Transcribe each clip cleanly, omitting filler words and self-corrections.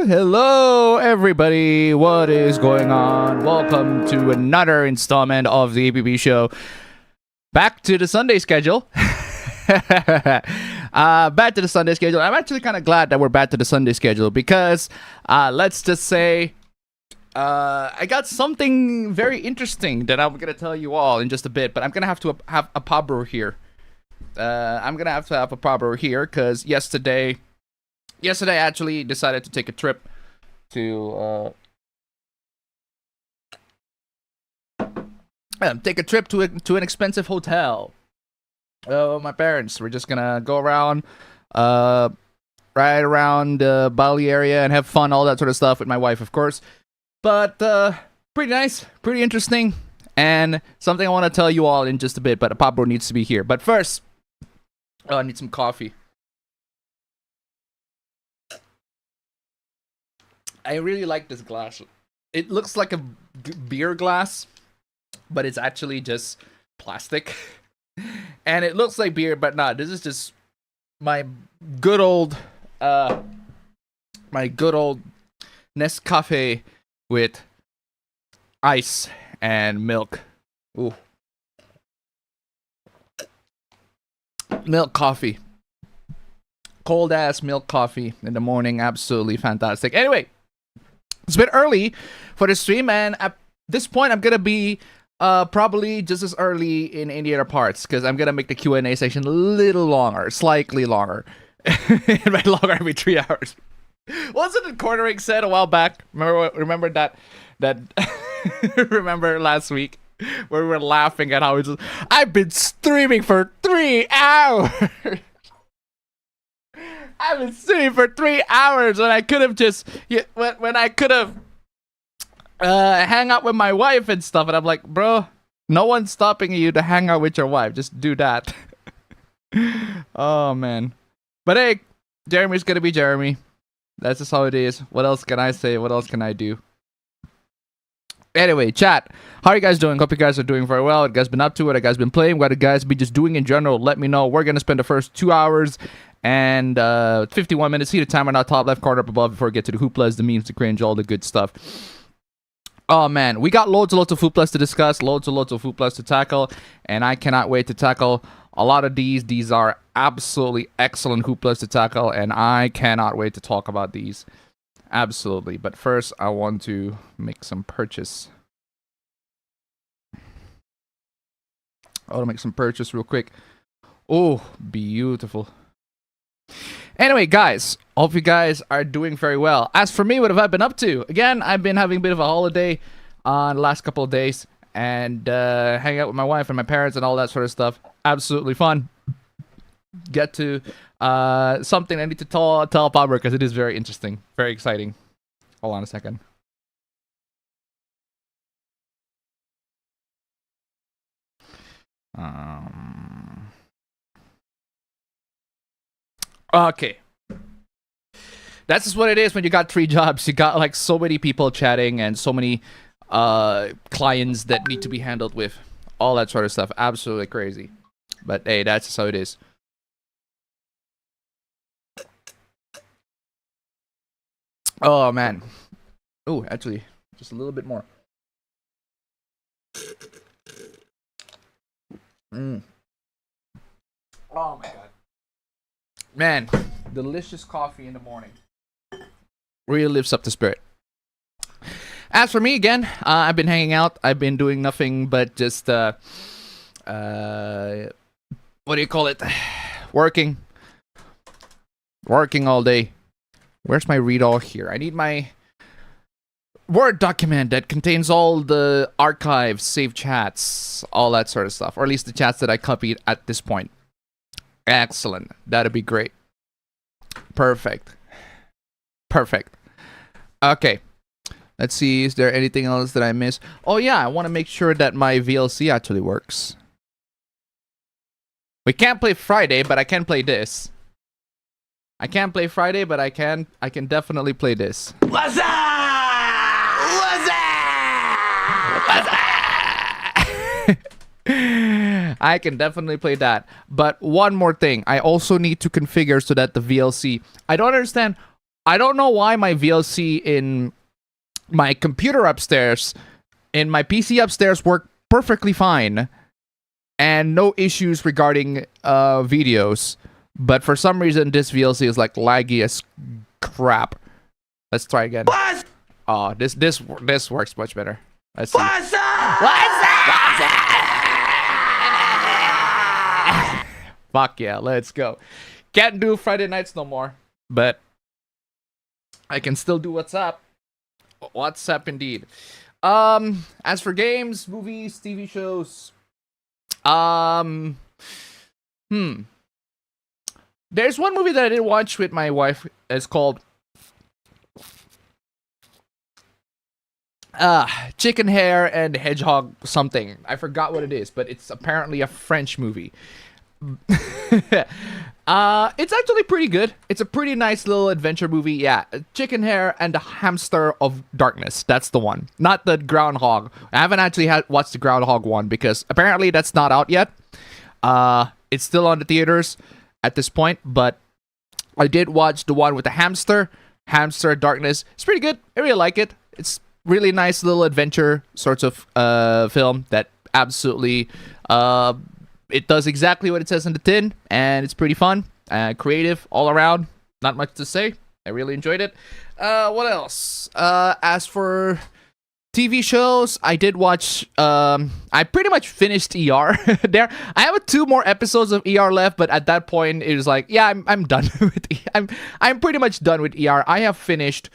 Hello, everybody. What is going on? Welcome to another installment of the APB Show. Back to the Sunday schedule. Back to the Sunday schedule. I'm actually kind of glad that we're back to the Sunday schedule because, let's just say, I got something very interesting that I'm going to tell you all in just a bit, but I'm going to have to have a Pablo here. I'm going to have a Pablo here because yesterday I actually decided to take a trip to an expensive hotel. My parents were just gonna go around, right around the Bali area and have fun, all that sort of stuff with my wife, of course. But pretty nice, pretty interesting, and something I want to tell you all in just a bit. But Pablo needs to be here. But first, I need some coffee. I really like this glass. It looks like a beer glass, but it's actually just plastic. And it looks like beer, but not. This is just my good old Nescafe with ice and milk. Ooh. Milk coffee. Cold ass milk coffee in the morning. Absolutely fantastic. Anyway, it's a bit early for the stream, and at this point, I'm gonna be probably just as early in any other parts because I'm gonna make the Q&A section a little longer, slightly longer. It might longer every 3 hours. Wasn't it Cornering said a while back? Remember that remember last week where we were laughing at how it's just, I've been streaming for 3 hours. I've been streaming for 3 hours when I could have just when I could have hang out with my wife and stuff, and I'm like, bro, no one's stopping you to hang out with your wife. Just do that. Oh man. But hey, Jeremy's gonna be Jeremy. That's just how it is. What else can I say? What else can I do? Anyway, chat. How are you guys doing? Hope you guys are doing very well. What you guys been up to? What you guys been playing? What you guys be just doing in general? Let me know. We're gonna spend the first 2 hours and 51 minutes. See the timer now, top left corner up above before we get to the hooplas, the memes, the cringe, all the good stuff. Oh man, we got loads of hooplas to discuss, loads of hooplas to tackle, and I cannot wait to tackle a lot of these. These are absolutely excellent hooplas to tackle, and I cannot wait to talk about these. Absolutely. But first, I want to make some purchase. I want to make some purchase real quick. Oh, beautiful. Anyway, guys, hope you guys are doing very well. As for me, what have I been up to? Again, I've been having a bit of a holiday the last couple of days and hanging out with my wife and my parents and all that sort of stuff. Absolutely fun. Get to something I need to tell Pablo because it is very interesting, very exciting. Hold on a second. Okay. That's just what it is when you got 3 jobs. You got like so many people chatting and so many clients that need to be handled with. All that sort of stuff. Absolutely crazy. But hey, that's just how it is. Oh man. Oh, actually, just a little bit more. Oh my god. Man, delicious coffee in the morning. Really lifts up the spirit. As for me, again, I've been hanging out. I've been doing nothing but just, what do you call it? Working. Working all day. Where's my read all here? I need my Word document that contains all the archives, saved chats, all that sort of stuff. Or at least the chats that I copied at this point. Excellent. That'd be great. Perfect. Perfect. Okay. Let's see. Is there anything else that I missed? Oh yeah, I want to make sure that my VLC actually works. We can't play Friday, but I can play this. I can't play Friday, but I can definitely play this. What's up? What's up? What's up? I can definitely play that. But one more thing, I also need to configure so that the VLC, I don't understand I don't know why my VLC in my computer upstairs, in my PC upstairs, work perfectly fine, and no issues regarding videos. But for some reason, this VLC is like laggy as crap. Let's try again. What? Oh, this works much better. Let's see. What's up? Fuck yeah, let's go. Can't do Friday nights no more, but I can still do what's up. What's up indeed. As for games, movies, TV shows, there's one movie that I did watch with my wife. It's called Chicken Hare and Hedgehog something. I forgot what it is, but it's apparently a French movie. It's actually pretty good. It's a pretty nice little adventure movie. Yeah, Chicken Hare and the Hamster of Darkness. That's the one, not the Groundhog. I haven't actually watched the Groundhog one because apparently that's not out yet. It's still on the theaters at this point, but I did watch the one with the Hamster of Darkness. It's pretty good. I really like it. It's really nice little adventure sorts of film that absolutely it does exactly what it says in the tin, and it's pretty fun, creative all around. Not much to say. I really enjoyed it. What else? As for TV shows, I did watch. I pretty much finished ER. There, I have 2 more episodes of ER left, but at that point, it was like, yeah, I'm done with. I'm pretty much done with ER. I have finished.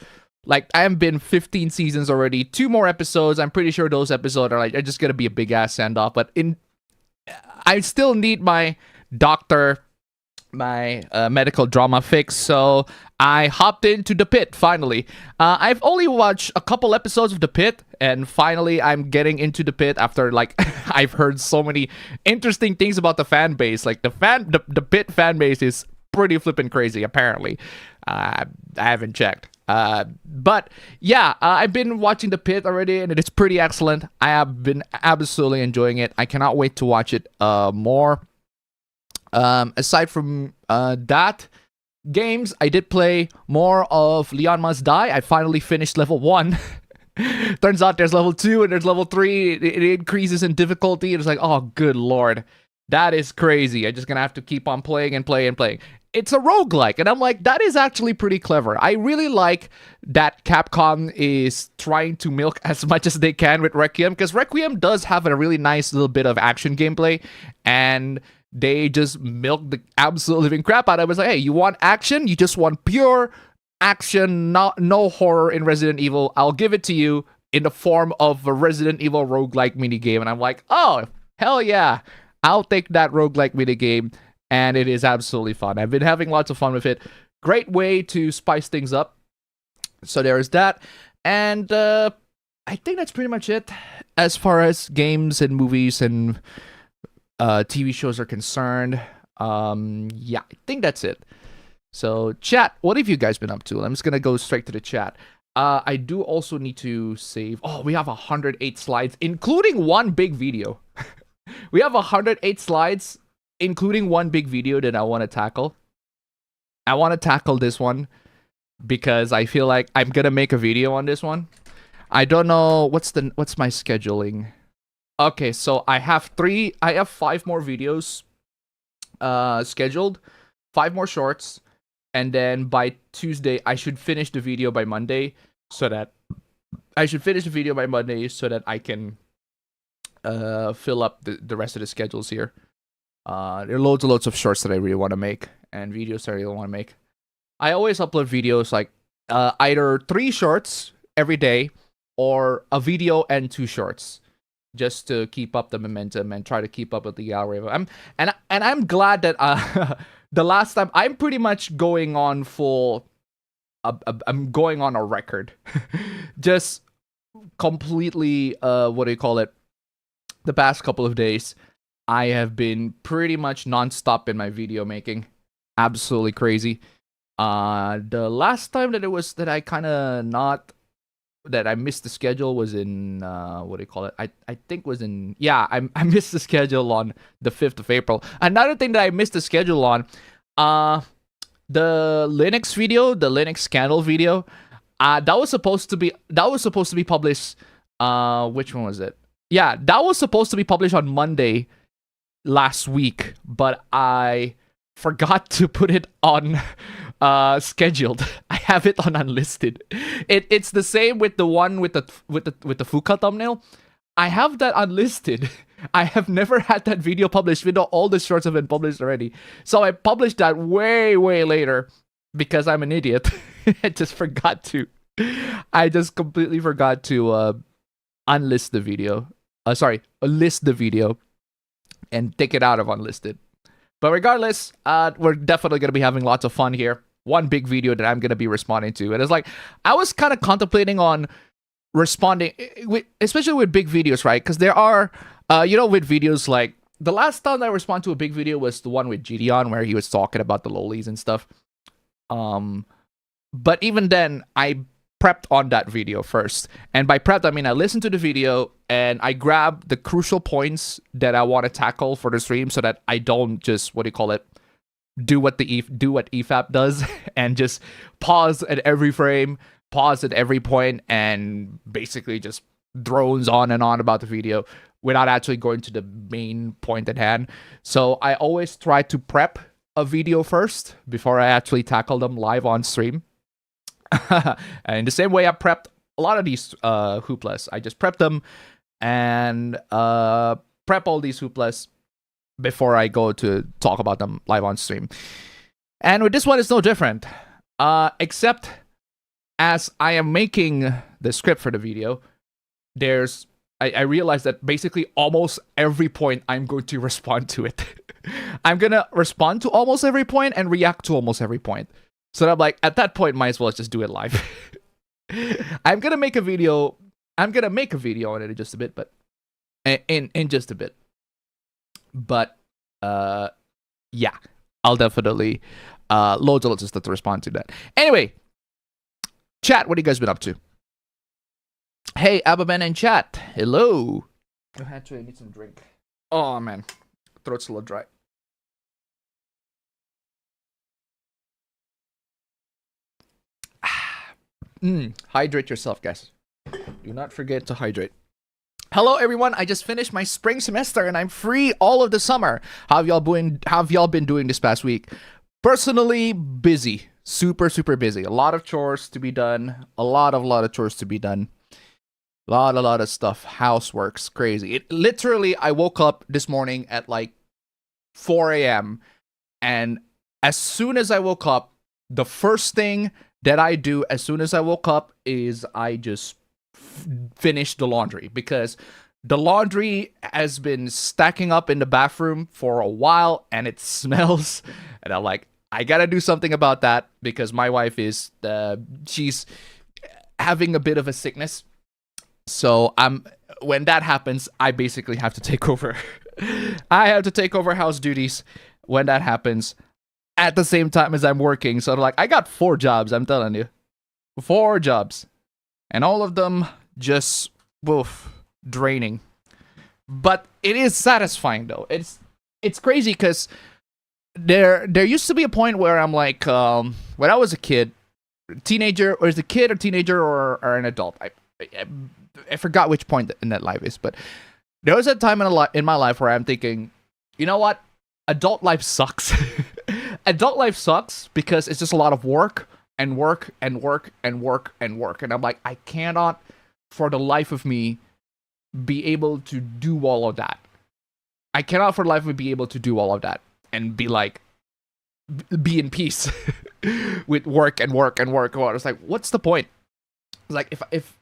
Like, I have been 15 seasons already. 2 more episodes. I'm pretty sure those episodes are just gonna be a big ass send off. But I still need my doctor, my medical drama fix, so I hopped into The Pit, finally. I've only watched a couple episodes of The Pit, and finally I'm getting into The Pit after, like, I've heard so many interesting things about the fan base. Like, the Pit fan base is pretty flippin' crazy, apparently. I haven't checked. But yeah, I've been watching The Pit already, and it's pretty excellent. I have been absolutely enjoying it. I cannot wait to watch it more. Aside from that, games, I did play more of Leon Must Die. I finally finished level 1. Turns out there's level 2 and there's level 3. It increases in difficulty. It's like, oh, good lord. That is crazy. I'm just gonna have to keep on playing and playing and playing. It's a roguelike, and I'm like, that is actually pretty clever. I really like that Capcom is trying to milk as much as they can with Requiem, because Requiem does have a really nice little bit of action gameplay, and they just milk the absolute living crap out of it. It's like, hey, you want action? You just want pure action, no horror in Resident Evil. I'll give it to you in the form of a Resident Evil roguelike minigame. And I'm like, oh, hell yeah. I'll take that roguelike minigame. And it is absolutely fun. I've been having lots of fun with it. Great way to spice things up. So there is that. And I think that's pretty much it as far as games and movies and TV shows are concerned. Yeah, I think that's it. So chat, what have you guys been up to? I'm just going to go straight to the chat. I do also need to save. Oh, we have 108 slides, including one big video. We have 108 slides, including one big video that I want to tackle. I want to tackle this one because I feel like I'm gonna make a video on this one. I don't know what's my scheduling. Okay, so I have 5 more videos scheduled, 5 more shorts, and then by Tuesday I should finish the video by Monday so that I can fill up the rest of the schedules here. There are loads and loads of shorts that I really want to make and videos that I really want to make. I always upload videos like either 3 shorts every day or a video and 2 shorts, just to keep up the momentum and try to keep up with the algorithm. I'm glad that the last time I'm pretty much going on full. I'm going on a record, just completely. What do you call it? The past couple of days, I have been pretty much nonstop in my video making. Absolutely crazy. The last time that I missed the schedule was in what do you call it? I think was in I missed the schedule on the 5th of April. Another thing that I missed the schedule on, the Linux video, the Linux scandal video, that was supposed to be published. Which one was it? Yeah, that was supposed to be published on Monday last week, but I forgot to put it on scheduled. I have it on unlisted. It's the same with the one with the Fuka thumbnail. I have that unlisted. I have never had that video published, even though all the shorts have been published already. So I published that way later because I'm an idiot. I just completely forgot to unlist the video. List the video and take it out of unlisted. But regardless, we're definitely going to be having lots of fun here. One big video that I'm going to be responding to. And it's like, I was kind of contemplating on responding, especially with big videos, right? Because there are, with videos like, the last time I responded to a big video was the one with Gideon, where he was talking about the lolis and stuff. But even then, I prepped on that video first. And by prepped, I mean I listened to the video and I grabbed the crucial points that I want to tackle for the stream so that I don't just, do what EFAP does and just pause at every frame, pause at every point, and basically just drones on and on about the video without actually going to the main point at hand. So I always try to prep a video first before I actually tackle them live on stream. And in the same way I prepped a lot of these hooplas. I just prep them and prep all these hooplas before I go to talk about them live on stream. And with this one, it's no different. Except as I am making the script for the video, I realized that basically almost every point I'm going to respond to it. I'm going to respond to almost every point and react to almost every point. So I'm like, at that point, might as well just do it live. I'm going to make a video on it in just a bit, but in just a bit. But yeah, I'll definitely loads of stuff to respond to that. Anyway, chat, what have you guys been up to? Hey, Ababen in chat. Hello. Actually, I need some drink. Oh man, throat's a little dry. Hydrate yourself, guys. Do not forget to hydrate. Hello, everyone. I just finished my spring semester and I'm free all of the summer. How have y'all been doing this past week? Personally, busy. Super busy. A lot of chores to be done. A lot of chores to be done. A lot of stuff. Housework's crazy. Literally, I woke up this morning at like 4 a.m. and as soon as I woke up, the first thing that I do as soon as I woke up is I just finish the laundry, because the laundry has been stacking up in the bathroom for a while and it smells. And I'm like, I gotta do something about that, because my wife is she's having a bit of a sickness. So when that happens, I basically have to take over. I have to take over house duties when that happens at the same time as I'm working. So I'm like, I got 4 jobs, I'm telling you. 4 jobs. And all of them just, draining. But it is satisfying, though. It's crazy, because there used to be a point where I'm like, when I was a kid, teenager, or is a kid or teenager or an adult? I forgot which point in that life is, but there was a time in my life where I'm thinking, you know what? Adult life sucks. Adult life sucks because it's just a lot of work and work and work and work and work. And I'm like, I cannot, for the life of me, be able to do all of that. I cannot for the life of me be able to do all of that and be like, be in peace with work and work and work. I was like, what's the point? Like, if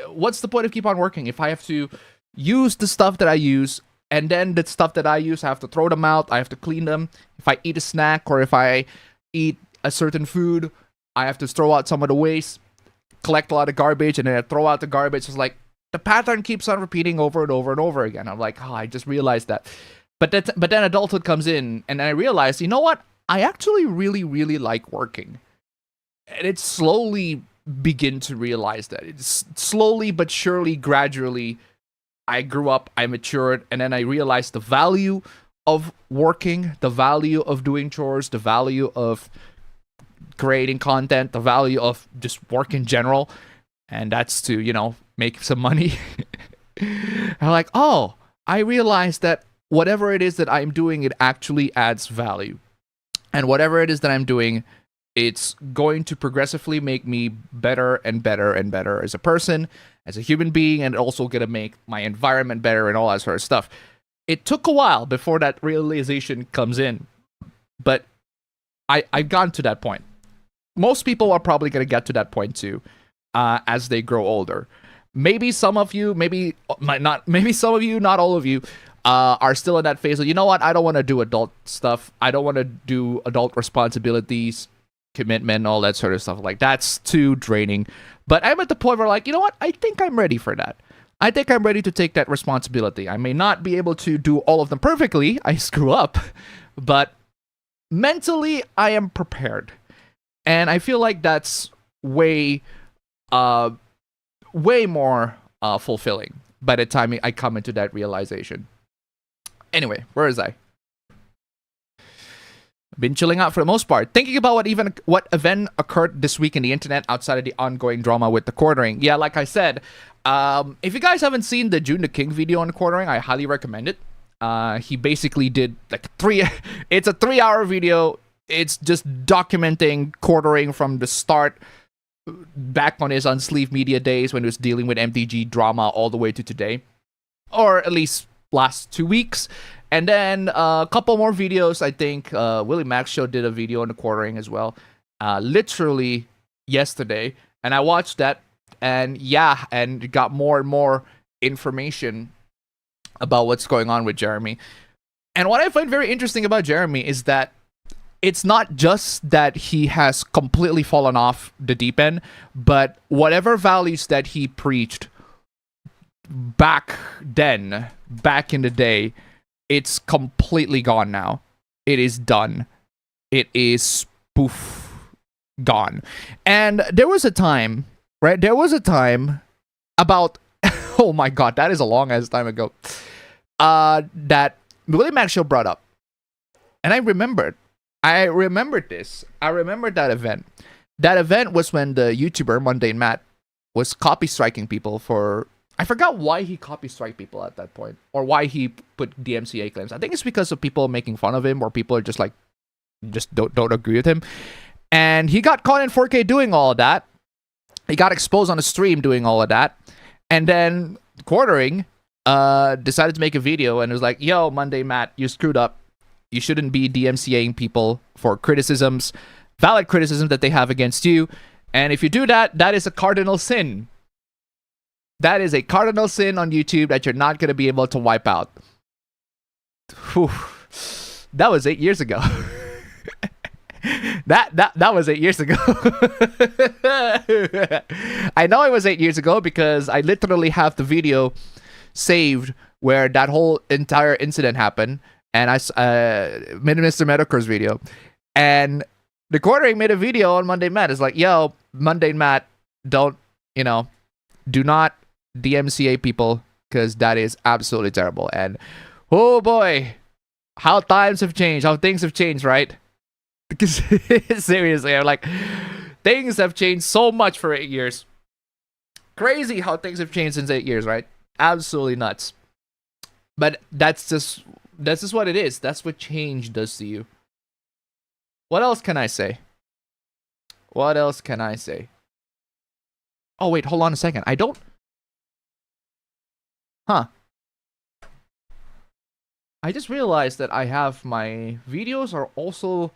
what's the point of keep on working if I have to use the stuff that I use, and then the stuff that I use, I have to throw them out, I have to clean them. If I eat a snack or if I eat a certain food, I have to throw out some of the waste, collect a lot of garbage, and then I throw out the garbage. It's like the pattern keeps on repeating over and over and over again. I'm like, I just realized that. But then adulthood comes in, and I realized, you know what? I actually really like working. And it's slowly begin to realize that. It's slowly but surely, gradually, I grew up, I matured, and then I realized the value of working, the value of doing chores, the value of creating content, the value of just work in general, and that's to, you know, make some money. I'm like, oh, I realized that whatever it is that I'm doing, it actually adds value. And whatever it is that I'm doing, it's going to progressively make me better and better and better as a person, as a human being, and also gonna make my environment better and all that sort of stuff. It took a while before that realization comes in, but I've gotten to that point. Most people are probably gonna get to that point too, as they grow older. Maybe some of you, maybe some of you, not all of you, are still in that phase of, you know what, I don't want to do adult stuff. I don't want to do adult responsibilities, commitment, all that sort of stuff. Like, that's too draining. But I'm at the point where, like, you know what, I think I'm ready for that. I think I'm ready to take that responsibility. I may not be able to do all of them perfectly. I screw up. But mentally, I am prepared. And I feel like that's way more fulfilling by the time I come into that realization. Anyway, where is I? Been chilling out for the most part, thinking about what event occurred this week in the internet outside of the ongoing drama with the quartering. Yeah, like I said, if you guys haven't seen the June the King video on the quartering, I highly recommend it. He basically did like it's a 3-hour video. It's just documenting quartering from the start, back on his Unsleeved Media days when he was dealing with MTG drama all the way to today, or at least last 2 weeks. And then a couple more videos. I think Willie Max Show did a video on the quartering as well, literally yesterday, and I watched that, and yeah, and got more and more information about what's going on with Jeremy. And what I find very interesting about Jeremy is that it's not just that he has completely fallen off the deep end, but whatever values that he preached back then, back in the day, it's completely gone now. It is done. It is poof, gone. And there was a time, right? There was a time about, oh my god, that is a long ass time ago, that Willie Max Show brought up. And I remembered this. I remembered that event. That event was when the YouTuber Mundane Matt was copy striking people for, I forgot why he copy strike people at that point, or why he put DMCA claims. I think it's because of people making fun of him, or people are just like, just don't agree with him. And he got caught in 4K doing all of that. He got exposed on a stream doing all of that. And then Quartering decided to make a video and was like, yo, Monday Matt, you screwed up. You shouldn't be DMCAing people for criticisms, valid criticism that they have against you. And if you do that, that is a cardinal sin. That is a cardinal sin on YouTube that you're not going to be able to wipe out. Whew. That was 8 years ago. That was 8 years ago. I know it was 8 years ago because I literally have the video saved where that whole entire incident happened. And I made a Mr. Medicore's video. And the Quartering made a video on Monday Matt. It's like, yo, Monday Matt, do not DMCA people, because that is absolutely terrible. And oh boy, how times have changed, how things have changed, right? Because seriously, I'm like, things have changed so much for 8 years. Crazy how things have changed since 8 years, right? Absolutely nuts. But that's just what it is. That's what change does to you. What else can I say? What else can I say? Oh wait, hold on a second. I don't. Huh. I just realized that I have my videos are also...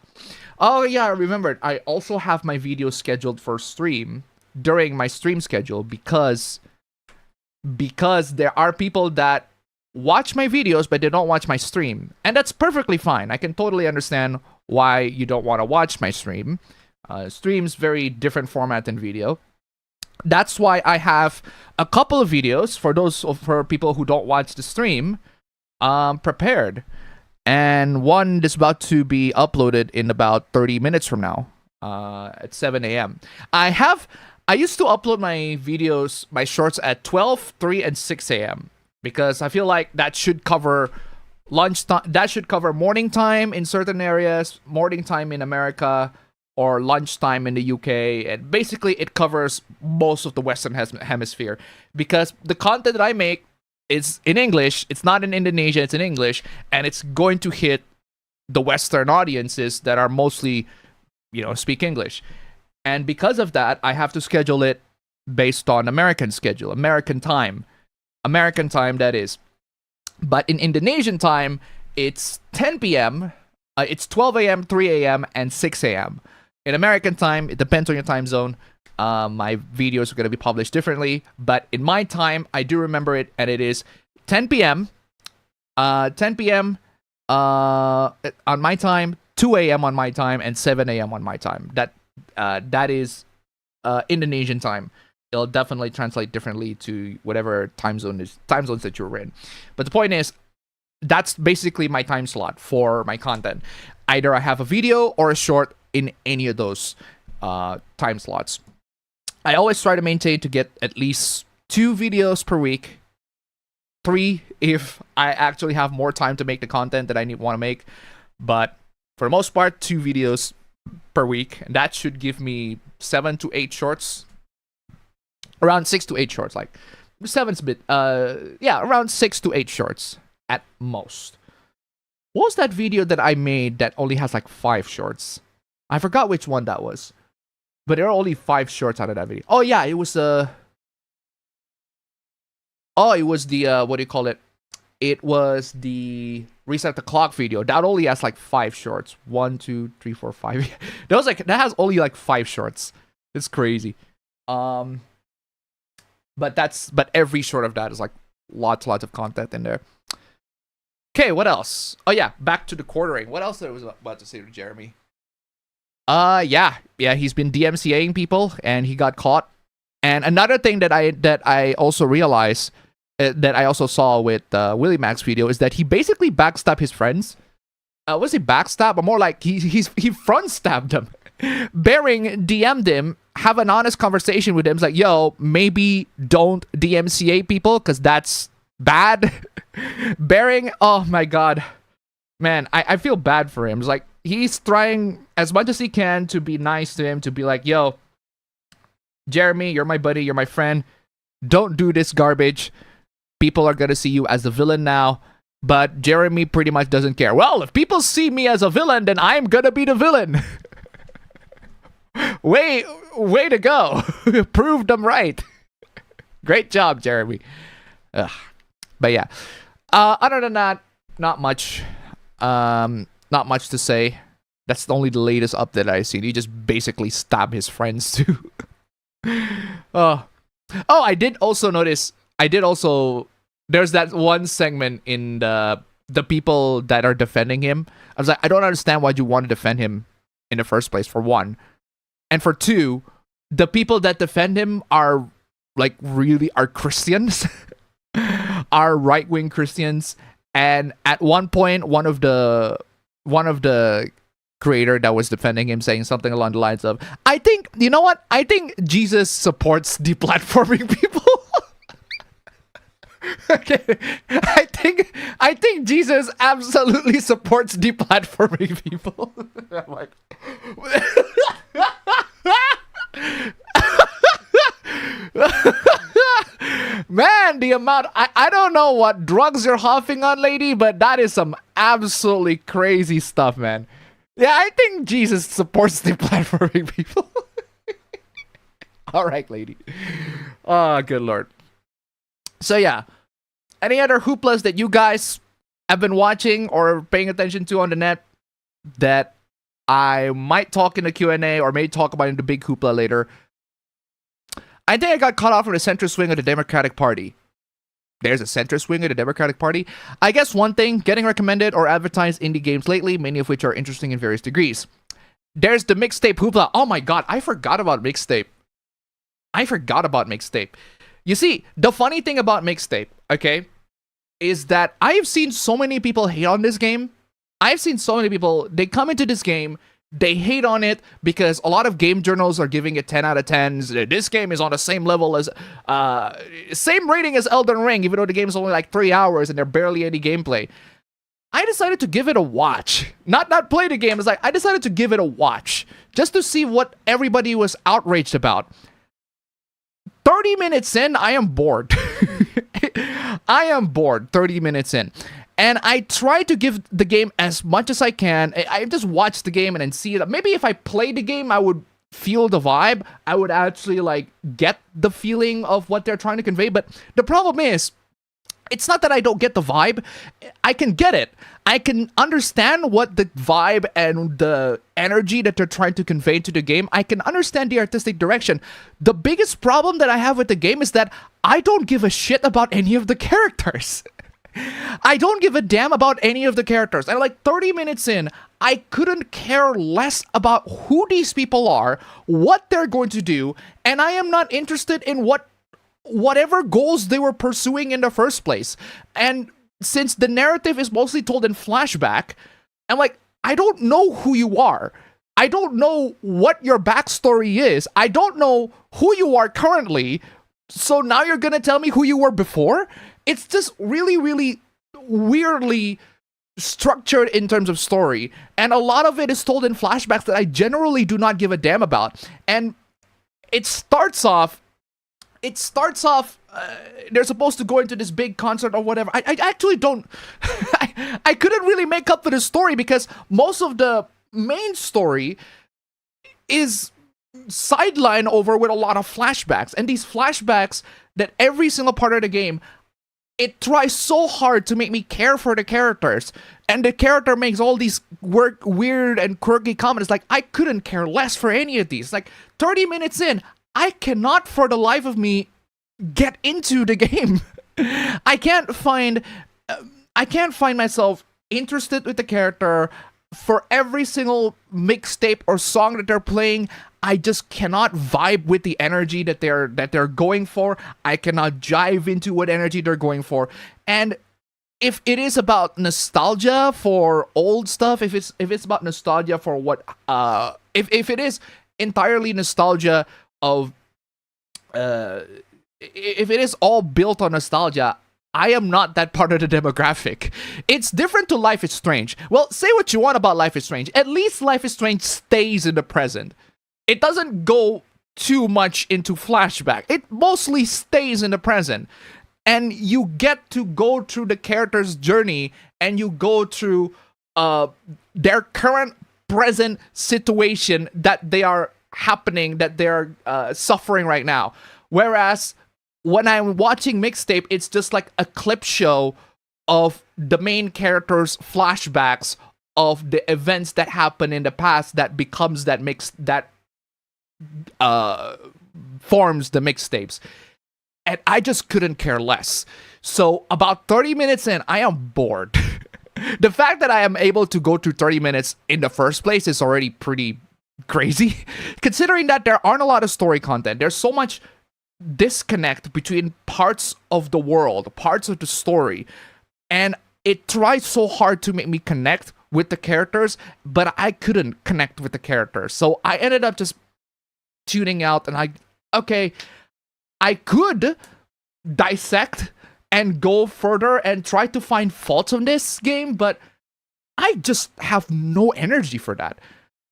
Oh yeah, I remembered. I also have my videos scheduled for stream during my stream schedule because there are people that watch my videos but they don't watch my stream. And that's perfectly fine. I can totally understand why you don't want to watch my stream. Stream's very different format than video. That's why I have a couple of videos for people who don't watch the stream prepared, and one is about to be uploaded in about 30 minutes from now at 7 a.m. I used to upload my videos, my shorts at 12, 3, and 6 a.m. because I feel like that should cover lunchtime, that should cover morning time in certain areas, morning time in America, or lunchtime in the UK, and basically it covers most of the Western hemisphere, because the content that I make is in English. It's not in Indonesian, it's in English, and it's going to hit the Western audiences that are mostly, speak English. And because of that, I have to schedule it based on American schedule, American time, that is. But in Indonesian time, it's 10 p.m., it's 12 a.m., 3 a.m., and 6 a.m. In American time, it depends on your time zone. My videos are going to be published differently, but in my time, I do remember it, and it is 10 p.m., 10 p.m. On my time, 2 a.m. on my time, and 7 a.m. on my time. That is Indonesian time. It'll definitely translate differently to whatever time zones that you're in. But the point is, that's basically my time slot for my content. Either I have a video or a short in any of those time slots. I always try to maintain to get at least 2 videos per week. 3 if I actually have more time to make the content that I want to make. But for the most part, 2 videos per week. And that should give me 7 to 8 shorts. Around 6 to 8 shorts. Like, 7's a bit, around 6 to 8 shorts at most. What was that video that I made that only has like 5 shorts? I forgot which one that was. But there are only 5 shorts out of that video. Oh yeah, it was the what do you call it? It was the reset the clock video. That only has like 5 shorts. 1, 2, 3, 4, 5. That has only like 5 shorts. It's crazy. But every short of that is like lots of content in there. Okay, what else? Oh yeah, back to the quartering. What else I was about to say to Jeremy? Yeah, he's been DMCAing people and he got caught. And another thing that I also realized, that I also saw with Willie Mac's video, is that he basically backstabbed his friends. Was he backstab? Or more like he front stabbed them. Bearing DM'd him, have an honest conversation with him. It's like, yo, maybe don't DMCA people because that's bad. Bearing, oh my god, man, I feel bad for him. It's like he's trying as much as he can to be nice to him, to be like, yo, Jeremy, you're my buddy, you're my friend, don't do this garbage. People are gonna see you as the villain now. But Jeremy pretty much doesn't care. Well, if people see me as a villain, then I'm gonna be the villain. way to go. Proved them right. Great job, Jeremy. Ugh. But yeah, other than that, not much to say. That's only the latest update I've seen. He just basically stabbed his friends too. Oh, I did also notice. There's that one segment in the people that are defending him. I was like, I don't understand why you want to defend him in the first place, for one. And for two, the people that defend him are like really are Christians. Are right-wing Christians. And at one point, one of the creator that was defending him saying something along the lines of, I think Jesus supports deplatforming people. Okay, I think Jesus absolutely supports deplatforming people. I'm like, man, the amount, I don't know what drugs you're huffing on, lady, but that is some absolutely crazy stuff, man. Yeah, I think Jesus supports deplatforming people. All right, lady. Oh, good lord. So yeah, any other hooplas that you guys have been watching or paying attention to on the net that I might talk in the Q&A or may talk about in the big hoopla later? I think I got caught off from the centrist wing of the Democratic Party. There's a centrist wing of the Democratic Party. I guess one thing, getting recommended or advertised indie games lately, many of which are interesting in various degrees. There's the mixtape hoopla. Oh my god, I forgot about mixtape. You see, the funny thing about mixtape, okay, is that I've seen so many people hate on this game. I've seen so many people, they come into this game, they hate on it because a lot of game journals are giving it 10 out of 10s. This game is on the same level as, same rating as Elden Ring, even though the game is only like 3 hours and there's barely any gameplay. I decided to give it a watch. Not play the game. It's like I decided to give it a watch just to see what everybody was outraged about. 30 minutes in, I am bored. I am bored 30 minutes in. And I try to give the game as much as I can. I just watch the game and then see it. Maybe if I played the game, I would feel the vibe. I would actually like get the feeling of what they're trying to convey. But the problem is, it's not that I don't get the vibe. I can get it. I can understand what the vibe and the energy that they're trying to convey to the game. I can understand the artistic direction. The biggest problem that I have with the game is that I don't give a shit about any of the characters. I don't give a damn about any of the characters. And like 30 minutes in, I couldn't care less about who these people are, what they're going to do, and I am not interested in whatever goals they were pursuing in the first place. And since the narrative is mostly told in flashback, I'm like, I don't know who you are. I don't know what your backstory is. I don't know who you are currently. So now you're gonna tell me who you were before? It's just really, really weirdly structured in terms of story. And a lot of it is told in flashbacks that I generally do not give a damn about. And it starts off, they're supposed to go into this big concert or whatever. I actually don't, I couldn't really make up for the story because most of the main story is sidelined over with a lot of flashbacks. And these flashbacks that every single part of the game, it tries so hard to make me care for the characters. And the character makes all these weird and quirky comments. Like, I couldn't care less for any of these. Like, 30 minutes in, I cannot for the life of me get into the game. I can't find myself interested with the character. For every single mixtape or song that they're playing, I just cannot vibe with the energy that they're going for. I cannot jive into what energy they're going for. And if it is about nostalgia for old stuff, if it's about nostalgia for what if it is entirely nostalgia of if it is all built on nostalgia, I am not that part of the demographic. It's different to Life is Strange. Well, say what you want about Life is Strange. At least Life is Strange stays in the present. It doesn't go too much into flashback. It mostly stays in the present. And you get to go through the character's journey and you go through their current present situation that they are happening, that they're suffering right now. Whereas when I'm watching mixtape, it's just like a clip show of the main character's flashbacks of the events that happen in the past that becomes that forms the mixtapes. And I just couldn't care less. So about 30 minutes in, I am bored. The fact that I am able to go through 30 minutes in the first place is already pretty crazy. Considering that there aren't a lot of story content. There's so much disconnect between parts of the world, parts of the story. And it tries so hard to make me connect with the characters, but I couldn't connect with the characters. So I ended up just tuning out and I could dissect and go further and try to find faults on this game, but I just have no energy for that.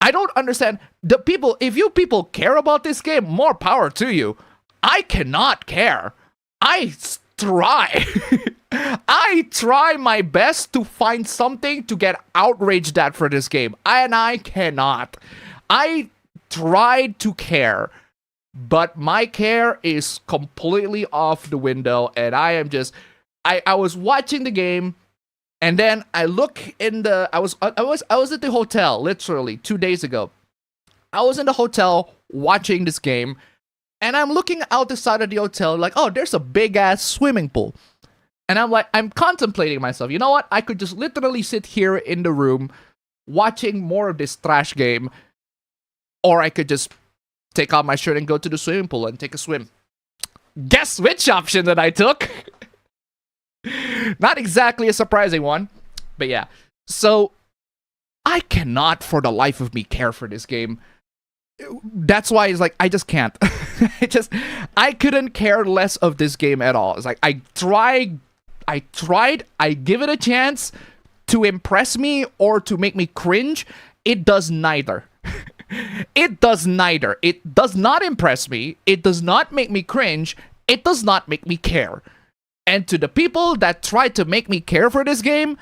I don't understand. The people, if you people care about this game, more power to you. I cannot care. I try. I try my best to find something to get outraged at for this game, and I cannot. I tried to care, but my care is completely off the window, and I am just I was watching the game, and then I look in the I was at the hotel literally 2 days ago. I was in the hotel watching this game, and I'm looking out the side of the hotel like, oh, there's a big ass swimming pool. And I'm contemplating myself, you know what? I could just literally sit here in the room watching more of this trash game, or I could just take off my shirt and go to the swimming pool and take a swim. Guess which option that I took? Not exactly a surprising one, but yeah. So I cannot for the life of me care for this game. That's why it's like I just can't. I couldn't care less of this game at all. It's like I tried, I give it a chance. to impress me or to make me cringe, it does neither. It does neither. It does not impress me. It does not make me cringe. It does not make me care. And to the people that try to make me care for this game,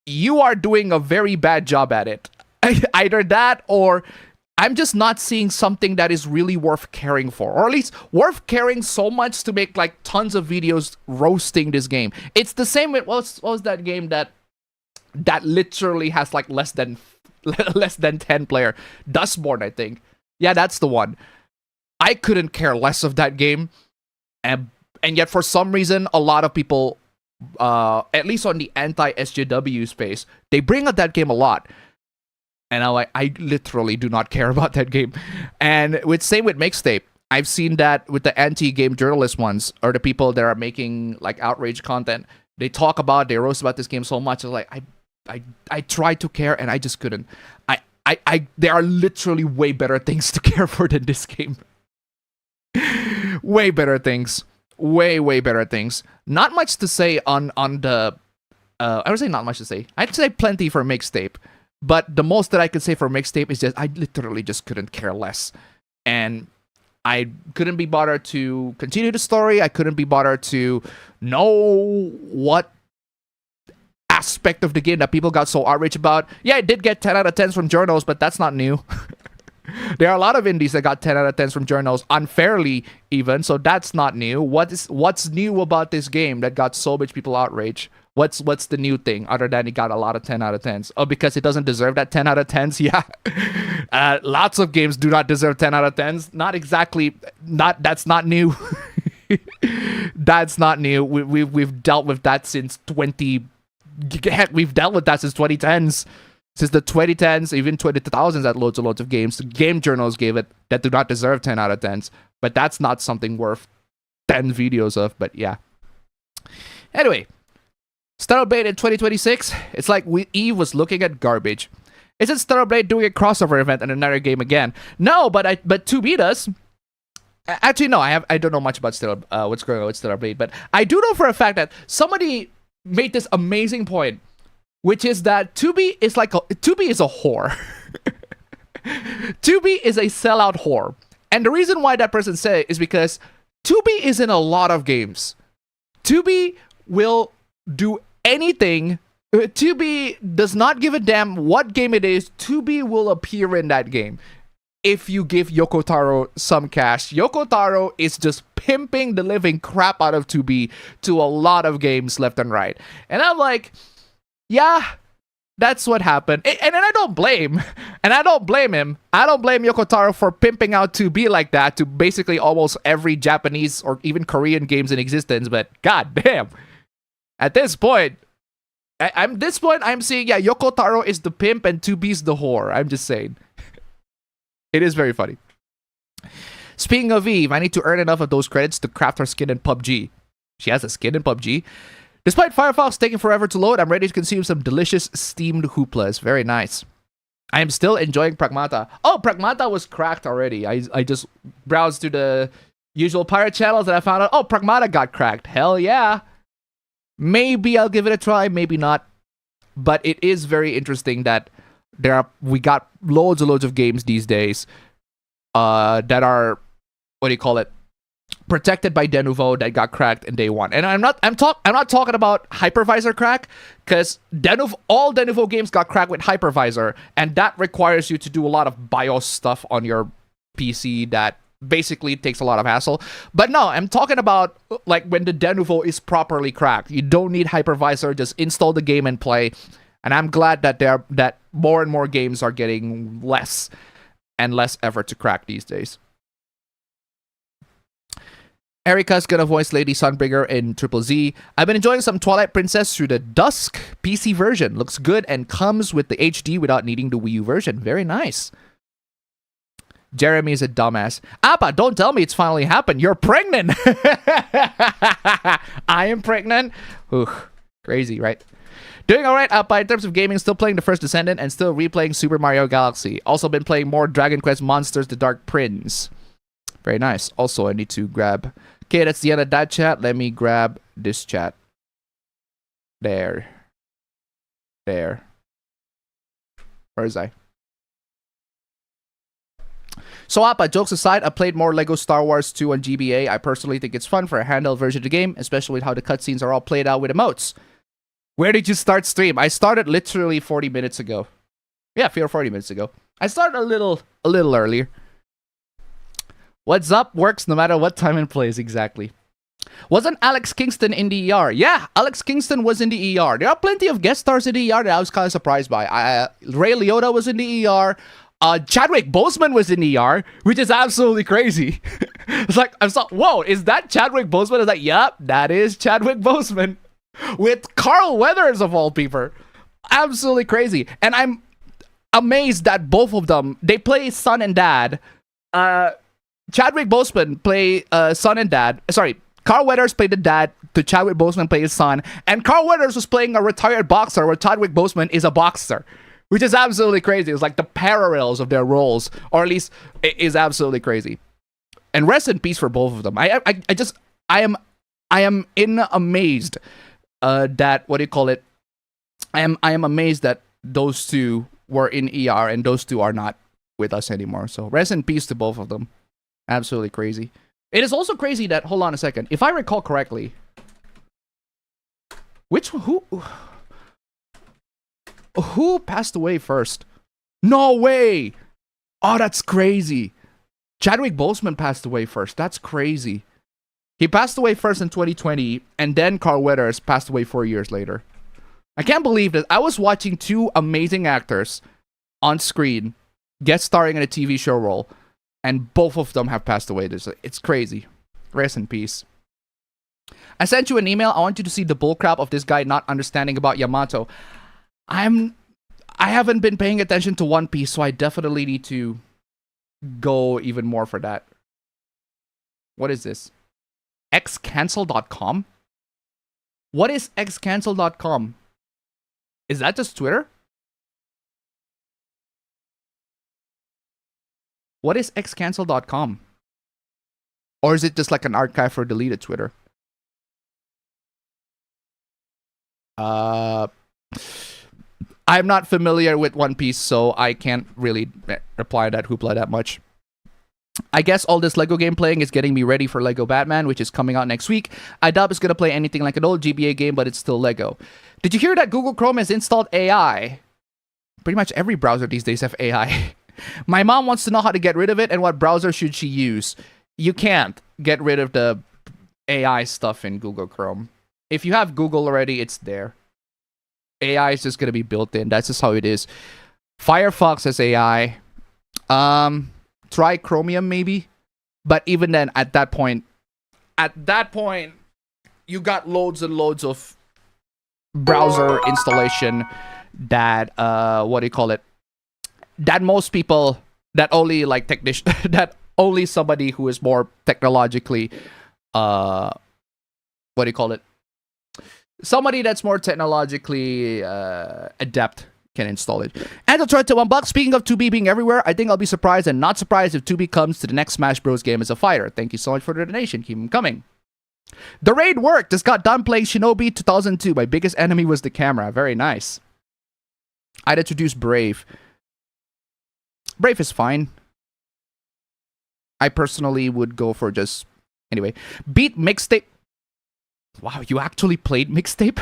you are doing a very bad job at it. Either that or I'm just not seeing something that is really worth caring for. Or at least worth caring so much to make like tons of videos roasting this game. It's the same with, what was that game that literally has like less than 10 player? Dustborn, I think. Yeah, that's the one. I couldn't care less of that game. And yet for some reason, a lot of people, at least on the anti-SJW space, they bring up that game a lot. And I literally do not care about that game. And same with Mixtape. I've seen that with the anti-game journalist ones, or the people that are making like outrage content. They roast about this game so much. It's like, I tried to care and I just couldn't. There are literally way better things to care for than this game. Way better things. Way better things. Not much to say on the... I would say not much to say. I'd say plenty for Mixtape. But the most that I could say for Mixtape is just I literally just couldn't care less. And I couldn't be bothered to continue the story. I couldn't be bothered to know what aspect of the game that people got so outraged about. Yeah, it did get 10 out of 10s from journals, but that's not new. There are a lot of indies that got 10 out of 10s from journals, unfairly even, so that's not new. What's new about this game that got so much people outraged? What's the new thing other than it got a lot of 10 out of 10s? Oh, because it doesn't deserve that 10 out of 10s? Yeah. Lots of games do not deserve 10 out of 10s. Not exactly. That's not new. That's not new. We've dealt with that since 20... Heck, we've dealt with that since 2010s. Since the 2010s, even 2000s, that loads and loads of games. Game journals gave it that do not deserve 10 out of 10s. But that's not something worth 10 videos of. But yeah. Anyway. Starblade in 2026, it's like Eve was looking at garbage. Isn't Starblade doing a crossover event in another game again? No, but 2B does. Actually, no, I don't know much about what's going on with Starblade, but I do know for a fact that somebody made this amazing point, which is that 2B is a whore. 2B is a sellout whore. And the reason why that person said it is because 2B is in a lot of games. 2B will do anything. 2B does not give a damn what game it is. 2B will appear in that game if you give Yoko Taro some cash. Yoko Taro is just pimping the living crap out of 2B to a lot of games left and right. And I'm like, yeah, that's what happened. And I don't blame. And I don't blame him. I don't blame Yoko Taro for pimping out 2B like that to basically almost every Japanese or even Korean games in existence. But god damn. At this point, I'm seeing, yeah, Yoko Taro is the pimp and 2B's the whore. I'm just saying. It is very funny. Speaking of Eve, I need to earn enough of those credits to craft her skin in PUBG. She has a skin in PUBG. Despite Firefox taking forever to load, I'm ready to consume some delicious steamed hooplas. Very nice. I am still enjoying Pragmata. Oh, Pragmata was cracked already. I just browsed through the usual pirate channels and I found out, oh, Pragmata got cracked. Hell yeah. Maybe I'll give it a try, maybe not. But it is very interesting that we got loads and loads of games these days that are, what do you call it, protected by Denuvo that got cracked in day one. And I'm not talking about hypervisor crack, because all Denuvo games got cracked with hypervisor, and that requires you to do a lot of BIOS stuff on your PC that basically takes a lot of hassle. But no, I'm talking about like when the Denuvo is properly cracked. You don't need hypervisor, just install the game and play. And I'm glad that more and more games are getting less and less effort to crack these days. Erika's gonna voice Lady Sunbringer in Triple Z. I've been enjoying some Twilight Princess through the Dusk PC version. Looks good and comes with the HD without needing the Wii U version. Very nice. Jeremy is a dumbass. Appa, don't tell me it's finally happened. You're pregnant. I am pregnant. Ooh, crazy, right? Doing alright, Appa, in terms of gaming, still playing The First Descendant and still replaying Super Mario Galaxy. Also been playing more Dragon Quest Monsters The Dark Prince. Very nice. Also, I need to grab... Okay, that's the end of that chat. Let me grab this chat. There. There. Where is I? So, Appa, jokes aside, I played more Lego Star Wars 2 on GBA. I personally think it's fun for a handheld version of the game, especially with how the cutscenes are all played out with emotes. Where did you start stream? I started literally 40 minutes ago. Yeah, 40 minutes ago. I started a little earlier. What's up works no matter what time and place, exactly. Wasn't Alex Kingston in the ER? Yeah, Alex Kingston was in the ER. There are plenty of guest stars in the ER that I was kind of surprised by. Ray Liotta was in the ER. Chadwick Boseman was in the ER, which is absolutely crazy. It's like, I saw, whoa, is that Chadwick Boseman? I was like, yep, that is Chadwick Boseman. With Carl Weathers of all people. Absolutely crazy. And I'm amazed that both of them, they play son and dad. Chadwick Boseman play son and dad. Sorry, Carl Weathers played the dad to Chadwick Boseman play his son. And Carl Weathers was playing a retired boxer where Chadwick Boseman is a boxer. Which is absolutely crazy. It's like the parallels of their roles, or at least it is absolutely crazy. And rest in peace for both of them. I am amazed that, what do you call it? I am amazed that those two were in ER and those two are not with us anymore. So rest in peace to both of them. Absolutely crazy. It is also crazy that, hold on a second, if I recall correctly, who passed away first? No way! Oh, that's crazy. Chadwick Boseman passed away first. That's crazy. He passed away first in 2020, and then Carl Weathers passed away 4 years later. I can't believe that I was watching two amazing actors on screen guest starring in a TV show role, and both of them have passed away. It's crazy. Rest in peace. I sent you an email. I want you to see the bullcrap of this guy not understanding about Yamato. I haven't been paying attention to One Piece, so I definitely need to go even more for that. What is this? xcancel.com? What is xcancel.com? Is that just Twitter? What is xcancel.com? Or is it just like an archive for deleted Twitter? I'm not familiar with One Piece, so I can't really reply to that hoopla that much. I guess all this Lego game playing is getting me ready for Lego Batman, which is coming out next week. I doubt it's going to play anything like an old GBA game, but it's still Lego. Did you hear that Google Chrome has installed AI? Pretty much every browser these days have AI. My mom wants to know how to get rid of it and what browser should she use. You can't get rid of the AI stuff in Google Chrome. If you have Google already, it's there. AI is just going to be built in. That's just how it is. Firefox has AI. Try Chromium maybe. But even then, at that point, you got loads and loads of browser installation that, what do you call it? That most people, that only like technician, that only somebody who is more technologically, what do you call it? Somebody that's more technologically adept can install it. And I'll try to unbox. Speaking of 2B being everywhere, I think I'll be surprised and not surprised if 2B comes to the next Smash Bros. Game as a fighter. Thank you so much for the donation. Keep them coming. The raid worked. Just got done playing Shinobi 2002. My biggest enemy was the camera. Very nice. I'd introduce Brave. Brave is fine. I personally would go for just... Anyway. Beat Mixtape. Wow, you actually played Mixtape?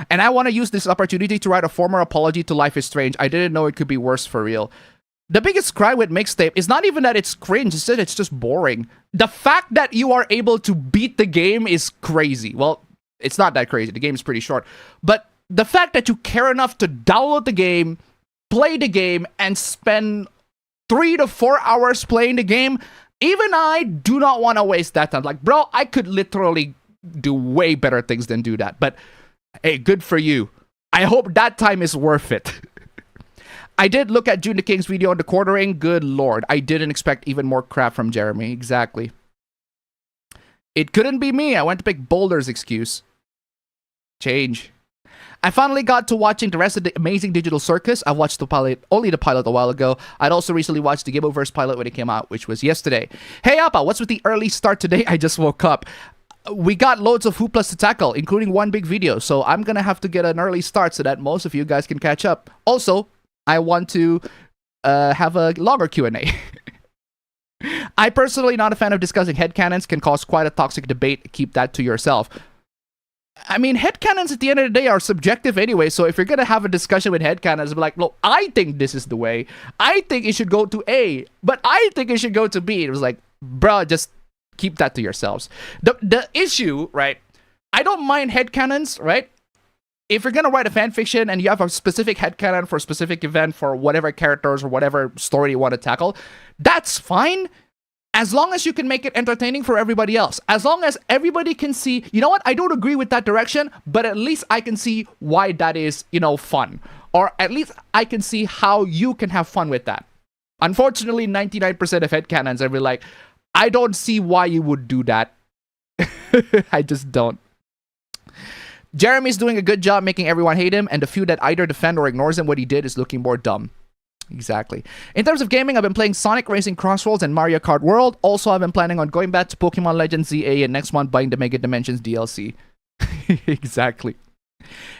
And I want to use this opportunity to write a formal apology to Life is Strange. I didn't know it could be worse for real. The biggest cry with Mixtape is not even that it's cringe, it's that it's just boring. The fact that you are able to beat the game is crazy. Well, it's not that crazy. The game is pretty short. But the fact that you care enough to download the game, play the game, and spend 3 to 4 hours playing the game... Even I do not want to waste that time. Like, bro, I could literally do way better things than do that. But, hey, good for you. I hope that time is worth it. I did look at June the King's video on the quartering. Good lord. I didn't expect even more crap from Jeremy. Exactly. It couldn't be me. I went to pick Boulder's excuse. Change. I finally got to watching the rest of the Amazing Digital Circus. I watched the pilot, only the pilot a while ago. I'd also recently watched the Gibbleverse pilot when it came out, which was yesterday. Hey, Appa, what's with the early start today? I just woke up. we got loads of hooplas to tackle, including one big video. So I'm going to have to get an early start so that most of you guys can catch up. Also, I want to have a longer Q&A. I personally not a fan of discussing headcanons, can cause quite a toxic debate. Keep that to yourself. I mean, headcanons at the end of the day are subjective anyway, so if you're going to have a discussion with headcanons, be like, look, I think this is the way. I think it should go to A, but I think it should go to B. It was like, bro, just keep that to yourselves. The issue, right, I don't mind headcanons, right? If you're going to write a fan fiction and you have a specific headcanon for a specific event for whatever characters or whatever story you want to tackle, that's fine. As long as you can make it entertaining for everybody else. As long as everybody can see, you know what, I don't agree with that direction, but at least I can see why that is, you know, fun. Or at least I can see how you can have fun with that. Unfortunately, 99% of headcanons are like, I don't see why you would do that. I just don't. Jeremy's doing a good job making everyone hate him, and the few that either defend or ignores him what he did is looking more dumb. Exactly. In terms of gaming, I've been playing Sonic Racing Crossroads and Mario Kart World. Also, I've been planning on going back to Pokemon Legends ZA and next month buying the Mega Dimensions DLC. Exactly.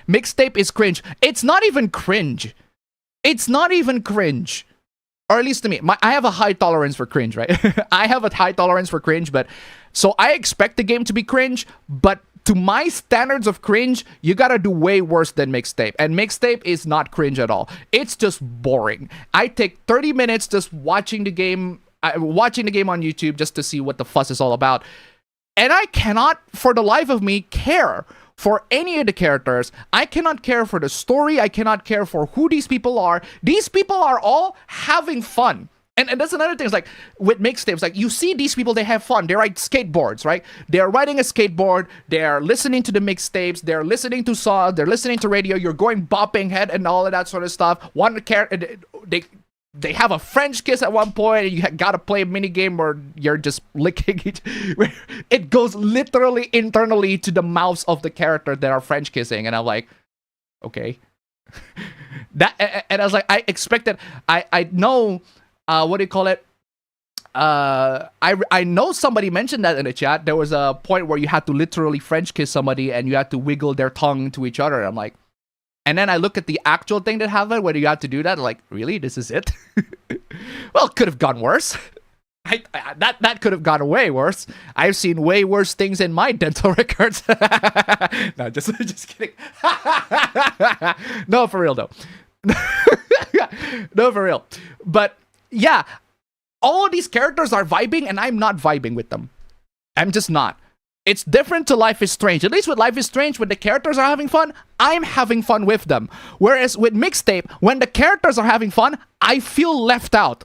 Mixtape is cringe. It's not even cringe. It's not even cringe. Or at least to me. I have a high tolerance for cringe, right? I have a high tolerance for cringe, but... So I expect the game to be cringe, but to my standards of cringe, you gotta do way worse than Mixtape. And Mixtape is not cringe at all. It's just boring. I take 30 minutes just watching the game on YouTube just to see what the fuss is all about. And I cannot, for the life of me, care for any of the characters. I cannot care for the story. I cannot care for who these people are. These people are all having fun. And that's another thing. It's like with mixtapes, like you see these people, they have fun. They ride skateboards, right? They're riding a skateboard. They're listening to the mixtapes. They're listening to songs. They're listening to radio. You're going bopping head and all of that sort of stuff. One character, they have a French kiss at one point, and you gotta play a mini game where you're just licking it. It goes literally internally to the mouths of the character that are French kissing, and I'm like, okay. And I was like, I expected. I know. What do you call it? I know somebody mentioned that in the chat. There was a point where you had to literally French kiss somebody and you had to wiggle their tongue to each other. I'm like, and then I look at the actual thing that happened where you had to do that. I'm like, really? This is it? Well, it could have gone worse. That could have gone way worse. I've seen way worse things in my dental records. No, just kidding. No, for real though. No, for real. But yeah, all of these characters are vibing and I'm not vibing with them. I'm just not. It's different to Life is Strange. At least with Life is Strange, when the characters are having fun, I'm having fun with them. Whereas with Mixtape, when the characters are having fun, I feel left out.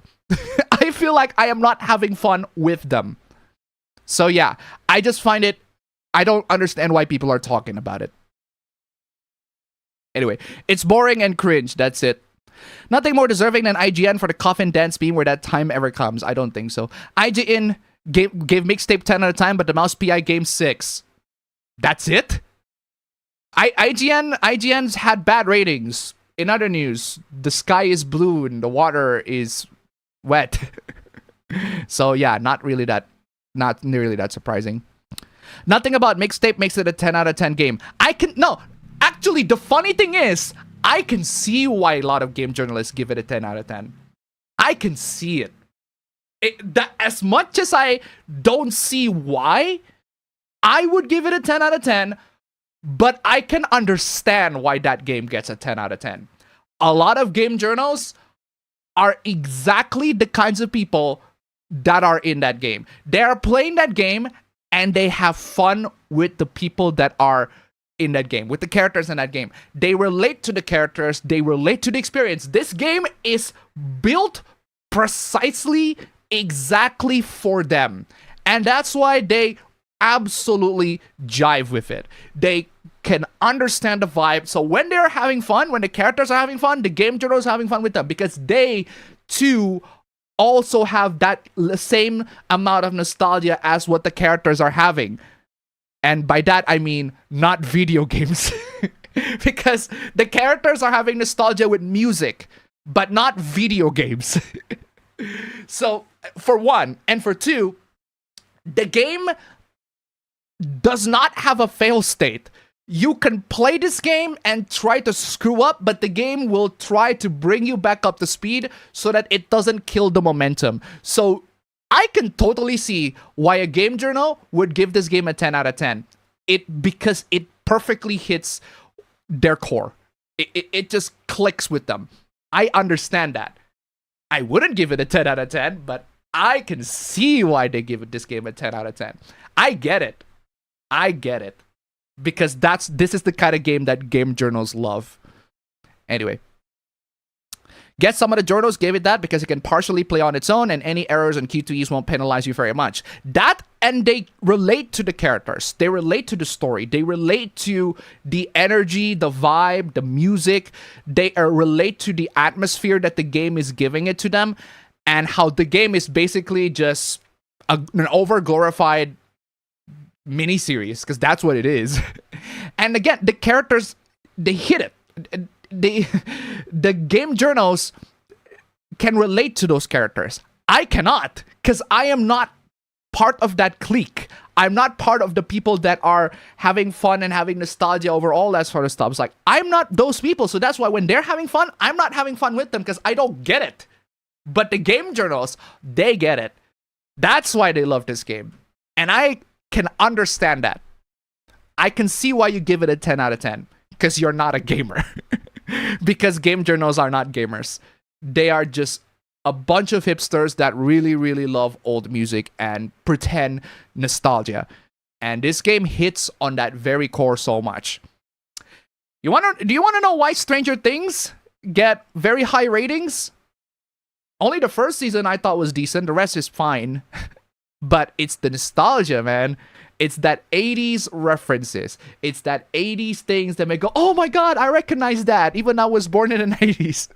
I feel like I am not having fun with them. So yeah, I just find it... I don't understand why people are talking about it. Anyway, it's boring and cringe. That's it. Nothing more deserving than IGN for the coffin dance beam where that time ever comes. I don't think so. IGN gave Mixtape 10 out of 10, but the Mouse PI game 6. That's it? IGN's had bad ratings. In other news, the sky is blue and the water is wet. So yeah, not nearly that surprising. Nothing about Mixtape makes it a 10 out of 10 game. Actually, the funny thing is, I can see why a lot of game journalists give it a 10 out of 10. I can see it. As much as I don't see why, I would give it a 10 out of 10, but I can understand why that game gets a 10 out of 10. A lot of game journals are exactly the kinds of people that are in that game. They are playing that game and they have fun with the people that are in that game, with the characters in that game. They relate to the characters, they relate to the experience. This game is built precisely exactly for them. And that's why they absolutely jive with it. They can understand the vibe. So when they're having fun, when the characters are having fun, the game journals are having fun with them because they too also have that same amount of nostalgia as what the characters are having. And by that, I mean not video games. Because the characters are having nostalgia with music, but not video games. So, for one, and for two, the game does not have a fail state. You can play this game and try to screw up, but the game will try to bring you back up to speed so that it doesn't kill the momentum. So I can totally see why a game journal would give this game a 10 out of 10. Because it perfectly hits their core. It just clicks with them. I understand that. I wouldn't give it a 10 out of 10, but I can see why they give this game a 10 out of 10. I get it. I get it. Because this is the kind of game that game journals love. Anyway. Guess some of the journals gave it that because it can partially play on its own and any errors and Q2Es won't penalize you very much. That, and they relate to the characters. They relate to the story. They relate to the energy, the vibe, the music. They relate to the atmosphere that the game is giving it to them, and how the game is basically just an over-glorified miniseries, because that's what it is. And again, the characters, they hit it. The game journals can relate to those characters. I cannot, because I am not part of that clique. I'm not part of the people that are having fun and having nostalgia over all that sort of stuff. It's like, I'm not those people, so that's why when they're having fun, I'm not having fun with them because I don't get it. But the game journals, they get it. That's why they love this game. And I can understand that. I can see why you give it a 10 out of 10, because you're not a gamer. Because game journals are not gamers. They are just a bunch of hipsters that really, really love old music and pretend nostalgia. And this game hits on that very core so much. Do you want to know why Stranger Things get very high ratings? Only the first season I thought was decent. The rest is fine. But it's the nostalgia, man. It's that 80s references. It's that 80s things that make go, oh my god, I recognize that. Even though I was born in the 90s.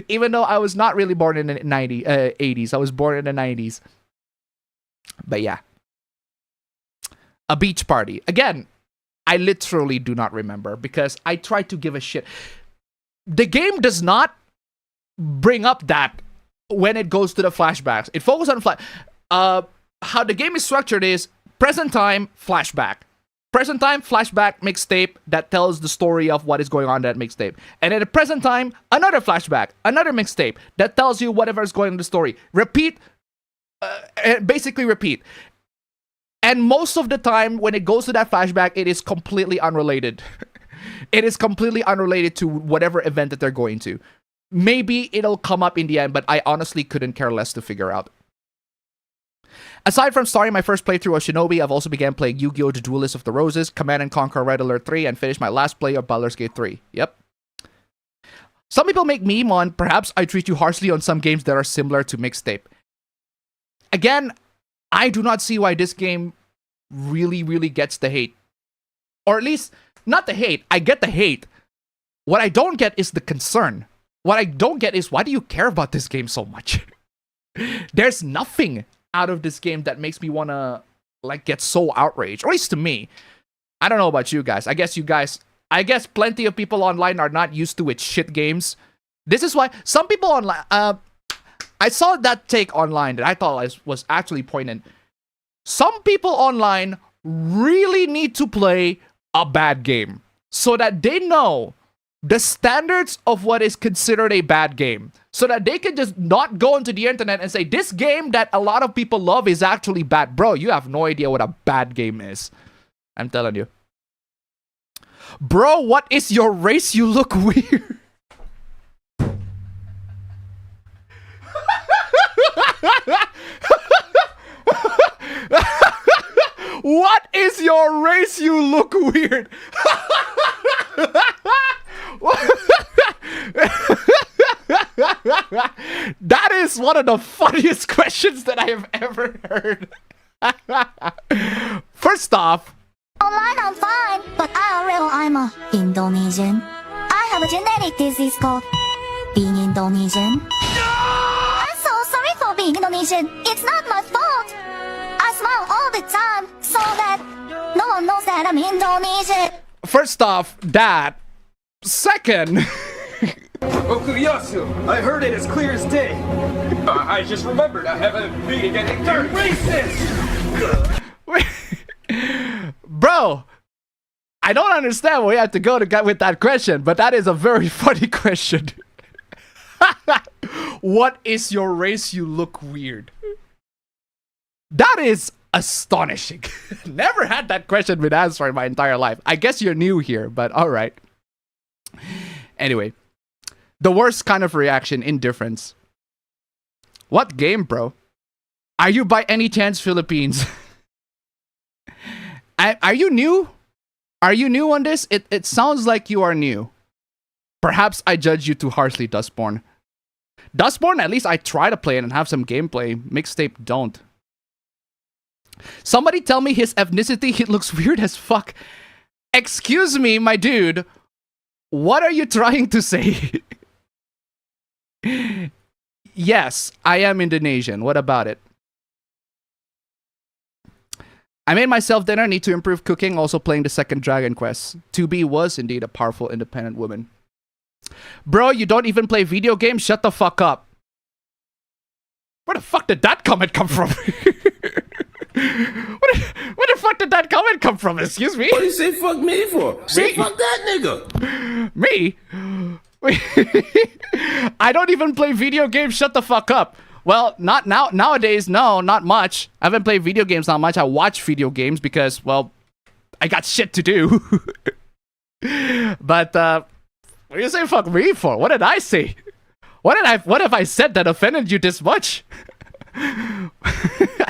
Even though I was not really born in the 80s. I was born in the 90s. But yeah. A beach party. Again, I literally do not remember because I tried to give a shit. The game does not bring up that when it goes to the flashbacks. It focuses on how the game is structured is present time, flashback. Present time, flashback, mixtape that tells the story of what is going on in that mixtape. And at the present time, another flashback, another mixtape that tells you whatever is going on in the story. Repeat, basically repeat. And most of the time, when it goes to that flashback, it is completely unrelated. It is completely unrelated to whatever event that they're going to. Maybe it'll come up in the end, but I honestly couldn't care less to figure out. Aside from starting my first playthrough of Shinobi, I've also began playing Yu-Gi-Oh! The Duelist of the Roses, Command & Conquer Red Alert 3, and finished my last play of Baldur's Gate 3. Yep. Some people make meme on, perhaps I treat you harshly on some games that are similar to Mixtape. Again, I do not see why this game really, really gets the hate. Or at least, not the hate, I get the hate. What I don't get is the concern. What I don't get is, why do you care about this game so much? There's nothing out of this game that makes me want to like get so outraged, or at least to me. I don't know about you guys. I guess plenty of people online are not used to its shit games. This is why some people online, I saw that take online that I thought was actually poignant. Some people online really need to play a bad game so that they know the standards of what is considered a bad game, so that they can just not go into the internet and say, this game that a lot of people love is actually bad. Bro, you have no idea what a bad game is. I'm telling you. Bro, what is your race? You look weird. What is your race? You look weird. That is one of the funniest questions that I have ever heard. First off, online I'm fine, but IRL I'm a Indonesian. I have a genetic disease called being Indonesian. I'm so sorry for being Indonesian. It's not my fault. I smile all the time so that no one knows that I'm Indonesian. First off, that. Second. Okuyasu, I heard it as clear as day. I just remembered I have a meeting getting dirt racist. Bro, I don't understand where you have to go to with that question, but that is a very funny question. What is your race? You look weird. That is astonishing. Never had that question been answered in my entire life. I guess you're new here, but all right. Anyway, the worst kind of reaction, indifference. What game, bro? Are you by any chance Philippines? Are you new? Are you new on this? It sounds like you are new. Perhaps I judge you too harshly, Dustborn. Dustborn, at least I try to play it and have some gameplay. Mixtape don't. Somebody tell me his ethnicity. He looks weird as fuck. Excuse me, my dude. What are you trying to say? Yes, I am Indonesian. What about it? I made myself dinner. Need to improve cooking. Also playing the second Dragon Quest. 2B was indeed a powerful, independent woman. Bro, you don't even play video games? Shut the fuck up. Where the fuck did that comment come from? Where the fuck did that comment come from? Excuse me? What do you say fuck me for? Say fuck that nigga. Me? I don't even play video games. Shut the fuck up. Well, not now. Nowadays, no, not much. I haven't played video games that much. I watch video games because, well, I got shit to do. But, what do you say fuck me for? What did I say? What have I said that offended you this much? I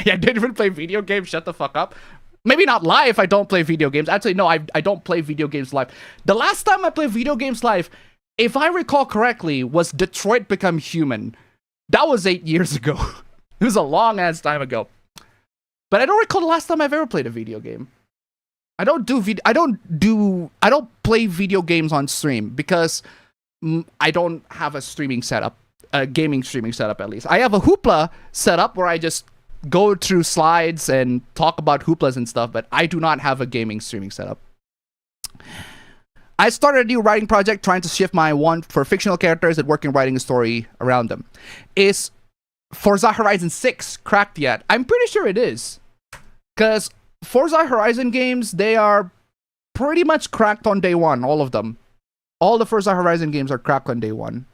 didn't even play video games. Shut the fuck up. Maybe not live. I don't play video games. Actually, no, I don't play video games live. The last time I played video games live, if I recall correctly, was Detroit Become Human. That was 8 years ago. It was a long ass time ago. But I don't recall the last time I've ever played a video game. I don't play video games on stream because I don't have a streaming setup, a gaming streaming setup at least. I have a Hoopla setup where I just go through slides and talk about Hooplas and stuff, but I do not have a gaming streaming setup. I started a new writing project trying to shift my want for fictional characters and working writing a story around them. Is Forza Horizon 6 cracked yet? I'm pretty sure it is. Because Forza Horizon games, they are pretty much cracked on day one, all of them. All the Forza Horizon games are cracked on day one.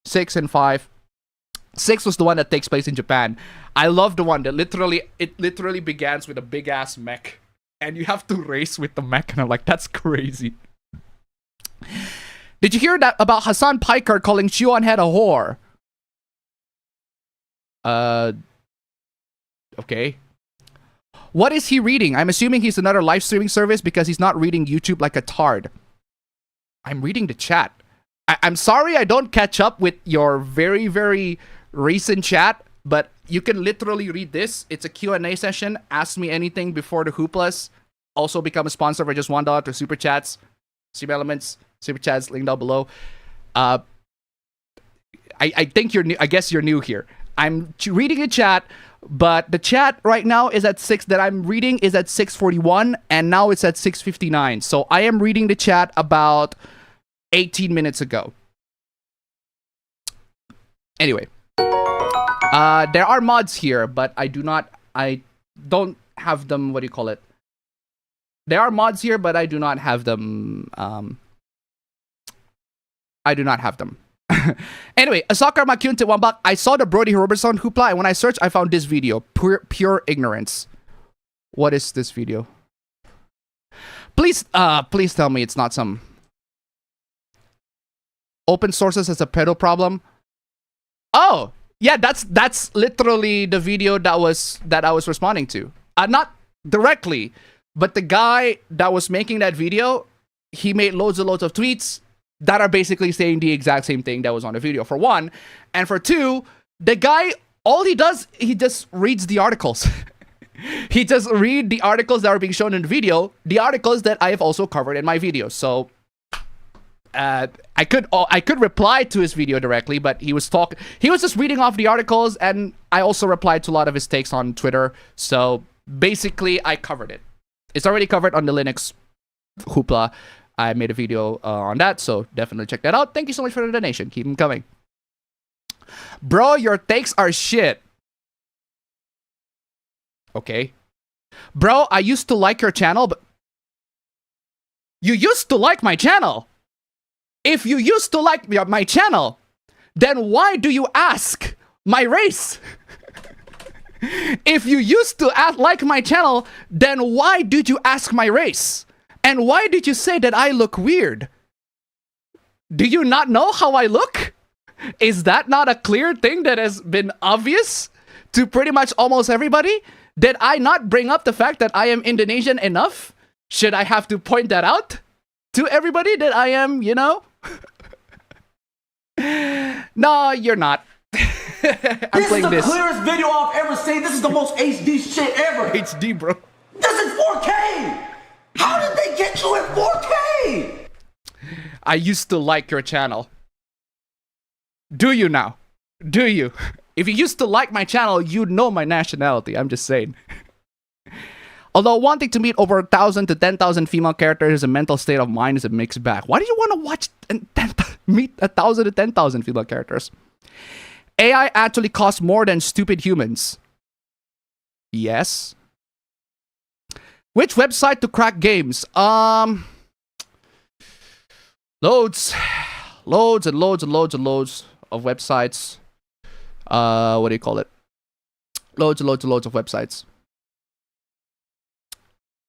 6 and 5. 6 was the one that takes place in Japan. I love the one that it literally begins with a big ass mech. And you have to race with the mech. And I'm like, that's crazy. Did you hear that about Hassan Piker calling Shion Head a whore? Okay. What is he reading? I'm assuming he's another live streaming service because he's not reading YouTube like a tard. I'm reading the chat. I'm sorry I don't catch up with your very, very recent chat, but you can literally read this. It's a Q&A session. Ask me anything before the Hooplas. Also become a sponsor for just $1 to Super Chats. StreamElements, Super Chats, link down below. I think you're new. I guess you're new here. I'm reading a chat, but the chat right now is at 6 that I'm reading is at 6:41, and now it's at 6:59. So I am reading the chat about 18 minutes ago. Anyway, there are mods here, but I don't have them. What do you call it? There are mods here, but I do not have them. I do not have them. Anyway, Asakar Makyun to $1. I saw the Brody Robertson hoopla, and when I searched, I found this video. Pure ignorance. What is this video? Please tell me it's not some open sources as a pedo problem. Oh, yeah, that's literally the video that I was responding to. Not directly, but the guy that was making that video, he made loads and loads of tweets that are basically saying the exact same thing that was on the video, for one. And for two, the guy, all he does, he just reads the articles. He just read the articles that are being shown in the video, the articles that I have also covered in my video. So I could reply to his video directly, but he was just reading off the articles, and I also replied to a lot of his takes on Twitter. So basically, I covered it. It's already covered on the Linux hoopla. I made a video on that, so definitely check that out. Thank you so much for the donation. Keep them coming. Bro, your takes are shit. Okay. Bro, I used to like your channel, but you used to like my channel. If you used to like my channel, then why do you ask my race? If you used to like my channel, then why did you ask my race? And why did you say that I look weird? Do you not know how I look? Is that not a clear thing that has been obvious to pretty much almost everybody? Did I not bring up the fact that I am Indonesian enough? Should I have to point that out to everybody that I am, you know? No, you're not. I'm playing this. This is the clearest video I've ever seen. This is the most HD shit ever. HD, bro. This is 4K. How did they get you at 4K? I used to like your channel. Do you now? Do you? If you used to like my channel, you'd know my nationality. I'm just saying. Although wanting to meet over 1,000 to 10,000 female characters is a mental state of mind is a mixed bag. Why do you want to watch and meet 1,000 to 10,000 female characters? AI actually costs more than stupid humans. Yes. Which website to crack games? Loads and loads of websites. What do you call it? Loads and loads of websites.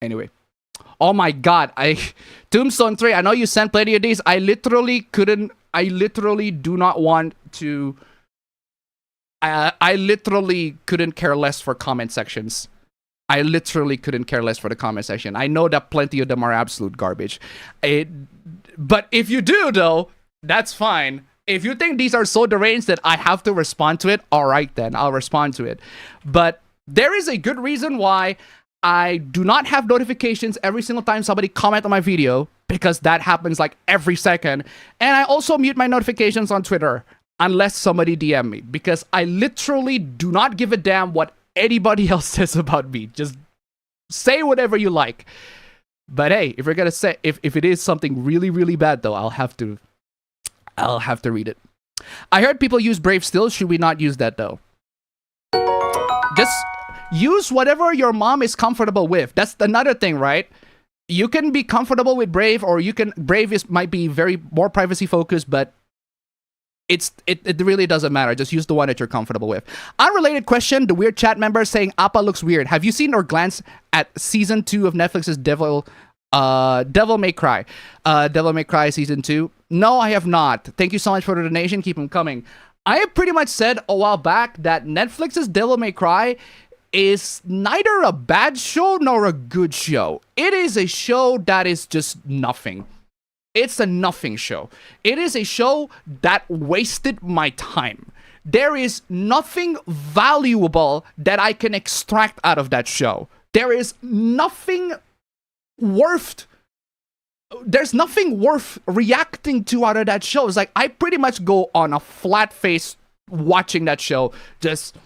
Anyway. Oh my god, Tombstone 3, I know you sent plenty of these. I literally do not want to. I literally couldn't care less for comment sections. I literally couldn't care less for the comment section. I know that plenty of them are absolute garbage. But if you do, though, that's fine. If you think these are so deranged that I have to respond to it, all right, then I'll respond to it. But there is a good reason why I do not have notifications every single time somebody comments on my video, because that happens like every second. And I also mute my notifications on Twitter unless somebody DM me, because I literally do not give a damn what anybody else says about me. Just say whatever you like. But hey, if you're gonna say, if it is something really, really bad though, I'll have to read it. I heard people use Brave still. Should we not use that though? Just use whatever your mom is comfortable with. That's another thing, right? You can be comfortable with Brave, or you can, might be very more privacy focused, but it really doesn't matter. Just use the one that you're comfortable with. Unrelated question, the weird chat member saying Appa looks weird. Have you seen or glanced at season 2 of Netflix's Devil May Cry? Devil May Cry season 2? No, I have not. Thank you so much for the donation. Keep them coming. I have pretty much said a while back that Netflix's Devil May Cry is neither a bad show nor a good show. It is a show that is just nothing. It's a nothing show. It is a show that wasted my time. There is nothing valuable that I can extract out of that show. There is nothing worth... There's nothing worth reacting to out of that show. It's like, I pretty much go on a flat face watching that show. Just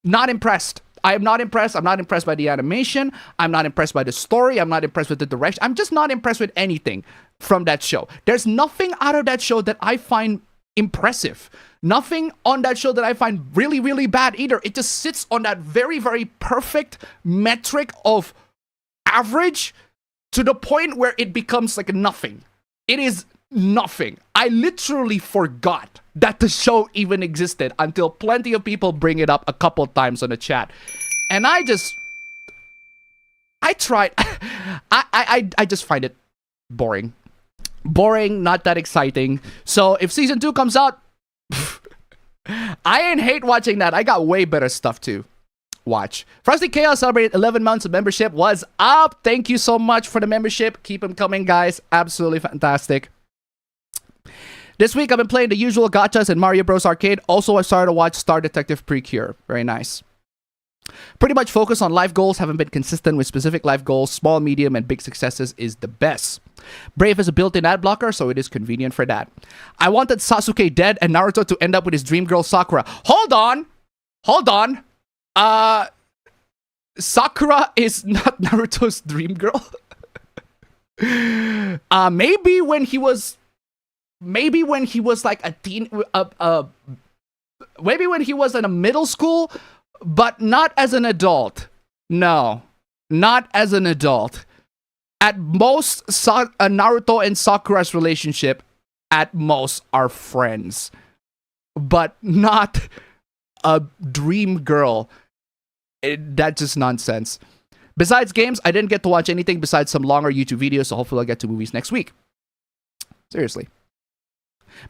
not impressed. I am not impressed. I'm not impressed by the animation. I'm not impressed by the story. I'm not impressed with the direction. I'm just not impressed with anything from that show. There's nothing out of that show that I find impressive. Nothing on that show that I find really, really bad either. It just sits on that very, very perfect metric of average to the point where it becomes like nothing. It is nothing. I literally forgot that the show even existed until plenty of people bring it up a couple times on the chat. And I tried. I just find it boring. Boring, not that exciting. So if season 2 comes out, I ain't hate watching that. I got way better stuff to watch. Frosty Chaos celebrated 11 months of membership. Was up. Thank you so much for the membership. Keep them coming, guys. Absolutely fantastic. This week I've been playing the usual gachas and Mario Bros. Arcade. Also, I started to watch Star Detective Precure. Very nice. Pretty much focus on life goals. Haven't been consistent with specific life goals. Small, medium, and big successes is the best. Brave has a built-in ad blocker, so it is convenient for that. I wanted Sasuke dead and Naruto to end up with his dream girl Sakura. Hold on! Hold on! Sakura is not Naruto's dream girl. Maybe when he was like a teen, maybe when he was in a middle school, but not as an adult. No, not as an adult. At most, Naruto and Sakura's relationship, at most, are friends. But not a dream girl. That's just nonsense. Besides games, I didn't get to watch anything besides some longer YouTube videos, so hopefully I'll get to movies next week. Seriously.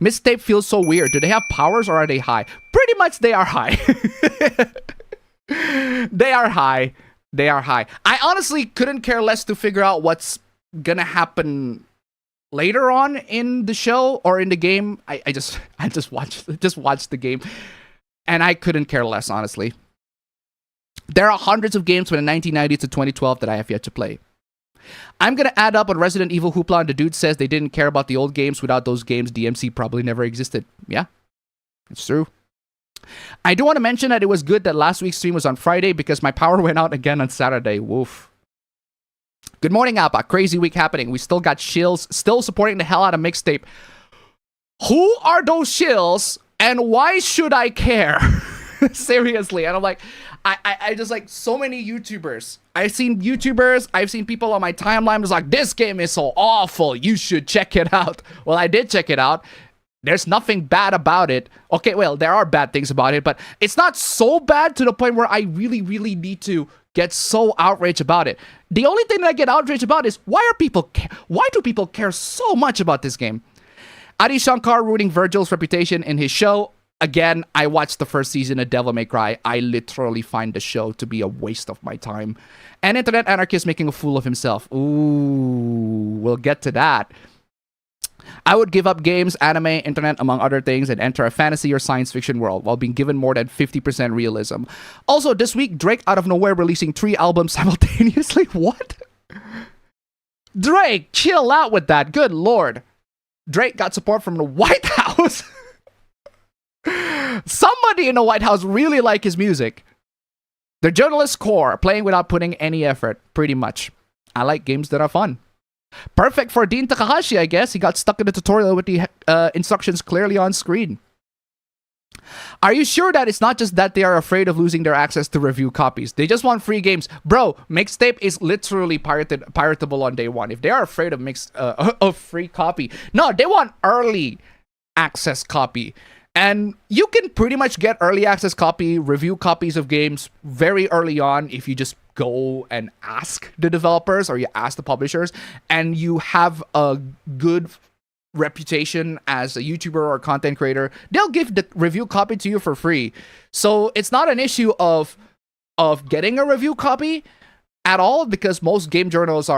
Mistape feels so weird. Do they have powers or are they high? Pretty much they are high. They are high. They are high. I honestly couldn't care less to figure out what's gonna happen later on in the show or in the game. I just watched the game, and I couldn't care less, honestly. There are hundreds of games from the 1990s to 2012 that I have yet to play. I'm gonna add up on Resident Evil Hoopla, and the dude says they didn't care about the old games. Without those games, DMC probably never existed. Yeah, it's true. I do want to mention that it was good that last week's stream was on Friday because my power went out again on Saturday. Woof. Good morning, Appa. Crazy week happening. We still got shills, still supporting the hell out of Mixtape. Who are those shills, and why should I care? Seriously. And I'm like, I just like so many YouTubers. I've seen people on my timeline just like, this game is so awful, you should check it out. Well, I did check it out. There's nothing bad about it. Okay, well, there are bad things about it, but it's not so bad to the point where I really, really need to get so outraged about it. The only thing that I get outraged about is why do people care so much about this game? Adi Shankar ruining Virgil's reputation in his show. Again, I watched the first season of Devil May Cry. I literally find the show to be a waste of my time. And Internet Anarchist making a fool of himself. Ooh, we'll get to that. I would give up games, anime, internet, among other things, and enter a fantasy or science fiction world while being given more than 50% realism. Also, this week, Drake out of nowhere releasing 3 albums simultaneously. What? Drake, chill out with that. Good lord. Drake got support from the White House. Somebody in the White House really like his music. The journalist core, playing without putting any effort, pretty much. I like games that are fun. Perfect for Dean Takahashi, I guess. He got stuck in the tutorial with the instructions clearly on screen. Are you sure that it's not just that they are afraid of losing their access to review copies? They just want free games. Bro, Mixtape is literally piratable on day one. If they are afraid of free copy, no, they want early access copy. And you can pretty much get early access copy, review copies of games very early on if you just go and ask the developers or you ask the publishers and you have a good reputation as a YouTuber or content creator. They'll give the review copy to you for free. So it's not an issue of getting a review copy at all because most game journals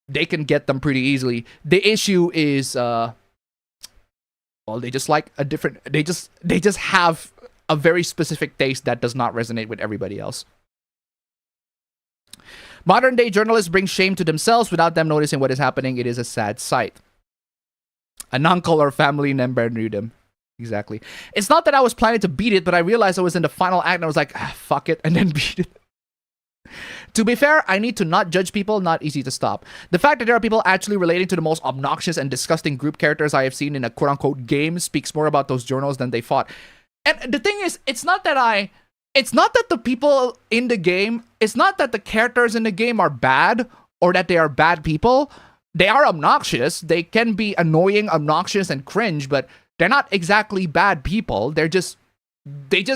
they can get them pretty easily. The issue is well, they just like they just have a very specific taste that does not resonate with everybody else. Modern day journalists bring shame to themselves without them noticing what is happening. It is a sad sight. An uncle or family member knew them. Exactly. It's not that I was planning to beat it, but I realized I was in the final act and I was like, fuck it, and then beat it. To be fair, I need to not judge people, not easy to stop. The fact that there are people actually relating to the most obnoxious and disgusting group characters I have seen in a quote-unquote game speaks more about those journals than they fought. And the thing is, it's not that the people in the game, it's not that the characters in the game are bad or that they are bad people. They are obnoxious. They can be annoying, obnoxious, and cringe, but they're not exactly bad people. They just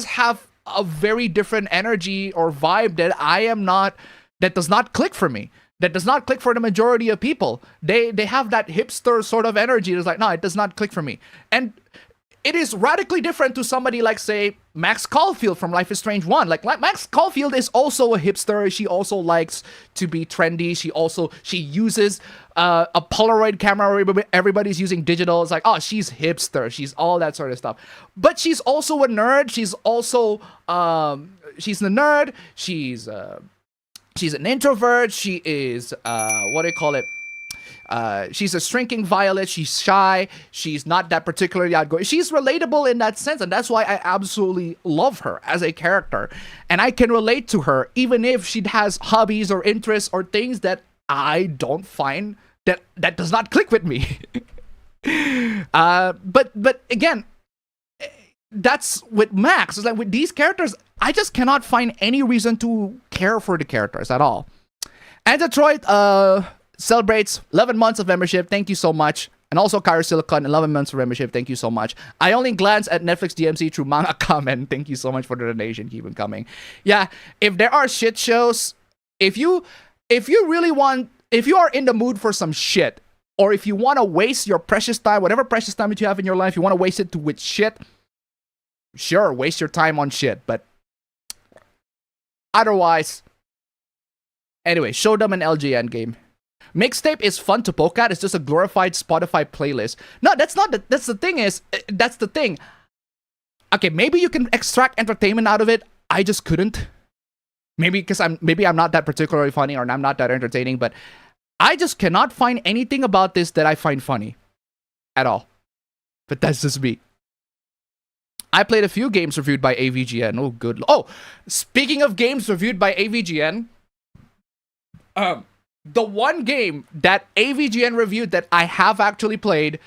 have a very different energy or vibe that does not click for me. That does not click for the majority of people. They have that hipster sort of energy. It's like, no, it does not click for me. And it is radically different to somebody like, say, Max Caulfield from Life is Strange 1. Like Max Caulfield is also a hipster. She also likes to be trendy. She uses a Polaroid camera where everybody's using digital. It's like, oh, she's hipster. She's all that sort of stuff. But she's also a nerd. She's also she's a nerd. She's an introvert. She is what do you call it? She's a shrinking violet. She's shy. She's not that particularly outgoing. She's relatable in that sense, and that's why I absolutely love her as a character. And I can relate to her, even if she has hobbies or interests or things that I don't find that does not click with me. But again, that's with Max. It's like with these characters, I just cannot find any reason to care for the characters at all. And Detroit, celebrates 11 months of membership. Thank you so much. And also Kyra Silicon, 11 months of membership. Thank you so much. I only glance at Netflix DMC through manga comment. Thank you so much for the donation. Keep them coming. Yeah, if there are shit shows, if you really want, if you are in the mood for some shit, or if you want to waste your precious time, whatever precious time that you have in your life, you want to waste it with shit, sure, waste your time on shit. But otherwise, anyway, show them an LG Endgame. Mixtape is fun to poke at. It's just a glorified Spotify playlist. No, that's not the, that's the thing is, that's the thing. Okay, maybe you can extract entertainment out of it. I just couldn't. Maybe because I'm not that particularly funny, or I'm not that entertaining, but I just cannot find anything about this that I find funny at all. But that's just me. I played a few games reviewed by AVGN. Oh, good. Oh, speaking of games reviewed by AVGN, the one game that AVGN reviewed that I have actually played,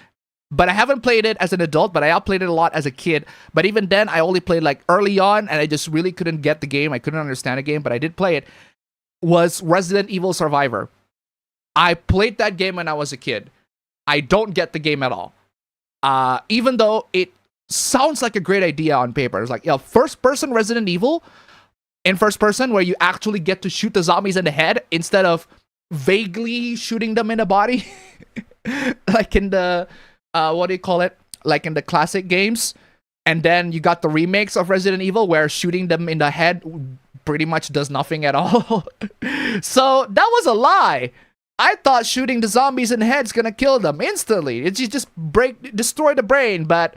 but I haven't played it as an adult, but I outplayed it a lot as a kid. But even then, I only played like early on, and I just really couldn't get the game. I couldn't understand the game, but I did play it. Was Resident Evil Survivor. I played that game when I was a kid. I don't get the game at all. Even though it sounds like a great idea on paper. It's like, yeah, first-person Resident Evil in first person where you actually get to shoot the zombies in the head instead of vaguely shooting them in the body. Like in the, what do you call it? Like in the classic games. And then you got the remakes of Resident Evil where shooting them in the head pretty much does nothing at all. So that was a lie. I thought shooting the zombies in the head is gonna kill them instantly. It's just destroy the brain, but...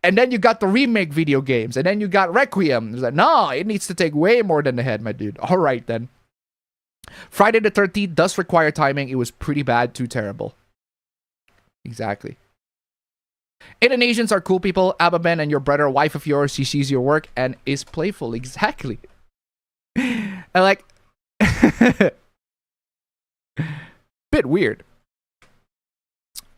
And then you got the remake video games. And then you got Requiem. It's like, no, it needs to take way more than the head, my dude. All right, then. Friday the 13th does require timing. It was pretty bad, too terrible. Exactly. Indonesians are cool people. Ababen and your brother, a wife of yours, she sees your work and is playful. Exactly. And like... Bit weird.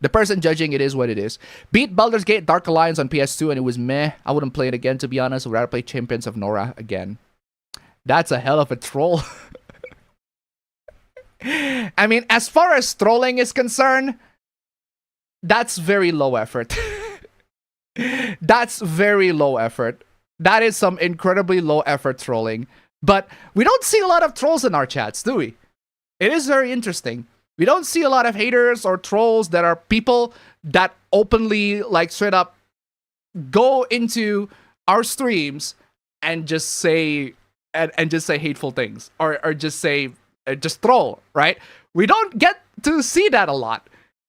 The person judging it is what it is. Beat Baldur's Gate Dark Alliance on PS2 and it was meh. I wouldn't play it again, to be honest. I'd rather play Champions of Nora again. That's a hell of a troll. I mean, as far as trolling is concerned, that's very low effort. That's very low effort. That is some incredibly low effort trolling. But we don't see a lot of trolls in our chats, do we? It is very interesting. We don't see a lot of haters or trolls that are people that openly, like, straight up go into our streams and just say and just say hateful things or just say just troll, right? We don't get to see that a lot.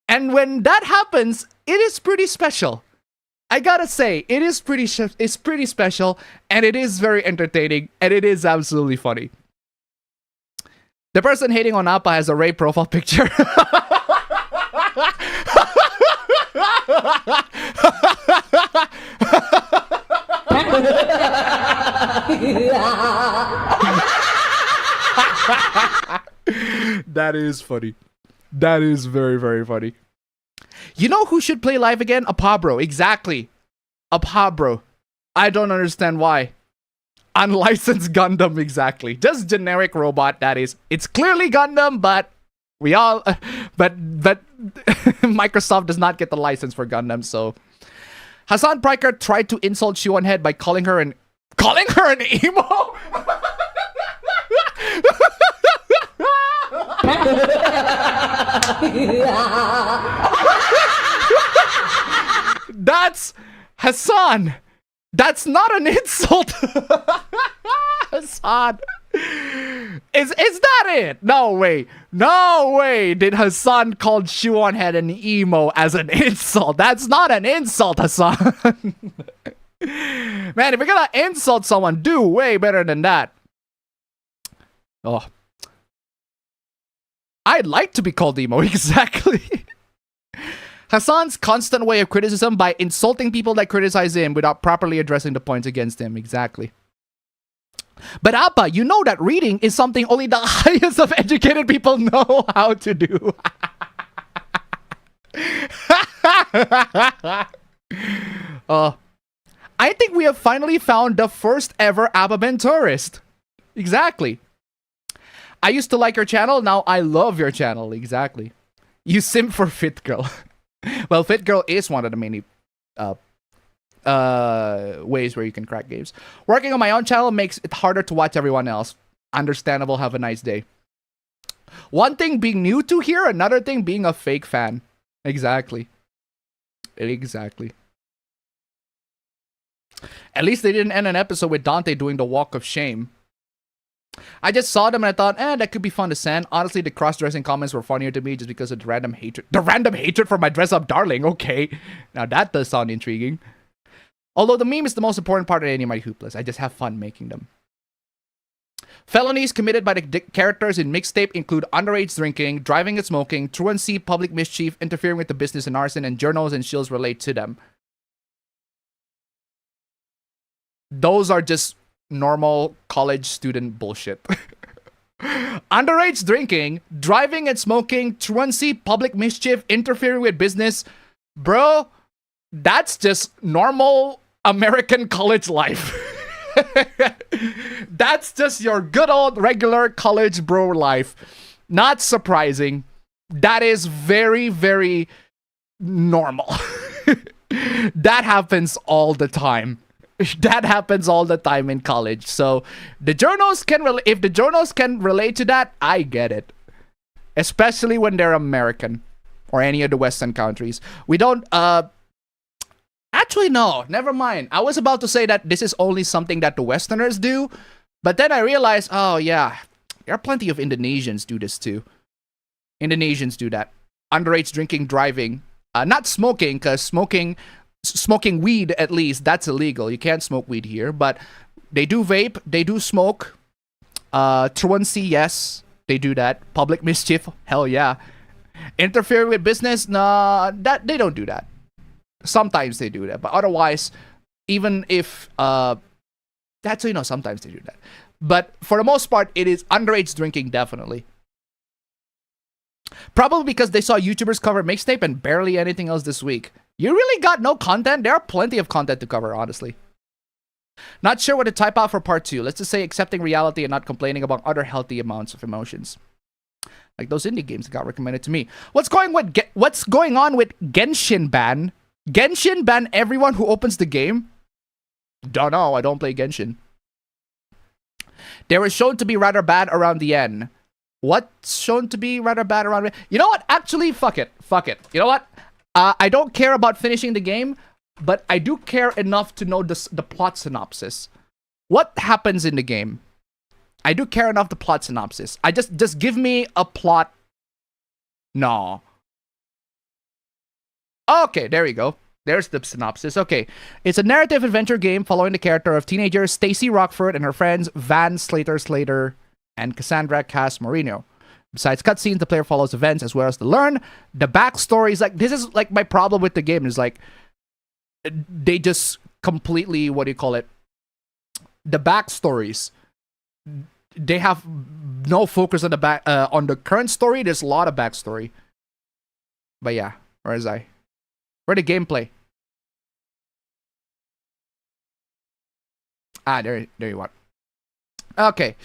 And when that happens, it is pretty special. I gotta say, it's pretty special, and it is very entertaining, and it is absolutely funny. The person hating on Appa has a Ray profile picture. That is funny. That is very, very funny. You know who should play live again? Apabro. Exactly. Apabro. I don't understand why. Unlicensed Gundam, exactly. Just generic robot, that is. It's clearly Gundam, but we all... but Microsoft does not get the license for Gundam, so... Hassan Pryker tried to insult Shion Head by calling her an... Calling her an emo? That's... Hassan! That's not an insult! Hassan! Is that it? No way. No way did Hassan call Shion Head an emo as an insult. That's not an insult, Hassan. Man, if you're gonna insult someone, do way better than that. Oh. I'd like to be called emo, exactly. Hassan's constant way of criticism by insulting people that criticize him without properly addressing the points against him. Exactly. But Appa, you know that reading is something only the highest of educated people know how to do. I think we have finally found the first ever APB tourist. Exactly. I used to like your channel, now I love your channel. Exactly. You simp for Fit Girl. Well, Fit Girl is one of the many ways where you can crack games. Working on my own channel makes it harder to watch everyone else. Understandable. Have a nice day. One thing being new to here, another thing being a fake fan. Exactly. Exactly. At least they didn't end an episode with Dante doing the walk of shame. I just saw them and I thought, that could be fun to send. Honestly, the cross-dressing comments were funnier to me just because of the random hatred. The random hatred for my dress-up darling. Okay. Now that does sound intriguing. Although the meme is the most important part of any of my hoopless. I just have fun making them. Felonies committed by the characters in Mixtape include underage drinking, driving and smoking, truancy, public mischief, interfering with the business and arson, and journals and shills relate to them. Those are just normal college student bullshit. Underage drinking, driving and smoking, truancy, public mischief, interfering with business. Bro, that's just normal American college life. That's just your good old regular college bro life. Not surprising. That is very, very normal. That happens all the time. That happens all the time in college. So the journals can if the journals can relate to that, I get it. Especially when they're American or any of the Western countries. We don't actually no, never mind. I was about to say that this is only something that the Westerners do, but then I realized, oh yeah, there are plenty of Indonesians do this too. Indonesians do that. Underage drinking, driving, not smoking, because smoking weed, at least, that's illegal. You can't smoke weed here, but they do vape, they do smoke. Truancy, yes, they do that. Public mischief, hell yeah. Interfere with business, nah, that they don't do that. Sometimes they do that, but otherwise, even if actually no, sometimes they do that. But for the most part, it is underage drinking, definitely. Probably because they saw YouTubers cover Mixtape and barely anything else this week. You really got no content? There are plenty of content to cover, honestly. Not sure what to type out for part 2. Let's just say accepting reality and not complaining about other healthy amounts of emotions. Like those indie games that got recommended to me. What's going on with Genshin ban? Genshin ban everyone who opens the game? Don't know, I don't play Genshin. They were shown to be rather bad around the end. What's shown to be rather bad around the end? You know what? Actually, fuck it. Fuck it. You know what? I don't care about finishing the game, but I do care enough to know the plot synopsis. What happens in the game? I do care enough the plot synopsis. I just give me a plot. No. Okay, there we go. There's the synopsis. Okay. It's a narrative adventure game following the character of teenager Stacy Rockford and her friends Van Slater and Cassandra Cass Moreno. Besides cutscenes, the player follows events as well as to learn the backstory. Is like, this is like my problem with the game is like they just completely, what do you call it? The backstories. They have no focus on the on the current story. There's a lot of backstory. But yeah, where is I? Where the gameplay? Ah, there you are. Okay.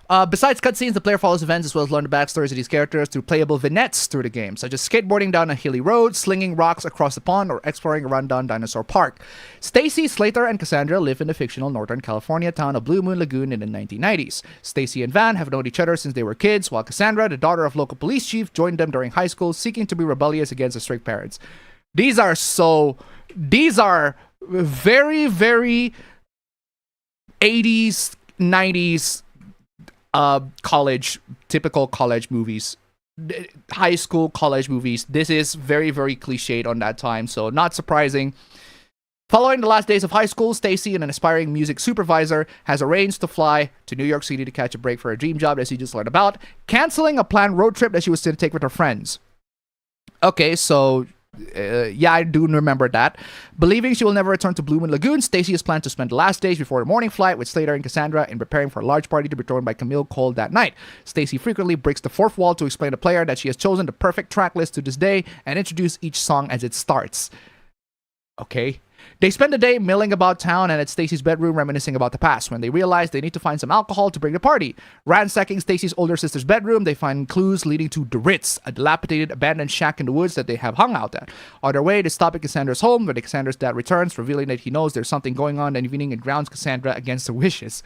Besides cutscenes, the player follows events as well as learn the backstories of these characters through playable vignettes through the game, such as skateboarding down a hilly road, slinging rocks across the pond, or exploring a rundown dinosaur park. Stacy, Slater, and Cassandra live in the fictional Northern California town of Blue Moon Lagoon in the 1990s. Stacy and Van have known each other since they were kids, while Cassandra, the daughter of local police chief, joined them during high school, seeking to be rebellious against their strict parents. These are very, very 80s, 90s typical college movies, high school college movies. This is very, very cliched on that time, so not surprising. Following the last days of high school, Stacy, an aspiring music supervisor, has arranged to fly to New York City to catch a break for her dream job that she just learned about, canceling a planned road trip that she was to take with her friends. Okay, so yeah, I do remember that. Believing she will never return to Blue Moon Lagoon, Stacy has planned to spend the last days before the morning flight with Slater and Cassandra in preparing for a large party to be thrown by Camille Cole that night. Stacy frequently breaks the fourth wall to explain to the player that she has chosen the perfect track list to this day and introduce each song as it starts. Okay. They spend the day milling about town and at Stacy's bedroom reminiscing about the past. When they realize they need to find some alcohol to bring the party. Ransacking Stacy's older sister's bedroom, they find clues leading to the Ritz, a dilapidated abandoned shack in the woods that they have hung out at. On their way, they stop at Cassandra's home, where Cassandra's dad returns, revealing that he knows there's something going on that evening and grounds Cassandra against her wishes.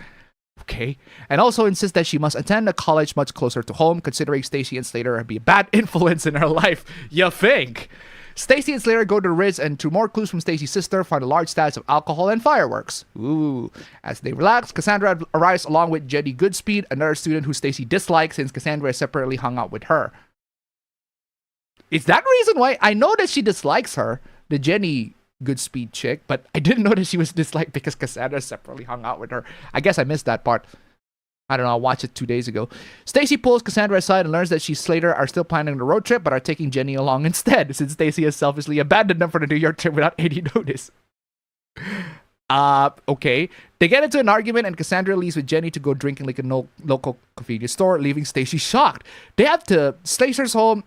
Okay. And also insists that she must attend a college much closer to home, considering Stacy and Slater would be a bad influence in her life. You think? Stacy and Slater go to the Ritz and through more clues from Stacy's sister find a large stash of alcohol and fireworks. Ooh. As they relax, Cassandra arrives along with Jenny Goodspeed, another student who Stacy dislikes since Cassandra separately hung out with her. Is that the reason why? I know that she dislikes her, the Jenny Goodspeed chick, but I didn't know that she was disliked because Cassandra separately hung out with her. I guess I missed that part. I don't know, I watched it 2 days ago. Stacy pulls Cassandra aside and learns that she and Slater are still planning the road trip, but are taking Jenny along instead, since Stacy has selfishly abandoned them for the New York trip without any notice. Okay. They get into an argument and Cassandra leaves with Jenny to go drinking like a local convenience store, leaving Stacy shocked. They have to Slater's home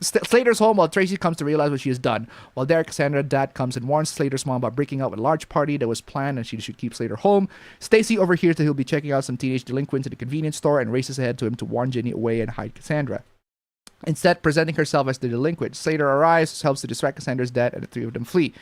while Tracy comes to realize what she has done. While there, Cassandra's dad comes and warns Slater's mom about breaking up a large party that was planned and she should keep Slater home. Stacy overhears that he'll be checking out some teenage delinquents at the convenience store and races ahead to him to warn Jenny away and hide Cassandra. Instead, presenting herself as the delinquent, Slater arrives, helps to distract Cassandra's dad, and the three of them flee.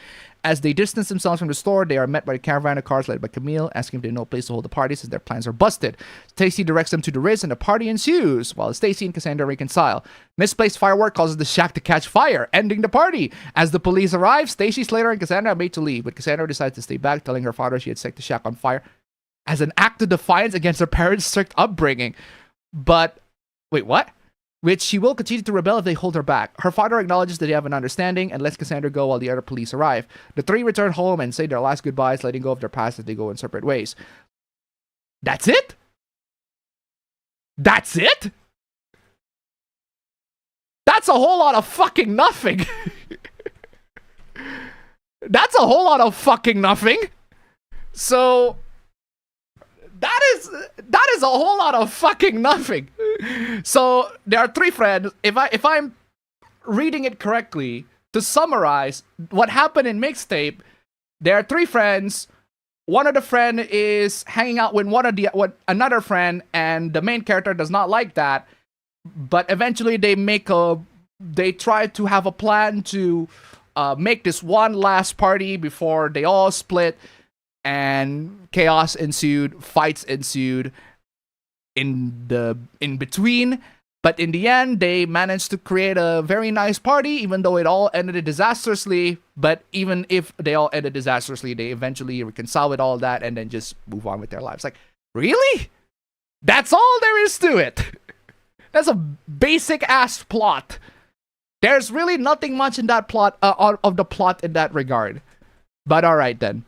As they distance themselves from the store, they are met by a caravan of cars led by Camille, asking if they know a place to hold the party since their plans are busted. Stacy directs them to the Ritz and the party ensues, while Stacy and Cassandra reconcile. Misplaced firework causes the shack to catch fire, ending the party. As the police arrive, Stacy, Slater, and Cassandra are made to leave, but Cassandra decides to stay back, telling her father she had set the shack on fire as an act of defiance against her parents' strict upbringing. But, wait, what? Which she will continue to rebel if they hold her back. Her father acknowledges that they have an understanding and lets Cassandra go while the other police arrive. The three return home and say their last goodbyes, letting go of their past as they go in separate ways. That's it? That's it? That's a whole lot of fucking nothing. That's a whole lot of fucking nothing. So that is a whole lot of fucking nothing. So there are three friends. If I'm reading it correctly, to summarize what happened in Mixtape, there are three friends. One of the friend is hanging out with another friend, and the main character does not like that. But eventually they try to have a plan to make this one last party before they all split. And chaos ensued, fights ensued in between, but in the end they managed to create a very nice party, even though it all ended disastrously. But even if they all ended disastrously, they eventually reconcile with all that and then just move on with their lives. Like, really? That's all there is to it. That's a basic ass plot. There's really nothing much in that plot of the plot in that regard. But all right then.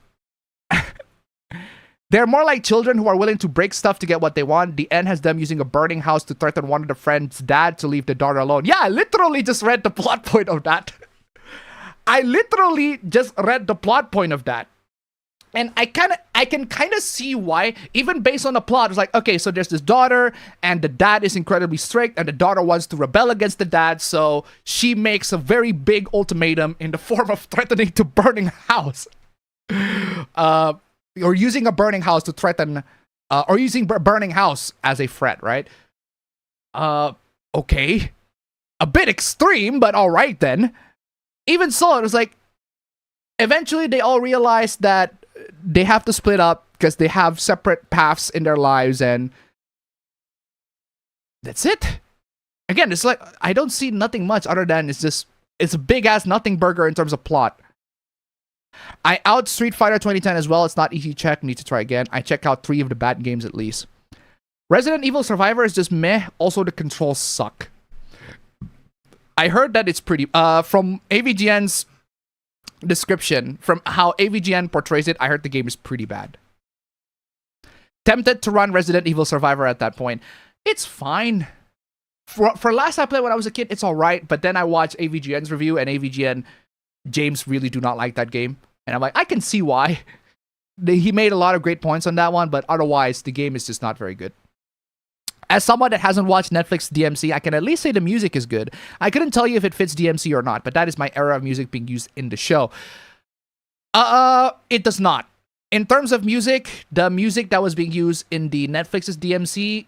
They're more like children who are willing to break stuff to get what they want. The end has them using a burning house to threaten one of the friend's dad to leave the daughter alone. Yeah, I literally just read the plot point of that. And I can kind of see why, even based on the plot. It's like, okay, so there's this daughter, and the dad is incredibly strict, and the daughter wants to rebel against the dad, so she makes a very big ultimatum in the form of threatening to burning a house. Or using a burning house to threaten, or using burning house as a threat, right? Okay. A bit extreme, but all right then. Even so, it was like, eventually they all realized that they have to split up because they have separate paths in their lives, and that's it. Again, it's like, I don't see nothing much other than it's a big ass nothing burger in terms of plot. I out Street Fighter 2010 as well. It's not easy to check. Need to try again. I check out 3 of the bad games at least. Resident Evil Survivor is just meh. Also, the controls suck. I heard that it's pretty... from AVGN's description, from how AVGN portrays it, I heard the game is pretty bad. Tempted to run Resident Evil Survivor at that point. It's fine. For last I played when I was a kid, it's alright. But then I watched AVGN's review, and AVGN... James really do not like that game. And I'm like, I can see why. He made a lot of great points on that one, but otherwise, the game is just not very good. As someone that hasn't watched Netflix DMC, I can at least say the music is good. I couldn't tell you if it fits DMC or not, but that is my era of music being used in the show. It does not. In terms of music, the music that was being used in the Netflix's DMC,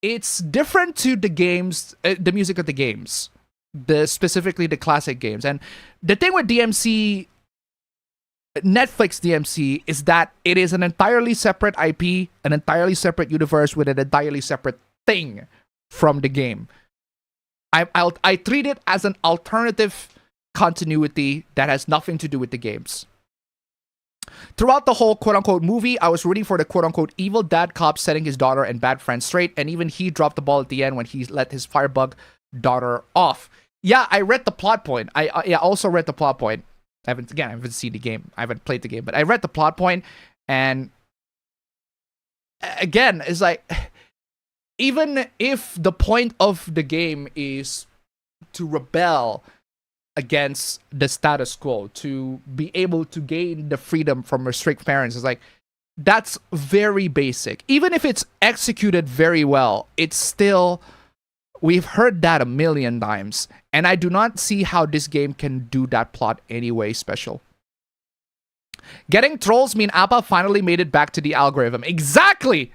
it's different to the games, the music of the games, specifically the classic games. And the thing with DMC, Netflix DMC, is that it is an entirely separate IP, an entirely separate universe with an entirely separate thing from the game. I treat it as an alternative continuity that has nothing to do with the games. Throughout the whole quote-unquote movie, I was rooting for the quote-unquote evil dad cop setting his daughter and bad friend straight, and even he dropped the ball at the end when he let his firebug daughter off. Yeah, I read the plot point. I also read the plot point. I haven't seen the game. I haven't played the game, but I read the plot point, and again, it's like, even if the point of the game is to rebel against the status quo, to be able to gain the freedom from your strict parents, it's like, that's very basic. Even if it's executed very well, it's still, we've heard that a million times, and I do not see how this game can do that plot anyway special. Getting trolls mean Appa finally made it back to the algorithm. Exactly!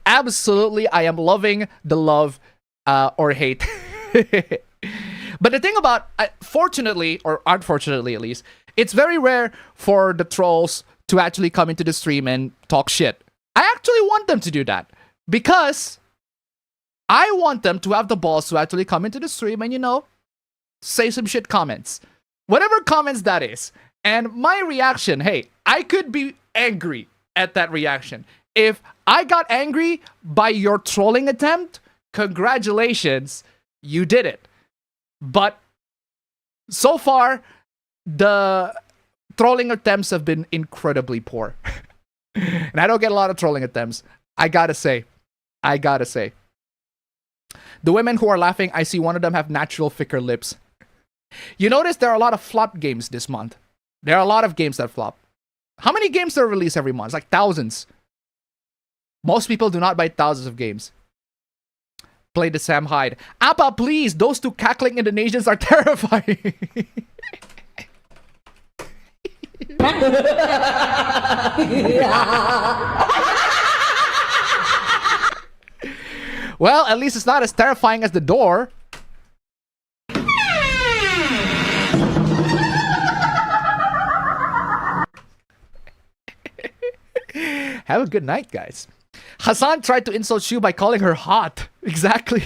Absolutely, I am loving the love or hate. But the thing about, fortunately, or unfortunately at least, it's very rare for the trolls to actually come into the stream and talk shit. I actually want them to do that, because I want them to have the balls to actually come into the stream and, you know, say some shit comments. Whatever comments that is. And my reaction, hey, I could be angry at that reaction. If I got angry by your trolling attempt, congratulations, you did it. But so far, the trolling attempts have been incredibly poor. And I don't get a lot of trolling attempts. I gotta say. The women who are laughing, I see one of them have natural thicker lips. You notice there are a lot of flop games this month. There are a lot of games that flop. How many games are released every month? It's like thousands. Most people do not buy thousands of games. Play the Sam Hyde. Appa, please! Those two cackling Indonesians are terrifying. Well, at least it's not as terrifying as the door. Have a good night, guys. Hassan tried to insult Shu by calling her hot. Exactly.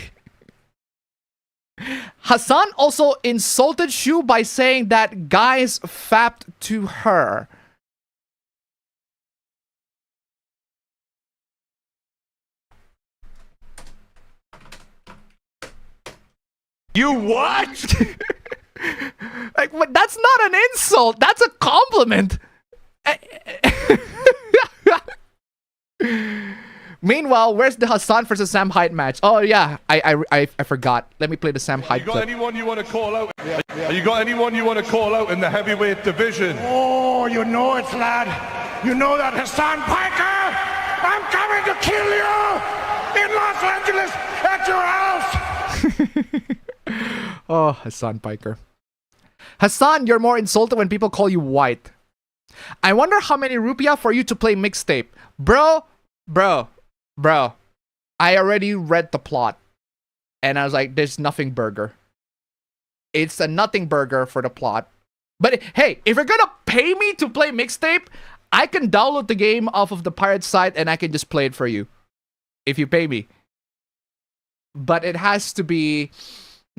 Hassan also insulted Shu by saying that guys fapped to her. You what? Like, but that's not an insult. That's a compliment. Meanwhile, where's the Hassan versus Sam Hyde match? Oh yeah, I forgot. Let me play the Sam Hyde You got clip. anyone you want to call out? You got anyone you want to call out in the heavyweight division? Oh, you know it, lad. You know that, Hassan Piker. I'm coming to kill you in Los Angeles at your house. Oh, Hassan Piker. Hassan, you're more insulted when people call you white. I wonder how many rupiah for you to play mixtape. Bro. I already read the plot. And I was like, there's nothing burger. It's a nothing burger for the plot. But hey, if you're gonna pay me to play mixtape, I can download the game off of the pirate site and I can just play it for you. If you pay me. But it has to be...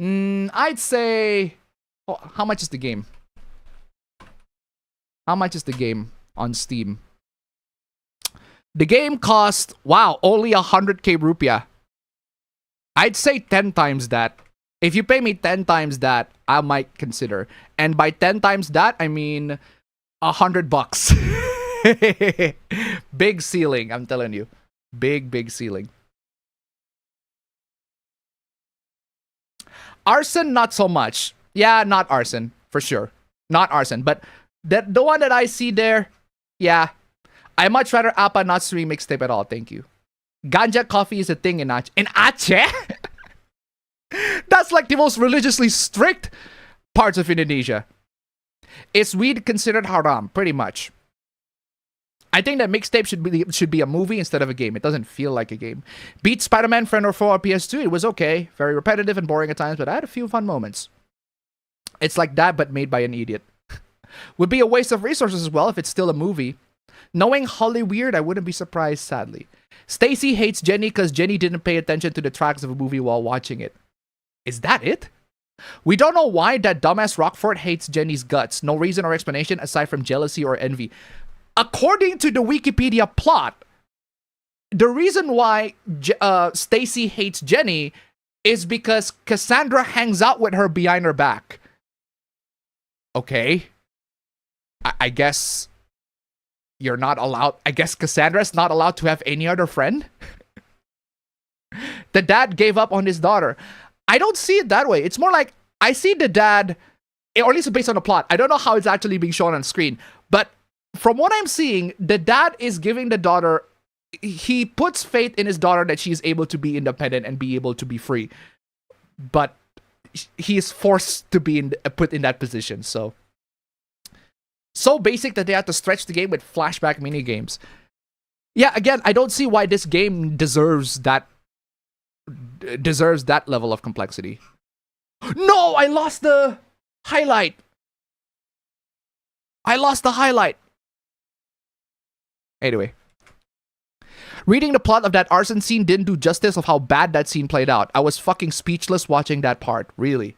I'd say... Oh, how much is the game? How much is the game on Steam? The game cost, wow, only 100k rupiah. I'd say 10 times that. If you pay me 10 times that, I might consider. And by 10 times that, I mean $100. Big ceiling, I'm telling you. Big ceiling. Arson, not so much. Yeah, not arson, for sure. Not arson, but the one that I see there, yeah. I much rather Appa not stream mixtape at all, thank you. Ganja coffee is a thing in Aceh. In Aceh? That's like the most religiously strict parts of Indonesia. Is weed considered haram? Pretty much. I think that mixtape should be a movie instead of a game. It doesn't feel like a game. Beat Spider-Man Friend or 4 on PS2. It was okay. Very repetitive and boring at times, but I had a few fun moments. It's like that, but made by an idiot. Would be a waste of resources as well if it's still a movie. Knowing Hollyweird, I wouldn't be surprised, sadly. Stacy hates Jenny because Jenny didn't pay attention to the tracks of a movie while watching it. Is that it? We don't know why that dumbass Rockford hates Jenny's guts. No reason or explanation aside from jealousy or envy. According to the Wikipedia plot, the reason why Stacy hates Jenny is because Cassandra hangs out with her behind her back. Okay. I guess you're not allowed. I guess Cassandra's not allowed to have any other friend. The dad gave up on his daughter. I don't see it that way. It's more like I see the dad, or at least based on the plot. I don't know how it's actually being shown on screen, but from what I'm seeing, the dad is giving the daughter, he puts faith in his daughter that she's able to be independent and be able to be free. But he is forced to be put in that position. So basic that they have to stretch the game with flashback mini games. Yeah, again, I don't see why this game deserves that level of complexity. No, I lost the highlight. Anyway, reading the plot of that arson scene didn't do justice of how bad that scene played out. I was fucking speechless watching that part, really.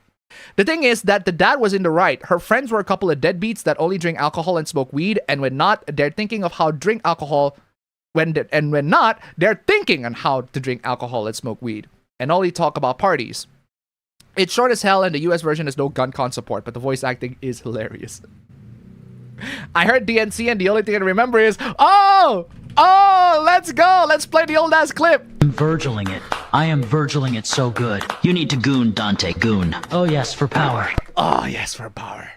The thing is that the dad was in the right. Her friends were a couple of deadbeats that only drink alcohol and smoke weed, and when not, they're thinking of how to drink alcohol. When not, they're thinking on how to drink alcohol and smoke weed, and only talk about parties. It's short as hell, and the US version has no gun con support, but the voice acting is hilarious. I heard DNC, and the only thing I remember is, oh, let's go. Let's play the old ass clip. I'm Virgiling it. I am Virgiling it so good. You need to goon, Dante, goon. Oh yes, for power. Oh yes, for power.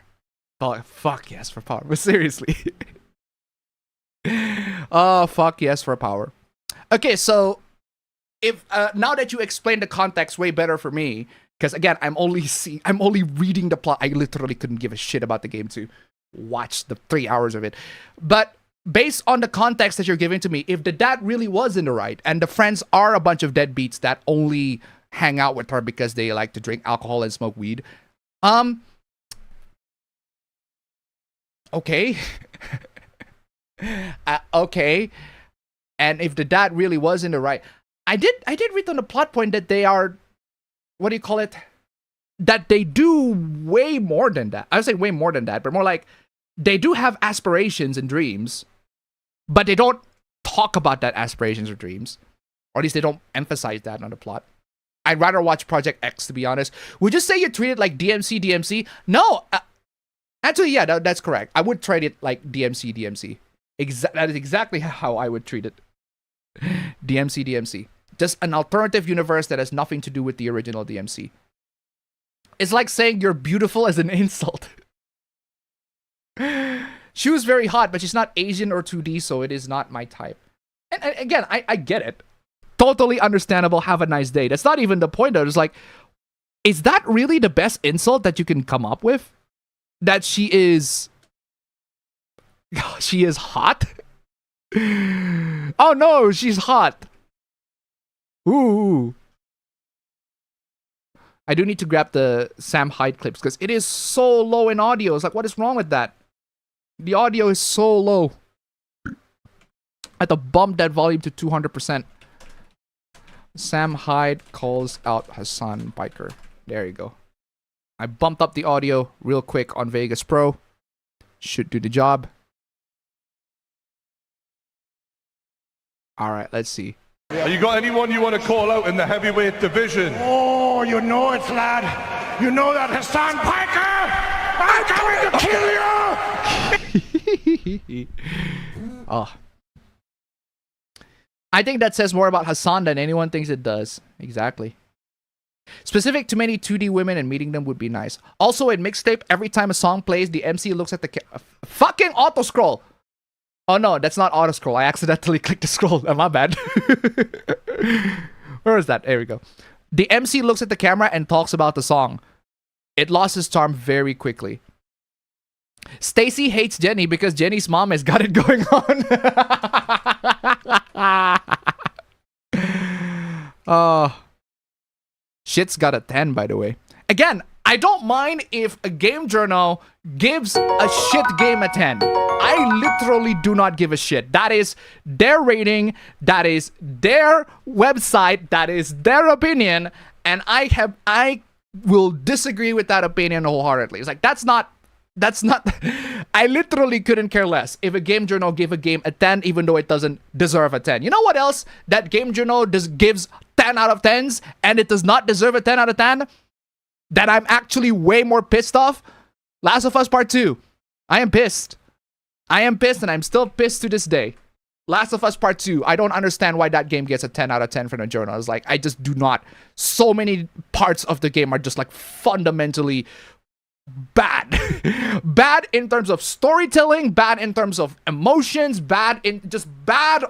Oh fuck yes, for power. But seriously. Oh fuck yes, for power. Okay, so if now that you explained the context way better for me, because again, I'm only reading the plot. I literally couldn't give a shit about the game to watch the 3 hours of it. But based on the context that you're giving to me, if the dad really was in the right and the friends are a bunch of deadbeats that only hang out with her because they like to drink alcohol and smoke weed, okay. Okay. And if the dad really was in the right, I did read on the plot point that they are, what do you call it? That they do way more than that. I would say way more than that, but more like they do have aspirations and dreams, but they don't talk about that aspirations or dreams, or at least they don't emphasize that on the plot. I'd rather watch Project X, to be honest. Would you say you treat it like DMC? No, actually, yeah, that's correct. I would treat it like DMC. That is exactly how I would treat it. DMC. Just an alternative universe that has nothing to do with the original DMC. It's like saying you're beautiful as an insult. She was very hot, but she's not Asian or 2D, so it is not my type. And again, I get it. Totally understandable. Have a nice day. That's not even the point, though. It's like, is that really the best insult that you can come up with? That she is hot? Oh no, she's hot. Ooh. I do need to grab the Sam Hyde clips because it is so low in audio. It's like, what is wrong with that? The audio is so low. I had to bump that volume to 200%. Sam Hyde calls out Hassan Biker. There you go. I bumped up the audio real quick on Vegas Pro. Should do the job. Alright, let's see. Have you got anyone you want to call out in the heavyweight division? Oh, you know it, lad. You know that Hassan Piker? I'm coming to kill you! Oh. I think that says more about Hassan than anyone thinks it does. Exactly. Specific to many 2D women and meeting them would be nice. Also, in mixtape, every time a song plays, the MC looks at the fucking auto-scroll! Oh no, that's not auto-scroll. I accidentally clicked the scroll. My bad. Where is that? There we go. The MC looks at the camera and talks about the song. It lost its charm very quickly. Stacy hates Jenny because Jenny's mom has got it going on. Shit's got a 10, by the way. Again, I don't mind if a game journal gives a shit game a 10. I literally do not give a shit. That is their rating. That is their website. That is their opinion. And I will disagree with that opinion wholeheartedly. It's like, that's not, I literally couldn't care less if a game journal gave a game a 10, even though it doesn't deserve a 10. You know what else that game journal gives 10 out of 10s and it does not deserve a 10 out of 10? That I'm actually way more pissed off? Last of Us Part 2. I am pissed. I am pissed and I'm still pissed to this day. Last of Us Part 2. I don't understand why that game gets a 10 out of 10 from the journal. It's like, I just do not. So many parts of the game are just like fundamentally bad. Bad in terms of storytelling, bad in terms of emotions, bad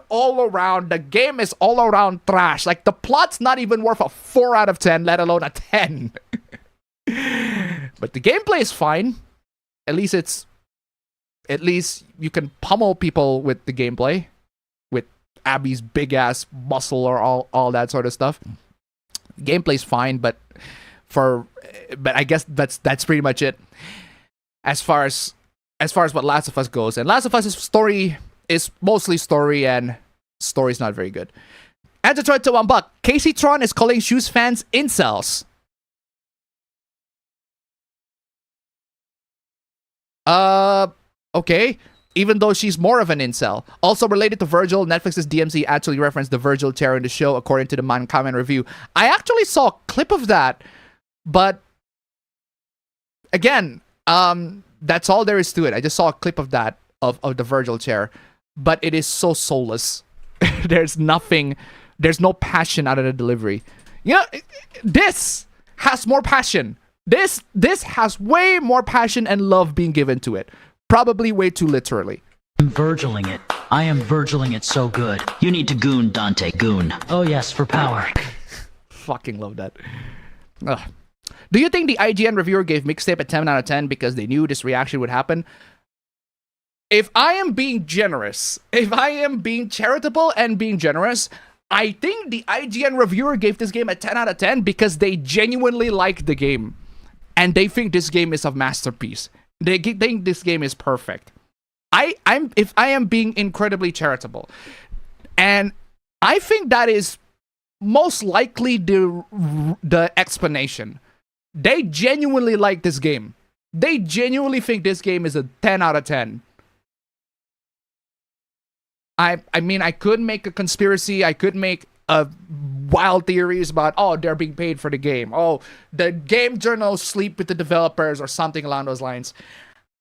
all around. The game is all around trash. Like, the plot's not even worth a 4 out of 10, let alone a 10. But the gameplay is fine. At least you can pummel people with the gameplay, with Abby's big ass muscle or all that sort of stuff. Gameplay's fine, but I guess that's pretty much it as far as what Last of Us goes. And Last of Us' story is mostly story, and story's not very good. And to try to $1, Casey Tron is calling Shoes fans incels. Okay. Even though she's more of an incel. Also related to Virgil, Netflix's DMZ actually referenced the Virgil chair in the show, according to the Man Comment review. I actually saw a clip of that, but again, that's all there is to it. I just saw a clip of that, of the Virgil chair, but it is so soulless. There's no passion out of the delivery. You know, this has more passion. This has way more passion and love being given to it. Probably way too literally. I'm Virgiling it. I am Virgiling it so good. You need to goon, Dante, goon. Oh yes, for power. Fucking love that. Ugh. Do you think the IGN reviewer gave Mixtape a 10 out of 10 because they knew this reaction would happen? If I am being generous, if I am being charitable and being generous, I think the IGN reviewer gave this game a 10 out of 10 because they genuinely like the game. And they think this game is a masterpiece. They think this game is perfect. If I am being incredibly charitable, and I think that is most likely the explanation. They genuinely like this game. They genuinely think this game is a 10 out of 10. I mean, I could make a conspiracy. I could make wild theories about, oh, they're being paid for the game. Oh, the game journals sleep with the developers or something along those lines.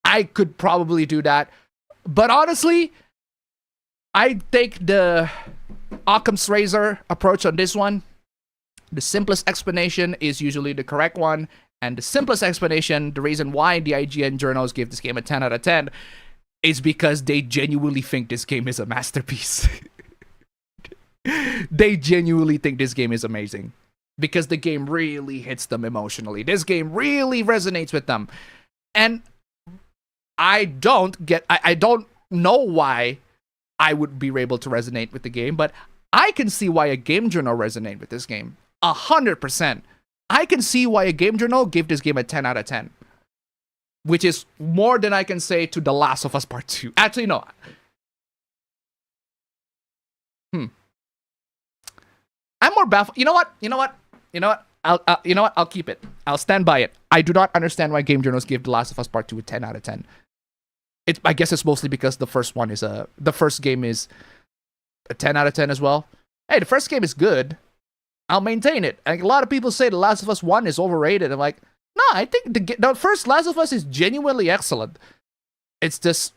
I could probably do that. But honestly, I take the Occam's razor approach on this one. The simplest explanation is usually the correct one. And the simplest explanation, the reason why the IGN journals give this game a 10 out of 10 is because they genuinely think this game is a masterpiece. They genuinely think this game is amazing because the game really hits them emotionally. This game really resonates with them. And I don't know why I would be able to resonate with the game, but I can see why a game journal resonate with this game. 100%. I can see why a game journal gave this game a 10 out of 10. Which is more than I can say to The Last of Us Part 2. Actually, no. I'm more baffled. You know what? I'll keep it. I'll stand by it. I do not understand why game journals give The Last of Us Part 2 a 10 out of 10. I guess it's mostly because the first game is a 10 out of 10 as well. Hey, the first game is good. I'll maintain it. And a lot of people say The Last of Us 1 is overrated. I'm like, no, I think the first Last of Us is genuinely excellent. It's just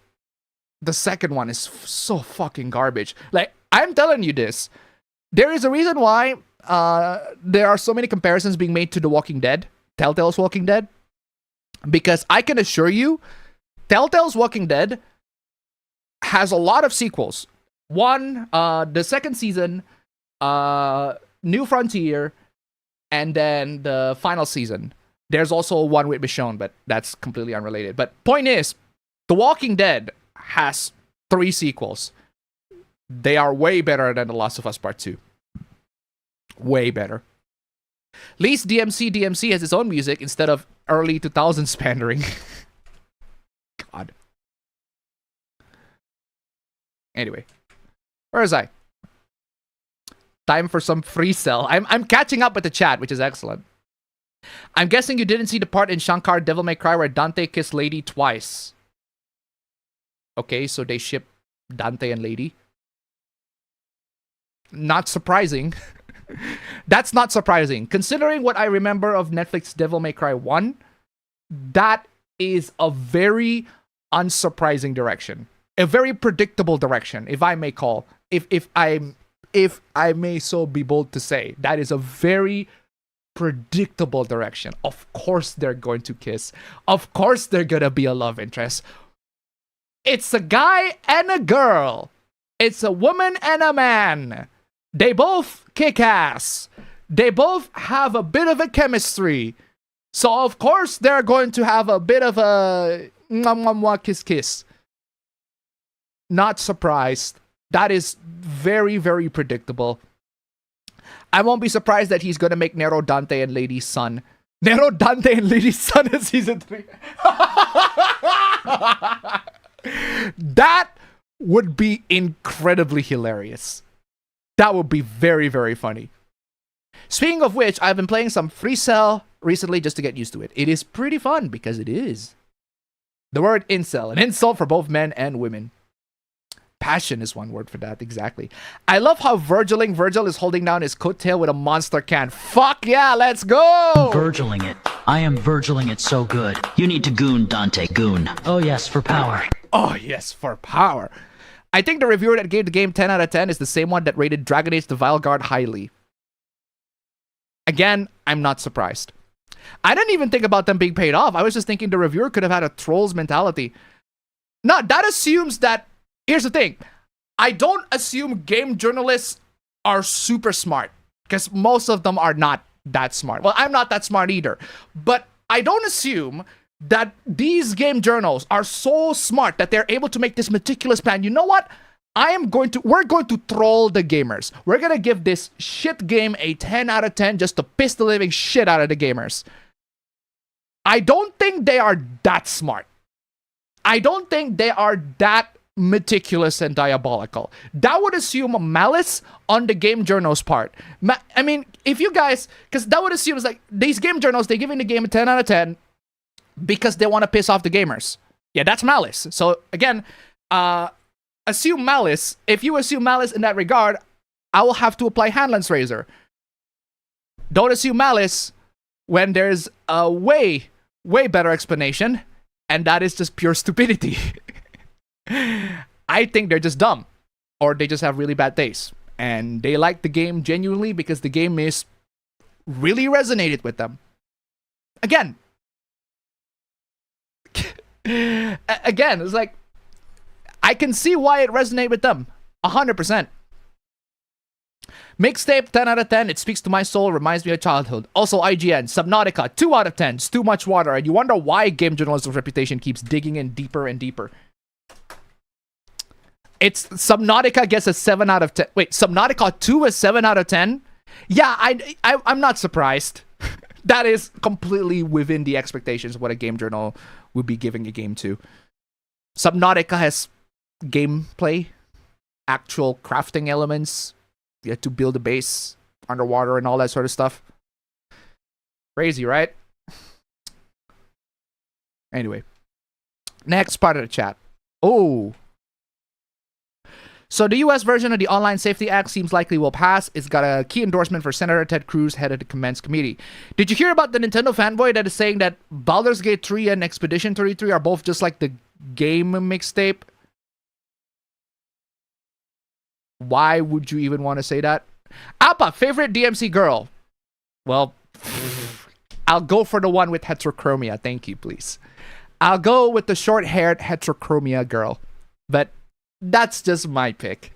the second one is so fucking garbage. Like, I'm telling you this. There is a reason why there are so many comparisons being made to The Walking Dead, Telltale's Walking Dead. Because I can assure you, Telltale's Walking Dead has a lot of sequels. One, the second season, New Frontier, and then the final season. There's also one with Michonne, but that's completely unrelated. But point is, The Walking Dead has 3 sequels. They are way better than The Last of Us Part 2. Way better. At least DMC has its own music instead of early 2000s pandering. God. Anyway. Where is I? Time for some free cell. I'm catching up with the chat, which is excellent. I'm guessing you didn't see the part in Shankar Devil May Cry where Dante kissed Lady twice. Okay, so they ship Dante and Lady. Not surprising. That's not surprising. Considering what I remember of Netflix Devil May Cry 1, that is a very unsurprising direction. A very predictable direction, if I may call. If I may so be bold to say. That is a very predictable direction. Of course they're going to kiss. Of course they're gonna be a love interest. It's a guy and a girl. It's a woman and a man. They both kick ass. They both have a bit of a chemistry. So of course they're going to have a bit of a kiss kiss. Not surprised. That is very, very predictable. I won't be surprised that he's gonna make Nero Dante and Lady's son. Nero Dante and Lady's son in season 3. That would be incredibly hilarious. That would be very, very funny. Speaking of which, I've been playing some Free Cell recently just to get used to it. It is pretty fun because it is. The word incel, an insult for both men and women. Passion is one word for that, exactly. I love how Virgil is holding down his coattail with a monster can. Fuck yeah, let's go! Virgiling it. I am Virgiling it so good. You need to goon, Dante, goon. Oh yes, for power. Oh yes, for power. I think the reviewer that gave the game 10 out of 10 is the same one that rated Dragon Age the Vile Guard highly. Again, I'm not surprised. I didn't even think about them being paid off. I was just thinking the reviewer could have had a troll's mentality. No, that assumes that... Here's the thing. I don't assume game journalists are super smart. Because most of them are not that smart. Well, I'm not that smart either. But I don't assume that these game journals are so smart that they're able to make this meticulous plan. You know what? We're going to troll the gamers. We're going to give this shit game a 10 out of 10 just to piss the living shit out of the gamers. I don't think they are that smart. I don't think they are that meticulous and diabolical. That would assume malice on the game journals part. I mean, if you guys, because that would assume it's like these game journals, they're giving the game a 10 out of 10 because they want to piss off the gamers. Yeah, that's malice. So again, assume malice. If you assume malice in that regard, I will have to apply Hanlon's razor. Don't assume malice when there's a way better explanation, and that is just pure stupidity. I think they're just dumb, or they just have really bad taste, and they like the game genuinely because the game is really resonated with them. Again, it's like I can see why it resonated with them 100%. Mixtape 10 out of 10. It speaks to my soul, reminds me of childhood. Also IGN Subnautica 2 out of 10. It's too much water, and you wonder why game journalism's reputation keeps digging in deeper and deeper. It's Subnautica gets a 7 out of 10. Wait, Subnautica 2 is 7 out of 10? Yeah, I'm not surprised. That is completely within the expectations of what a game journal would be giving a game to. Subnautica has gameplay, actual crafting elements. You have to build a base underwater and all that sort of stuff. Crazy, right? Anyway. Next part of the chat. Oh. So the US version of the Online Safety Act seems likely will pass. It's got a key endorsement for Senator Ted Cruz, head of the Commence Committee. Did you hear about the Nintendo fanboy that is saying that Baldur's Gate 3 and Expedition 33 are both just like the game mixtape? Why would you even want to say that? Appa, favorite DMC girl? Well, I'll go for the one with heterochromia. Thank you, please. I'll go with the short-haired heterochromia girl. But that's just my pick.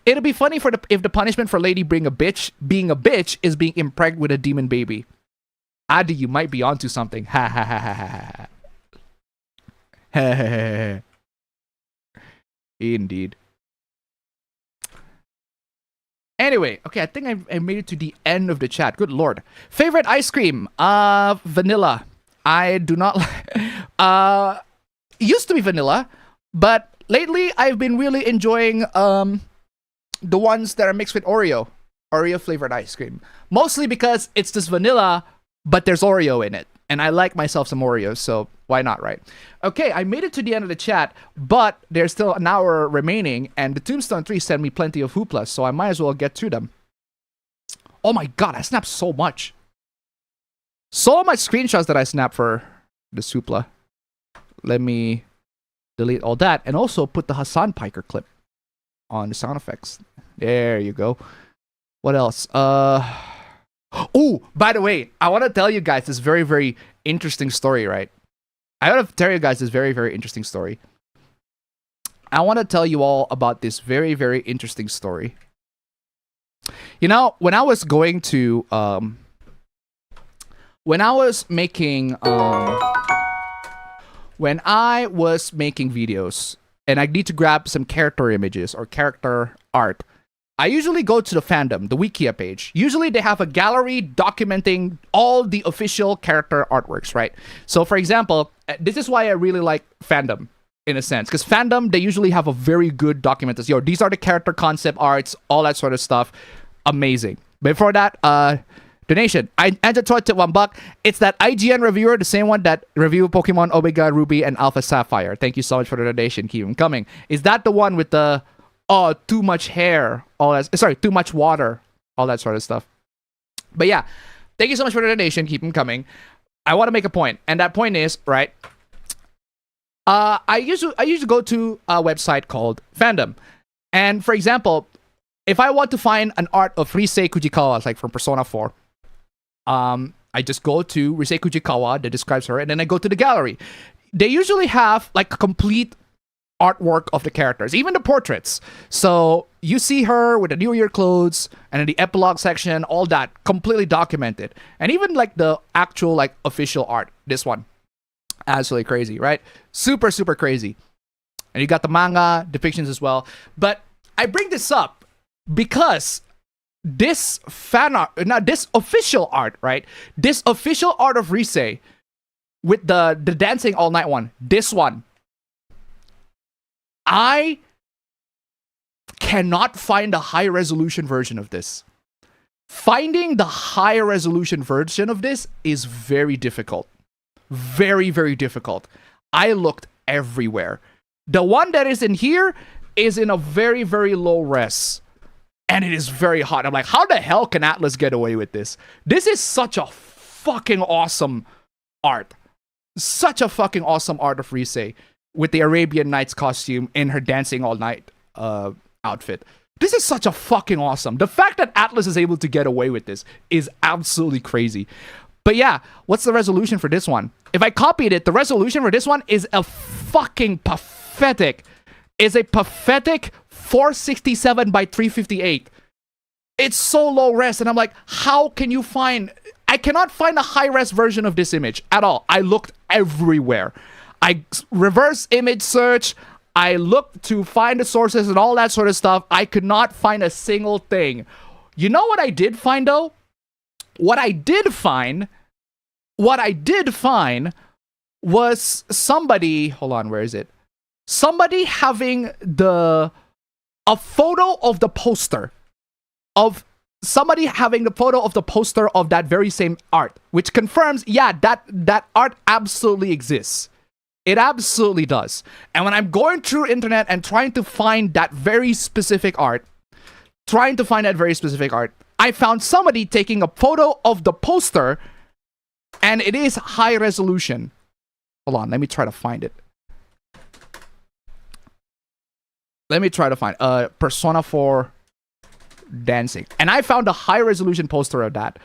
It'll be funny if the punishment for Lady being a bitch is being impregned with a demon baby. Adi, you might be onto something. Ha ha ha ha ha ha. Indeed. Anyway, okay, I think I made it to the end of the chat. Good lord. Favorite ice cream? Vanilla. I do not like... used to be vanilla, but lately I've been really enjoying the ones that are mixed with Oreo. Oreo flavored ice cream. Mostly because it's just vanilla, but there's Oreo in it. And I like myself some Oreos, so why not, right? Okay, I made it to the end of the chat, but there's still an hour remaining, and the Tombstone 3 sent me plenty of hooplas, so I might as well get to them. Oh my god, I snapped so much. So much screenshots that I snapped for the hoopla. Let me delete all that, and also put the Hassan Piker clip on the sound effects. There you go. What else? Oh, by the way, I want to tell you guys this very, very interesting story, right? I want to tell you guys this very, very interesting story. I want to tell you all about this very, very interesting story. You know, when I was going to, when I was making videos and I need to grab some character images or character art, I usually go to the fandom, the Wikia page. Usually they have a gallery documenting all the official character artworks, right? So for example, this is why I really like fandom in a sense, because fandom, they usually have a very good documentation. Yo, these are the character concept arts, all that sort of stuff. Amazing. Before that, donation. I entered tip $1. It's that IGN reviewer, the same one that reviewed Pokemon Omega Ruby and Alpha Sapphire. Thank you so much for the donation. Keep them coming. Is that the one with the too much hair, all that, sorry, too much water, all that sort of stuff? But yeah, thank you so much for the donation. Keep them coming. I want to make a point, and that point is, right, I usually go to a website called Fandom, and for example, if I want to find an art of Risei Kujikawa, like from Persona 4, I just go to Risei Kujikawa that describes her, and then I go to the gallery. They usually have like a complete artwork of the characters, even the portraits. So you see her with the New Year clothes, and in the epilogue section, all that completely documented, and even like the actual like official art. This one, absolutely crazy, right? Super, super crazy. And you got the manga depictions as well. But I bring this up because this fan art, not this official art, right? This official art of Risei with the dancing all night one. This one, I cannot find a high resolution version of this. Finding the high resolution version of this is very difficult. Very, very difficult. I looked everywhere. The one that is in here is in a very, very low res. And it is very hot. I'm like, how the hell can Atlas get away with this? This is such a fucking awesome art. Such a fucking awesome art of Risei, with the Arabian Nights costume in her dancing all night outfit. This is such a fucking awesome. The fact that Atlas is able to get away with this is absolutely crazy. But yeah, what's the resolution for this one? If I copied it, the resolution for this one is a fucking pathetic. It's a pathetic 467 by 358. It's so low res, and I'm like, how can you find... I cannot find a high res version of this image at all. I looked everywhere. I reverse image search. I looked to find the sources and all that sort of stuff. I could not find a single thing. You know what I did find though? What I did find was somebody, hold on, where is it? Somebody having a photo of the poster of somebody having the photo of the poster of that very same art, which confirms, yeah, that art absolutely exists. It absolutely does. And when I'm going through internet and trying to find that very specific art, I found somebody taking a photo of the poster, and it is high resolution. Hold on, let me try to find it. Persona 4 dancing. And I found a high resolution poster of that.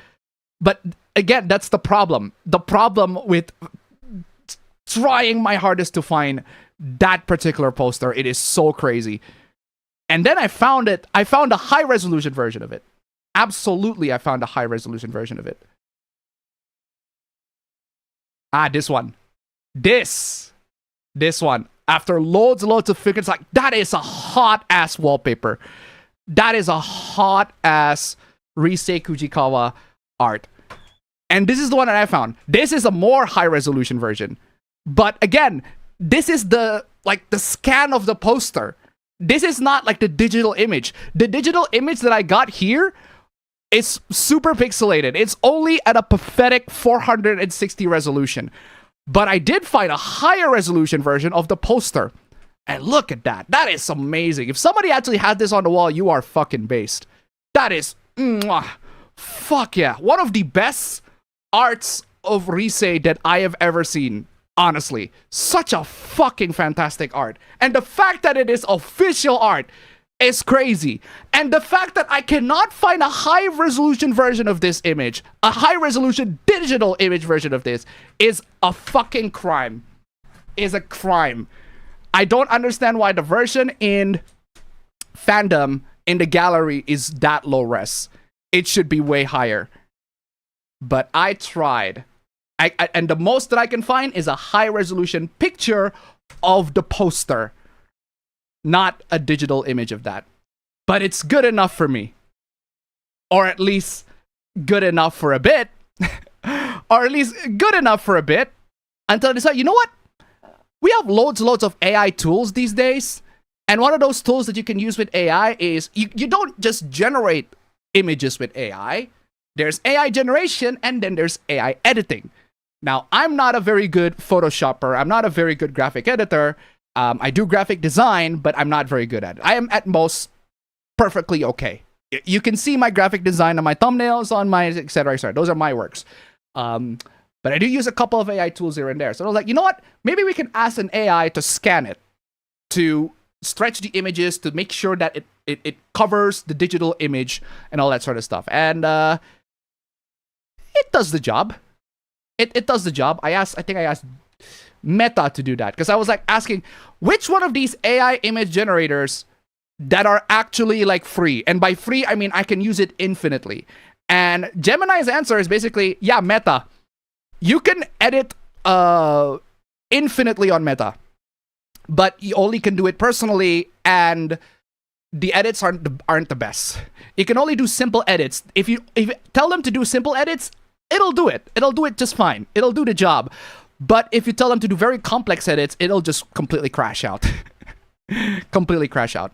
But again, that's the problem. The problem with trying my hardest to find that particular poster. It is so crazy. And then I found it. I found a high resolution version of it. Absolutely, I found a high resolution version of it. Ah, this one. This This one. After loads and loads of figures, like, that is a hot-ass wallpaper. That is a hot-ass Risei Kujikawa art. And this is the one that I found. This is a more high-resolution version. But again, this is the scan of the poster. This is not like the digital image. The digital image that I got here is super pixelated. It's only at a pathetic 460 resolution. But I did find a higher resolution version of the poster. And look at that. That is amazing. If somebody actually had this on the wall, you are fucking based. That is... fuck yeah. One of the best arts of Risei that I have ever seen. Honestly. Such a fucking fantastic art. And the fact that it is official art is crazy. And the fact that I cannot find a high resolution version of this image, a high resolution digital image version of this, is a fucking crime. Is a crime. I don't understand why the version in fandom in the gallery is that low res. It should be way higher. But I tried. And the most that I can find is a high resolution picture of the poster. Not a digital image of that. But it's good enough for me. Or at least good enough for a bit. Or at least good enough for a bit. Until I decide, you know what? We have loads of AI tools these days. And one of those tools that you can use with AI is you don't just generate images with AI. There's AI generation and then there's AI editing. Now, I'm not a very good Photoshopper. I'm not a very good graphic editor. I do graphic design, but I'm not very good at it. I am at most perfectly okay. You can see my graphic design on my thumbnails, on my etc. Those are my works. But I do use a couple of AI tools here and there. So I was like, you know what? Maybe we can ask an AI to scan it, to stretch the images, to make sure that it covers the digital image and all that sort of stuff. And it does the job. It does the job. I think I asked Meta to do that because I was like asking which one of these AI image generators that are actually like free, and by free I mean I can use it infinitely. And Gemini's answer is basically, yeah, Meta, you can edit infinitely on Meta, but you only can do it personally, and the edits aren't the best. You can only do simple edits. If you tell them to do simple edits, it'll do it. It'll do it just fine. It'll do the job. But if you tell them to do very complex edits, it'll just completely crash out. Completely crash out.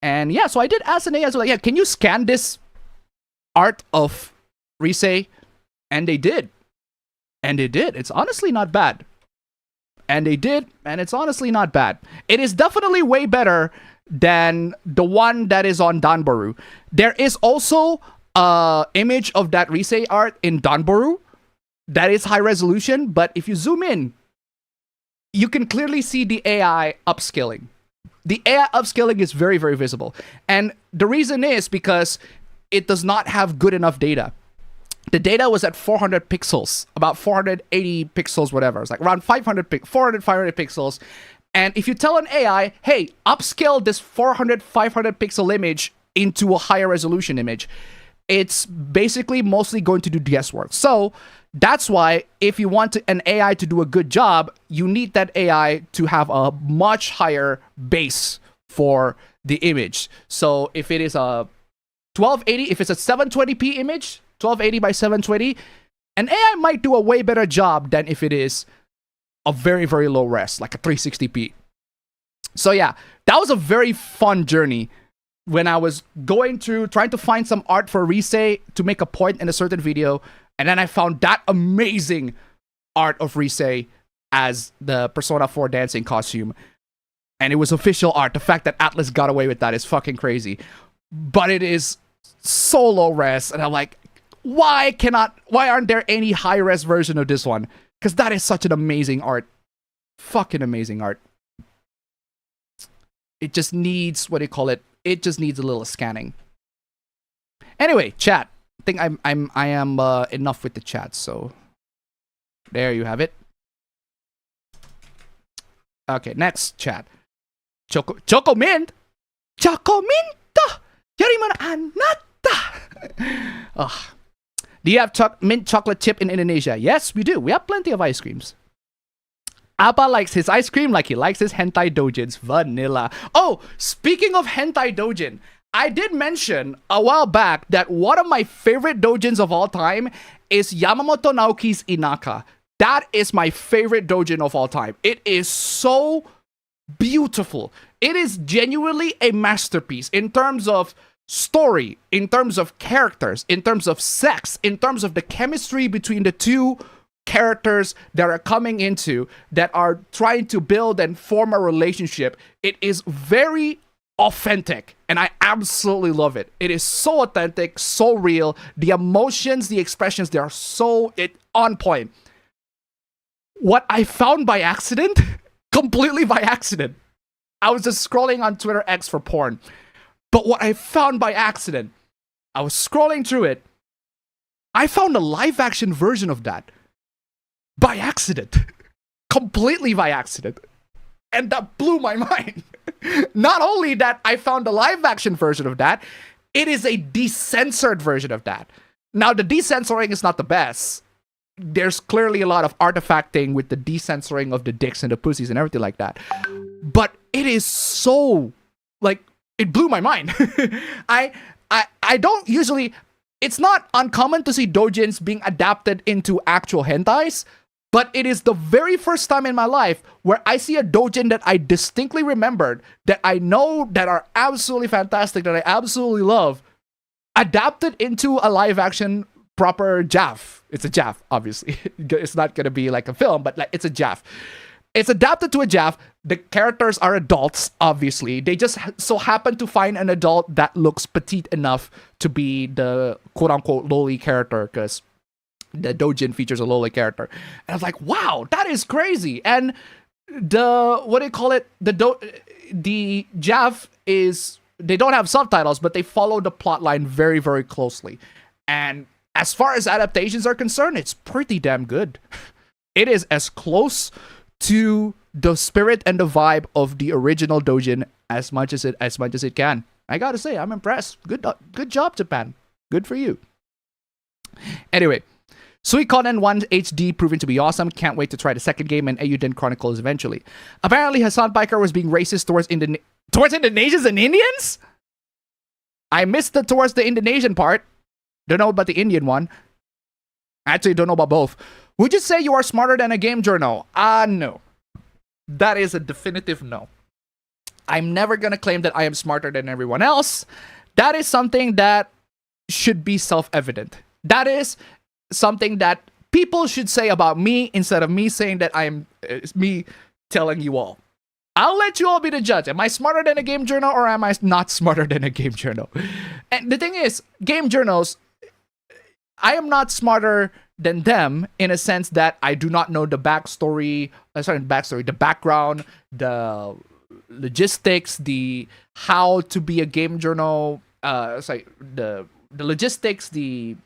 And yeah, so I did ask an AI, like, yeah, can you scan this art of Risei? And they did. And they did. It's honestly not bad. And they did, and it's honestly not bad. It is definitely way better than the one that is on Danboru. There is also an image of that Risei art in Danboru that is high resolution, but if you zoom in, you can clearly see the AI upscaling. The AI upscaling is very, very visible. And the reason is because it does not have good enough data. The data was at 400 pixels, about 480 pixels, whatever. It's like around 500 pixels. And if you tell an AI, hey, upscale this 500 pixel image into a higher resolution image, it's basically mostly going to do guesswork. So that's why if you want an AI to do a good job, you need that AI to have a much higher base for the image. So if it is a 1280, if it's a 720p image, 1280 by 720, an AI might do a way better job than if it is a very, very low res, like a 360p. So yeah, that was a very fun journey when I was going through, trying to find some art for Risei to make a point in a certain video. And then I found that amazing art of Risei as the Persona 4 dancing costume. And it was official art. The fact that Atlas got away with that is fucking crazy. But it is so low res. And I'm like, why aren't there any high res version of this one? Because that is such an amazing art. Fucking amazing art. It just needs, what do you call it? It just needs a little scanning. Anyway, chat. I think I am enough with the chat, so there you have it. Okay, next chat. Choco Mint? Choco Mint! Yoriman Anata! Oh. Do you have mint chocolate chip in Indonesia? Yes, we do. We have plenty of ice creams. Appa likes his ice cream like he likes his hentai dojins. Vanilla. Oh, speaking of hentai dojin, I did mention a while back that one of my favorite dojins of all time is Yamamoto Naoki's Inaka. That is my favorite dojin of all time. It is so beautiful. It is genuinely a masterpiece in terms of story, in terms of characters, in terms of sex, in terms of the chemistry between the two characters that are coming into, that are trying to build and form a relationship. It is very authentic, and I absolutely love it. It is so authentic, so real. The emotions, the expressions, they are so on point. What I found by accident, completely by accident, I was just scrolling on Twitter X for porn. But what I found by accident, I was scrolling through it, I found a live action version of that. By accident. Completely by accident. And that blew my mind. Not only that I found a live action version of that, it is a decensored version of that. Now, the decensoring is not the best. There's clearly a lot of artifacting with the decensoring of the dicks and the pussies and everything like that. But it is so, like, it blew my mind. I don't usually, it's not uncommon to see dojins being adapted into actual hentais, but it is the very first time in my life where I see a dojin that I distinctly remembered, that I know that are absolutely fantastic, that I absolutely love, adapted into a live action proper JAF. It's a JAF, obviously. It's not going to be like a film, but like it's a JAF. It's adapted to a JAF. The characters are adults, obviously. They just so happen to find an adult that looks petite enough to be the quote-unquote loli character, because the dojin features a loli character. And I was like, wow, that is crazy. And the, what do you call it? The JAF is, they don't have subtitles, but they follow the plot line very, very closely. And as far as adaptations are concerned, it's pretty damn good. It is as close to the spirit and the vibe of the original dojin as much as it can. I gotta say, I'm impressed. Good job, Japan. Good for you. Anyway, Suikoden 1 HD proving to be awesome. Can't wait to try the second game and Eiyuden Chronicles eventually. Apparently, Hassan Piker was being racist towards Indonesians and Indians? I missed towards the Indonesian part. Don't know about the Indian one. Actually, don't know about both. Would you say you are smarter than a game journal? No. That is a definitive no. I'm never going to claim that I am smarter than everyone else. That is something that should be self-evident. That is something that people should say about me instead of me saying that I am me telling you all. I'll let you all be the judge. Am I smarter than a game journal or am I not smarter than a game journal? And the thing is, game journals, I am not smarter than them in a sense that I do not know the backstory, the background, the logistics, the how to be a game journal, the logistics, the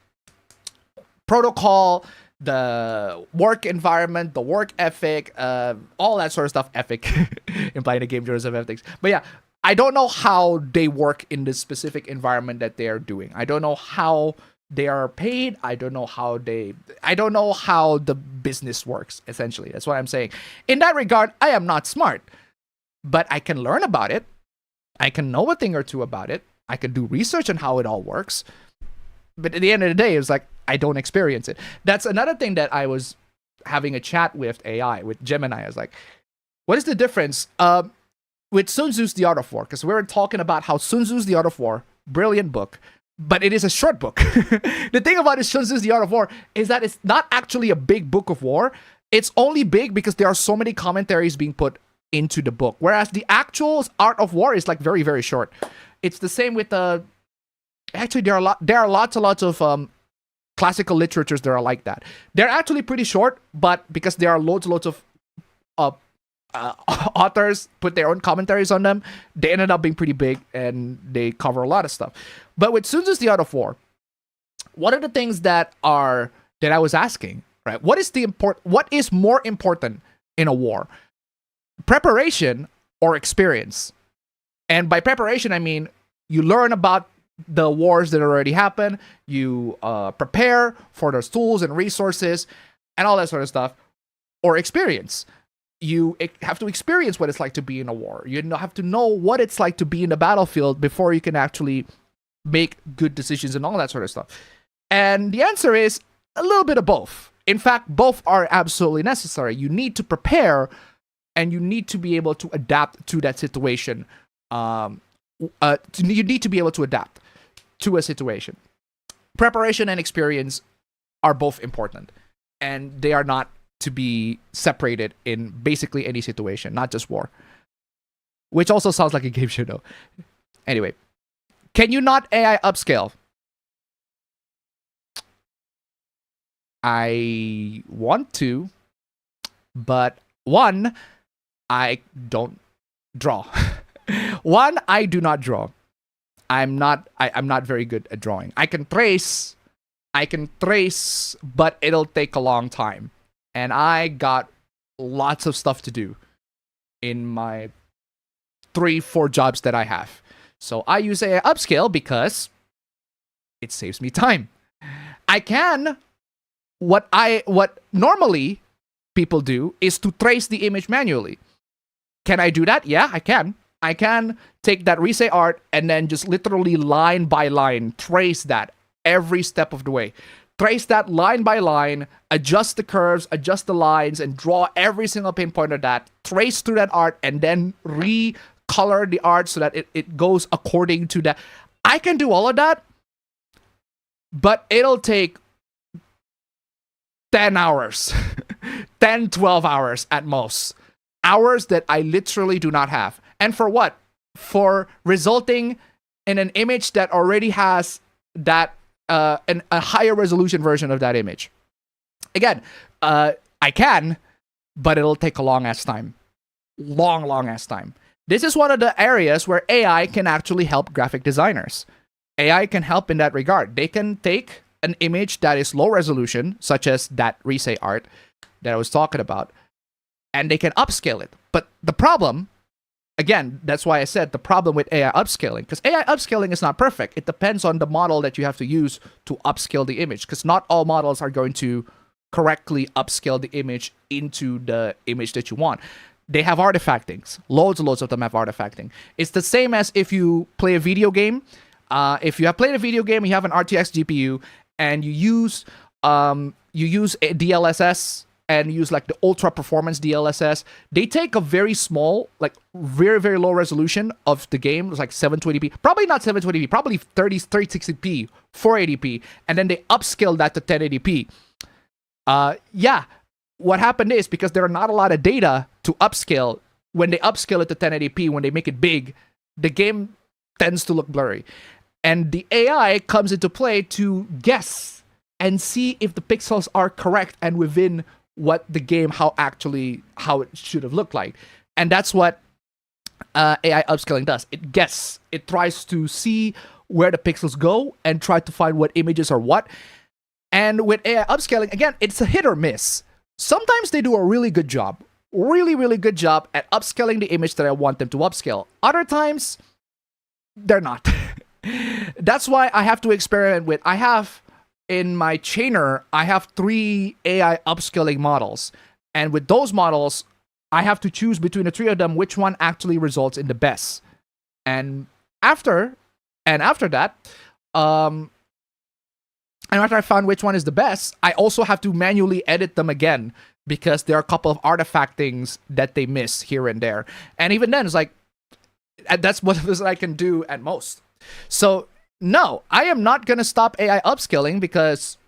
protocol, the work environment, the work ethic, all that sort of stuff. Ethic, implying the game journals of ethics. But yeah, I don't know how they work in the specific environment that they are doing. I don't know how they are paid. I don't know how the business works, essentially. That's what I'm saying. In that regard, I am not smart, but I can learn about it. I can know a thing or two about it. I can do research on how it all works. But at the end of the day, it's like, I don't experience it. That's another thing that I was having a chat with AI, with Gemini. I was like, what is the difference with Sun Tzu's The Art of War? Because we were talking about how Sun Tzu's The Art of War, brilliant book, but it is a short book. The thing about Sun Tzu's The Art of War is that it's not actually a big book of war. It's only big because there are so many commentaries being put into the book. Whereas the actual Art of War is like very, very short. It's the same with the... Actually, there are lots and lots of classical literatures that are like that. They're actually pretty short, but because there are loads and loads of authors put their own commentaries on them, they ended up being pretty big and they cover a lot of stuff. But with Sun Tzu's The Art of War, what are the things that I was asking, right? What is more important in a war? Preparation or experience? And by preparation, I mean you learn about the wars that already happened, you prepare for those tools and resources and all that sort of stuff, or experience. you have to experience what it's like to be in a war. You have to know what it's like to be in the battlefield before you can actually make good decisions and all that sort of stuff. And the answer is a little bit of both. In fact, both are absolutely necessary. You need to prepare, and you need to be able to adapt to that situation. You need to be able to adapt to a situation. Preparation and experience are both important, and they are not to be separated in basically any situation, not just war. Which also sounds like a game show, though. Anyway, can you not AI upscale? I want to, but one, I don't draw. One, I do not draw. I'm not very good at drawing. I can trace, but it'll take a long time. And I got lots of stuff to do in my 3-4 jobs that I have. So I use AI upscale because it saves me time. I can, what normally people do is to trace the image manually. Can I do that? Yeah, I can. I can take that Risei art and then just literally line by line trace that every step of the way. Trace that line by line, adjust the curves, adjust the lines, and draw every single pinpoint of that, trace through that art, and then recolor the art so that it goes according to that. I can do all of that, but it'll take 10 hours, 10, 12 hours at most. Hours that I literally do not have. And for what? For resulting in an image that already has that a higher resolution version of that image. Again, I can, but it'll take a long ass time. Long ass time. This is one of the areas where AI can actually help graphic designers. AI can help in that regard. They can take an image that is low resolution, such as that Risei art that I was talking about, and they can upscale it. But the problem, again, that's why I said the problem with AI upscaling, because AI upscaling is not perfect. It depends on the model that you have to use to upscale the image, because not all models are going to correctly upscale the image into the image that you want. They have artifactings. Loads of them have artifacting. It's the same as if you play a video game. If you have played a video game, you have an RTX GPU, and you use a DLSS, and use like the ultra performance DLSS. They take a very small, like very, very low resolution of the game. It's like 720p, probably not 720p, probably 3060p, 480p, and then they upscale that to 1080p. Yeah, what happened is because there are not a lot of data to upscale, when they upscale it to 1080p, when they make it big, the game tends to look blurry. And the AI comes into play to guess and see if the pixels are correct and within what the game, how it should have looked like. And that's what AI upscaling does. It guesses. It tries to see where the pixels go and try to find what images are what. And with AI upscaling, again, it's a hit or miss. Sometimes they do a really good job. Really, really good job at upscaling the image that I want them to upscale. Other times, they're not. That's why I have to experiment with, in my chainer, I have 3 AI upscaling models. And with those models, I have to choose between the 3 of them which one actually results in the best. And after that, and after I found which one is the best, I also have to manually edit them again because there are a couple of artifact things that they miss here and there. And even then, it's like, that's what I can do at most. So, no, I am not going to stop AI upscaling because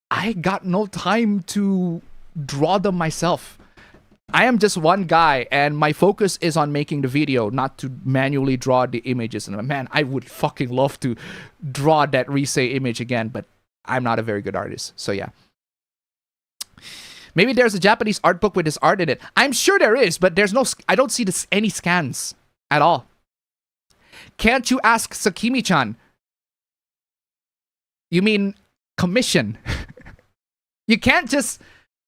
I got no time to draw them myself. I am just one guy, and my focus is on making the video, not to manually draw the images. And man, I would fucking love to draw that Risei image again, but I'm not a very good artist. So yeah. Maybe there's a Japanese art book with this art in it. I'm sure there is, but there's no. I don't see any scans at all. Can't you ask Sakimi-chan? You mean commission? You can't just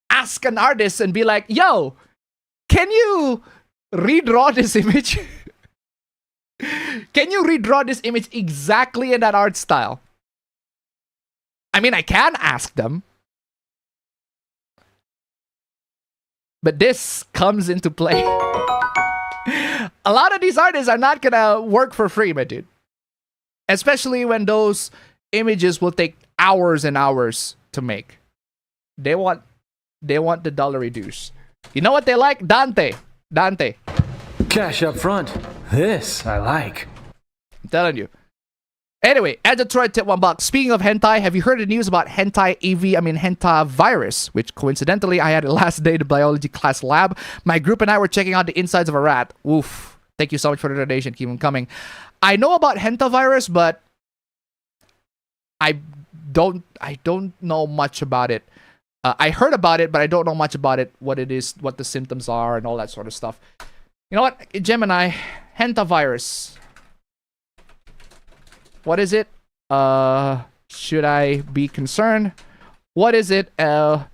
ask an artist and be like, yo, can you redraw this image? Can you redraw this image exactly in that art style? I mean, I can ask them. But this comes into play. A lot of these artists are not gonna work for free, my dude. Especially when those images will take hours and hours to make. They want the dollar reduce. You know what they like? Dante. Cash up front. This I like. I'm telling you. Anyway, as a Troy tip $1. Speaking of hentai, have you heard the news about hentai virus, which coincidentally I had it last day in the biology class lab. My group and I were checking out the insides of a rat. Oof. Thank you so much for the donation. Keep them coming. I know about virus, but I don't know much about it. I heard about it, but I don't know much about it, what it is, what the symptoms are, and all that sort of stuff. You know what? Gemini, virus. What is it? Should I be concerned? What is it? What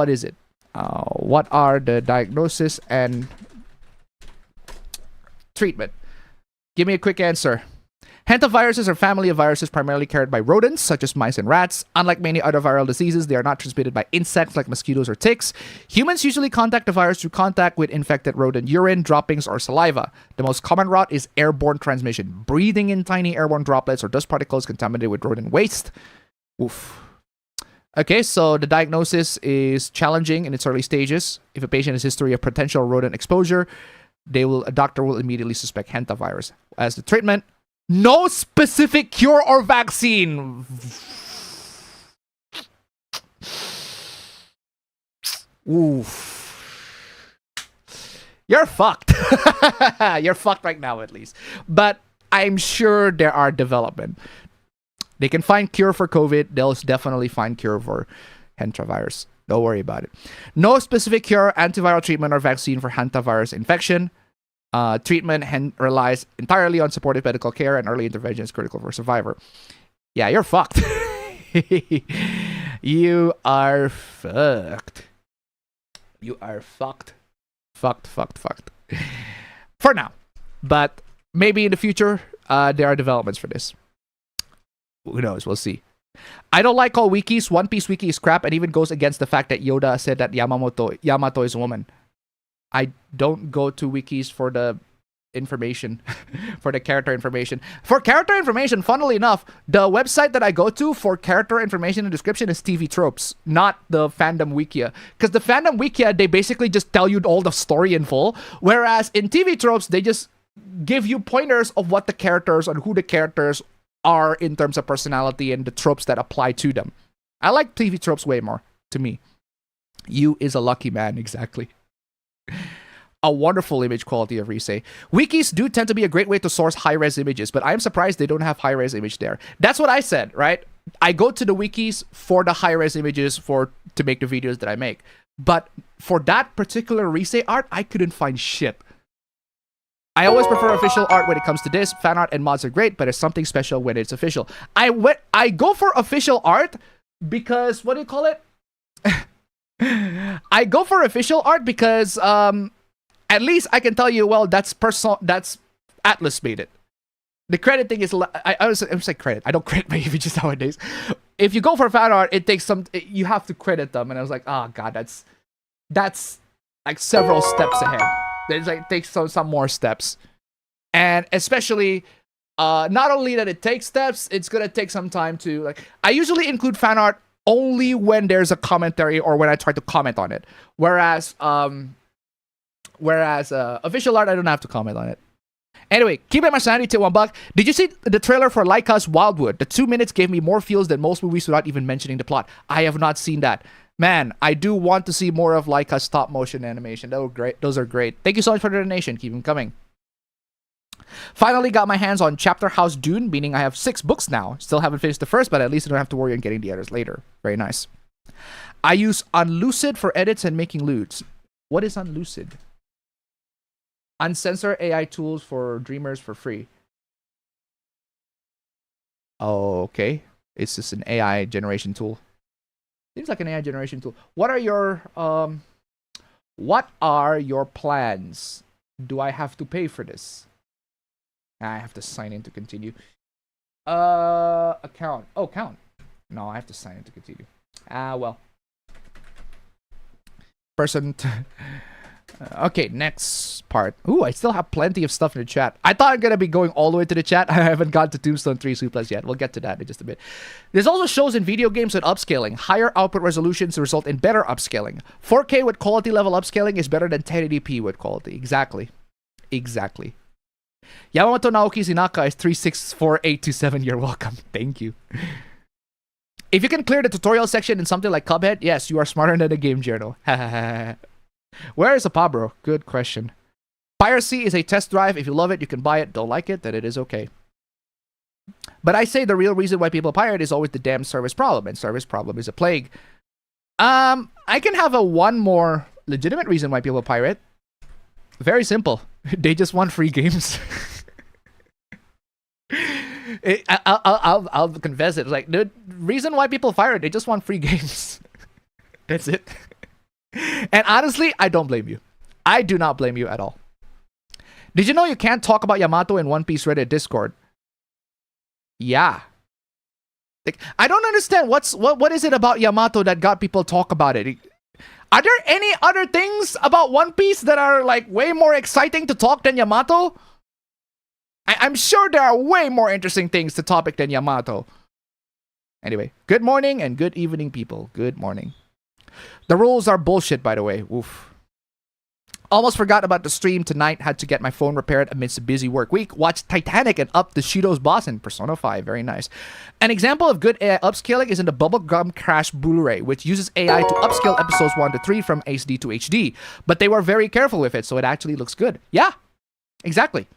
is it? What are the diagnosis and treatment? Give me a quick answer. Hantaviruses are a family of viruses primarily carried by rodents, such as mice and rats. Unlike many other viral diseases, they are not transmitted by insects like mosquitoes or ticks. Humans usually contact the virus through contact with infected rodent urine, droppings, or saliva. The most common route is airborne transmission, breathing in tiny airborne droplets or dust particles contaminated with rodent waste. Oof. Okay, so the diagnosis is challenging in its early stages. If a patient has a history of potential rodent exposure, a doctor will immediately suspect hantavirus. As the treatment, no specific cure or vaccine. Oof. You're fucked. You're fucked right now, at least. But I'm sure there are development. They can find cure for COVID. They'll definitely find cure for hantavirus. Don't worry about it. No specific cure, antiviral treatment, or vaccine for hantavirus infection. Treatment relies entirely on supportive medical care, and early intervention is critical for survivor. Yeah, you're fucked. You are fucked. You are fucked. Fucked. For now. But maybe in the future, there are developments for this. Who knows? We'll see. I don't like all wikis. One Piece wiki is crap and even goes against the fact that Yoda said that Yamato is a woman. I don't go to wikis for the information, for the character information. For character information, funnily enough, the website that I go to for character information and description is TV Tropes, not the fandom wikia. Because the fandom wikia, they basically just tell you all the story in full. Whereas in TV Tropes, they just give you pointers of what the characters and who the characters are in terms of personality and the tropes that apply to them. I like TV Tropes way more, to me. You is a lucky man, exactly. A wonderful image quality of Risei. Wikis do tend to be a great way to source high-res images, but I'm surprised they don't have high-res image there. That's what I said, right? I go to the wikis for the high-res images to make the videos that I make. But for that particular Risei art, I couldn't find shit. I always prefer official art when it comes to this. Fan art and mods are great, but there's something special when it's official. I go for official art because, what do you call it? I go for official art because at least I can tell you, well, that's Atlas made it. The credit thing is, I say credit. I don't credit my images nowadays. If you go for fan art, it takes you have to credit them, and I was like, oh god, that's like several steps ahead. There's like takes some more steps, and especially not only that it takes steps, it's gonna take some time to like. I usually include fan art only when there's a commentary or when I try to comment on it. Whereas official art, I don't have to comment on it. Anyway, keep it my sanity to $1. Did you see the trailer for Laika's Wildwood? The 2 minutes gave me more feels than most movies without even mentioning the plot. I have not seen that. Man, I do want to see more of Laika's stop motion animation. Those are great. Thank you so much for the donation. Keep them coming. Finally got my hands on Chapter House Dune, meaning I have 6 books now. Still haven't finished the first, but at least I don't have to worry on getting the others later. Very nice. I use Unlucid for edits and making lewds. What is Unlucid? Uncensored AI tools for dreamers for free. Oh, okay. It's just an AI generation tool. Seems like an AI generation tool. What are your plans? Do I have to pay for this? I have to sign in to continue. Account. Oh, account. No, I have to sign in to continue. Well. person. Okay, next part. Ooh, I still have plenty of stuff in the chat. I thought I'm gonna be going all the way to the chat. I haven't got to Tombstone 3 Suplas yet. We'll get to that in just a bit. This also shows in video games with upscaling. Higher output resolutions result in better upscaling. 4K with quality level upscaling is better than 1080p with quality. Exactly. Exactly. Yamamoto Naoki Zinaka is 364827. You're welcome. Thank you. If you can clear the tutorial section in something like Cuphead, yes, you are smarter than the game journal. Where is Apabro? Good question. Piracy is a test drive. If you love it, you can buy it. Don't like it, then it is okay. But I say the real reason why people pirate is always the damn service problem, and service problem is a plague. I can have one more legitimate reason why people pirate. Very simple. They just want free games. I'll confess it. Like, the reason why people pirate, they just want free games. That's it. And honestly, I don't blame you. I do not blame you at all. Did you know you can't talk about Yamato in One Piece Reddit Discord? Yeah. Like, I don't understand what is it about Yamato that got people talk about it? Are there any other things about One Piece that are like way more exciting to talk than Yamato? I'm sure there are way more interesting things to topic than Yamato. Anyway, good morning and good evening, people. Good morning. The rules are bullshit, by the way. Oof. Almost forgot about the stream tonight. Had to get my phone repaired amidst a busy work week. Watched Titanic and Up the Shido's Boss in Persona 5. Very nice. An example of good AI upscaling is in the Bubblegum Crash Blu-ray, which uses AI to upscale episodes 1 to 3 from HD to HD. But they were very careful with it, so it actually looks good. Yeah, exactly.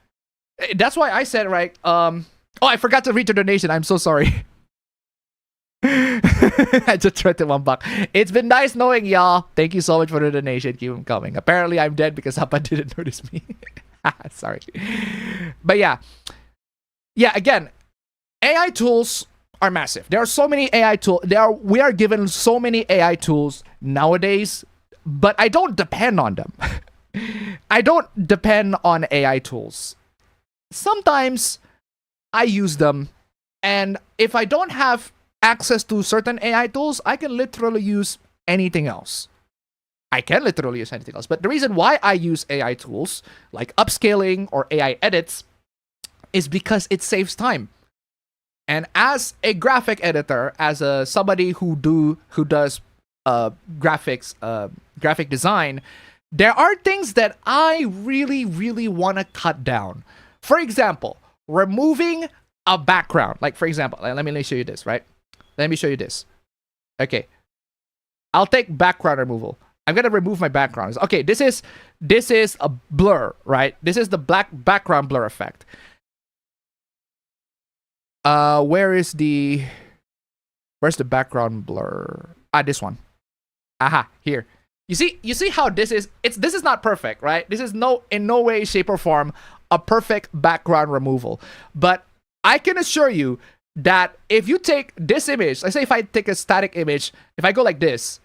That's why I said, right, oh, I forgot to read your donation. I'm so sorry. I just tried to $1. It's been nice knowing y'all. Thank you so much for the donation. Keep them coming. Apparently, I'm dead because Appa didn't notice me. Sorry. But yeah. Yeah, again, AI tools are massive. There are so many AI tools. We are given so many AI tools nowadays, but I don't depend on them. I don't depend on AI tools. Sometimes I use them, and if I don't have access to certain AI tools, I can literally use anything else. I can literally use anything else. But the reason why I use AI tools, like upscaling or AI edits, is because it saves time. And as a graphic editor, as somebody who does graphics, graphic design, there are things that I really, really want to cut down. For example, removing a background. Like, for example, let me show you this, right? Let me show you this. Okay. I'll take background removal. I'm going to remove my background. Okay, this is a blur, right? This is the black background blur effect. Where's the background blur? This one. Aha, here. You see how this is not perfect, right? This is in no way, shape, or form a perfect background removal. But I can assure you that if you take this image, let's say if I take a static image, if I go like this,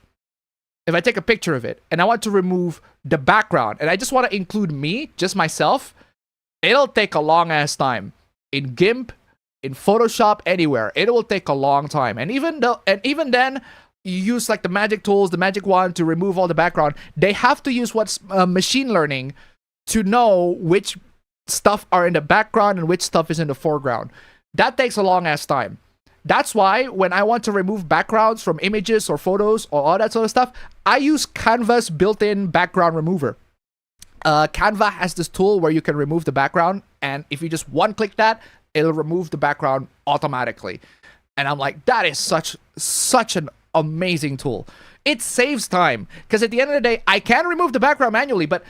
if I take a picture of it, and I want to remove the background, and I just want to include me, just myself, it'll take a long ass time. In GIMP, in Photoshop, anywhere, it will take a long time. And even then, you use like the magic tools, the magic wand to remove all the background. They have to use what's machine learning to know which stuff are in the background and which stuff is in the foreground. That takes a long ass time. That's why when I want to remove backgrounds from images or photos or all that sort of stuff, I use Canva's built-in background remover. Canva has this tool where you can remove the background, and if you just one-click that, it'll remove the background automatically. And I'm like, that is such an amazing tool. It saves time, because at the end of the day, I can remove the background manually, but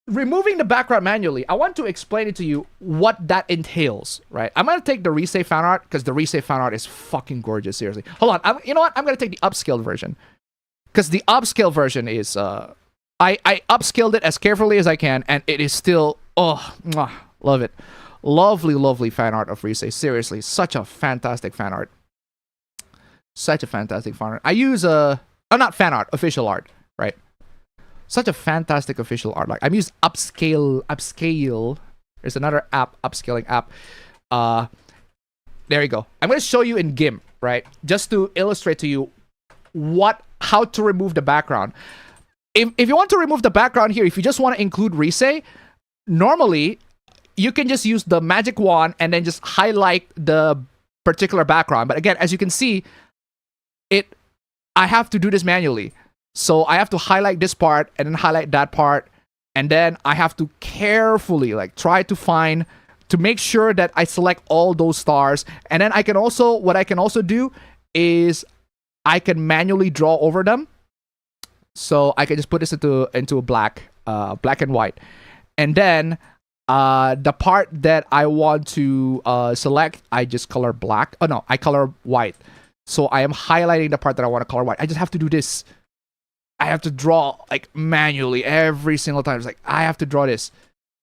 removing the background manually, I want to explain it to you what that entails, right? I'm going to take the resave fan art because the resave fan art is fucking gorgeous, seriously. Hold on. You know what? I'm going to take the upscaled version because the upscaled version is, I upscaled it as carefully as I can, and it is still, oh, mwah, love it. Lovely, lovely fan art of resave. Seriously, such a fantastic fan art. Such a fantastic fan art. I use, not fan art, official art, right? Such a fantastic official art. Like, I've used Upscale. There's another app, upscaling app. There you go. I'm going to show you in GIMP, right? Just to illustrate to you how to remove the background. if you want to remove the background here, if you just want to include Rise, normally you can just use the magic wand and then just highlight the particular background. But again, as you can see, I have to do this manually. So I have to highlight this part and then highlight that part. And then I have to carefully like try to make sure that I select all those stars. And then what I can also do is I can manually draw over them. So I can just put this into a black and white. And then the part that I want to select, I just color black. Oh no, I color white. So I am highlighting the part that I want to color white. I just have to do this. I have to draw like manually every single time. It's like I have to draw this.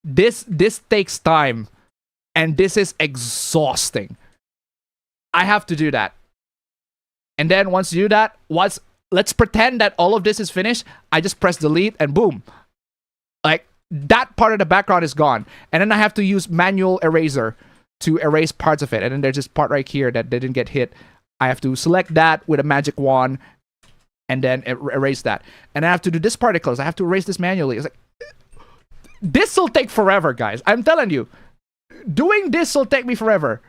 This takes time, and this is exhausting. I have to do that. And then once you do that, let's pretend that all of this is finished. I just press delete and boom. Like that part of the background is gone. And then I have to use manual eraser to erase parts of it. And then there's this part right here that didn't get hit. I have to select that with a magic wand and then erase that. And I have to do this particles. I have to erase this manually. It's like, this will take forever, guys. I'm telling you, doing this will take me forever.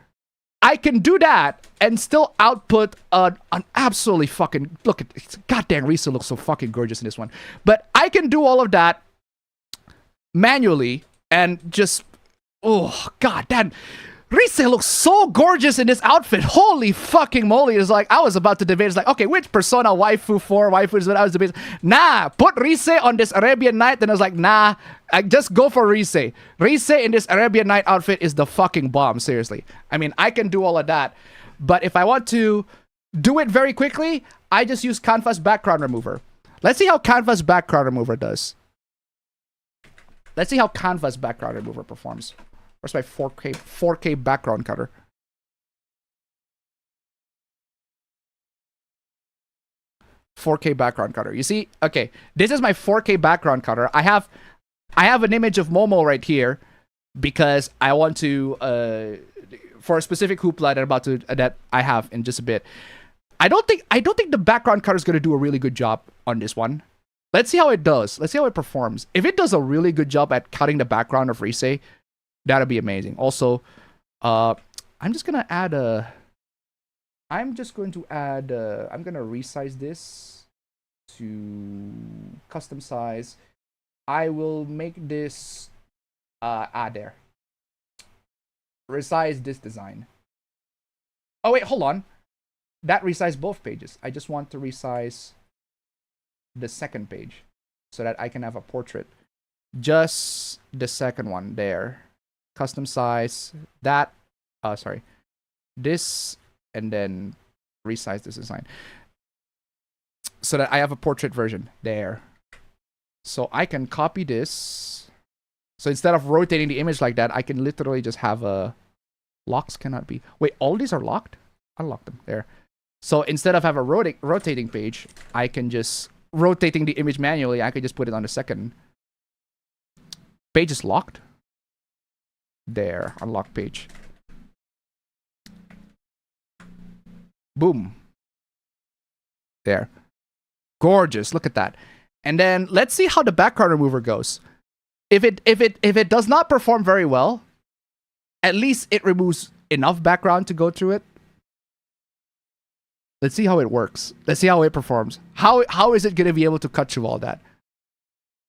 I can do that and still output an absolutely fucking... Look at it. Goddamn, Risa looks so fucking gorgeous in this one. But I can do all of that manually and just... Oh, god damn. Risa looks so gorgeous in this outfit. Holy fucking moly. It's like, I was about to debate. It's like, okay, which Persona waifu for waifu is what I was debating. Nah, put Risa on this Arabian Night. And I was like, nah, I just go for Risa. Risa in this Arabian Night outfit is the fucking bomb, seriously. I mean, I can do all of that. But if I want to do it very quickly, I just use Canvas Background Remover. Let's see how Canvas Background Remover does. Let's see how Canvas Background Remover performs. Where's my 4K background cutter? You see? Okay, this is my 4K background cutter. I have an image of Momo right here because I want to for a specific hoopla that I have in just a bit. I don't think the background cutter is going to do a really good job on this one. Let's see how it does. Let's see how it performs. If it does a really good job at cutting the background of Rise, that'd be amazing. Also, I'm just gonna add I'm going to resize this to custom size. I will make this there. Resize this design. Oh wait, hold on. That resized both pages. I just want to resize the second page so that I can have a portrait. Just the second one there. Custom size that this, and then resize this design so that I have a portrait version there. So I can copy this. So instead of rotating the image like that, I can literally just have a locks cannot be. Wait, all these are locked? Unlock them there. So instead of have a rotating page, I can just rotating the image manually. I could just put it on the second page. Is locked. There, unlock page. Boom. There. Gorgeous. Look at that. And then let's see how the background remover goes. If it does not perform very well, at least it removes enough background to go through it. Let's see how it works. Let's see how it performs. How is it going to be able to cut through all that?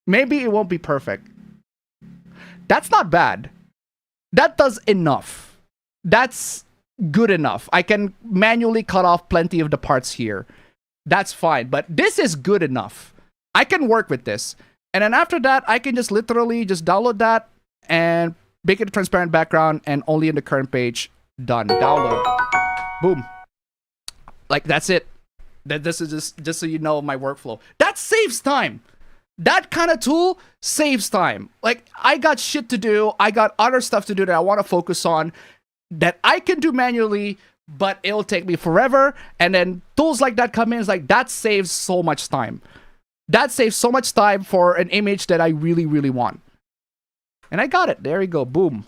Maybe it won't be perfect. That's not bad. That does enough. That's good enough. I can manually cut off plenty of the parts here. That's fine. But this is good enough. I can work with this. And then after that, I can just literally just download that and make it a transparent background and only in the current page. Done. Download. Boom. Like, that's it. This is just so you know my workflow. That saves time. That kind of tool saves time. Like, I got shit to do. I got other stuff to do that I want to focus on that I can do manually, but it'll take me forever. And then tools like that come in. It's like, that saves so much time. That saves so much time for an image that I really, really want. And I got it. There you go. Boom.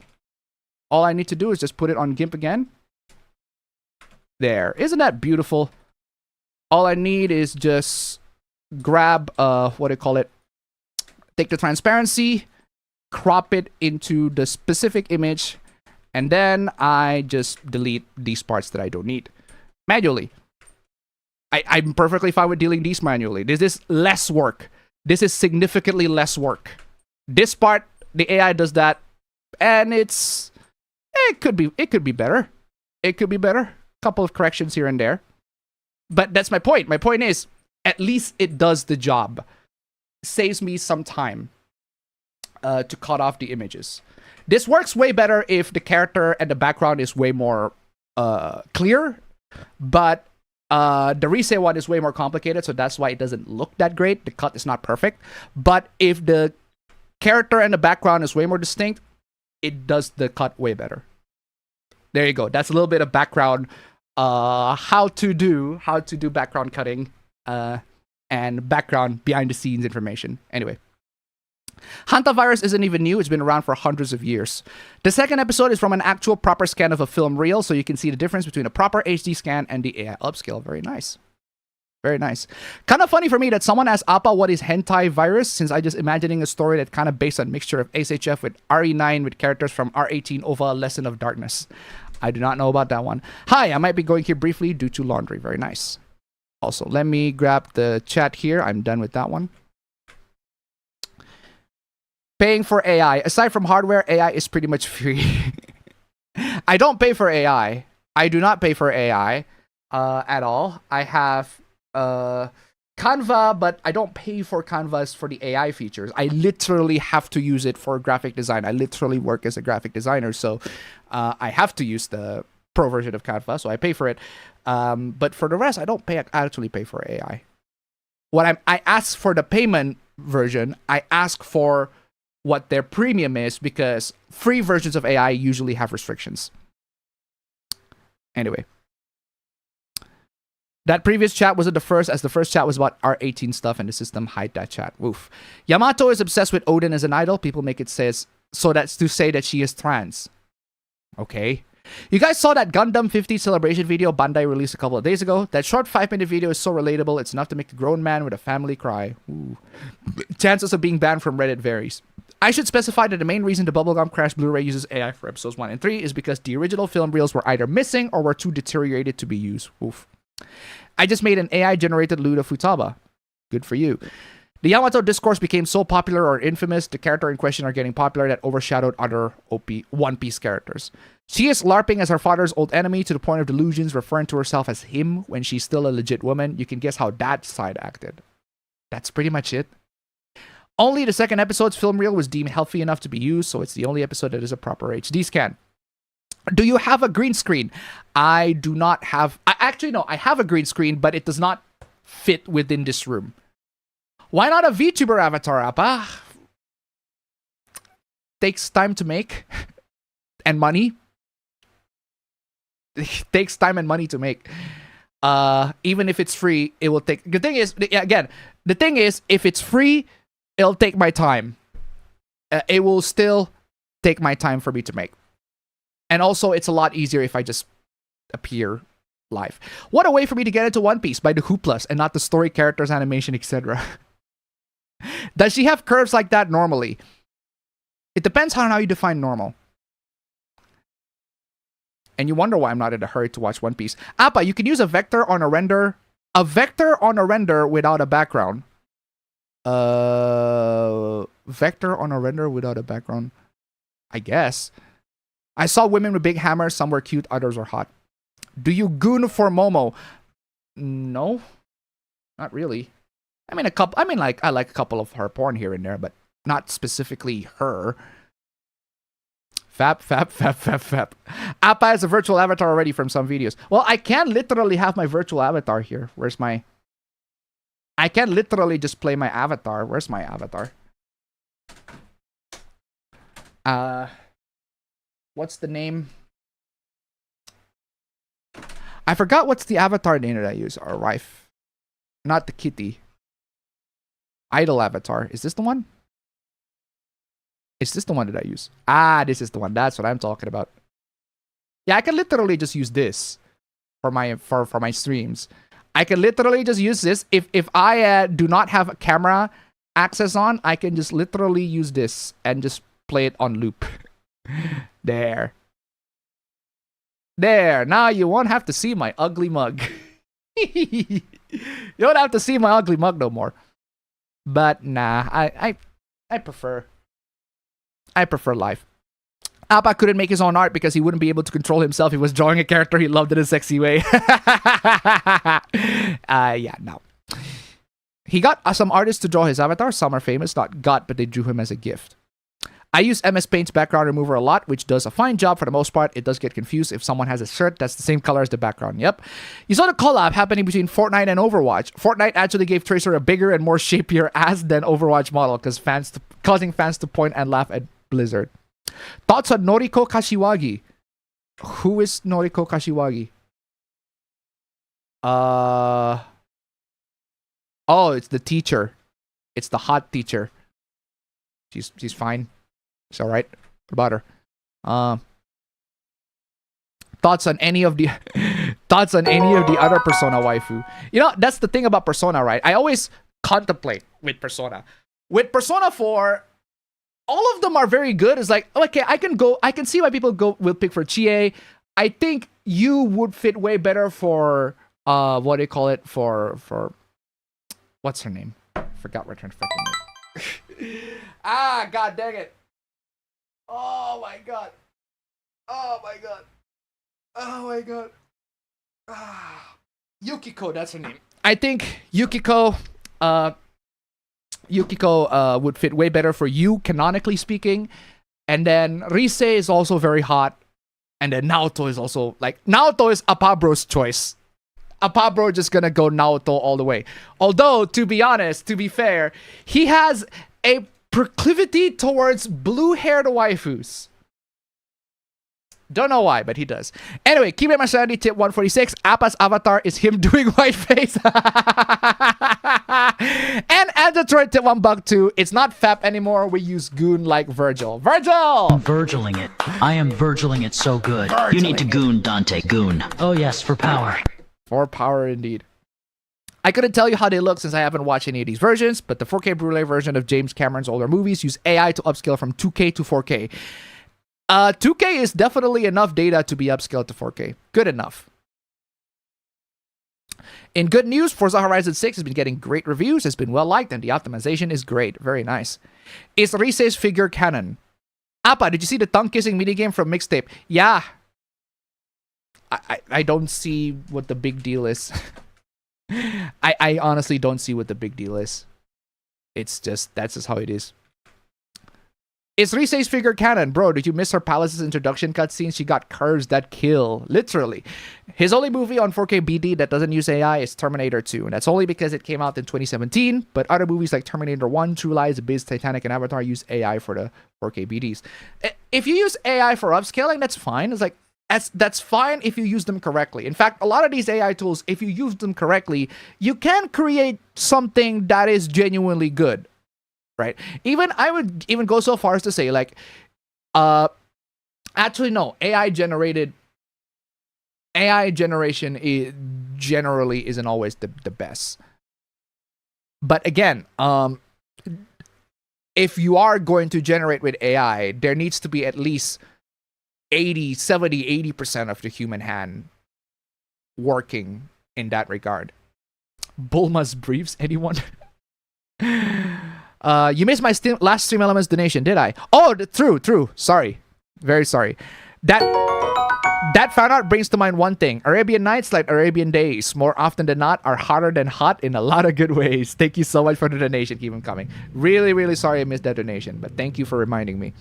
All I need to do is just put it on GIMP again. There. Isn't that beautiful? All I need is just grab what do you call it? Take the transparency, crop it into the specific image, and then I just delete these parts that I don't need manually. I'm perfectly fine with deleting these manually. This is less work. This is significantly less work. This part, the AI does that, and it could be better. It could be better. Couple of corrections here and there. But that's my point. My point is, at least it does the job. Saves me some time to cut off the images. This works way better if the character and the background is way more clear, but the Rise one is way more complicated, so that's why it doesn't look that great. The cut is not perfect. But if the character and the background is way more distinct, it does the cut way better. There you go. That's a little bit of background, how to do background cutting, and background behind the scenes information. Anyway. Hantavirus isn't even new. It's been around for hundreds of years. The second episode is from an actual proper scan of a film reel, so you can see the difference between a proper HD scan and the AI upscale. Very nice. Very nice. Kind of funny for me that someone asked Appa what is hentai virus, since I just imagining a story that kind of based on mixture of SHF with RE9 with characters from R18 OVA Lesson of Darkness. I do not know about that one. Hi, I might be going here briefly due to laundry. Very nice. Also, let me grab the chat here. I'm done with that one. Paying for AI. Aside from hardware, AI is pretty much free. I don't pay for AI. I do not pay for AI at all. I have Canva, but I don't pay for Canvas for the AI features. I literally have to use it for graphic design. I literally work as a graphic designer, so I have to use the pro version of Canva, so I pay for it. But for the rest, I don't actually pay for AI. I ask for the payment version. I ask for what their premium is, because free versions of AI usually have restrictions. Anyway. That previous chat wasn't the first, as the first chat was about R18 stuff and the system hide that chat. Woof. Yamato is obsessed with Odin as an idol. People make it says, so that's to say that she is trans. Okay. You guys saw that Gundam 50 celebration video Bandai released a couple of days ago? That short 5-minute video is so relatable, it's enough to make a grown man with a family cry. Ooh. Chances of being banned from Reddit varies. I should specify that the main reason the Bubblegum Crash Blu-ray uses AI for episodes 1 and 3 is because the original film reels were either missing or were too deteriorated to be used. Oof. I just made an AI-generated Luda Futaba. Good for you. The Yamato discourse became so popular or infamous, the character in question are getting popular that overshadowed other One Piece characters. She is LARPing as her father's old enemy to the point of delusions, referring to herself as him when she's still a legit woman. You can guess how that side acted. That's pretty much it. Only the second episode's film reel was deemed healthy enough to be used, so it's the only episode that is a proper HD scan. Do you have a green screen? I do not have... Actually, no, I have a green screen, but it does not fit within this room. Why not a VTuber avatar, Appa? Takes time to make. And money. It takes time and money to make. Even if it's free, it will take... The thing is, again, the thing is, if it's free, it'll take my time. It will still take my time for me to make. And also, it's a lot easier if I just appear live. What a way for me to get into One Piece by the hooplas and not the story, characters, animation, etc. Does she have curves like that normally? It depends on how you define normal. And you wonder why I'm not in a hurry to watch One Piece. Appa, you can use a vector on a render. A vector on a render without a background. Vector on a render without a background. I guess. I saw women with big hammers. Some were cute, others were hot. Do you goon for Momo? No. Not really. I mean, I like a couple of her porn here and there, but not specifically her. Fap. Appa has a virtual avatar already from some videos. Well, I can literally have my virtual avatar here. Where's my... I can literally just play my avatar. Where's my avatar? What's the name? I forgot what's the avatar name that I use. Or wife. Not the kitty. Idol avatar. Is this the one? Is this the one that I use? Ah, this is the one. That's what I'm talking about. Yeah, I can literally just use this for my streams. I can literally just use this. If I do not have a camera access on, I can just literally use this and just play it on loop. There. There. Now you won't have to see my ugly mug. You don't have to see my ugly mug no more. But nah, I prefer live. Appa couldn't make his own art because he wouldn't be able to control himself. He was drawing a character he loved in a sexy way. Yeah, no. He got some artists to draw his avatar. Some are famous, not got, but they drew him as a gift. I use MS Paint's background remover a lot, which does a fine job for the most part. It does get confused if someone has a shirt that's the same color as the background. Yep. You saw the collab happening between Fortnite and Overwatch. Fortnite actually gave Tracer a bigger and more shapier ass than Overwatch model, causing fans to point and laugh at Blizzard. Thoughts on Noriko Kashiwagi? Who is Noriko Kashiwagi? Oh, it's the teacher. It's the hot teacher. She's fine. It's all right. What about her? Thoughts on any of the other Persona waifu? You know, that's the thing about Persona, right? I always contemplate with Persona. With Persona 4, all of them are very good. It's like, okay, I can see why people will pick for Chie. I think you would fit way better for what do you call it? For what's her name? Forgot what her freaking name. Ah, god dang it. Oh my god. Oh my god. Oh my god. Ah. Yukiko, that's her name. I think Yukiko would fit way better for you, canonically speaking. And then Rise is also very hot. And then Naoto is also, like, Naoto is Apabro's choice. Apabro just gonna go Naoto all the way. Although, to be honest, to be fair, he has a proclivity towards blue-haired waifus. Don't know why, but he does. Anyway, keep it my sanity tip 146. Appa's avatar is him doing white face. And Android tip $1 it's not Fap anymore. We use Goon like Virgil. Virgil! Virgiling it. I am Virgiling it so good. You need to goon Dante. Goon. Oh yes, for power. For power indeed. I couldn't tell you how they look since I haven't watched any of these versions, but the 4K Blu-ray version of James Cameron's older movies use AI to upscale from 2K to 4K. 2K is definitely enough data to be upscaled to 4K. Good enough. In good news, Forza Horizon 6 has been getting great reviews, has been well liked, and the optimization is great. Very nice. Is Rise's figure canon? Appa, did you see the tongue-kissing minigame from Mixtape? Yeah. I don't see what the big deal is. I honestly don't see what the big deal is. It's just, that's just how it is. Is Rise's figure canon? Bro, did you miss her palace's introduction cutscene? She got curves that kill. Literally. His only movie on 4K BD that doesn't use AI is Terminator 2. And that's only because it came out in 2017. But other movies like Terminator 1, True Lies, Abyss, Titanic, and Avatar use AI for the 4K BDs. If you use AI for upscaling, that's fine. It's like, that's fine if you use them correctly. In fact, a lot of these AI tools, if you use them correctly, you can create something that is genuinely good, right? I would even go so far as to say, like, actually no, AI generation generally isn't always the best. But again, if you are going to generate with AI, there needs to be at least 80% of the human hand working in that regard. Bulma's briefs, anyone? You missed my last Stream Elements donation, did I? Oh, true. Sorry. Very sorry. That fan art brings to mind one thing. Arabian Nights, like Arabian Days, more often than not, are hotter than hot in a lot of good ways. Thank you so much for the donation. Keep them coming. Really, really sorry I missed that donation, but thank you for reminding me.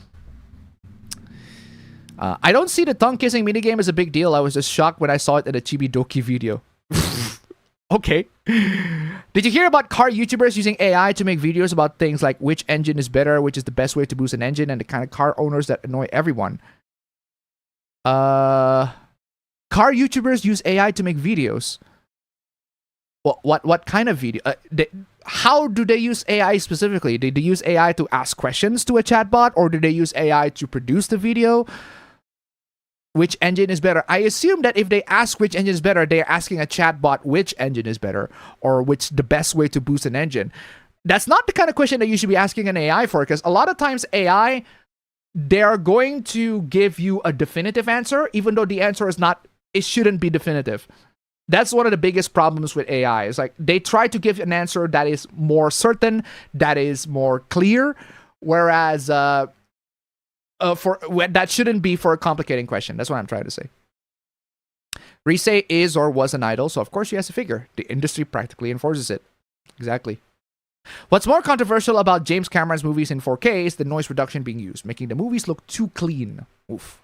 I don't see the tongue-kissing minigame as a big deal. I was just shocked when I saw it in a Chibi Doki video. Okay. Did you hear about car YouTubers using AI to make videos about things like which engine is better, which is the best way to boost an engine, and the kind of car owners that annoy everyone? Car YouTubers use AI to make videos. What kind of video? How do they use AI specifically? Did they use AI to ask questions to a chatbot, or do they use AI to produce the video? which engine is better. I assume that if they ask which engine is better, they're asking a chatbot which engine is better or which the best way to boost an engine. That's not the kind of question that you should be asking an AI for, because a lot of times AI, they're going to give you a definitive answer, even though the answer is not, it shouldn't be definitive. That's one of the biggest problems with AI. It's like they try to give an answer that is more certain, that is more clear, whereas that shouldn't be for a complicating question. That's what I'm trying to say. Rise is or was an idol, so of course she has a figure. The industry practically enforces it. Exactly. What's more controversial about James Cameron's movies in 4K is the noise reduction being used, making the movies look too clean. Oof.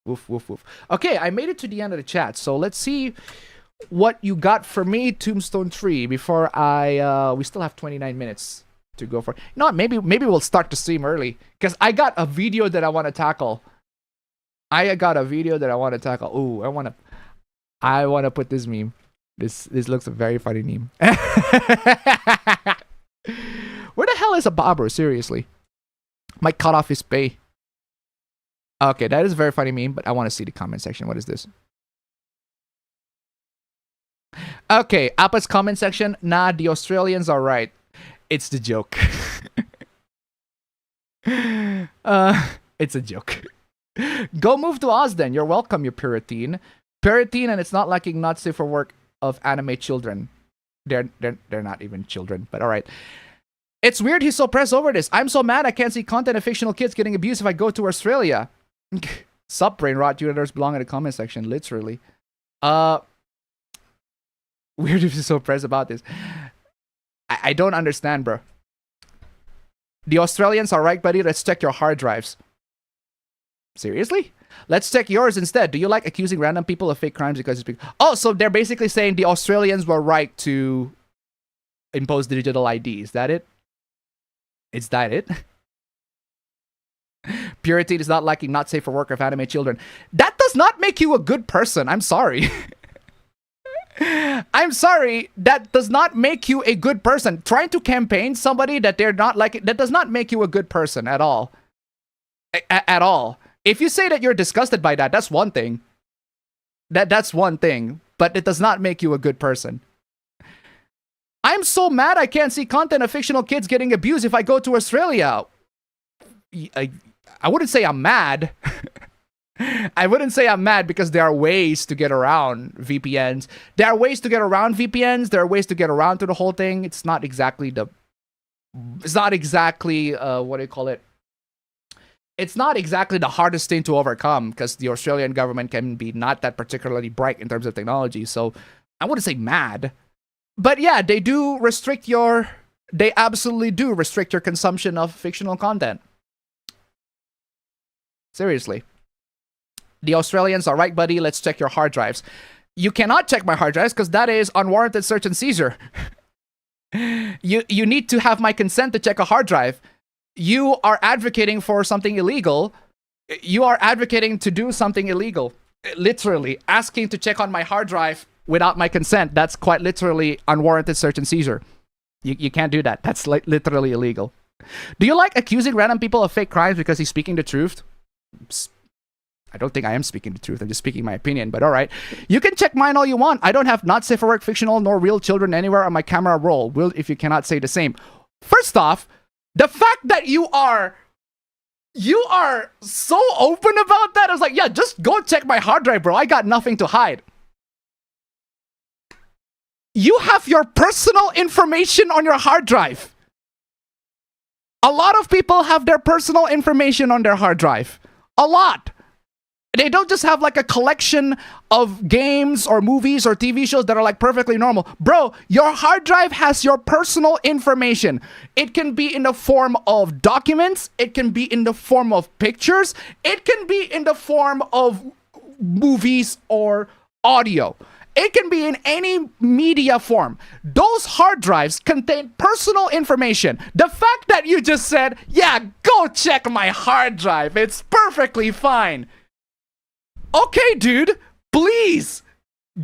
Woof, woof, woof. Okay, I made it to the end of the chat, so let's see what you got for me, Tombstone 3, before we still have 29 minutes to go for. You know what, maybe we'll start the stream early, because I got a video that I want to tackle. Ooh, I want to put this meme. This looks a very funny meme. Where the hell is a bobber, seriously? Might cut off his pay. Okay, that is a very funny meme, but I want to see the comment section. What is this? Okay, Appa's comment section. Nah, the Australians are right. It's the joke. It's a joke. Go move to Oz then. You're welcome, you Puritan. Puritan, and it's not liking not safe for work of anime children. They're not even children, but all right. It's weird he's so pressed over this. I'm so mad I can't see content of fictional kids getting abused if I go to Australia. Sup, brain rot users belong in the comment section, literally. Weird if he's so pressed about this. I don't understand, bro. The Australians are right, buddy. Let's check your hard drives. Seriously? Let's check yours instead. Do you like accusing random people of fake crimes because it's... Oh, so they're basically saying the Australians were right to impose the digital ID. Is that it? Is that it? Purity is not liking not safe for work of anime children. That does not make you a good person. I'm sorry. I'm sorry. That does not make you a good person. Trying to campaign somebody that they're not liking, that does not make you a good person at all. At all. If you say that you're disgusted by that, that's one thing. That's one thing. But it does not make you a good person. I'm so mad I can't see content of fictional kids getting abused if I go to Australia. I wouldn't say I'm mad. I wouldn't say I'm mad because there are ways to get around VPNs. There are ways to get around VPNs. There are ways to get around to the whole thing. It's not exactly the... It's not exactly, what do you call it? It's not exactly the hardest thing to overcome because the Australian government can be not that particularly bright in terms of technology. So I wouldn't say mad. But yeah, they do restrict your... They absolutely do restrict your consumption of fictional content. Seriously. The Australians are right, buddy. Let's check your hard drives. You cannot check my hard drives because that is unwarranted search and seizure. You need to have my consent to check a hard drive. You are advocating for something illegal. You are advocating to do something illegal. Literally, asking to check on my hard drive without my consent. That's quite literally unwarranted search and seizure. You can't do that. That's like literally illegal. Do you like accusing random people of fake crimes because he's speaking the truth? I don't think I am speaking the truth. I'm just speaking my opinion, but all right. You can check mine all you want. I don't have not safe for work fictional nor real children anywhere on my camera roll. Will if you cannot say the same. First off, the fact that you are so open about that, I was like, yeah, just go check my hard drive, bro. I got nothing to hide. You have your personal information on your hard drive. A lot of people have their personal information on their hard drive. A lot. They don't just have like a collection of games or movies or TV shows that are like perfectly normal. Bro, your hard drive has your personal information. It can be in the form of documents. It can be in the form of pictures. It can be in the form of movies or audio. It can be in any media form. Those hard drives contain personal information. The fact that you just said, yeah, go check my hard drive. It's perfectly fine. Okay, dude, please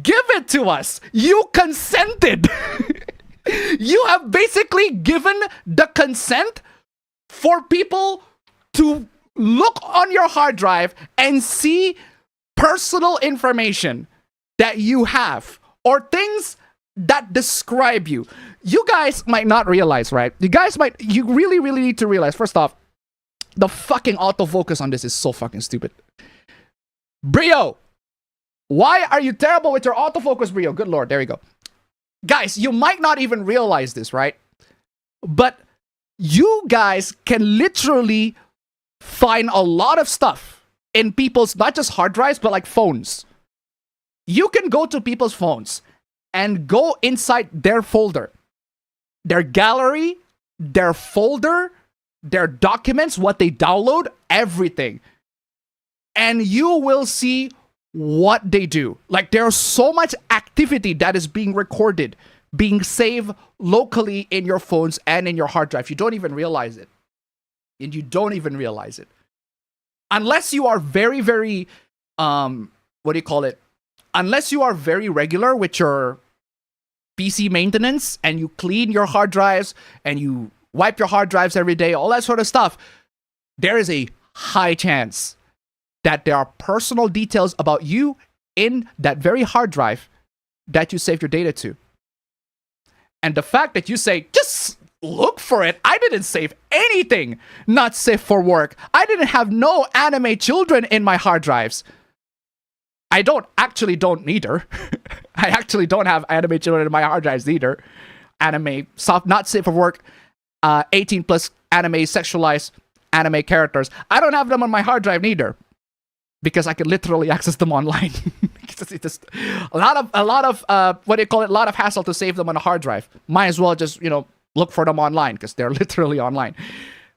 give it to us. You consented. You have basically given the consent for people to look on your hard drive and see personal information that you have or things that describe you. You guys might not realize, right? You really, really need to realize, first off, the fucking autofocus on this is so fucking stupid. Brio, why are you terrible with your autofocus, Brio? Good lord, there you go. Guys, you might not even realize this, right? But you guys can literally find a lot of stuff in people's, not just hard drives, but like phones. You can go to people's phones and go inside their folder, their gallery, their folder, their documents, what they download, everything. And you will see what they do. Like, there's so much activity that is being recorded, being saved locally in your phones and in your hard drive. You don't even realize it. And you don't even realize it. Unless you are very, very, unless you are very regular with your PC maintenance and you clean your hard drives and you wipe your hard drives every day, all that sort of stuff, there is a high chance that there are personal details about you in that very hard drive that you saved your data to. And the fact that you say, just look for it. I didn't save anything not safe for work. I didn't have no anime children in my hard drives. I don't neither. I actually don't have anime children in my hard drives either. Anime, not safe for work, 18 plus anime, sexualized anime characters. I don't have them on my hard drive neither. Because I can literally access them online. It's just a lot of a lot of hassle to save them on a hard drive. Might as well just, look for them online because they're literally online.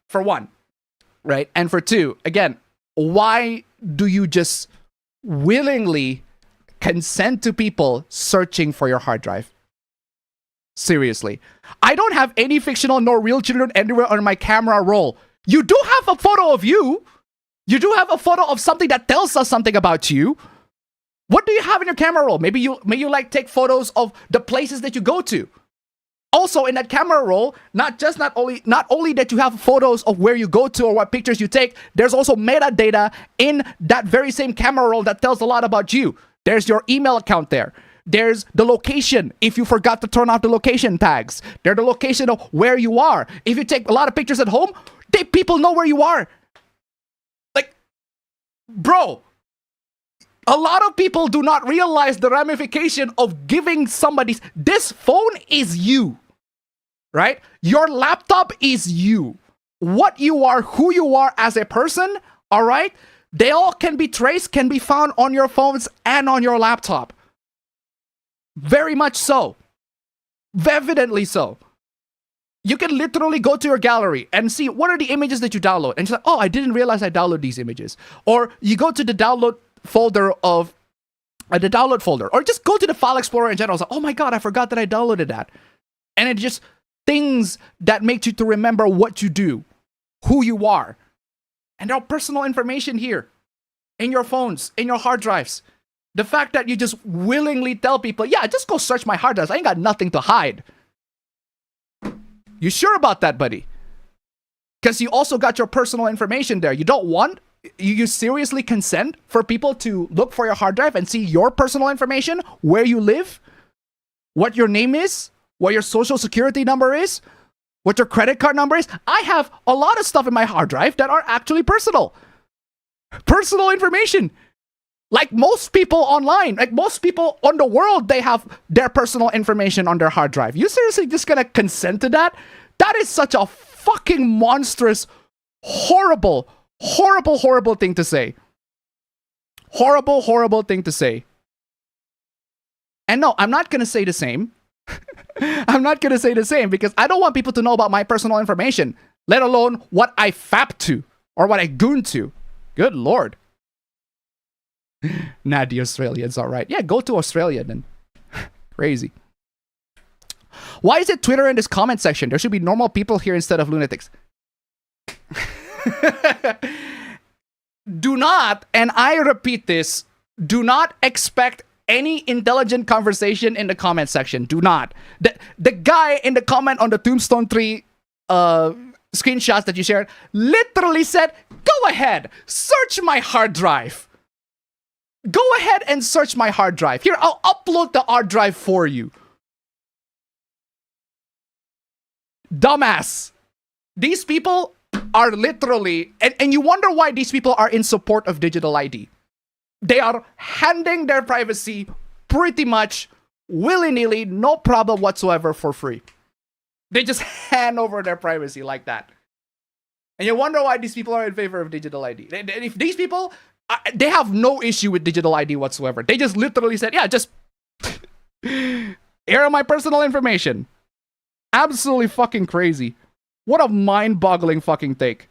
For one, right? And for two, again, why do you just willingly consent to people searching for your hard drive? Seriously. I don't have any fictional nor real children anywhere on my camera roll. You do have a photo of you. You do have a photo of something that tells us something about you. What do you have in your camera roll? Maybe you like take photos of the places that you go to. Also, in that camera roll, not only that you have photos of where you go to or what pictures you take, there's also metadata in that very same camera roll that tells a lot about you. There's your email account there. There's the location if you forgot to turn off the location tags. There's the location of where you are. If you take a lot of pictures at home, people know where you are. Bro, a lot of people do not realize the ramification of giving somebody's... This phone is you, right? Your laptop is you. What you are, who you are as a person, all right? They all can be traced, can be found on your phones and on your laptop. Very much so. Evidently so. You can literally go to your gallery and see what are the images that you download. And you're like, oh, I didn't realize I downloaded these images. Or you go to the download folder of or just go to the file explorer in general. It's like, oh my God, I forgot that I downloaded that. And it just things that make you to remember what you do, who you are. And there are personal information here in your phones, in your hard drives. The fact that you just willingly tell people, yeah, just go search my hard drives. I ain't got nothing to hide. You sure about that, buddy? Because you also got your personal information there. You seriously consent for people to look for your hard drive and see your personal information, where you live, what your name is, what your social security number is, what your credit card number is? I have a lot of stuff in my hard drive that are actually personal. Personal information. Like most people online, like most people on the world, they have their personal information on their hard drive. You seriously just gonna consent to that? That is such a fucking monstrous, horrible thing to say. Horrible thing to say. And no, I'm not gonna say the same. I'm not gonna say the same because I don't want people to know about my personal information, let alone what I fap to or what I goon to. Good lord. Nah, the Australians, alright. Yeah, go to Australia then. Crazy. Why is it Twitter in this comment section? There should be normal people here instead of lunatics. Do not, and I repeat this, do not expect any intelligent conversation in the comment section. Do not. The guy in the comment on the Tombstone 3 screenshots that you shared literally said, go ahead, search my hard drive. Go ahead and search my hard drive. Here, I'll upload the hard drive for you. Dumbass. These people are literally, and you wonder why these people are in support of digital ID. They are handing their privacy pretty much willy-nilly, no problem whatsoever, for free. They just hand over their privacy like that. And you wonder why these people are in favor of digital ID. If these people, they have no issue with digital ID whatsoever. They just literally said, yeah, just here are my personal information. Absolutely fucking crazy. What a mind-boggling fucking take.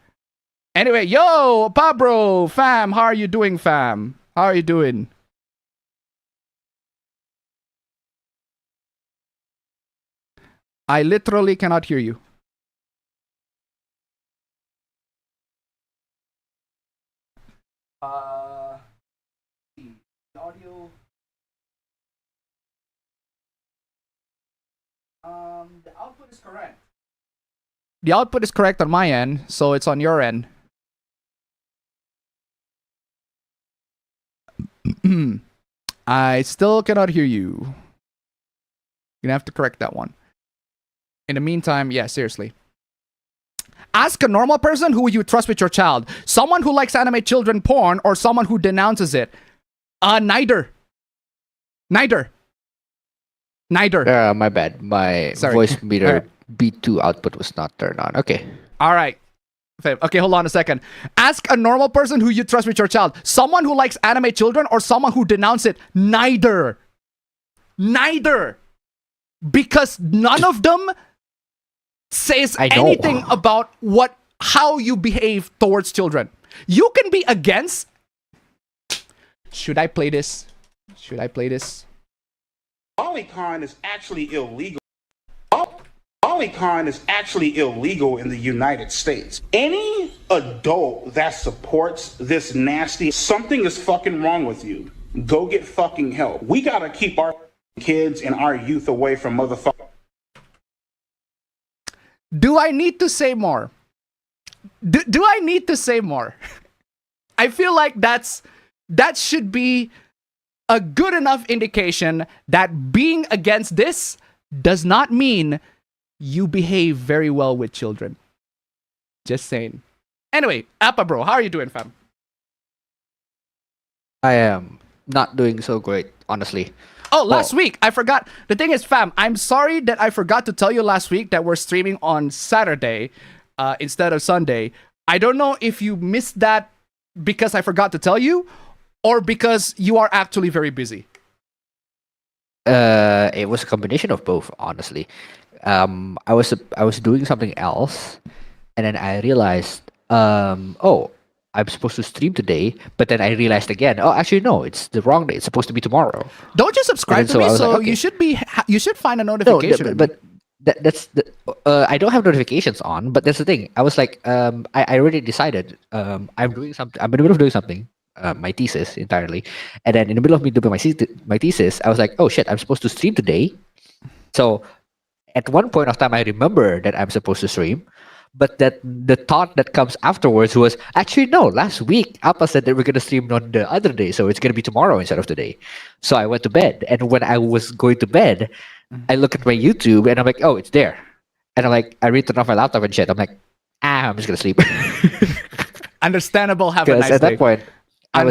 Anyway, yo, Pablo, fam, how are you doing, fam? How are you doing? I literally cannot hear you. The audio. The output is correct. The output is correct on my end, so it's on your end. I still cannot hear you. You're gonna have to correct that one. In the meantime, yeah, seriously. Ask a normal person who you trust with your child. Someone who likes anime children porn or someone who denounces it. Neither. Neither. My bad. My voice meter B2 output was not turned on. Okay. All right. Okay, hold on a second. Ask a normal person who you trust with your child. Someone who likes anime children or someone who denounces it. Neither. Neither. Because none of them says anything about how you behave towards children. You can be against. Should I play this? Should I play this? Polycon is actually illegal. Polycon is actually illegal in the United States. Any adult that supports this nasty, something is fucking wrong with you. Go get fucking help. We gotta keep our kids and our youth away from motherfuckers. Do I need to say more? Do I need to say more? I feel like that should be a good enough indication that being against this does not mean you behave very well with children. Just saying. Anyway, Appa bro, how are you doing, fam? I am not doing so great, honestly. Oh, last week, I forgot. The thing is, fam, I'm sorry that I forgot to tell you last week that we're streaming on Saturday instead of Sunday. I don't know if you missed that because I forgot to tell you or because you are actually very busy. It was a combination of both, honestly. I was doing something else, and then I realized, oh, I'm supposed to stream today, but then I realized again, oh, actually no, it's the wrong day. It's supposed to be tomorrow. Don't you subscribe to me? So like, okay. You should find a notification. No, but that's the I don't have notifications on. But that's the thing. I was like, I already decided. I'm doing something. I'm in the middle of doing something. My thesis entirely, and then in the middle of me doing my thesis, I was like, oh shit, I'm supposed to stream today. So at one point of time, I remember that I'm supposed to stream. But that the thought that comes afterwards was, actually, no, last week, Appa said that we're going to stream on the other day, so it's going to be tomorrow instead of today. So I went to bed, and when I was going to bed, I look at my YouTube, and I'm like, oh, it's there. And I'm like, I read it off my laptop and shit. I'm like, I'm just going to sleep. Understandable, have a nice day. At that point, I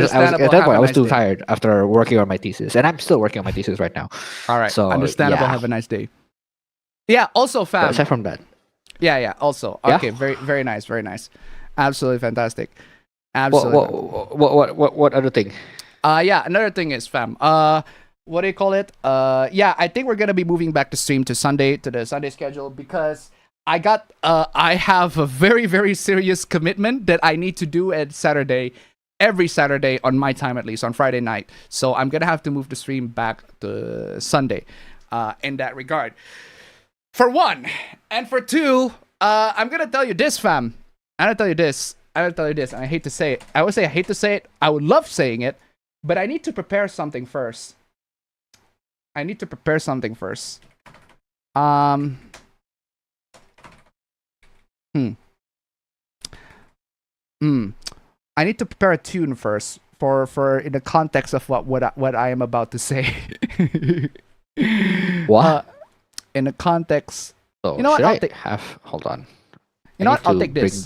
was too tired after working on my thesis, and I'm still working on my thesis right now. All right, so understandable, have a nice day. Yeah, also, fam. But aside from that. Yeah. Also, okay, yeah? Very nice, very nice, absolutely fantastic. Absolutely. What other thing? Yeah, another thing is, fam. What do you call it? Yeah, I think we're gonna be moving back to stream to Sunday, to the Sunday schedule, because I have a very serious commitment that I need to do at Saturday, every Saturday on my time, at least on Friday night. So I'm gonna have to move the stream back to Sunday, in that regard. For one, and for two, I'm gonna tell you this, fam. I'm gonna tell you this, and I hate to say it. I would say I hate to say it. I would love saying it, but I need to prepare something first. I need to prepare a tune first for in the context of what I am about to say. What? In the context, So you know what? should I'll I take. have? Hold on. You know I what? need I'll to take this.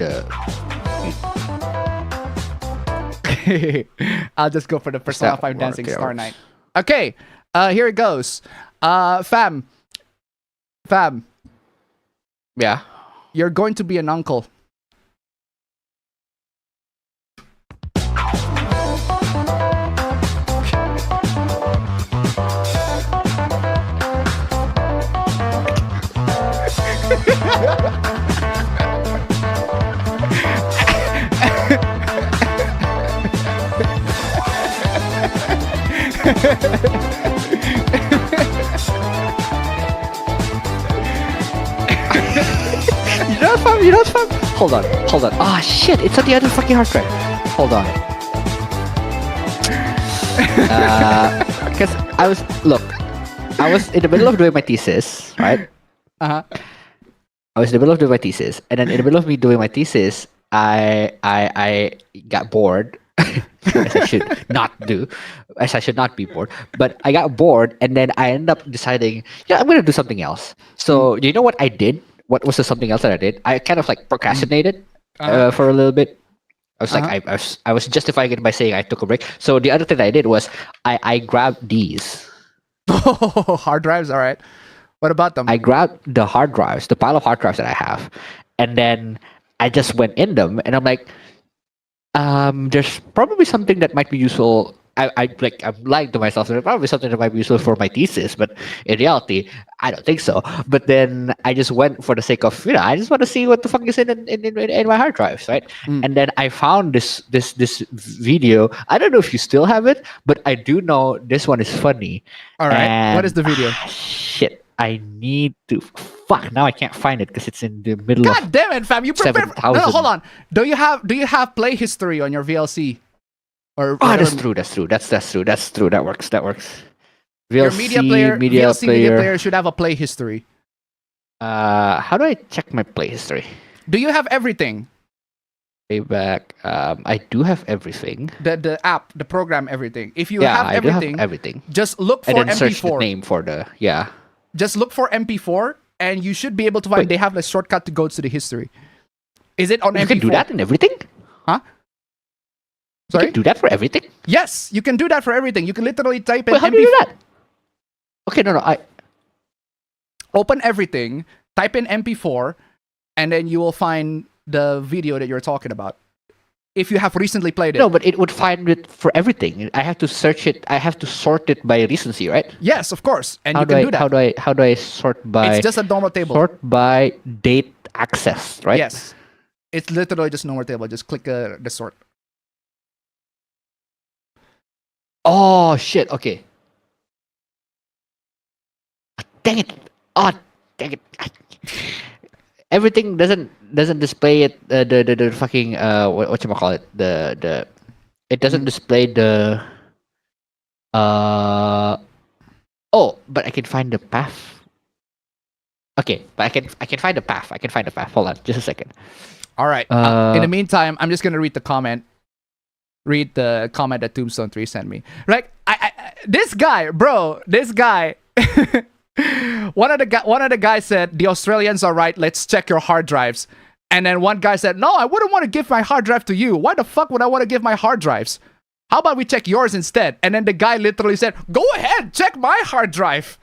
I'll just go for the Persona that 5 Dancing work? Yeah, Star works. Knight. Okay, here it goes. Fam, Yeah. you're going to be an uncle. You know what, fam? You know what, fam? Hold on. Ah, shit! It's on the other fucking hard drive. Hold on. Because I was in the middle of doing my thesis, right? Uh-huh. I was in the middle of doing my thesis, and then in the middle of me doing my thesis, I got bored. as I should not do, as I should not be bored. But I got bored, and then I ended up deciding, yeah, I'm gonna do something else. So you know what I did? What was the something else that I did? I kind of like procrastinated for a little bit. I was like, I was justifying it by saying I took a break. So the other thing that I did was I grabbed these. Hard drives, all right. What about them? I grabbed the hard drives, the pile of hard drives that I have, and then I just went in them, and I'm like, there's probably something that might be useful. I'm lying to myself. There's probably something that might be useful for my thesis, but in reality, I don't think so. But then I just went for the sake of, I just want to see what the fuck is in my hard drives, right? And then I found this video. I don't know if you still have it, but I do know this one is funny. All right. And, What is the video? Shit. I need to. Fuck. Now I can't find it because it's in the middle of. God damn it, fam! You prepared. No, 7,000. hold on. Do you have play history on your VLC? Or Oh, whatever- that's true. That's true. That works. Your VLC, media player should have a play history. How do I check my play history? Do you have everything? Playback. I do have everything. The app, the program, everything. If you Yeah, have I do everything, have everything. just look for And then search the MP4. name for the Just look for MP4, and you should be able to find. Wait. They have a shortcut to go to the history. Is it on You MP4? can do that in everything. Huh? You Sorry. can do that for everything. Yes, you can do that for everything. You can literally type in Wait, how do MP4. you do that? Okay, no. Open everything, type in MP4, and then you will find the video that you're talking about. If you have recently played it. No, but it would find it for everything. I have to search it. I have to sort it by recency, right? Yes, of course. And How you do can I do that. how do I sort by? It's just a normal table. Sort by date access, right? Yes. It's literally just normal table. Just click the sort. Oh shit! Okay. Dang it! Oh, dang it! Everything doesn't display it. The fucking whatchamacallit, it doesn't display the. Oh, but I can find the path. Okay, but I can find the path. Hold on, just a second. All right. In the meantime, I'm just gonna read the comment. Read the comment that Tombstone 3 sent me. Like, this guy, bro, one of the guys said, the Australians are right, let's check your hard drives. And then one guy said, no, I wouldn't want to give my hard drive to you. Why the fuck would I want to give my hard drives? How about we check yours instead? And then the guy literally said, go ahead, check my hard drive.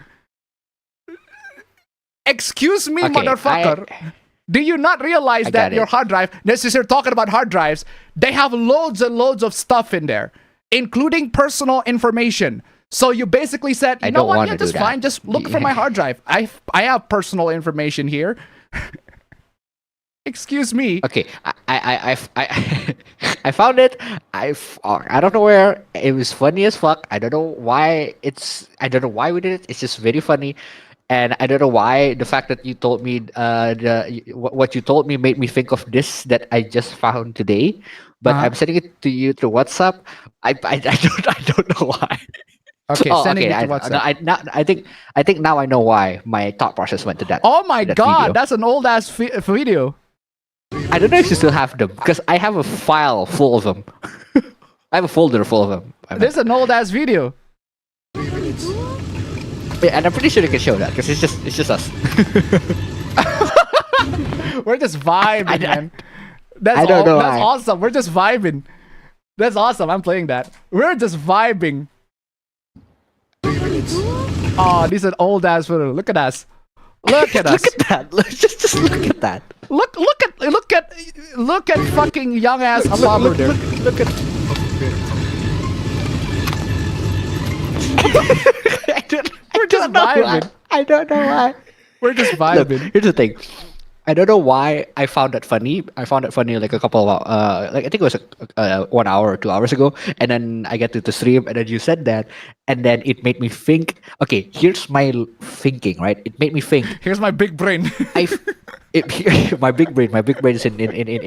Excuse me, Okay, motherfucker. Do you not realize I that got your it. hard drive, since you're talking about hard drives, they have loads and loads of stuff in there, including personal information. So you basically said, you I know don't what, wanna yeah, do just that. fine, just look for my hard drive. I have personal information here. Excuse me. Okay, I found it. I don't know where. It was funny as fuck. I don't know why we did it. It's just very funny. And I don't know why the fact that you told me what you told me made me think of this that I just found today. But I'm sending it to you through WhatsApp. I don't know why. Okay, sending it to WhatsApp. I think now I know why my thought process went to that. Oh my that god, video. that's an old ass video. I don't know if you still have them because I have a file full of them. I have a folder full of them. There's an old ass video. Yeah, and I'm pretty sure you can show that because it's just us. We're just vibing, man. That's I don't know That's why. awesome. We're just vibing. That's awesome. I'm playing that. We're just vibing. Oh, this is an old ass photo. Look at us. Look at us. Look at that. Just look at that. Look at fucking young ass Apollo there. Look at. We're just vibing. I don't know why. We're just Look, vibing. here's the thing. I don't know why I found that funny. I found it funny like a couple of like I think it was 1 hour or 2 hours ago, and then I get to the stream, and then you said that, and then it made me think. Okay, here's my thinking. Right, it made me think. Here's my big brain. My big brain is in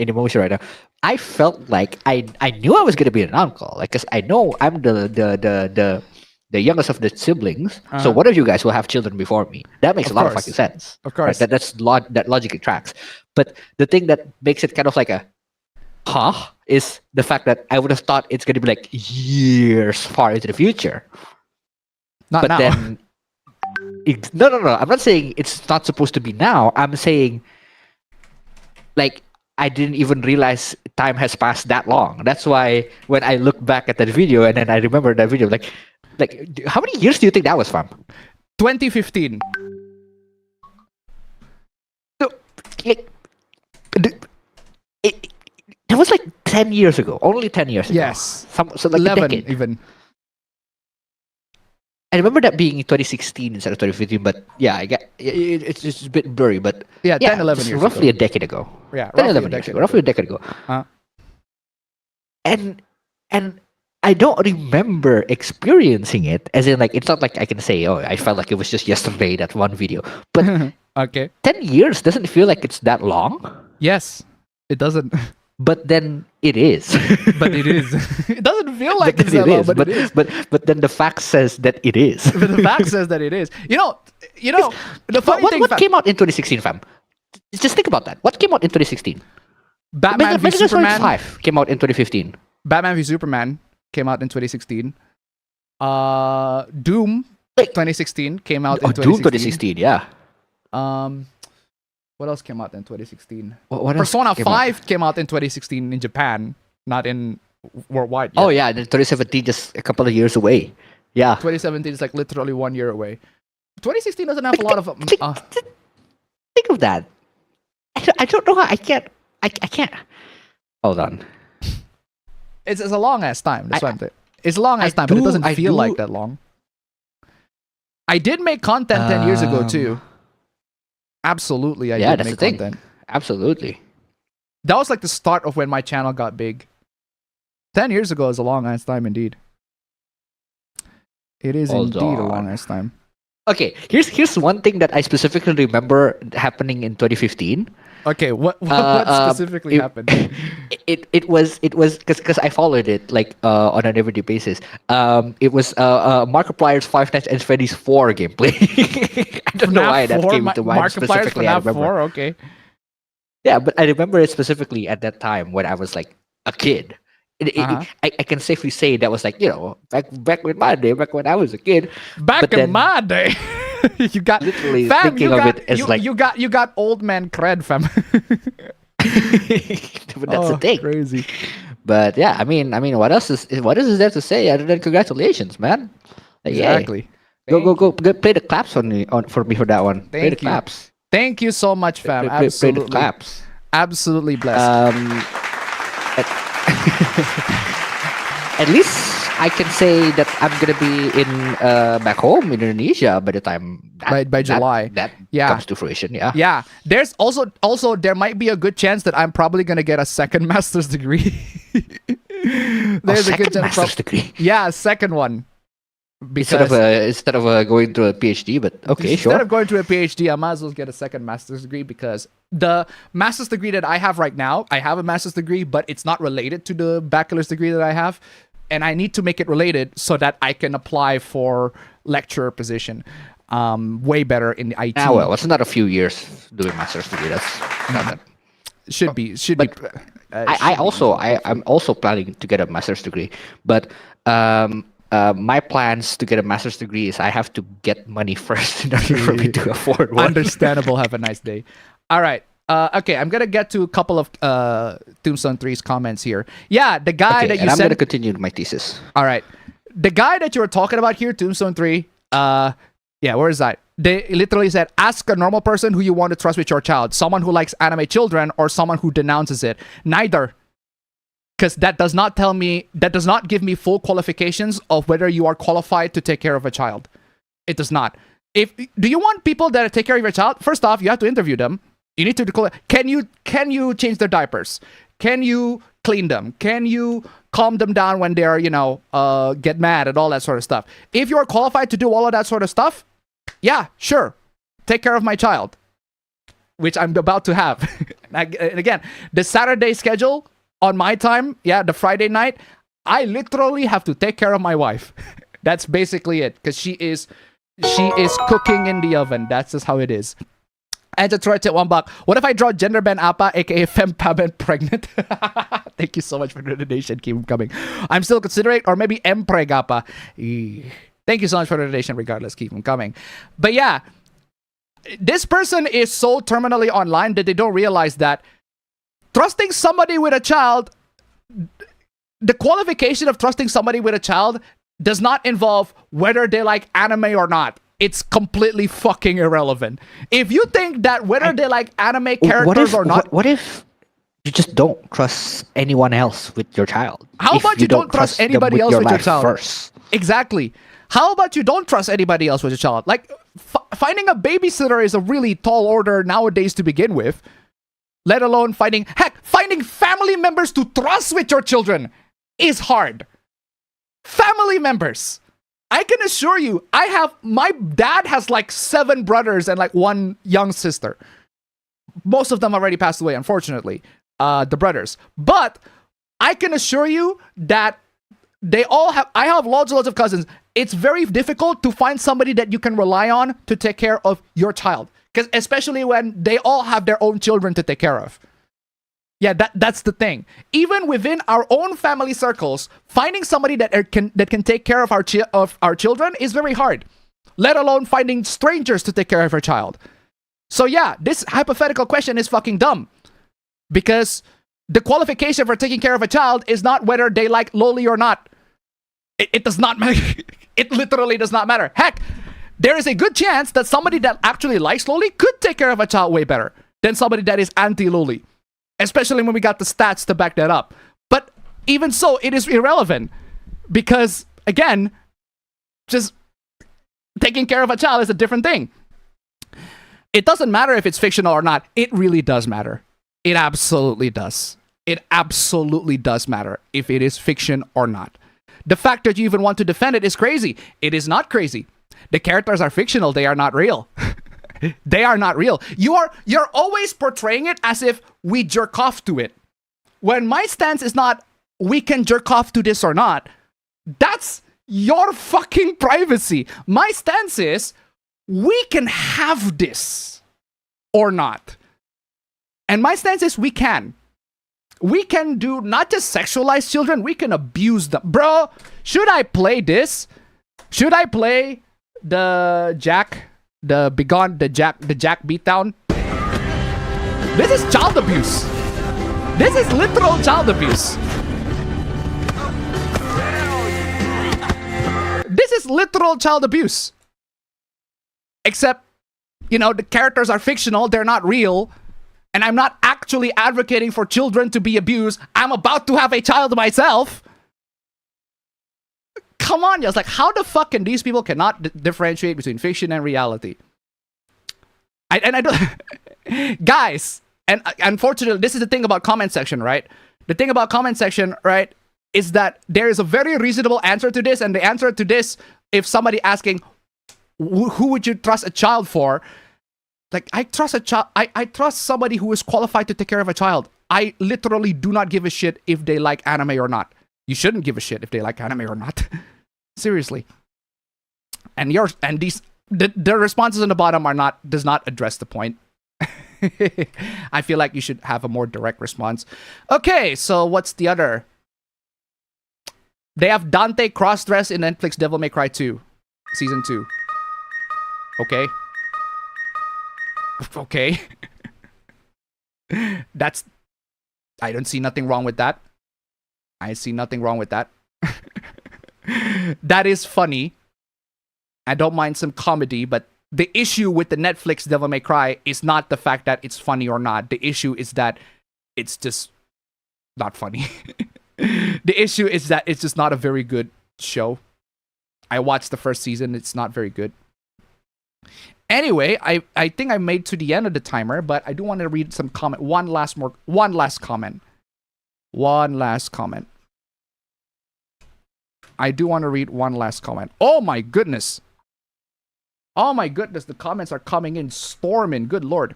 emotion right now. I felt like I knew I was gonna be an uncle, like, cause I know I'm the youngest of the siblings. So one of you guys will have children before me. That makes a lot of fucking sense. Of course. Right? That logically tracks. But the thing that makes it kind of like a is the fact that I would have thought it's gonna be like years far into the future. Not now. Then no. I'm not saying it's not supposed to be now. I'm saying like I didn't even realize time has passed that long. That's why when I look back at that video and then I remember that video, like how many years do you think that was from? 2015. So, like, it was like 10 years ago. Only 10 years ago. Yes. So like 11 a decade. even. I remember that being in 2016 instead of 2015, but yeah, I get it's a bit blurry, but Yeah, 10, 11 it's years roughly ago. a decade ago. Yeah, 10, 11 years ago. Roughly a decade ago. And I don't remember experiencing it, as in like it's not like I can say, oh, I felt like it was just yesterday, that one video. But Okay. 10 years doesn't feel like it's that long, Yes. It doesn't. but then it is. But it is. It doesn't feel like But it's then that it long, is. but it is. But then the fact says that it is. But the fact says that it is. You know. The funny thing. What came out in 2016, fam? Just think about that. What came out in 2016? Batman v Metal Gear Solid Superman. 5 came out in 2015. Batman v Superman came out in 2016. Doom Like, 2016 came out in Doom 2016. 2016, yeah. What else came out in 2016? What else Persona came 5 came out in 2016 in Japan, not in worldwide yet. Oh yeah, then 2017 just a couple of years away. Yeah. 2017 is like literally 1 year away. 2016 doesn't have a lot of. Think of that. I don't know how I can't. Hold on. It's a long ass time. That's what I'm saying. It's a long ass time, but it doesn't feel like that long. I did make content 10 years ago too. Absolutely, I did that's make the thing. content. Absolutely. That was like the start of when my channel got big. 10 years ago is a long ass time indeed. It is Hold indeed a on. long ass time. Okay, here's one thing that I specifically remember happening in 2015. Okay, what specifically happened? It was because I followed it like on an everyday basis. It was Markiplier's Five Nights at Freddy's 4 gameplay. I don't know why that came to mind specifically. I remember. 4, okay. Yeah, but I remember it specifically at that time when I was like a kid. I can safely say that was like, you know, back in my day, back when I was a kid. Back in my day. You got literally fam, thinking you of got, it as you, like you got old man cred, fam. but that's the thing. Crazy. But yeah, I mean, what else is there to say other than congratulations, man? Like, Exactly. Yay. Go play the claps for me for that one. Play the Thank you. claps. Thank you so much, fam. Play Absolutely. the claps. Absolutely blessed. At least I can say that I'm gonna be in back home in Indonesia by the time by July. that Yeah. comes to fruition. Yeah. Yeah, there's also there might be a good chance that I'm probably gonna get a second master's degree. There's a good second chance. master's degree. Yeah, second one. Instead of going to a PhD, but okay, Instead sure. of going to a PhD, I might as well get a second master's degree because the master's degree that I have right now, I have a master's degree, but it's not related to the bachelor's degree that I have. And I need to make it related so that I can apply for lecturer position way better in the IT. Well, it's not a few years doing master's degree. That's not that. Should be. I'm also planning to get a master's degree, but my plans to get a master's degree is I have to get money first in order for me to afford one. Understandable. Have a nice day. All right. Okay, I'm gonna get to a couple of Tombstone 3's comments here. Yeah, the guy that you I'm said. gonna continue my thesis. All right, the guy that you were talking about here, Tombstone 3. Yeah, where is that? They literally said, ask a normal person who you want to trust with your child, someone who likes anime children or someone who denounces it. Neither. Because that does not give me full qualifications of whether you are qualified to take care of a child. It does not. Do you want people that take care of your child? First off, you have to interview them. You need to can you change their diapers? Can you clean them? Can you calm them down when they're, get mad and all that sort of stuff? If you're qualified to do all of that sort of stuff, yeah, sure. Take care of my child, which I'm about to have. And again, the Saturday schedule on my time, the Friday night, I literally have to take care of my wife. That's basically it, because she is cooking in the oven. That's just how it is. And to throw it at $1, what if I draw gender bend appa, aka femme pregnant? Thank you so much for the donation. Keep coming. I'm still considering, or maybe mpreg appa. Thank you so much for the donation. Regardless, keep them coming. But yeah, this person is so terminally online that they don't realize that trusting somebody with a child, the qualification of trusting somebody with a child does not involve whether they like anime or not. It's completely fucking irrelevant. If you think that whether they like anime characters or not... What if you just don't trust anyone else with your child? How about you don't trust anybody else with your child? First? Exactly. How about you don't trust anybody else with your child? Like, finding a babysitter is a really tall order nowadays to begin with. Let alone finding family members to trust with your children is hard. Family members. I can assure you, my dad has like 7 brothers and like 1 young sister. Most of them already passed away, unfortunately, the brothers. But I can assure you that I have lots and lots of cousins. It's very difficult to find somebody that you can rely on to take care of your child. Because especially when they all have their own children to take care of. Yeah, that's the thing. Even within our own family circles, finding somebody that can take care of our children is very hard. Let alone finding strangers to take care of your child. So yeah, this hypothetical question is fucking dumb. Because the qualification for taking care of a child is not whether they like loli or not. It does not matter. It literally does not matter. Heck, there is a good chance that somebody that actually likes loli could take care of a child way better than somebody that is anti-loli. Especially when we got the stats to back that up. But even so, it is irrelevant. Because, again, just taking care of a child is a different thing. It doesn't matter if it's fictional or not. It really does matter. It absolutely does. It absolutely does matter if it is fiction or not. The fact that you even want to defend it is crazy. It is not crazy. The characters are fictional. They are not real. They are not real. You're always portraying it as if we jerk off to it. When my stance is not, we can jerk off to this or not. That's your fucking privacy. My stance is, we can have this or not. And my stance is, we can. We can do not just sexualize children, we can abuse them. Bro, should I play this? Should I play the Jack BEATDOWN? This is child abuse. This is literal child abuse. This is literal child abuse. Except, the characters are fictional, they're not real. And I'm not actually advocating for children to be abused. I'm about to have a child myself. Come on, just like, how the fuck can these people cannot differentiate between fiction and reality? I don't, guys. And unfortunately, this is the thing about comment section, right? The thing about comment section, right, is that there is a very reasonable answer to this, and the answer to this, if somebody asking, who would you trust a child for? Like, I trust a child. I trust somebody who is qualified to take care of a child. I literally do not give a shit if they like anime or not. You shouldn't give a shit if they like anime or not. Seriously. And the responses on the bottom does not address the point. I feel like you should have a more direct response. Okay, so what's the other? They have Dante cross-dressed in Netflix Devil May Cry 2. Season 2. Okay. Okay. That's... I don't see nothing wrong with that. I see nothing wrong with that. That is funny. I don't mind some comedy, but the issue with the Netflix Devil May Cry is not the fact that it's funny or not. The issue is that it's just not funny. The issue is that it's just not a very good show. I watched the first season. It's not very good. Anyway, I think I made to the end of the timer, but I do want to read some comment. One last comment. I do want to read one last comment. Oh my goodness. Oh my goodness, the comments are coming in storming. Good lord.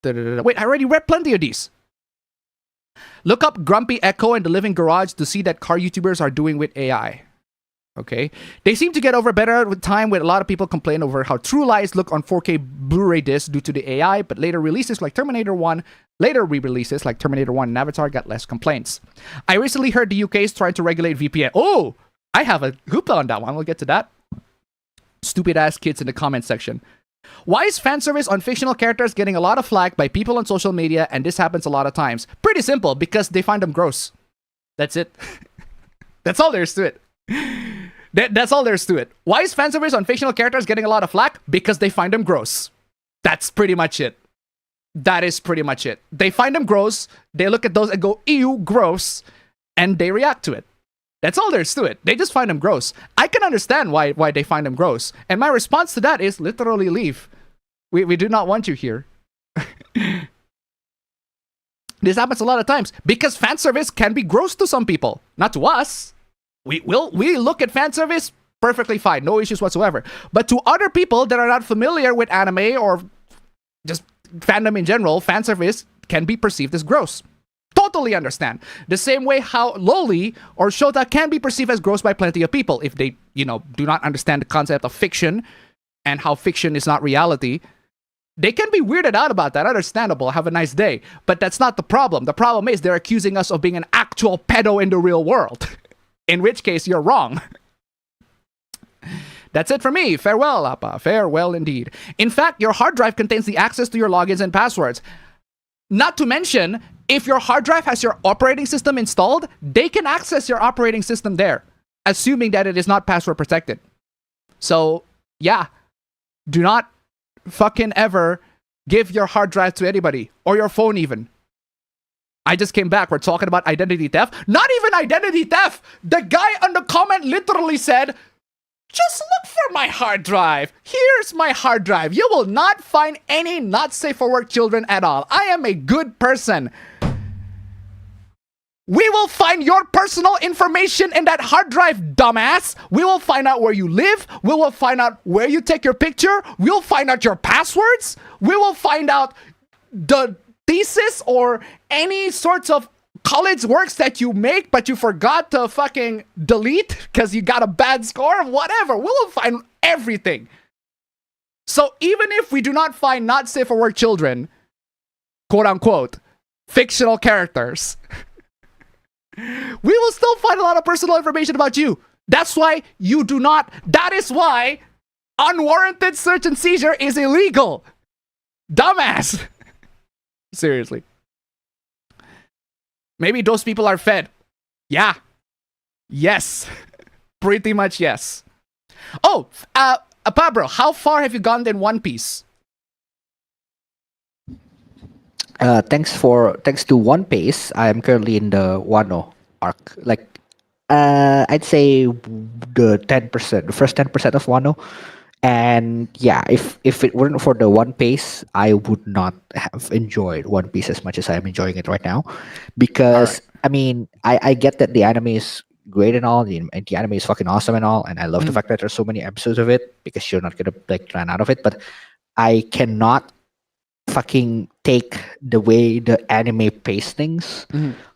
Wait, I already read plenty of these. Look up Grumpy Echo and the Living Garage to see that car YouTubers are doing with AI. Okay. They seem to get over better with time, with a lot of people complain over how True Lies look on 4K Blu-ray discs due to the AI, but later re-releases like Terminator 1 and Avatar got less complaints. I recently heard the UK is trying to regulate VPN. Oh, I have a hoopla on that one. We'll get to that. Stupid ass kids in the comment section. Why is fan service on fictional characters getting a lot of flack by people on social media, and this happens a lot of times? Pretty simple, because they find them gross. That's it. That's all there is to it. That's all there is to it. Why is fan service on fictional characters getting a lot of flack? Because they find them gross. That's pretty much it. That is pretty much it. They find them gross, they look at those and go, ew, gross, and they react to it. That's all there is to it. They just find them gross. I can understand why they find them gross. And my response to that is literally leave. We do not want you here. This happens a lot of times because fan service can be gross to some people, not to us. We look at fan service perfectly fine, no issues whatsoever. But to other people that are not familiar with anime or just fandom in general, fan service can be perceived as gross. Totally understand. The same way how loli or shota can be perceived as gross by plenty of people if they, do not understand the concept of fiction and how fiction is not reality. They can be weirded out about that. Understandable. Have a nice day. But that's not the problem. The problem is they're accusing us of being an actual pedo in the real world. In which case, you're wrong. That's it for me. Farewell, Appa. Farewell indeed. In fact, your hard drive contains the access to your logins and passwords. Not to mention, if your hard drive has your operating system installed, they can access your operating system there, assuming that it is not password protected. So, yeah. Do not fucking ever give your hard drive to anybody, or your phone even. I just came back. We're talking about identity theft. Not even identity theft. The guy on the comment literally said, just look for my hard drive. Here's my hard drive. You will not find any not safe for work children at all. I am a good person. We will find your personal information in that hard drive, dumbass. We will find out where you live. We will find out where you take your picture. We'll find out your passwords. We will find out the thesis or any sorts of college works that you make but you forgot to fucking delete because you got a bad score, whatever. We will find everything. So even if we do not find not safe for work children, quote unquote, fictional characters, we will still find a lot of personal information about you. That's why you do not. That is why unwarranted search and seizure is illegal. Dumbass. Seriously. Maybe those people are fed. Yeah. Yes. Pretty much yes. Oh, Pablo, how far have you gone in One Piece? Thanks to One Piece, I am currently in the Wano arc. Like, I'd say the 10%, the first 10% of Wano. And yeah, if it weren't for the One Piece, I would not have enjoyed One Piece as much as I'm enjoying it right now. Because, right. I mean, I get that the anime is great and all, and the anime is fucking awesome and all, and I love the fact that there's so many episodes of it, because you're not gonna like run out of it, but I cannot fucking take the way the anime pace things.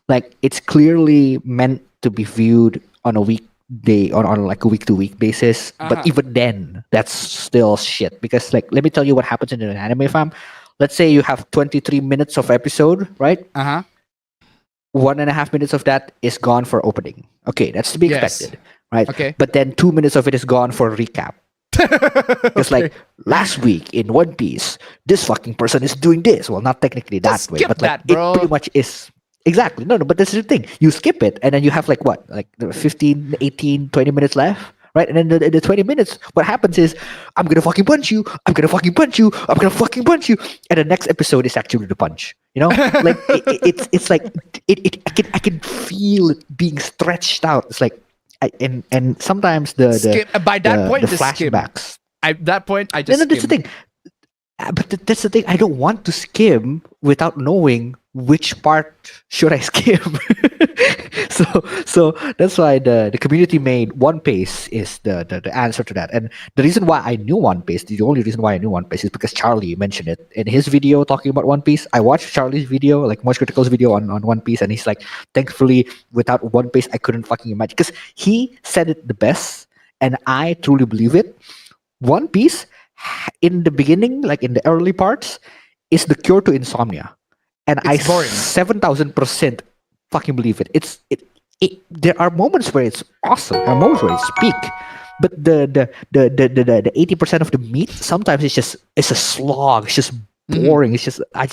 Like, it's clearly meant to be viewed on a week day on like a week to week basis. But even then, that's still shit because like let me tell you what happens in an anime, fam. Let's say you have 23 minutes of episode, right? 1.5 minutes of that is gone for opening. Okay, that's to be expected, right? Okay. But then 2 minutes of it is gone for recap. It's like last week in One Piece, this fucking person is doing this. Well, not technically that Just way, skip but like that, bro. it pretty much is. Exactly. No, but that's the thing. You skip it and then you have like what? Like 15, 18, 20 minutes left, right? And then in the 20 minutes, what happens is, I'm going to fucking punch you. I'm going to fucking punch you. I'm going to fucking punch you. And the next episode is actually the punch. You know? Like, it's like, I can feel it being stretched out. It's like, and sometimes the by that point, the just skip. flashbacks. At that point, I just No, that's the skim. thing. But that's the thing. I don't want to skim without knowing which part should I skim. so that's why the community made One Piece is the answer to that. And the reason why I knew One Piece, the only reason why I knew One Piece is because Charlie mentioned it in his video talking about One Piece. I watched Charlie's video, like Most Critical's video on One Piece, and he's like, thankfully, without One Piece, I couldn't fucking imagine. Because he said it the best, and I truly believe it. One Piece, in the beginning, like in the early parts, is the cure to insomnia. And It's boring. 7,000% fucking believe it. There are moments where it's awesome, there are moments where it's peak. But the 80% of the meat, sometimes it's a slog. It's just boring. It's just I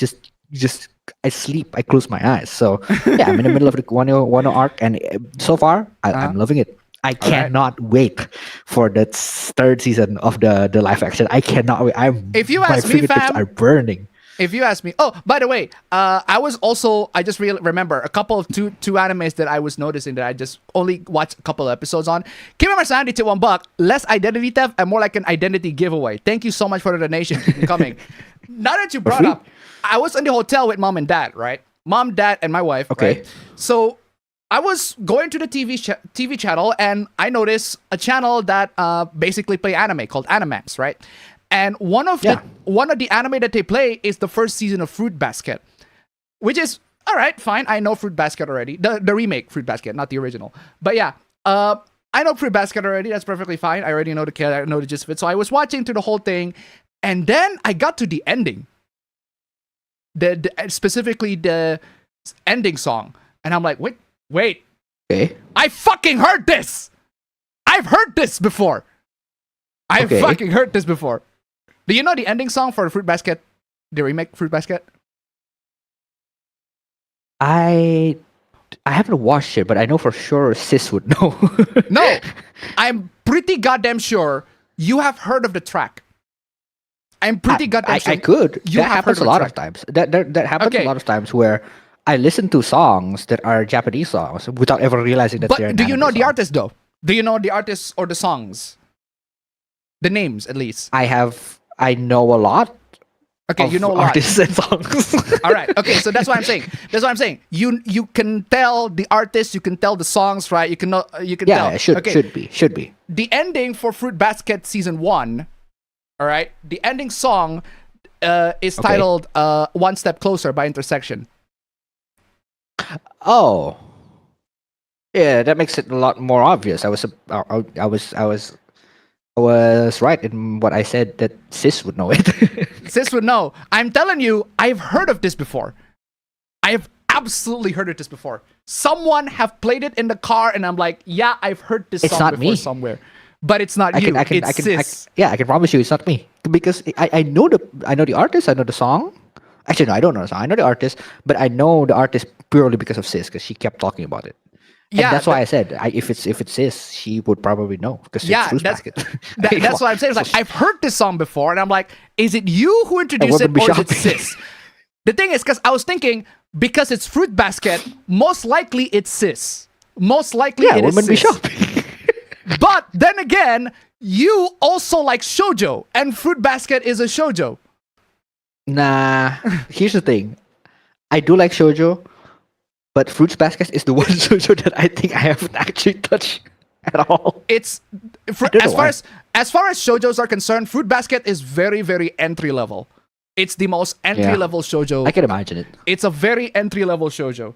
sleep, I close my eyes. So yeah, I'm in the middle of the Wano arc, and so far I'm loving it. I cannot wait for the third season of the live action. I cannot wait. If you my ask me, fingertips fam, are burning. If you ask me, oh, by the way, I just remember a couple of two animes that I was noticing that I just only watched a couple of episodes on. Keep my sanity to $1, less identity theft and more like an identity giveaway. Thank you so much for the donation. Keep it coming. Now that you brought up, I was in the hotel with mom and dad, right? Mom, dad, and my wife. Okay. Right? So I was going to the TV channel and I noticed a channel that basically play anime called Animax, right? And one of the anime that they play is the first season of Fruit Basket, which is all right, fine. I know Fruit Basket already, the remake Fruit Basket, not the original. But yeah, I know Fruit Basket already. That's perfectly fine. I already know the character, I know the gist of it. So I was watching through the whole thing, and then I got to the ending, specifically the ending song, and I'm like, wait, Okay. I fucking heard this. I've heard this before. I've fucking heard this before. Do you know the ending song for Fruit Basket, the remake Fruit Basket? I haven't watched it, but I know for sure Sis would know. No, I'm pretty goddamn sure you have heard of the track. I'm pretty goddamn sure. I could. You That have happens heard a of lot the of track. times. That happens a lot of times where I listen to songs that are Japanese songs without ever realizing that they're an But do you know anime the song. artist though? Do you know the artists or the songs? The names, at least. I know a lot. Okay, of you know a lot. artists and songs. All right. Okay, so that's what I'm saying. That's what I'm saying. You can tell the artist, you can tell the songs, right? You can tell. It should be. The ending for Fruit Basket season 1, all right? The ending song is titled "One Step Closer" by Intersection. Oh. Yeah, that makes it a lot more obvious. I was right in what I said that Sis would know it. Sis would know. I'm telling you, I've heard of this before. I have absolutely heard of this before. Someone have played it in the car, and I'm like, yeah, I've heard this It's song not before me. somewhere. But it's not you. It's Sis. I can promise you it's not me. Because I know the artist, I know the song. Actually, no, I don't know the song. I know the artist, but I know the artist purely because of Sis, because she kept talking about it. And that's why I said if it's Sis, she would probably know because it's Fruit Basket. That's what I'm saying. It's like I've heard this song before, and I'm like, is it you who introduced it, or is it Sis? The thing is, because I was thinking, because it's Fruit Basket, most likely it's Sis. Most likely it is women be Sis. shopping. But then again, you also like shoujo, and Fruit Basket is a shoujo. Nah, here's the thing. I do like shoujo, but Fruits Basket is the one shoujo that I think I haven't actually touched at all. It's as far as shoujos are concerned, Fruit Basket is very, very entry level. It's the most entry level shoujo. I can imagine it. It's a very entry level shoujo.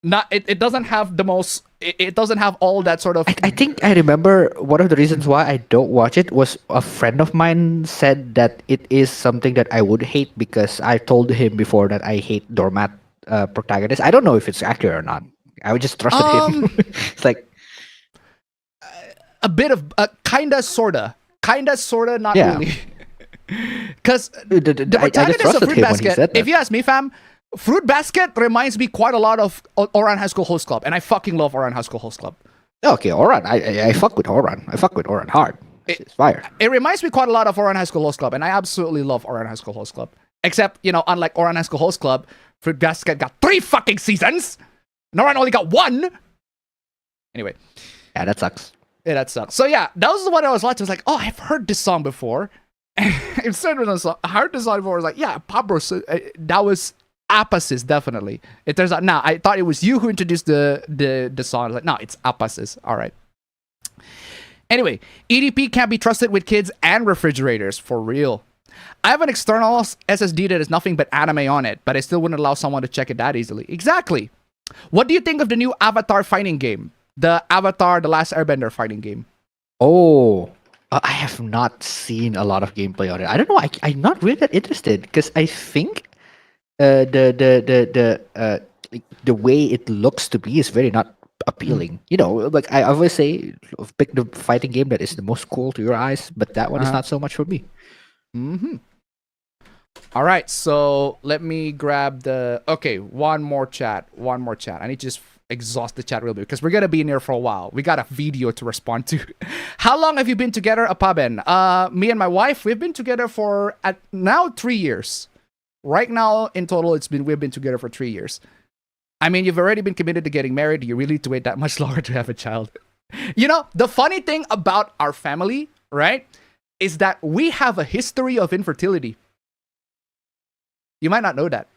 it doesn't have the most. It doesn't have all that sort of. I think I remember one of the reasons why I don't watch it was a friend of mine said that it is something that I would hate because I told him before that I hate doormat protagonists. I don't know if it's accurate or not. I would just trusted him. It's like a bit of kinda sorta, not really. Because the protagonist of Fruit Basket, if you ask me, fam, Fruit Basket reminds me quite a lot of Ouran High School Host Club, and I fucking love Ouran High School Host Club. Okay, Ouran. I fuck with Ouran. I fuck with Ouran hard. It's fire. It reminds me quite a lot of Ouran High School Host Club, and I absolutely love Ouran High School Host Club. Except, unlike Ouran High School Host Club, Fruit Basket got 3 fucking seasons, and Ouran only got 1. Anyway. Yeah, that sucks. Yeah, that sucks. So yeah, that was what I was watching. I was like, oh, I've heard this song before. And instead of this song, I heard this song before. I was like, yeah, Pablo, that was Apasis, definitely. It turns out, I thought it was you who introduced the song. I was like, no, it's Apasis. All right. Anyway, EDP can't be trusted with kids and refrigerators, for real. I have an external SSD that has nothing but anime on it, but I still wouldn't allow someone to check it that easily. Exactly. What do you think of the new Avatar fighting game? The Avatar, The Last Airbender fighting game. Oh, I have not seen a lot of gameplay on it. I don't know. I'm not really that interested because I think the way it looks to be is very not appealing. Like I always say, pick the fighting game that is the most cool to your eyes, but that one is not so much for me. Mm-hmm. All right, so let me grab okay, one more chat. I need to just exhaust the chat real bit because we're gonna be in here for a while. We got a video to respond to. How long have you been together, Apaben? Me and my wife, we've been together for now 3 years. Right now, in total, we've been together for 3 years. I mean, you've already been committed to getting married. Do you really need to wait that much longer to have a child? The funny thing about our family, right, is that we have a history of infertility. You might not know that.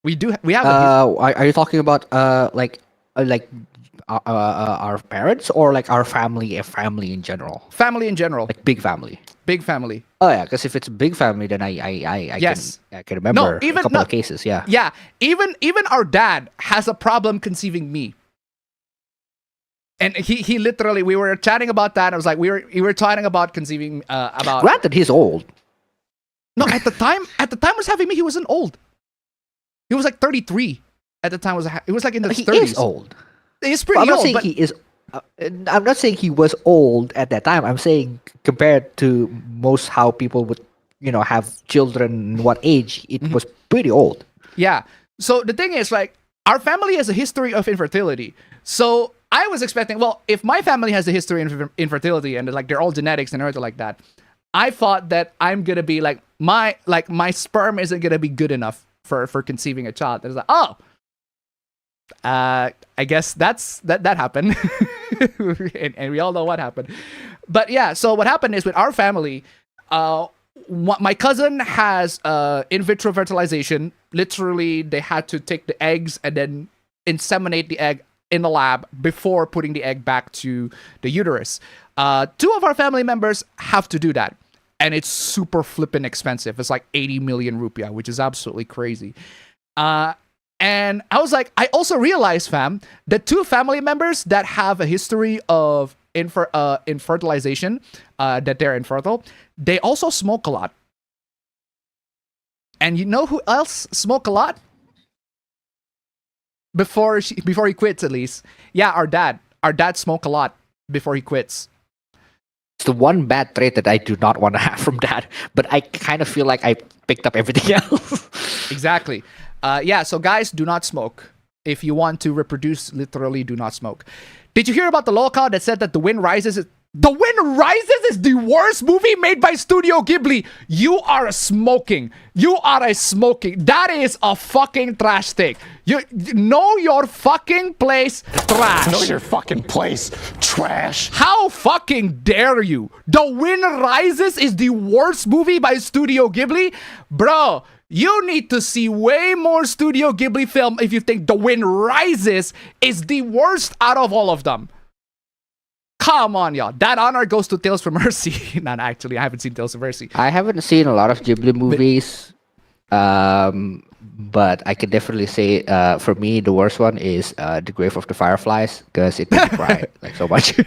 We do. We have. Are you talking about our parents or like our family, a family in general? Family in general. Like big family. Big family. Oh yeah, because if it's a big family, then I can remember a couple of cases. Yeah. Yeah. Even our dad has a problem conceiving me. And he literally, we were chatting about that. I was like, we were talking about conceiving about. Granted, he's old. No, at the time I was having me, he wasn't old. He was like 33 at the time. It was like in the 30s. He is old. He's pretty old. Saying he is. I'm not saying he was old at that time. I'm saying compared to most how people would, have children. What age it was pretty old. Yeah. So the thing is, like, our family has a history of infertility. So I was expecting, well, if my family has a history of infertility and like they're all genetics and everything like that, I thought that I'm gonna be like my sperm isn't gonna be good enough for conceiving a child. And it's like, I guess that happened. and we all know what happened. But yeah, so what happened is with our family, my cousin has in vitro fertilization. Literally, they had to take the eggs and then inseminate the egg in the lab before putting the egg back to the uterus. 2 of our family members have to do that. And it's super flippin' expensive. It's like 80 million rupiah, which is absolutely crazy. And I was like, I also realized, fam, that 2 family members that have a history of infertilization, that they're infertile, they also smoke a lot. And you know who else smoke a lot? Before he quits, at least. Yeah, our dad. Our dad smoked a lot before he quits. It's the one bad trait that I do not want to have from dad, but I kind of feel like I picked up everything else. Exactly. Yeah, so guys, do not smoke. If you want to reproduce, literally do not smoke. Did you hear about the lolcow that said that The Wind Rises is... The Wind Rises is the worst movie made by Studio Ghibli. You are smoking. That is a fucking trash take. You know your fucking place, trash. Know your fucking place, trash. How fucking dare you? The Wind Rises is the worst movie by Studio Ghibli? Bro, you need to see way more Studio Ghibli film if you think The Wind Rises is the worst out of all of them. Come on, y'all. That honor goes to Tales from Mercy. Not actually. I haven't seen Tales from Mercy. I haven't seen a lot of Ghibli movies. but I can definitely say for me the worst one is The Grave of the Fireflies because it made me cry like so much.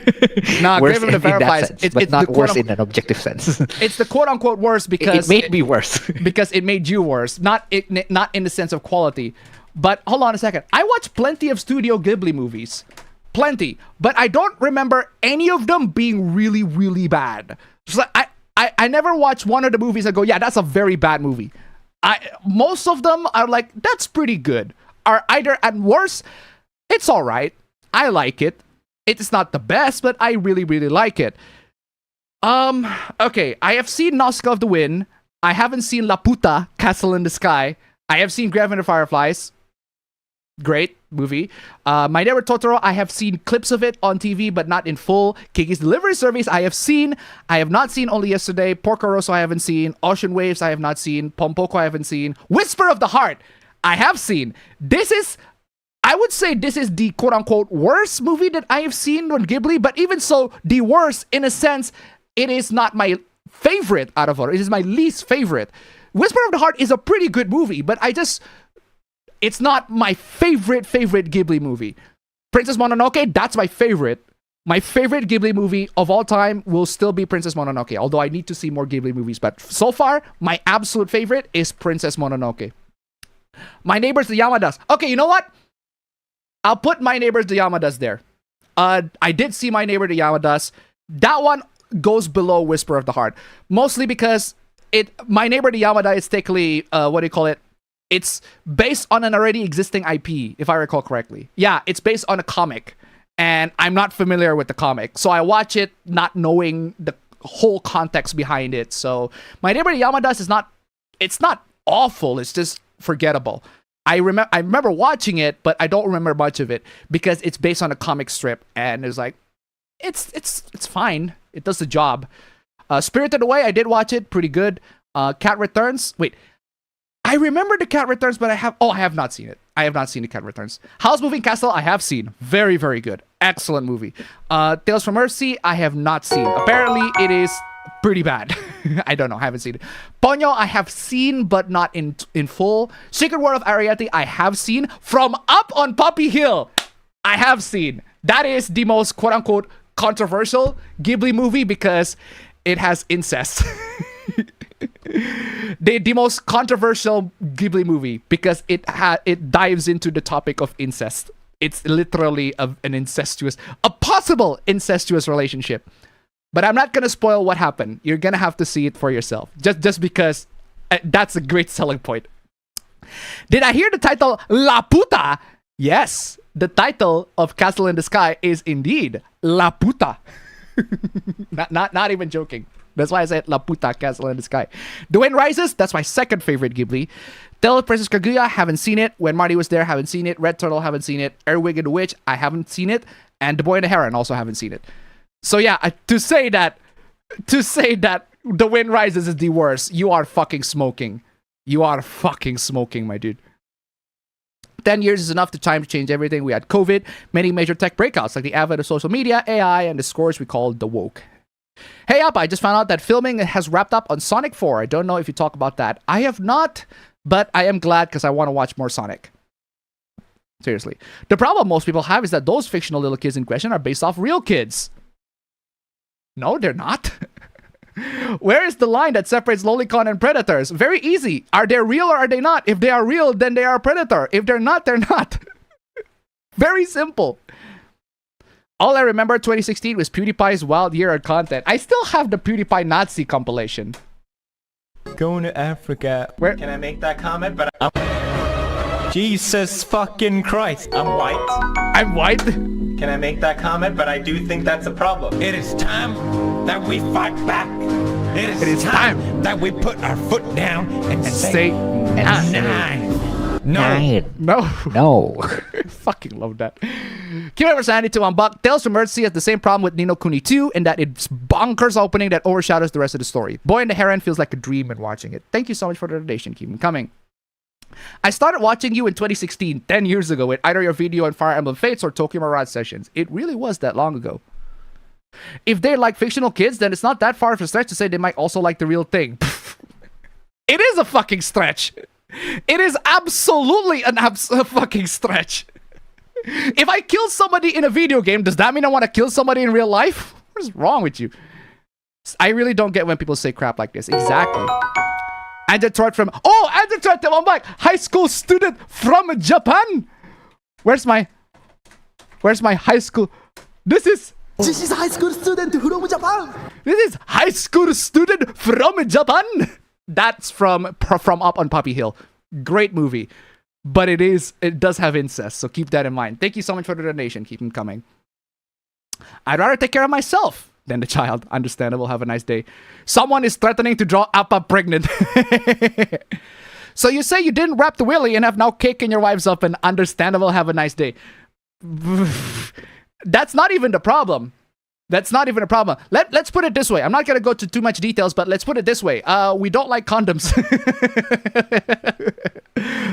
Nah, Worse Grave of the in that Fireflies, sense, but not worse in an objective sense. It's the quote unquote worst It because made me worse. because it made you worse, not in the sense of quality. But hold on a second. I watch plenty of Studio Ghibli movies. Plenty. But I don't remember any of them being really, really bad. So I never watch one of the movies and go, yeah, that's a very bad movie. Most of them are like, that's pretty good. Are either at worst, it's alright. I like it. It's not the best, but I really, really like it. Okay, I have seen Nausicaa of the Wind. I haven't seen La Puta, Castle in the Sky. I have seen Grave of the Fireflies. Great movie. My Neighbor Totoro, I have seen clips of it on TV, but not in full. Kiki's Delivery Service, I have seen. I have not seen Only Yesterday. Porco Rosso, I haven't seen. Ocean Waves, I have not seen. Pompoko, I haven't seen. Whisper of the Heart, I have seen. I would say this is the quote-unquote worst movie that I have seen on Ghibli, but even so, the worst, in a sense, it is not my favorite out of all. It is my least favorite. Whisper of the Heart is a pretty good movie, but it's not my favorite Ghibli movie. Princess Mononoke, that's my favorite. My favorite Ghibli movie of all time will still be Princess Mononoke, although I need to see more Ghibli movies. But so far, my absolute favorite is Princess Mononoke. My Neighbors the Yamadas. Okay, you know what? I'll put My Neighbors the Yamadas there. I did see My Neighbor the Yamadas. That one goes below Whisper of the Heart. Mostly because My Neighbor the Yamada is technically, it's based on an already existing IP, if I recall correctly. Yeah, it's based on a comic, and I'm not familiar with the comic. So I watch it not knowing the whole context behind it. So My Neighbor the Yamadas it's not awful, it's just forgettable. I remember watching it, but I don't remember much of it because it's based on a comic strip, and it's like, it's fine. It does the job. Spirited Away, I did watch it, pretty good. Cat Returns, wait. I remember The Cat Returns, but I have not seen it. I have not seen The Cat Returns. House Moving Castle, I have seen. Very, very good. Excellent movie. Tales from Mercy, I have not seen. Apparently, it is pretty bad. I don't know. I haven't seen it. Ponyo, I have seen, but not in full. Secret War of Ariete, I have seen. From Up on Poppy Hill, I have seen. That is the most quote-unquote controversial Ghibli movie because it has incest. The most controversial Ghibli movie because it dives into the topic of incest. It's literally a possible incestuous relationship. But I'm not gonna spoil what happened. You're gonna have to see it for yourself. Just because that's a great selling point. Did I hear the title La Puta? Yes, the title of Castle in the Sky is indeed La Puta. not even joking. That's why I said La Puta, Castle in the Sky. The Wind Rises, that's my second favorite Ghibli. Tale of Princess Kaguya, haven't seen it. When Marty Was There, haven't seen it. Red Turtle, haven't seen it. Earwig and the Witch, I haven't seen it. And The Boy and the Heron, also haven't seen it. So yeah, to say that The Wind Rises is the worst, you are fucking smoking. You are fucking smoking, my dude. 10 years is enough time to change everything. We had COVID, many major tech breakouts like the advent of social media, AI, and the scores we call the woke. Hey up, I just found out that filming has wrapped up on Sonic 4. I don't know if you talk about that. I have not, but I am glad because I want to watch more Sonic. Seriously. The problem most people have is that those fictional little kids in question are based off real kids. No, they're not. Where is the line that separates lolicon and predators? Very easy. Are they real or are they not? If they are real, then they are a predator. If they're not, they're not. Very simple. All I remember 2016 was PewDiePie's wild year of content. I still have the PewDiePie Nazi compilation. Going to Africa. Where? Can I make that comment? But Jesus fucking Christ. I'm white. I'm white? Can I make that comment? But I do think that's a problem. It is time that we fight back. It is time that we put our foot down and say nine. No. Fucking love that. Kibi Vs Anarchist to unbuck. Tales from Mercy has the same problem with Ni no Kuni 2 in that it's bonkers opening that overshadows the rest of the story. Boy and the Heron feels like a dream when watching it. Thank you so much for the donation. Keep them coming. I started watching you in 2016, 10 years ago, with either your video on Fire Emblem Fates or Tokyo Mirage Sessions. It really was that long ago. If they like fictional kids, then it's not that far of a stretch to say they might also like the real thing. It is a fucking stretch. It is absolutely a fucking stretch. If I kill somebody in a video game, does that mean I want to kill somebody in real life? What is wrong with you? I really don't get when people say crap like this. Exactly. Andrew from... Oh, Andrew Troy, I'm back. High school student from Japan. Where's my high school? This is high school student from Japan. This is high school student from Japan. That's from Up on Poppy Hill. Great movie. But it does have incest, so keep that in mind. Thank you so much for the donation. Keep them coming. I'd rather take care of myself than the child. Understandable. Have a nice day. Someone is threatening to draw Appa pregnant. So you say you didn't wrap the willy and have now caken your wives up, and understandable. Have a nice day. That's not even the problem. That's not even a problem. Let's put it this way. I'm not going to go to too much details, but let's put it this way. We don't like condoms.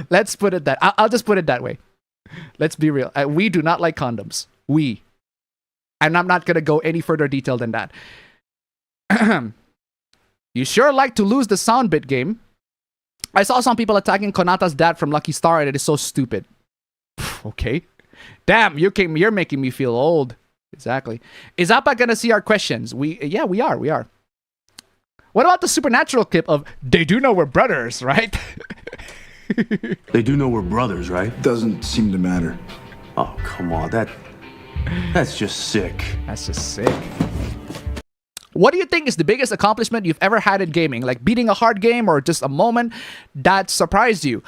Let's put it that. I'll just put it that way. Let's be real. We do not like condoms. And I'm not going to go any further detail than that. You sure like to lose the sound bit game. I saw some people attacking Konata's dad from Lucky Star, and it is so stupid. Okay. Damn, you're making me feel old. Exactly. Is Appa gonna see our questions? Yeah, we are. What about the supernatural clip of "They do know we're brothers, right?" They do know we're brothers, right? Doesn't seem to matter. Oh, come on. That's just sick. That's just sick. What do you think is the biggest accomplishment you've ever had in gaming? Like beating a hard game or just a moment that surprised you?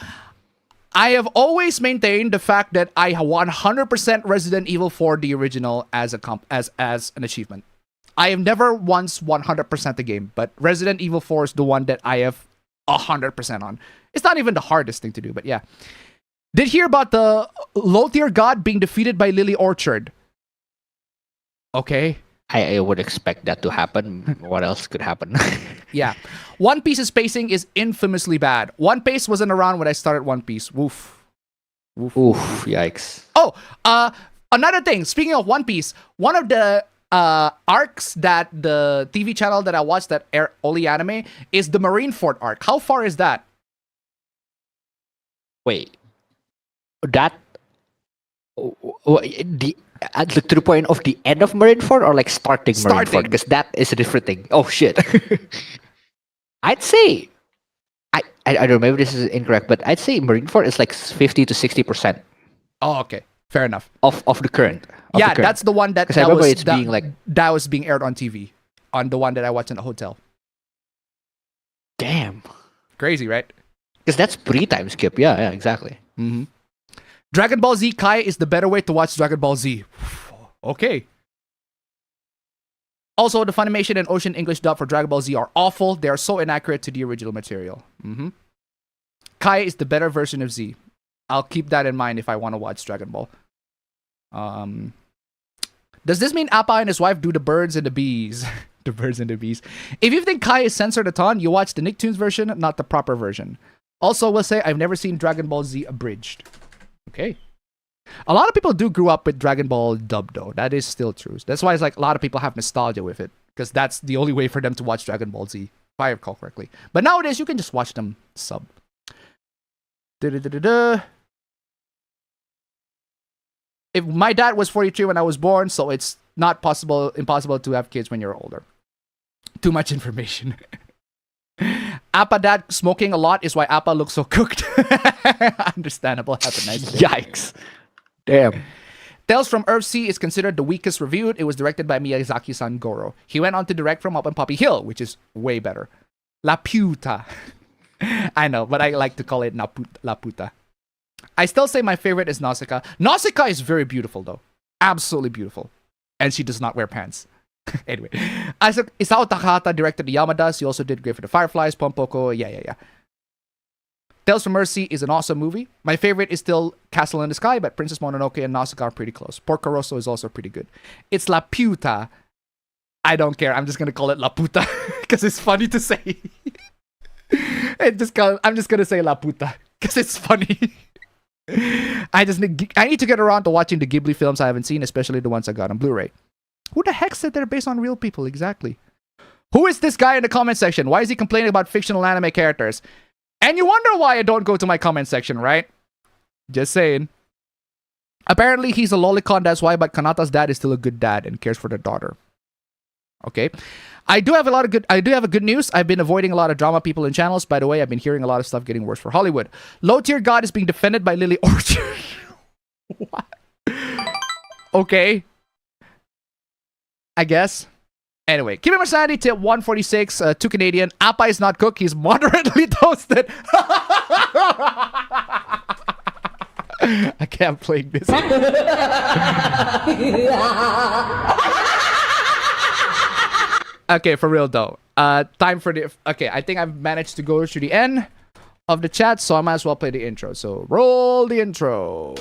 I have always maintained the fact that I 100% Resident Evil 4 the original as an achievement. I have never once 100% the game, but Resident Evil 4 is the one that I have 100% on. It's not even the hardest thing to do, but yeah. Did hear about the low-tier god being defeated by Lily Orchard. Okay. I would expect that to happen. What else could happen? Yeah. One Piece's pacing is infamously bad. One Piece wasn't around when I started One Piece. Woof. Oof, yikes. Oh, another thing. Speaking of One Piece, one of the arcs that the TV channel that I watched that air only anime is the Marineford arc. How far is that? Wait. That... to the point of the end of Marineford or like starting Marineford? Because that is a different thing. Oh shit. I'd say I don't know, maybe this is incorrect, but I'd say Marineford is like 50 to 60%. Oh, okay. Fair enough. Of the current. That's the one that was being aired on TV. On the one that I watched in the hotel. Damn. Crazy, right? Because that's pre-time skip. Yeah, exactly. Mm-hmm. Dragon Ball Z Kai is the better way to watch Dragon Ball Z. Okay. Also, the Funimation and Ocean English dub for Dragon Ball Z are awful. They are so inaccurate to the original material. Mm-hmm. Kai is the better version of Z. I'll keep that in mind if I want to watch Dragon Ball. Does this mean Appa and his wife do the birds and the bees? The birds and the bees. If you think Kai is censored a ton, you watch the Nicktoons version, not the proper version. Also, we'll say I've never seen Dragon Ball Z abridged. Okay. A lot of people do grow up with Dragon Ball dub, though. That is still true. That's why it's like a lot of people have nostalgia with it. Because that's the only way for them to watch Dragon Ball Z, if I recall correctly. But nowadays, you can just watch them sub. If my dad was 43 when I was born, so it's not impossible to have kids when you're older. Too much information. Appa dad smoking a lot is why Appa looks so cooked. Understandable. Have a nice day. Yikes. Damn. Tales from Earthsea is considered the weakest reviewed. It was directed by Miyazaki-san Goro. He went on to direct from Up on Poppy Hill, which is way better. La Puta. I know, but I like to call it La Puta. I still say my favorite is Nausicaa. Nausicaa is very beautiful, though. Absolutely beautiful. And she does not wear pants. Anyway. Isao Takahata directed the Yamadas. He also did Grave for the Fireflies, Pompoko. Yeah. Tales from Mercy is an awesome movie. My favorite is still Castle in the Sky, but Princess Mononoke and Nausicaa are pretty close. Porco Rosso is also pretty good. It's La Puta. I don't care. I'm just going to call it La Puta because it's funny to say. I'm just going to say La Puta because it's funny. I need to get around to watching the Ghibli films I haven't seen, especially the ones I got on Blu-ray. Who the heck said they're based on real people? Exactly. Who is this guy in the comment section? Why is he complaining about fictional anime characters? And you wonder why I don't go to my comment section, right? Just saying. Apparently, he's a lolicon, that's why, but Kanata's dad is still a good dad and cares for their daughter. Okay. I do have a good news. I've been avoiding a lot of drama people in channels. By the way, I've been hearing a lot of stuff getting worse for Hollywood. Low tier God is being defended by Lily Orchard. What? Okay. I guess. Anyway, keep my sanity tip 146, 2 Canadian. Appa is not cooked, he's moderately toasted. I can't play this. Okay, for real though. Time for the... Okay, I think I've managed to go to the end of the chat, so I might as well play the intro. So, roll the intro.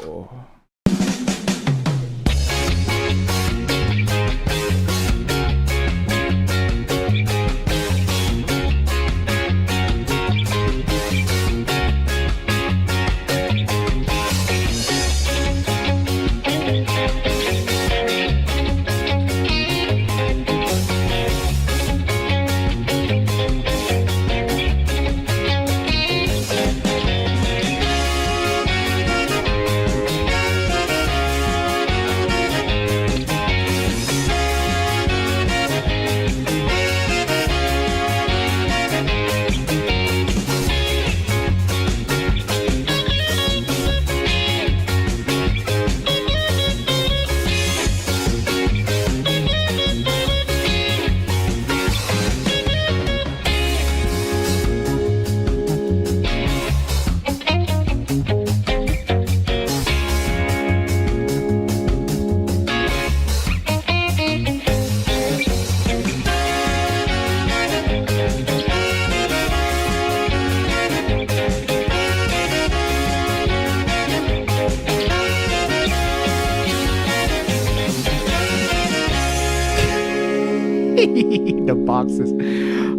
The boxes.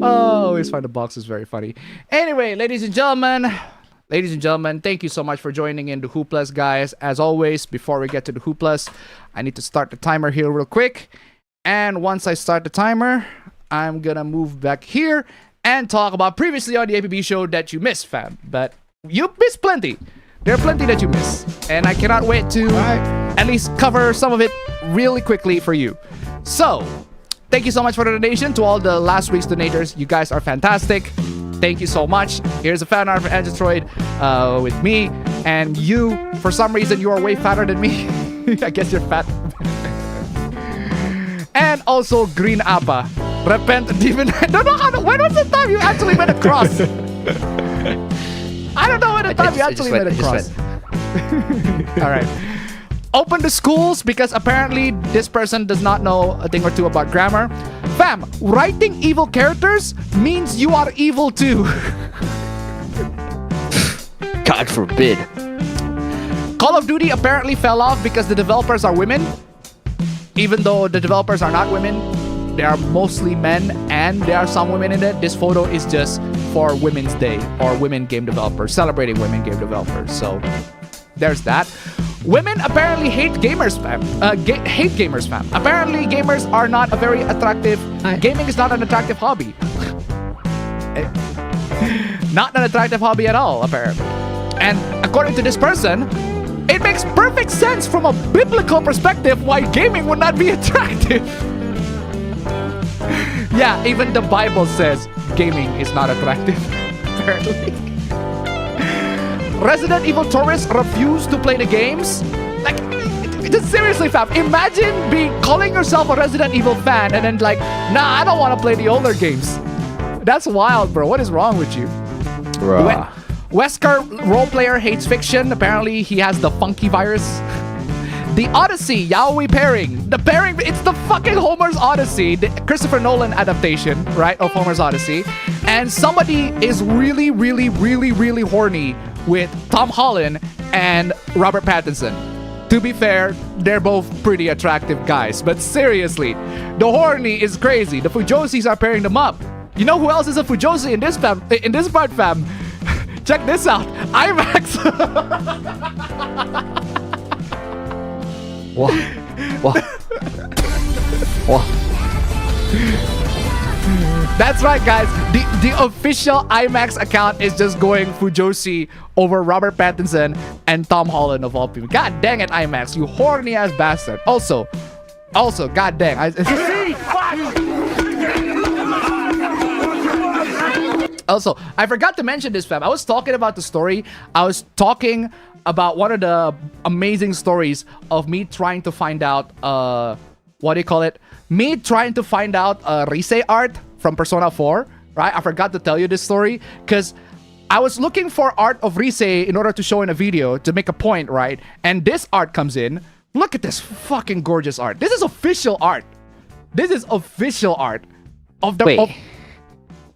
Oh, I always find the boxes very funny. Anyway, ladies and gentlemen, thank you so much for joining in the Who Plus, guys. As always, before we get to the Who Plus, I need to start the timer here real quick. And once I start the timer, I'm gonna move back here and talk about previously on the APB show that you missed, fam. But you missed plenty. There are plenty that you missed. And I cannot wait to at least cover some of it really quickly for you. So, thank you so much for the donation to all the last week's donators. You guys are fantastic. Thank you so much. Here's a fan art for Android with me. And you, for some reason, you are way fatter than me. I guess you're fat. And also Green Appa. Repent demon. I don't know how to... When was the time you actually made a cross? I don't know when the time you actually made a cross. Alright. Open the schools because apparently this person does not know a thing or two about grammar. Fam, writing evil characters means you are evil too. God forbid. Call of Duty apparently fell off because the developers are women. Even though the developers are not women, they are mostly men and there are some women in it. This photo is just for Women's Day or women game developers, celebrating women game developers. So there's that. Women apparently hate gamers, fam. Hate gamers, fam. Apparently, gamers are not a very attractive... Gaming is not an attractive hobby. Not an attractive hobby at all, apparently. And according to this person, it makes perfect sense from a biblical perspective why gaming would not be attractive. Yeah, even the Bible says gaming is not attractive, apparently. Resident Evil tourists refuse to play the games. Like, just seriously, fam. Imagine calling yourself a Resident Evil fan and then like, nah, I don't want to play the older games. That's wild, bro. What is wrong with you? Bruh. Wesker role player hates fiction. Apparently, he has the funky virus. The Odyssey, Yaoi pairing. The pairing, it's the fucking Homer's Odyssey, the Christopher Nolan adaptation, right, of Homer's Odyssey. And somebody is really, really, really, really horny with Tom Holland and Robert Pattinson. To be fair, they're both pretty attractive guys. But seriously, the horny is crazy. The Fujosis are pairing them up. You know who else is a Fujosi in this part, fam? Check this out. IMAX. What? What? What? That's right, guys. The official IMAX account is just going Fujoshi over Robert Pattinson and Tom Holland of all people. God dang it, IMAX, you horny ass bastard. Also, god dang. Also, I forgot to mention this, fam. I was talking about the story. I was talking about one of the amazing stories of me trying to find out, what do you call it? Me trying to find out Rise art from Persona 4, right? I forgot to tell you this story because I was looking for art of Rise in order to show in a video to make a point, right? And this art comes in. Look at this fucking gorgeous art. This is official art. This is official art of the... Wait.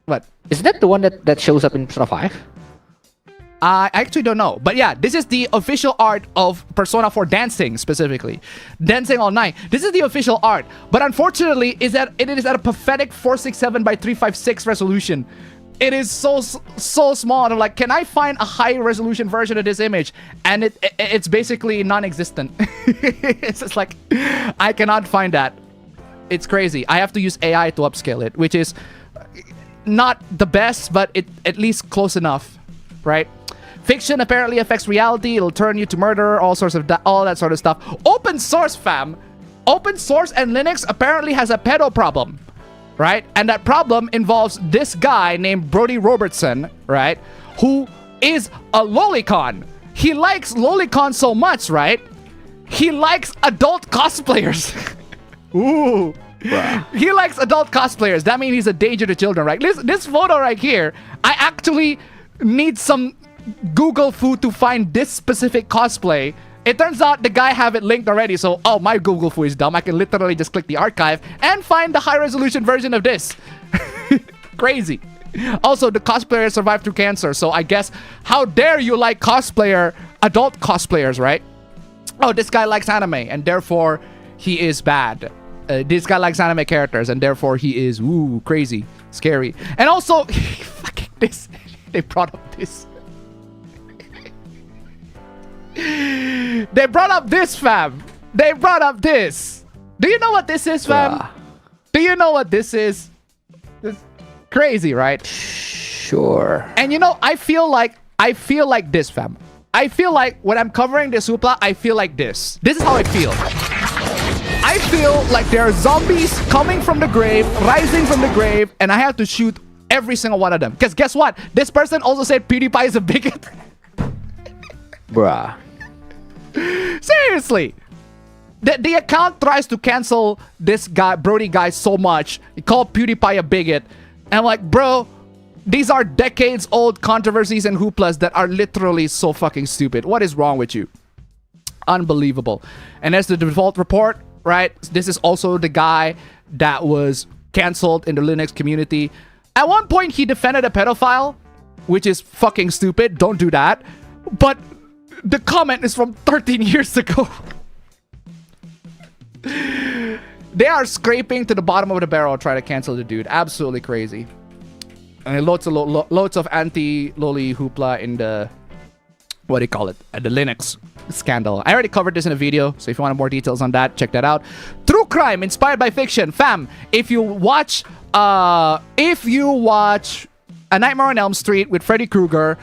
What? Is that the one that shows up in Persona 5? I actually don't know. But yeah, this is the official art of Persona 4 dancing, specifically. Dancing all night. This is the official art. But unfortunately, it is at a pathetic 467 by 356 resolution. It is so small. And I'm like, can I find a high resolution version of this image? And it's basically non-existent. It's just like, I cannot find that. It's crazy. I have to use AI to upscale it, which is not the best, but at least close enough, right? Fiction apparently affects reality. It'll turn you to murder, all that sort of stuff. Open source, fam. Open source and Linux apparently has a pedo problem, right? And that problem involves this guy named Brody Robertson, right? Who is a lolicon. He likes lolicon so much, right? He likes adult cosplayers. Ooh. Wow. He likes adult cosplayers. That means he's a danger to children, right? This photo right here, I actually need some Google food to find this specific cosplay. It turns out the guy have it linked already, so my Google food is dumb. I can literally just click the archive and find the high resolution version of this. Crazy. Also, the cosplayer survived through cancer, so I guess, how dare you like adult cosplayers, right? Oh, this guy likes anime, and therefore he is bad. This guy likes anime characters, and therefore he is, crazy, scary. And also, fucking this, they brought up this. They brought up this, fam. They brought up this. Do you know what this is, fam? Do you know what this is? It's crazy, right? Sure. And you know, I feel like this, fam. I feel like when I'm covering this hoopla, I feel like this. This is how I feel. I feel like there are zombies coming from the grave, rising from the grave, and I have to shoot every single one of them. Because guess what? This person also said PewDiePie is a bigot. Bruh. Seriously. The account tries to cancel this guy, Brody guy, so much. He called PewDiePie a bigot. And I'm like, bro, these are decades old controversies and hooplas that are literally so fucking stupid. What is wrong with you? Unbelievable. And as the default report, right? This is also the guy that was canceled in the Linux community. At one point, he defended a pedophile, which is fucking stupid. Don't do that. But the comment is from 13 years ago. They are scraping to the bottom of the barrel trying to cancel the dude. Absolutely crazy. And loads of anti-loli hoopla in the, what do you call it? The Linux scandal. I already covered this in a video, so if you want more details on that, check that out. True crime inspired by fiction, fam. If you watch A Nightmare on Elm Street with Freddy Krueger,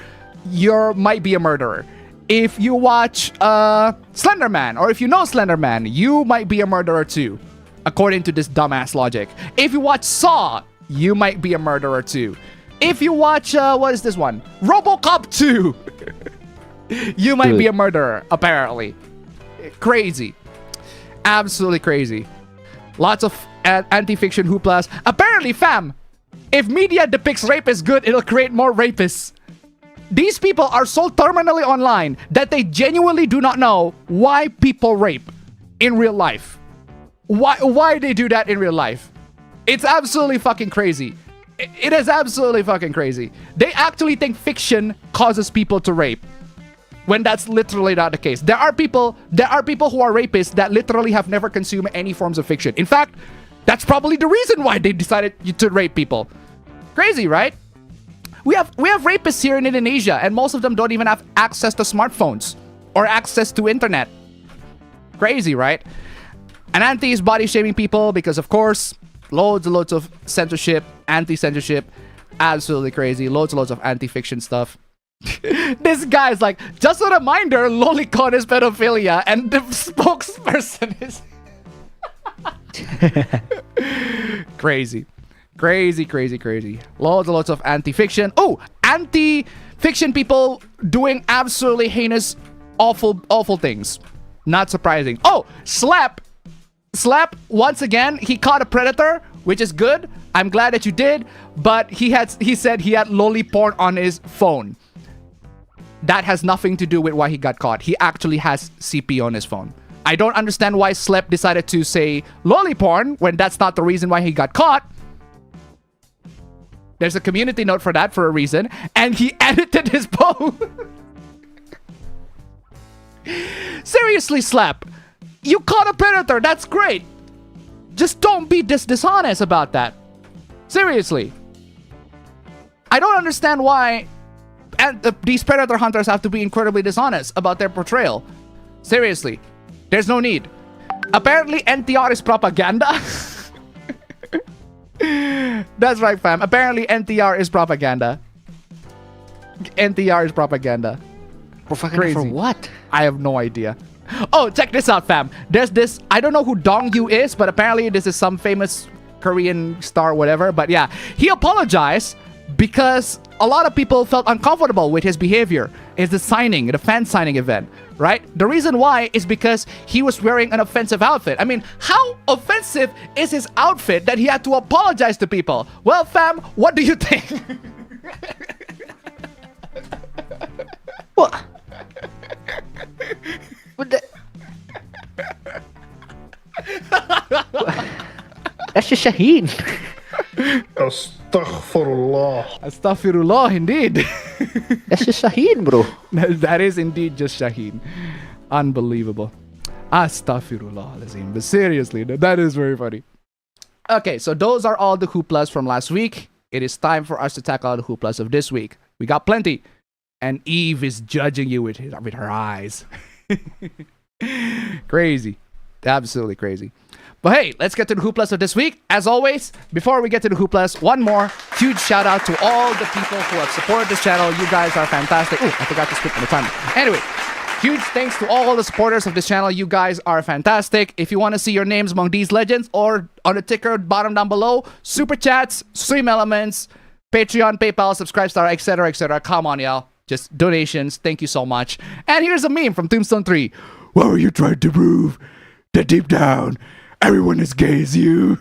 you might be a murderer. If you watch Slender Man, or if you know Slender Man, you might be a murderer too, according to this dumbass logic. If you watch Saw, you might be a murderer too. If you watch what is this one? RoboCop 2. You might be a murderer, apparently. Crazy. Absolutely crazy. Lots of anti-fiction hooplas. Apparently, fam, if media depicts rape as good, it'll create more rapists. These people are so terminally online that they genuinely do not know why people rape in real life. Why they do that in real life. It's absolutely fucking crazy. It is absolutely fucking crazy. They actually think fiction causes people to rape, when that's literally not the case. There are people who are rapists that literally have never consumed any forms of fiction. In fact, that's probably the reason why they decided to rape people. Crazy, right? We have rapists here in Indonesia, and most of them don't even have access to smartphones or access to internet. Crazy, right? And Anti is body shaming people because, of course, Loads and loads of censorship, anti-censorship. Absolutely crazy. Loads and loads of anti-fiction stuff. This guy's like, just a reminder, lolicon is pedophilia, and the spokesperson is crazy. Crazy. Loads and loads of anti-fiction. Oh, anti-fiction people doing absolutely heinous, awful things. Not surprising. Oh, Slap, once again, he caught a predator, which is good. I'm glad that you did, but he said he had loli porn on his phone. That has nothing to do with why he got caught. He actually has CP on his phone. I don't understand why Slep decided to say loli porn when that's not the reason why he got caught. There's a community note for that for a reason, and he edited his post. Seriously, Slap, you caught a predator. That's great. Just don't be dishonest about that. Seriously. I don't understand why these predator hunters have to be incredibly dishonest about their portrayal. Seriously. There's no need. Apparently, NTR is propaganda. That's right, fam. Apparently, NTR is propaganda. NTR is propaganda. Propaganda for what? I have no idea. Oh, check this out, fam. There's this, I don't know who Dongyu is, but apparently this is some famous Korean star, whatever. But yeah, he apologized because a lot of people felt uncomfortable with his behavior. It's the fan signing event, right? The reason why is because he was wearing an offensive outfit. I mean, how offensive is his outfit that he had to apologize to people? Well, fam, what do you think? What? That's just Shaheen. Astaghfirullah, indeed. That's just Shaheen, bro. That is indeed just Shaheen. Unbelievable. Astaghfirullah, Lazim. But seriously, that is very funny. Okay, so those are all the hooplas from last week. It is time for us to tackle the hooplas of this week. We got plenty. And Eve is judging you with her eyes. Crazy. Absolutely crazy. But hey, let's get to the hooplas of this week. As always, before we get to the hooplas, one more huge shout out to all the people who have supported this channel. You guys are fantastic. Oh, I forgot to skip on the timer. Anyway, huge thanks to all the supporters of this channel. You guys are fantastic. If you want to see your names among these legends or on the ticker bottom down below, super chats, stream elements, Patreon, PayPal, Subscribestar, etc., etc. Come on, y'all. Just donations. Thank you so much. And here's a meme from Tombstone 3. What were you trying to prove? That deep down, everyone as gay as you.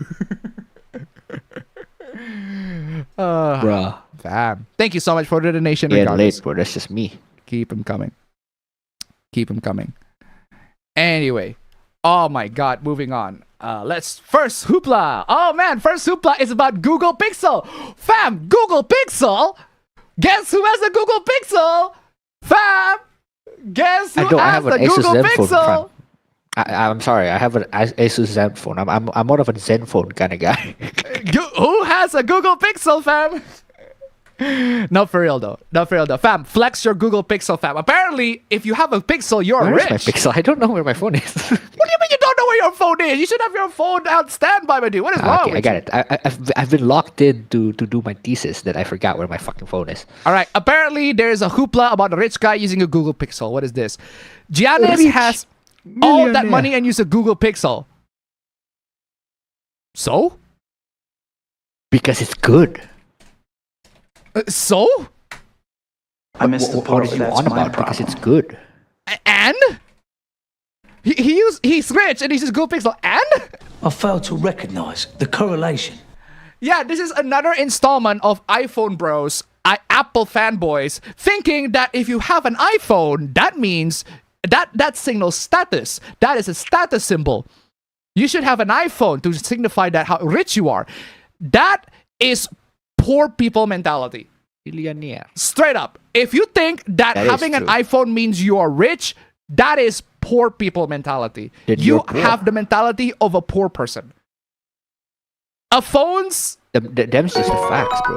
Bruh. Fam. Thank you so much for the donation. Yeah, late, bro. That's just me. Keep them coming. Keep them coming. Anyway. Oh my god. Moving on. Let's first hoopla. Oh man. First hoopla is about Google Pixel. Fam. Google Pixel. Guess who has a Google Pixel? Fam. Guess who has the Google Pixel? I'm sorry, I have an Asus Zenfone. I'm more of a Zenfone kind of guy. Who has a Google Pixel, fam? Not for real though. Not for real though. Fam, flex your Google Pixel, fam. Apparently, if you have a Pixel, you're rich. Where's my Pixel? I don't know where my phone is. What do you mean you don't know where your phone is? You should have your phone on standby, my dude. What is wrong with I got it. I've been locked in to do my thesis that I forgot where my fucking phone is. All right. Apparently, there's a hoopla about a rich guy using a Google Pixel. What is this? Giannis has all that money and use a Google Pixel. So? Because it's good. So? I missed the part. What are you on about? Because it's good. And? He's rich and he uses Google Pixel. And? I fail to recognize the correlation. Yeah, this is another installment of iPhone bros, Apple fanboys, thinking that if you have an iPhone, that means that signals status. That is a status symbol. You should have an iPhone to signify that how rich you are. That is poor people mentality. Billionaire. Straight up. If you think that having an iPhone means you are rich, that is poor people mentality. You have the mentality of a poor person. A phone's... Them's just the facts, bro.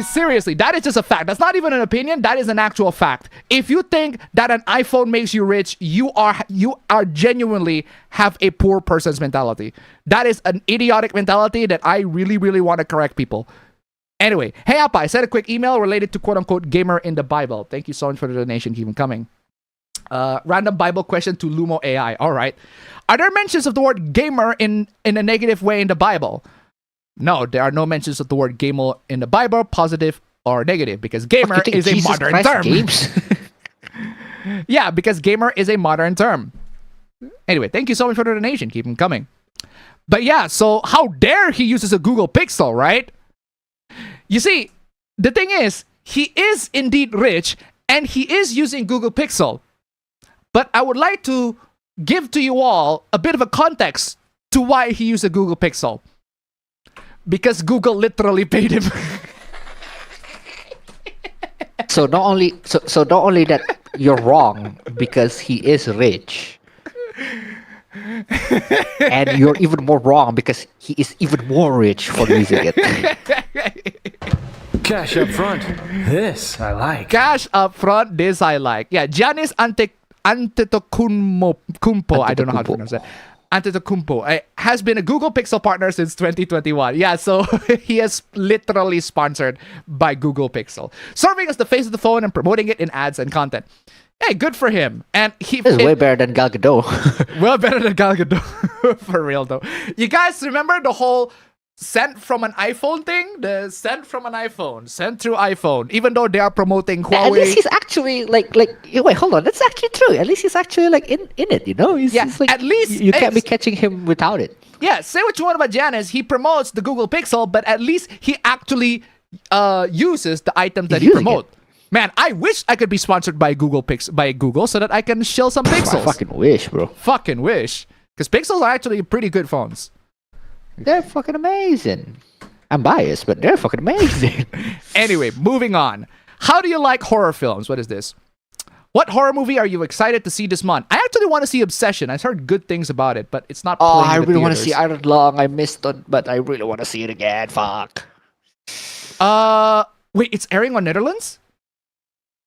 Seriously, that is just a fact. That's not even an opinion. That is an actual fact. If you think that an iPhone makes you rich, you are genuinely have a poor person's mentality. That is an idiotic mentality that I really, really want to correct people. Anyway, hey Appa, I sent a quick email related to quote-unquote gamer in the Bible. Thank you so much for the donation. Keep them coming. Random Bible question to Lumo AI. All right. Are there mentions of the word gamer in a negative way in the Bible? No, there are no mentions of the word gamer in the Bible, positive or negative, because gamer is a modern term. Yeah, because gamer is a modern term. Anyway, thank you so much for the donation. Keep them coming. But yeah, so how dare he uses a Google Pixel, right? You see, the thing is, he is indeed rich, and he is using Google Pixel. But I would like to give to you all a bit of a context to why he used a Google Pixel. Because Google literally paid him. So not only that you're wrong because he is rich, and you're even more wrong because he is even more rich for using it. Cash up front. This I like. Cash up front. This I like. Yeah, Giannis Antetokounmpo. I don't know how to pronounce that. Antetokounmpo has been a Google Pixel partner since 2021. Yeah, so he is literally sponsored by Google Pixel, serving as the face of the phone and promoting it in ads and content. Hey, good for him. And he is way better than Gal Gadot. Well, better than Gal Gadot. For real though. You guys remember the whole sent from an iPhone thing? The sent from an iPhone, sent through iPhone. Even though they are promoting Huawei. At least he's actually like wait, hold on, that's actually true. At least he's actually like in it, you know? He's like, at least you can't be catching him without it. Yeah, say what you want about Janice. He promotes the Google Pixel, but at least he actually uses the items that he promotes. Man, I wish I could be sponsored by Google so that I can shill some pixels. I fucking wish, bro. Fucking wish. Because pixels are actually pretty good phones. They're fucking amazing. I'm biased, but they're fucking amazing. Anyway, moving on. How do you like horror films? What is this? What horror movie are you excited to see this month? I actually want to see Obsession. I've heard good things about it, but it's not playing in the I really want to theaters. see Iron Lung. I missed it, but I really want to see it again. Fuck. Wait, it's airing on Netherlands?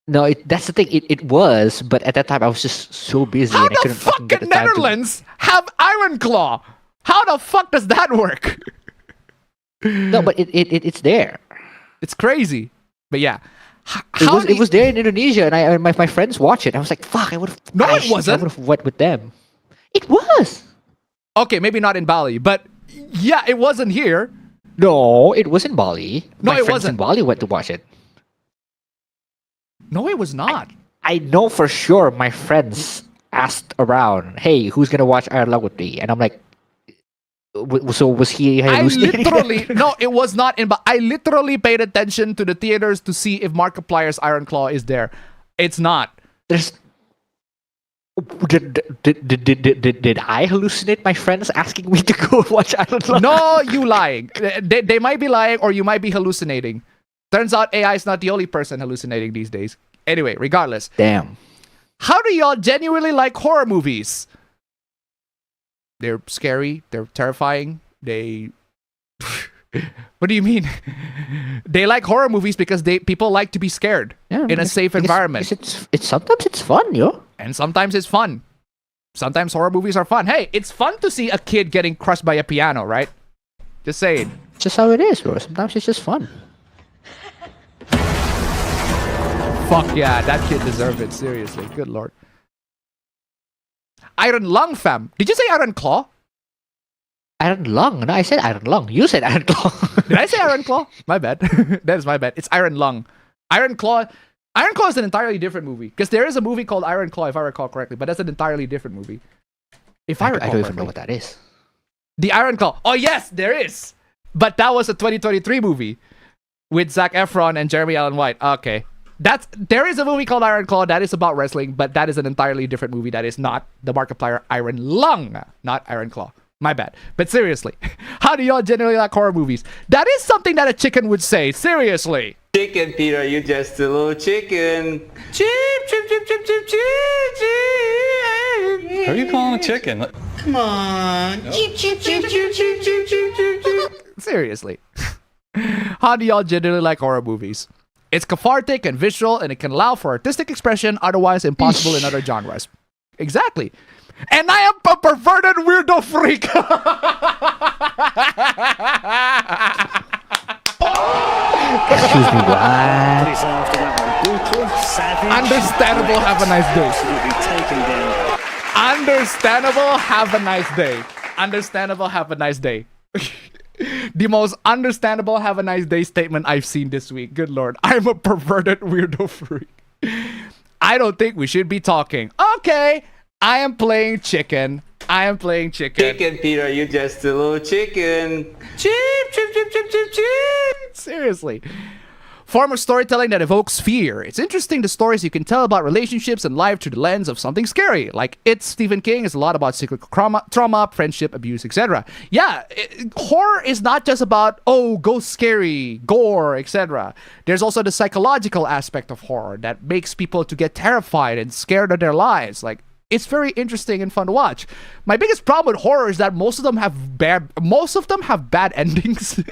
No, that's the thing. It was, but at that time I was just so busy. How and I couldn't the fucking get fucking the time Netherlands have Iron Claw? How the fuck does that work? No, but it's there. It's crazy. But yeah. It was there in Indonesia, and my friends watch it. I was like, fuck, I would have. No, it wasn't. I would have went with them. It was. Okay, maybe not in Bali, but yeah, it wasn't here. No, it was in Bali. No, my it friends wasn't. in Bali went to watch it. No, it was not. I know for sure my friends asked around, hey, who's going to watch Iron Lung with me? And I'm like, so was he hallucinating? No, it was not in. But I literally paid attention to the theaters to see if Markiplier's Iron Claw is there. It's not. There's. Did I hallucinate my friends asking me to go watch Iron Lung? No, you lying. They might be lying, or you might be hallucinating. Turns out AI is not the only person hallucinating these days. Anyway, regardless. Damn. How do y'all genuinely like horror movies? They're scary. They're terrifying. They... What do you mean? They like horror movies because people like to be scared in a safe environment. It's sometimes it's fun, yo. And sometimes it's fun. Sometimes horror movies are fun. Hey, it's fun to see a kid getting crushed by a piano, right? Just saying. It's just how it is, bro. Sometimes it's just fun. Fuck yeah, that kid deserved it. Seriously. Good lord. Iron Lung, fam. Did you say Iron Claw? Iron Lung. No, I said Iron Lung. You said Iron Claw. Did I say Iron Claw? My bad. That is my bad. It's Iron Lung. Iron Claw is an entirely different movie. Because there is a movie called Iron Claw, if I recall correctly. But that's an entirely different movie. If I recall I don't even correctly. know what that is. The Iron Claw. Oh, yes, there is. But that was a 2023 movie. With Zac Efron and Jeremy Allen White. Okay. There is a movie called Iron Claw that is about wrestling, but that is an entirely different movie. That is not the Markiplier Iron Lung, not Iron Claw. My bad. But seriously, how do y'all generally like horror movies? That is something that a chicken would say. Seriously. Chicken, Peter, you just a little chicken. Chip, chip, chip, chip, chip, chip, chip. Who are you calling a chicken? Come on. Chip, chip, chip, chip, chip, chip, chip, chip. Seriously. How do y'all generally like horror movies? It's cathartic and visual, and it can allow for artistic expression, otherwise impossible in other genres. Exactly. And I am a perverted weirdo freak. Excuse me, what? Understandable, have a nice day. Understandable, have a nice day. Understandable, have a nice day. The most understandable have a nice day statement I've seen this week. Good lord. I'm a perverted weirdo freak. I don't think we should be talking. Okay. I am playing chicken. I am playing chicken. Chicken, Peter, you just a little chicken. Chip, chip, chip, chip, chip, chip. Seriously. Form of storytelling that evokes fear. It's interesting the stories you can tell about relationships and life through the lens of something scary. Like Stephen King is a lot about cyclical trauma, friendship, abuse, etc. Yeah, horror is not just about, oh, ghost scary, gore, etc. There's also the psychological aspect of horror that makes people to get terrified and scared of their lives. Like, it's very interesting and fun to watch. My biggest problem with horror is that most of them have bad endings.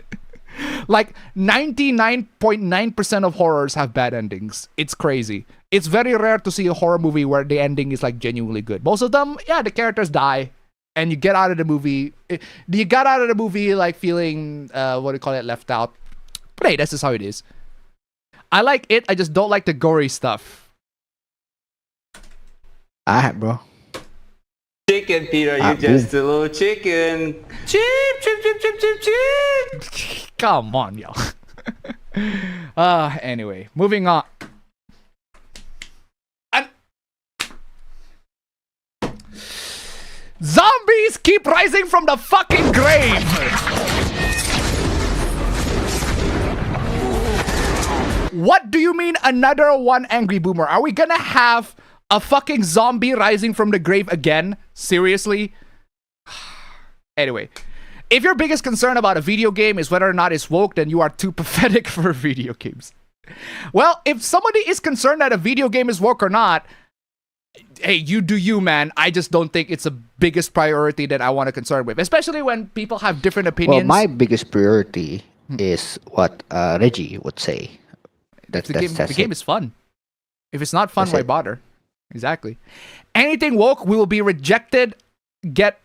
Like 99.9% of horrors have bad endings. It's crazy. It's very rare to see a horror movie where the ending is like genuinely good. Most of them, yeah, the characters die and you get out of the movie. You got out of the movie like feeling, what do you call it, left out. But hey, that's just how it is. I like it. I just don't like the gory stuff. Alright, bro. Chicken, Peter, you just a little chicken. Chip, chip, chip, chip, chip, chip. Come on, y'all. Anyway, moving on. Zombies keep rising from the fucking grave. What do you mean another one angry boomer? Are we gonna have a fucking zombie rising from the grave again? Seriously? Anyway, if your biggest concern about a video game is whether or not it's woke, then you are too pathetic for video games. Well, if somebody is concerned that a video game is woke or not, hey, you do you, man. I just don't think it's the biggest priority that I want to concern with, especially when people have different opinions. Well, my biggest priority is what Reggie would say. The game is fun. If it's not fun, why bother? Exactly. Anything woke will be rejected. Get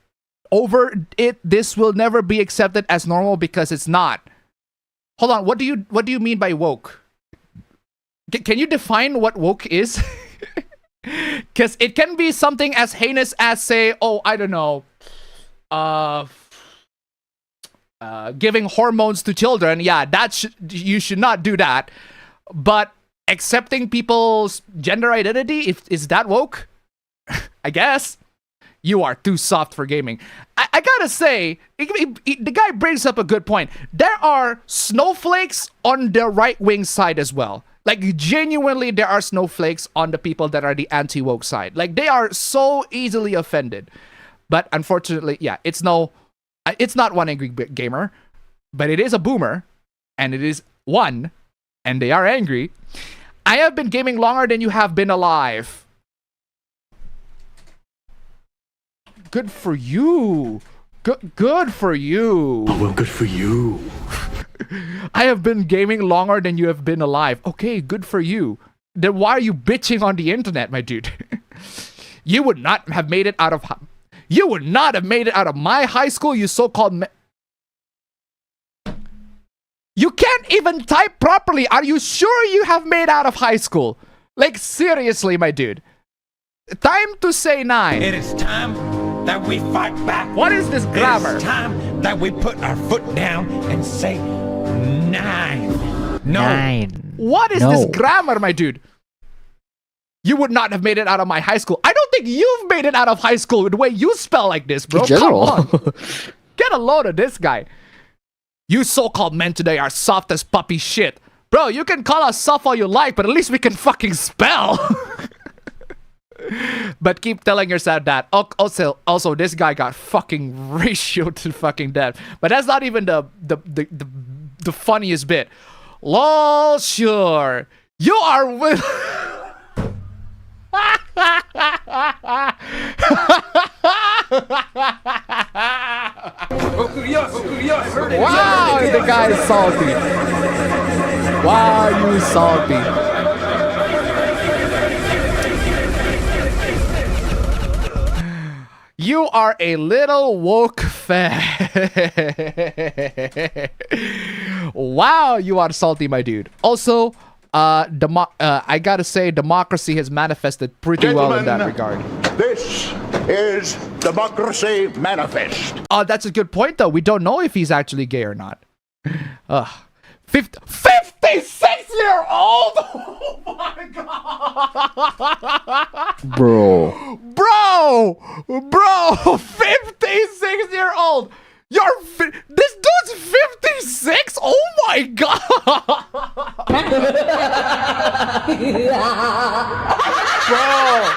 over it. This will never be accepted as normal because it's not. Hold on. What do you mean by woke? Can you define what woke is? Because it can be something as heinous as, say, oh, I don't know, giving hormones to children. Yeah, you should not do that. But accepting people's gender identity, is that woke? I guess. You are too soft for gaming. I gotta say, the guy brings up a good point. There are snowflakes on the right-wing side as well. Like, genuinely, there are snowflakes on the people that are the anti-woke side. Like, they are so easily offended. But unfortunately, yeah, it's not one angry gamer, but it is a boomer, and it is one, and they are angry. I have been gaming longer than you have been alive. Good for you. Good for you. Oh, well, good for you. I have been gaming longer than you have been alive. Okay, good for you. Then why are you bitching on the internet, my dude? You would not have made it out of my high school, you so-called You can't even type properly. Are you sure you have made out of high school? Like, seriously, my dude. Time to say 9. It is time that we fight back. What is this grammar? It's time that we put our foot down and say 9. No. 9. What is this grammar, my dude? You would not have made it out of my high school. I don't think you've made it out of high school with the way you spell like this, bro. In general. Come on. Get a load of this guy. You so-called men today are soft as puppy shit. Bro, you can call us soft all you like, but at least we can fucking spell. But keep telling yourself that. Also, this guy got fucking ratioed to fucking death. But that's not even the funniest bit. Lol, sure. You are with... Wow, the guy is salty. Wow, you salty. You are a little woke fan. Wow, you are salty, my dude. Also, I gotta say, democracy has manifested pretty well in that regard. This is Democracy Manifest. Oh, that's a good point, though. We don't know if he's actually gay or not. 56-year-old! Oh my god! Bro. Bro! 56-year-old! This dude's 56? Oh my god! Bro!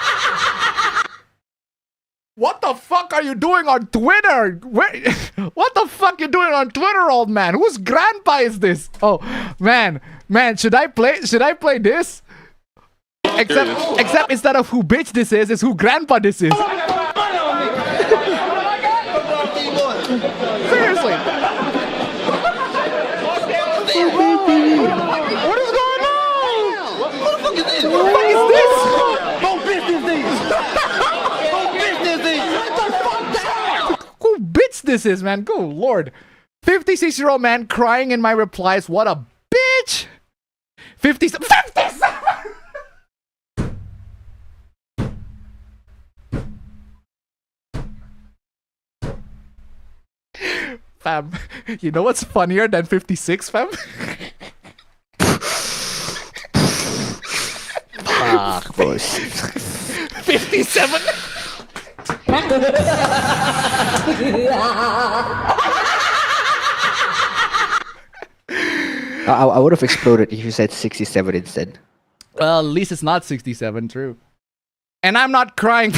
What the fuck are you doing on Twitter? What the fuck you doing on Twitter, old man? Whose grandpa is this? Oh, man, should I play this? Except instead of who bitch this is, it's who grandpa this is. Seriously. What is going on? What the fuck is this? What the fuck is this? Go business these. Who bitch this is, man? Go lord. 56-year-old man crying in my replies. What a bitch. 57. Fam, you know what's funnier than 56, fam? Fuck, boys. 57? I would have exploded if you said 67 instead. Well, at least it's not 67, true. And I'm not crying.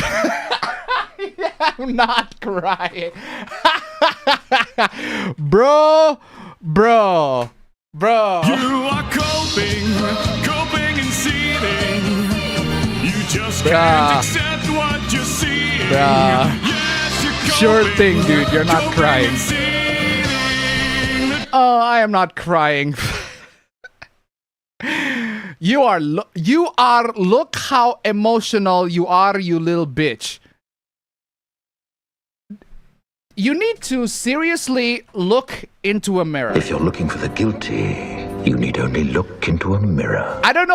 I'm not crying. Bro. You are coping and seething. You just can't accept what you're seeing. Yes, you're sure thing, dude. You're not crying. Oh, I am not crying. You are. Look how emotional you are, you little bitch. You need to seriously look into a mirror. If you're looking for the guilty, you need only look into a mirror. I don't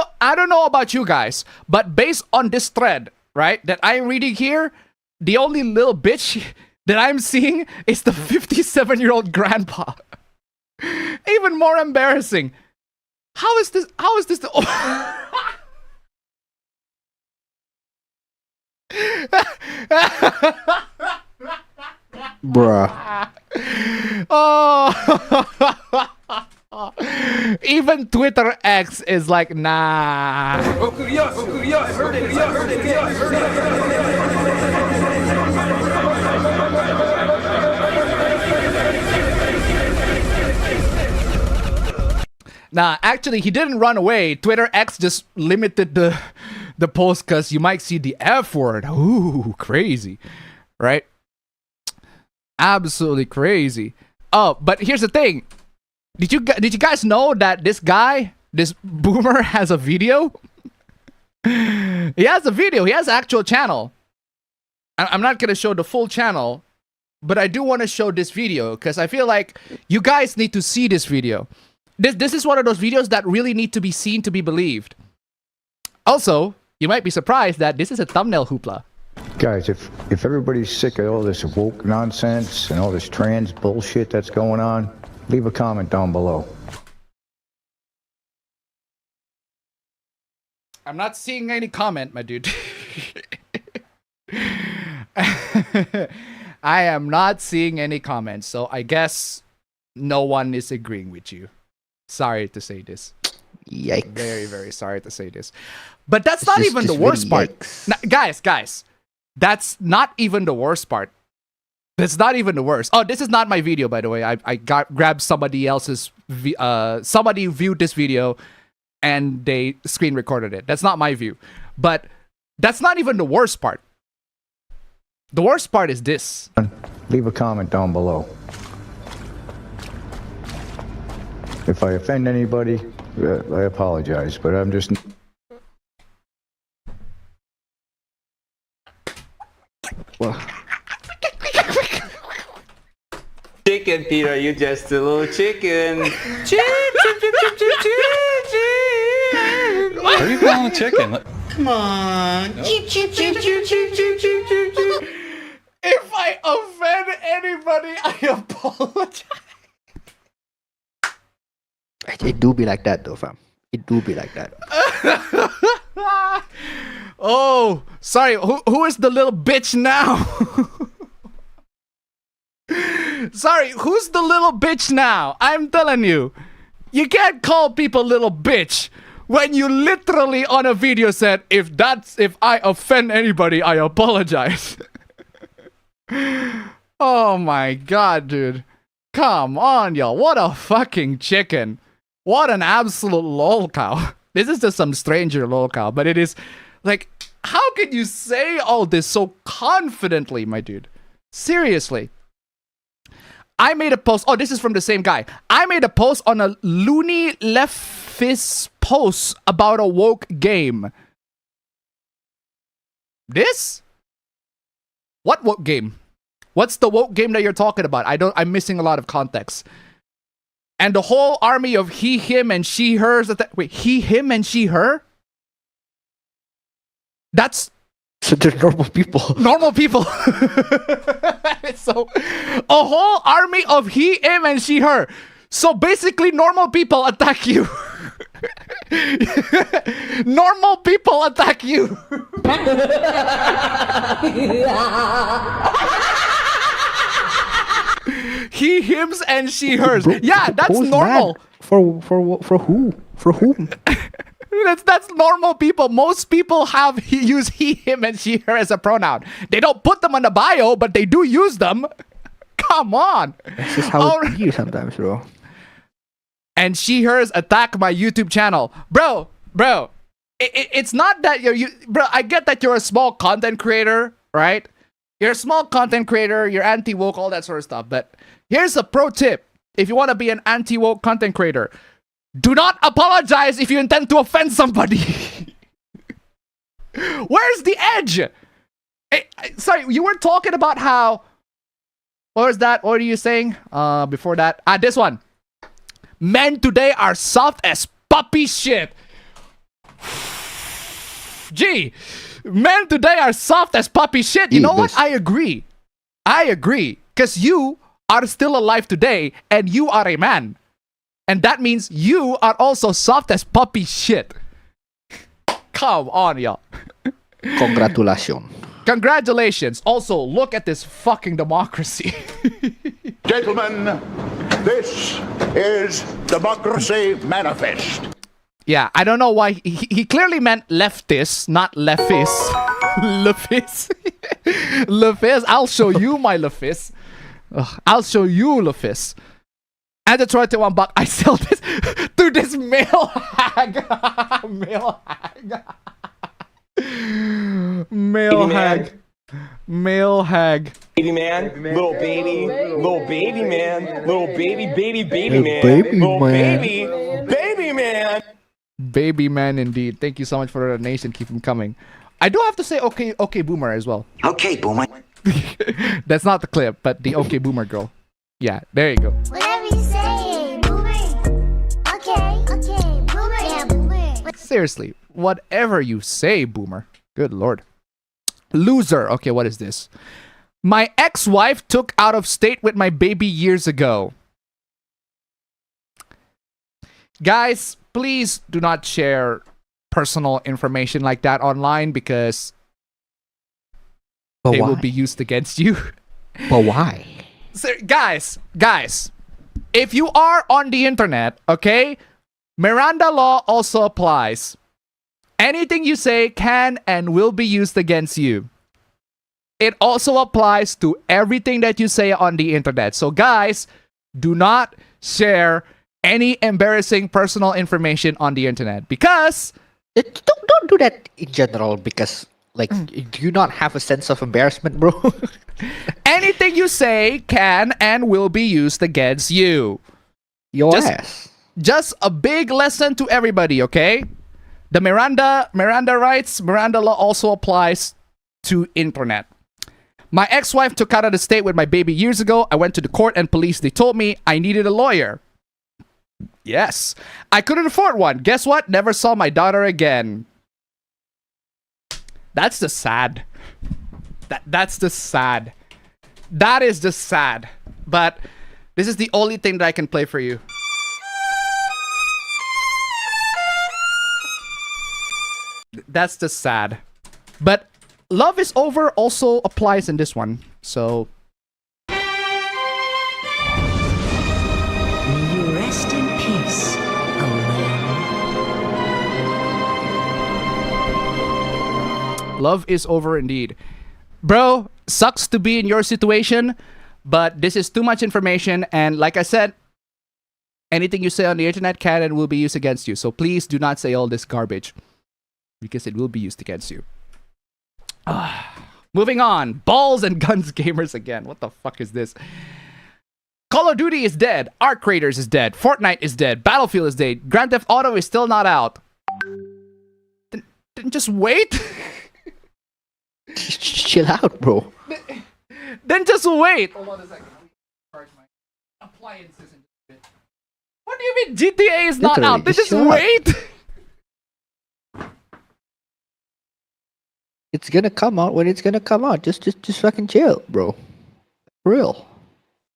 know about you guys, but based on this thread, right, that I'm reading here, the only little bitch that I'm seeing is the 57-year-old grandpa. Even more embarrassing. How is this the Bruh. Oh. Even Twitter X is like, nah. Nah, actually, he didn't run away. Twitter X just limited the post because you might see the F word. Ooh, crazy, right? Absolutely crazy. Oh, but here's the thing. Did you guys know that this boomer has a video? He has a video. He has an actual channel. I'm not gonna show the full channel, but I do want to show this video because I feel like you guys need to see this video. This is one of those videos that really need to be seen to be believed. Also, you might be surprised that this is a thumbnail hoopla. Guys, if everybody's sick of all this woke nonsense and all this trans bullshit that's going on, leave a comment down below. I'm not seeing any comment, my dude. I am not seeing any comments, so I guess no one is agreeing with you. Sorry to say this. Yikes. Very, very sorry to say this. But that's not even the worst part. Now, guys, that's not even the worst part. That's not even the worst. Oh, this is not my video, by the way. I grabbed somebody else's... somebody viewed this video and they screen recorded it. That's not my view. But that's not even the worst part. The worst part is this. leave a comment down below. If I offend anybody, I apologize, but I'm just... Well, Chicken, Peter, you just a little chicken. Chip, chip, chip, chip, chip, chip, chip. Why are you calling a chicken? Come on. Chip, chip, chip, chip, chip, chip, chip, chip, chip. If I offend anybody, I apologize. it do be like that though, fam. It do be like that. Oh, sorry. Who is the little bitch now? Sorry, who's the little bitch now? I'm telling you, you can't call people little bitch when you literally on a video said, if I offend anybody, I apologize. Oh my god, dude. Come on, y'all. What a fucking chicken. What an absolute lol cow. This is just some stranger lol cow, but it is like, how can you say all this so confidently, my dude? Seriously. I made a post. Oh, this is from the same guy. I made a post on a loony leftist post about a woke game. This? What woke game? What's the woke game that you're talking about? I'm missing a lot of context. And the whole army of he, him, and she, hers. Wait, he, him, and she, her? That's... So they're normal people. Normal people. So, a whole army of he, him, and she, her. So basically, normal people attack you. Normal people attack you. He, hims, and she, hers. Bro, yeah, that's normal. Mad? For who? For whom? That's normal people. Most people use he, him, and she, her as a pronoun. They don't put them on the bio, but they do use them. Come on. This is how it be sometimes, bro. And she, hers attack my YouTube channel. Bro. It's not that bro, I get that you're a small content creator, right? You're a small content creator, you're anti-woke, all that sort of stuff. But here's a pro tip. If you want to be an anti-woke content creator, do not apologize if you intend to offend somebody. Where's the edge? Sorry, you were talking about how... What was that? What are you saying? Before that? This one. Men today are soft as puppy shit. Gee, men today are soft as puppy shit. You know what? I agree. Because you are still alive today and you are a man. And that means you are also soft as puppy shit. Come on, y'all. Congratulations. Also, look at this fucking democracy. Gentlemen, this is Democracy Manifest. Yeah, I don't know why. He clearly meant leftist, not leftist. Leftist. Leftist. I'll show you my leftist. I'll show you leftist. And the 21 buck, I sell this to this male hag. Male hag. Male hag. Male hag. Baby man, little baby man, little baby, baby man, Baby little man. baby man. Baby man indeed. Thank you so much for the donation. Keep them coming. I do have to say okay boomer as well. Okay, boomer. That's not the clip, but the okay boomer girl. Yeah, there you go. Whatever you say, boomer. Okay, boomer, yeah, boomer. Seriously, whatever you say, boomer. Good lord. Loser. Okay, what is this? My ex-wife took out of state with my baby years ago. Guys, please do not share personal information like that online because they will be used against you. But why? So, guys, if you are on the internet, okay, Miranda law also applies. Anything you say can and will be used against you. It also applies to everything that you say on the internet. So guys, do not share any embarrassing personal information on the internet because... Don't do that in general because Like, do you not have a sense of embarrassment, bro? Anything you say can and will be used against you. Your ass. Just a big lesson to everybody, okay? The Miranda rights, Miranda law also applies to internet. My ex-wife took out of the state with my baby years ago. I went to the court and police. They told me I needed a lawyer. Yes. I couldn't afford one. Guess what? Never saw my daughter again. That's just sad. That's just sad. That is just sad. But this is the only thing that I can play for you. That's just sad. But Love is Over also applies in this one. So May you rest in peace, Love is Over indeed. Bro, sucks to be in your situation, but this is too much information, and like I said, anything you say on the internet can and will be used against you. So please do not say all this garbage, because it will be used against you. Moving on. Balls and guns gamers again. What the fuck is this? Call of Duty is dead. Arc Creators is dead. Fortnite is dead. Battlefield is dead. Grand Theft Auto is still not out. Then just wait. Chill out, bro. Then just wait. Hold on a second. Charge my appliances and shit. What do you mean GTA is not out? Then just wait. It's gonna come out when it's gonna come out. Just fucking chill, bro. For real.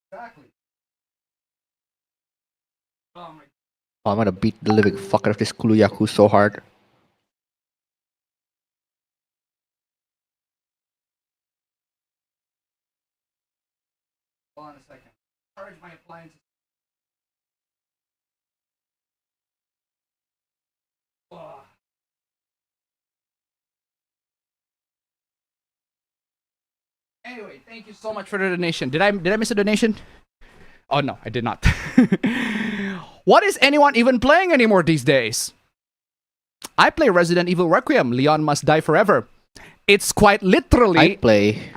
Exactly. Oh, I'm gonna beat the living fuck out of this Kuluyaku so hard. Hold on a second. Charge my appliances. Oh. Anyway, thank you so much for the donation. Did I miss a donation? Oh no, I did not. What is anyone even playing anymore these days? I play Resident Evil Requiem. Leon Must Die Forever. It's quite literally. I play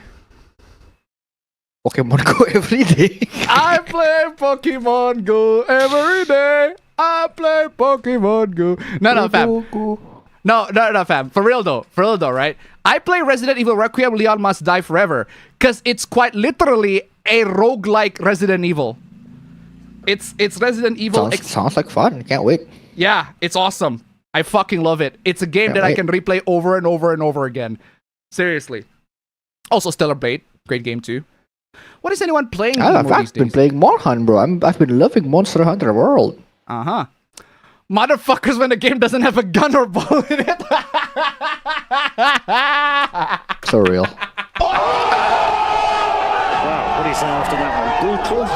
Pokemon Go every day. I play Pokemon Go every day. I play Pokemon Go. No, fam. No, fam. For real though, right? I play Resident Evil Requiem, Leon Must Die Forever, because it's quite literally a roguelike Resident Evil. It's Resident Evil. Sounds like fun. Can't wait. Yeah, it's awesome. I fucking love it. It's a game that I can replay over and over and over again. Seriously. Also, Stellar Blade, great game too. What is anyone playing I've these days? been playing Monhan, bro. I've been loving Monster Hunter World. Motherfuckers, when the game doesn't have a gun or ball in it. So real. Wow, what do you say after that one?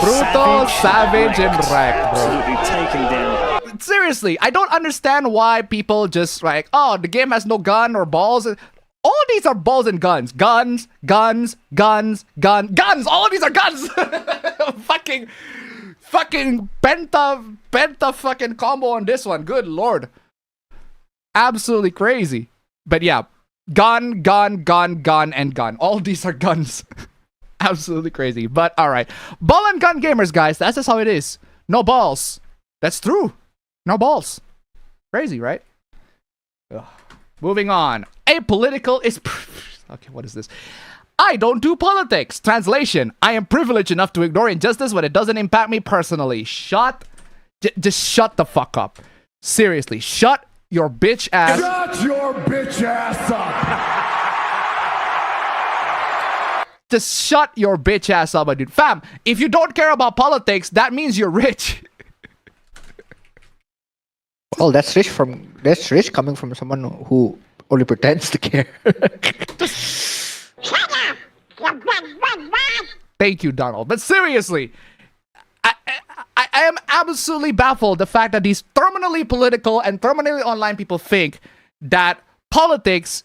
Brutal, savage, and wrecked, bro. Absolutely taken down. Seriously, I don't understand why people just like, oh, the game has no gun or balls. All these are balls and guns. Guns. All these are guns. fucking penta fucking combo on this one. Good lord. Absolutely crazy. But yeah, gun, and gun. All these are guns. Absolutely crazy. But all right. Ball and gun gamers, guys. That's just how it is. No balls. That's true. No balls. Crazy, right? Ugh. Moving on. Apolitical is... Okay, what is this? I don't do politics. Translation. I am privileged enough to ignore injustice when it doesn't impact me personally. Just shut the fuck up. Seriously. Shut your bitch ass... Shut your bitch ass up! Just shut your bitch ass up, dude. Fam, if you don't care about politics, that means you're rich. Well, that's rich coming from someone who only pretends to care. Thank you, Donald. But seriously, I am absolutely baffled the fact that these terminally political and terminally online people think that politics,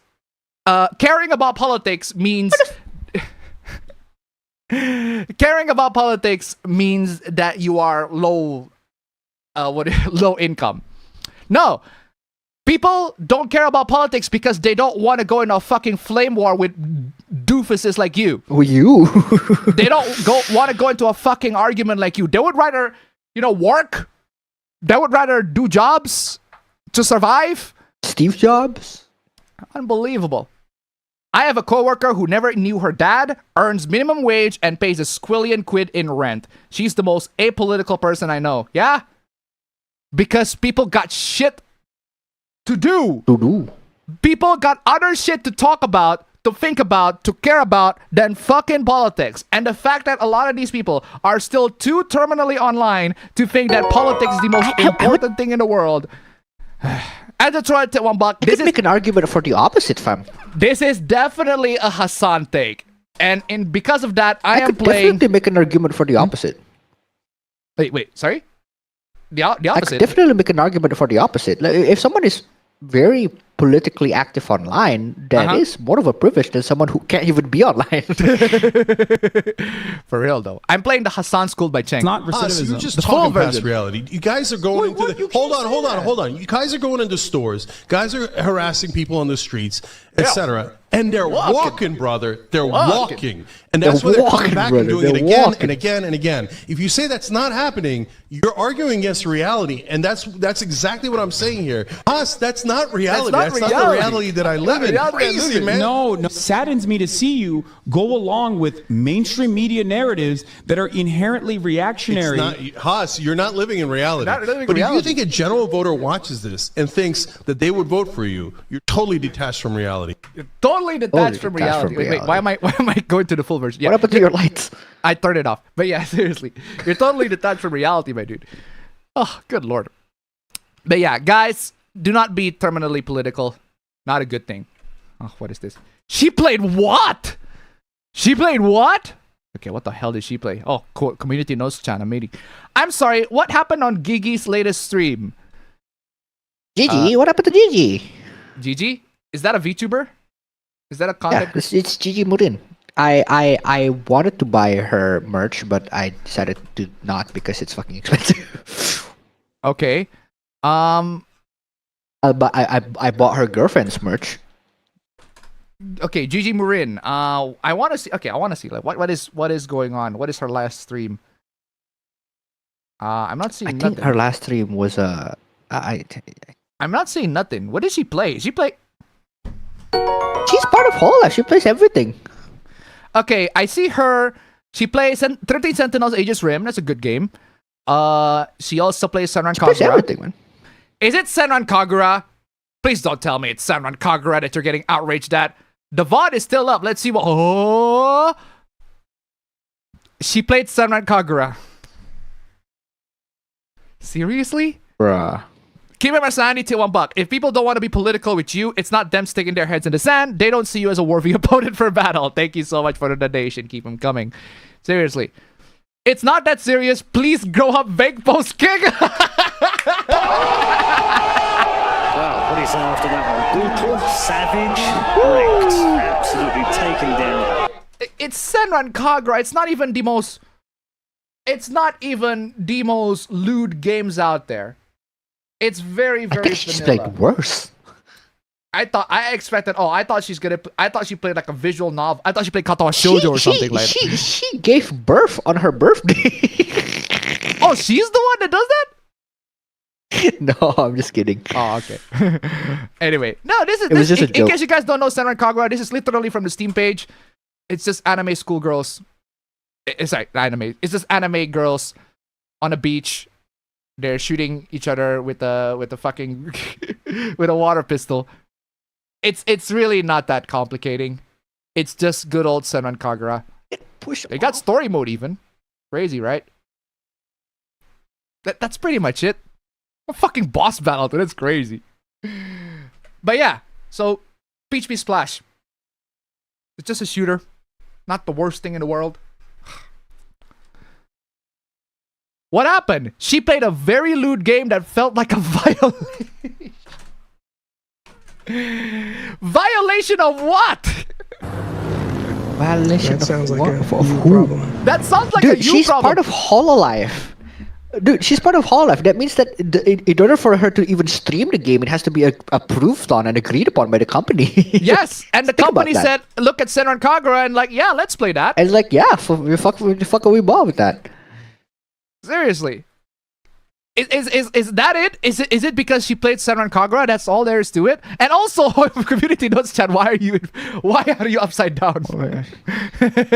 caring about politics means... caring about politics means that you are low income. No. People don't care about politics because they don't want to go in a fucking flame war with doofuses like you. You? They don't want to go into a fucking argument like you. They would rather, work. They would rather do jobs to survive. Steve Jobs? Unbelievable. I have a coworker who never knew her dad, earns minimum wage, and pays a squillion quid in rent. She's the most apolitical person I know. Yeah? Because people got shit to do. People got other shit to talk about, to think about, to care about than fucking politics. And the fact that a lot of these people are still too terminally online to think that politics is the most important thing in the world. I just try to one buck. You could make an argument for the opposite, fam. This is definitely a Hassan take. And because of that, I am could playing... definitely make an argument for the opposite. Wait, sorry? The I opposite? could definitely make an argument for the opposite. Like, if someone is very politically active online, that is more of a privilege than someone who can't even be online. For real, though. I'm playing the Hassan School by Cheng. It's not recidivism. You're just The full talking past version. reality. You guys are going into the... Hold on. You guys are going into stores. Guys are harassing people on the streets, etc. And they're walking, brother. They're walking. And that's why they're coming back and doing it again and again and again. If you say that's not happening, you're arguing against reality. And that's exactly what I'm saying here. Us, that's not reality. That's not the reality that I live in. Crazy, man. No. Saddens me to see you go along with mainstream media narratives that are inherently reactionary. Haas, you're not living in reality. But if you think a general voter watches this and thinks that they would vote for you, you're totally detached from reality. You're totally detached from reality. Wait, why am I going to the full version? What happened to your lights? I turned it off. But yeah, seriously. You're totally detached from reality, my dude. Oh, good lord. But yeah, guys, do not be terminally political. Not a good thing. Oh, what is this? She played what? She played what? Okay, what the hell did she play? Oh, cool. Community knows channel meeting. I'm sorry, what happened on Gigi's latest stream? Gigi? What happened to Gigi? Gigi? Is that a VTuber? Is that a content? Yeah, it's Gigi Murin. I wanted to buy her merch, but I decided to not because it's fucking expensive. Okay. But I bought her girlfriend's merch. Okay, Gigi Murin. I want to see. Okay, I want to see. Like, what is going on? What is her last stream? I'm not seeing. I nothing. think her last stream was I'm not seeing nothing. What did she play? She play. She's part of Hola. She plays everything. Okay, I see her. She plays 13 Sentinels Aegis Rim. That's a good game. She also plays Senran Kagura. Plays everything, man. Is it Senran Kagura? Please don't tell me it's Senran Kagura that you're getting outraged at. The VOD is still up. Let's see what... Oh! She played Senran Kagura. Seriously? Bruh. Keep it my sanity to $1. If people don't want to be political with you, it's not them sticking their heads in the sand. They don't see you as a worthy opponent for battle. Thank you so much for the donation. Keep them coming. Seriously. It's not that serious. Please grow up, vague post king. Wow, what do you say after that one? Brutal, savage, wrecked, absolutely taken down. It's Senran Kagura. It's not even the most... It's not even the most lewd games out there. It's very, very I think she's like worse. I thought she played like a visual novel. I thought she played Katawa Shoujo or something like that. She gave birth on her birthday. Oh, she's the one that does that? No, I'm just kidding. Oh, okay. Anyway, no, this is just a joke. in case you guys don't know Senran Kagura, this is literally from the Steam page. It's just anime schoolgirls. It's like anime. It's just anime girls on a beach. They're shooting each other with a fucking with a water pistol. It's really not that complicating. It's just good old Senran Kagura. They got story mode even. Crazy, right? That's pretty much it. A fucking boss battle, dude. That's crazy. But yeah, so Peach Be Splash. It's just a shooter. Not the worst thing in the world. What happened? She played a very lewd game that felt like a violation. Violation of what? Violation That sounds of like what? a you problem. That sounds like Dude, a you she's problem. part of Hololive. Dude, she's part of Hololive. That means that in order for her to even stream the game, it has to be approved on and agreed upon by the company. Yes, and the company said, look at Senran Kagura and like, yeah, let's play that. And like, yeah, we fuck we ball with that. Seriously. Is that it? Is it because she played Senran Kagura? That's all there is to it. And also, community notes chat. Why are you upside down?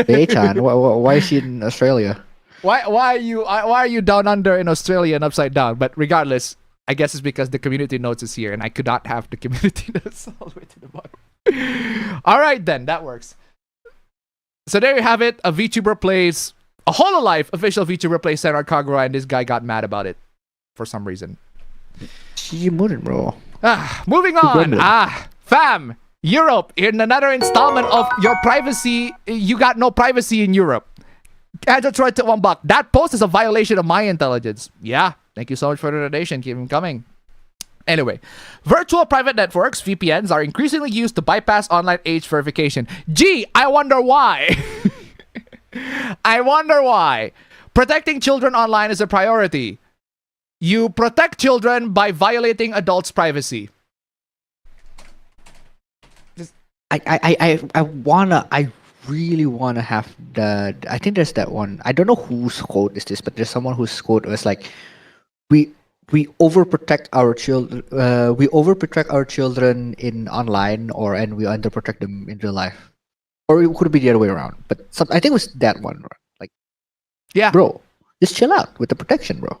Hey-chan, why is she in Australia? Why are you down under in Australia and upside down? But regardless, I guess it's because the community notes is here, and I could not have the community notes all the way to the bottom. All right, then that works. So there you have it. A VTuber plays a Hololive official VTuber plays Senran Kagura, and this guy got mad about it for some reason. Moving on. Fam, Europe, in another installment of your privacy. You got no privacy in Europe. Agile Troy to $1. That post is a violation of my intelligence. Yeah, thank you so much for the donation. Keep them coming. Anyway, virtual private networks, VPNs, are increasingly used to bypass online age verification. Gee, I wonder why. I wonder why. Protecting children online is a priority. You protect children by violating adults' privacy. I really wanna have the. I think there's that one. I don't know whose quote is this, but there's someone whose quote was like, "We overprotect our children. We overprotect our children in online, and we underprotect them in real life." Or it could be the other way around. But I think it was that one. Like, yeah, bro, just chill out with the protection, bro.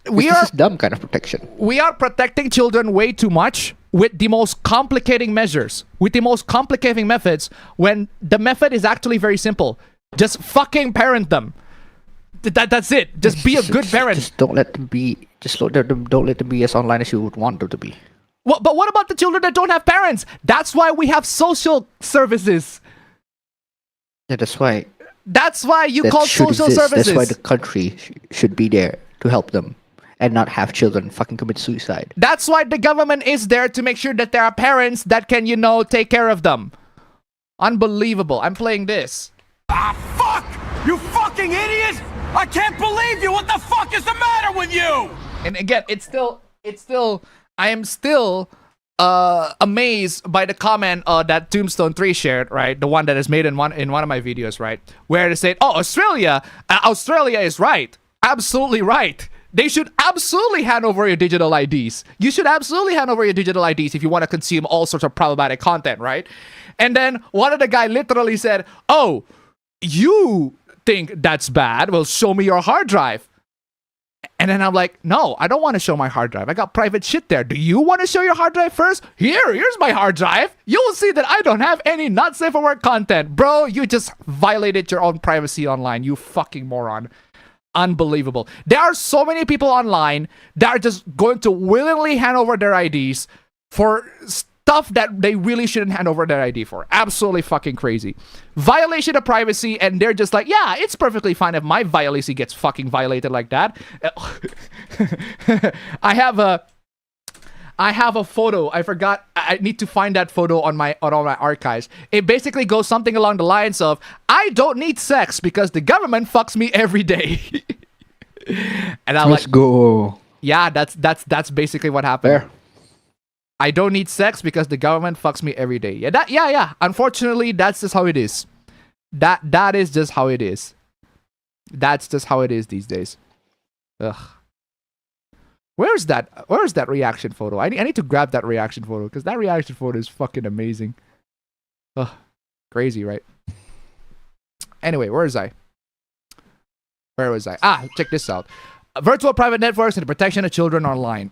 This is dumb kind of protection. We are protecting children way too much with the most complicating measures, with the most complicating methods, when the method is actually very simple. Just fucking parent them. That's it. Just be a good parent. Just don't let them be. Don't let them be as online as you would want them to be. Well, but what about the children that don't have parents? That's why we have social services. Yeah, that's why. That's why you call social services. That's why the country should be there to help them. And not have children fucking commit suicide. That's why the government is there, to make sure that there are parents that can, take care of them. Unbelievable. I'm playing this. Ah, fuck! You fucking idiot! I can't believe you! What the fuck is the matter with you? And again, I am still amazed by the comment that Tombstone 3 shared, right? The one that is made in one of my videos, right? Where they said, oh, Australia is right. Absolutely right. They should absolutely hand over your digital IDs. You should absolutely hand over your digital IDs if you want to consume all sorts of problematic content, right? And then one of the guy literally said, oh, you think that's bad? Well, show me your hard drive. And then I'm like, no, I don't want to show my hard drive. I got private shit there. Do you want to show your hard drive first? Here's my hard drive. You'll see that I don't have any not safe for work content. Bro, you just violated your own privacy online, you fucking moron. Unbelievable. There are so many people online that are just going to willingly hand over their IDs for stuff that they really shouldn't hand over their ID for. Absolutely fucking crazy. Violation of privacy, and they're just like, yeah, it's perfectly fine if my privacy gets fucking violated like that. I have a photo. I forgot. I need to find that photo on all my archives. It basically goes something along the lines of, I don't need sex because the government fucks me every day. And I'm Let's go. Yeah, that's basically what happened. There. I don't need sex because the government fucks me every day. Yeah. Unfortunately, that's just how it is. That is just how it is. That's just how it is these days. Ugh. Where's that reaction photo? I need to grab that reaction photo, because that reaction photo is fucking amazing. Ugh. Crazy, right? Anyway, where was I? Check this out. Virtual private networks and the protection of children online.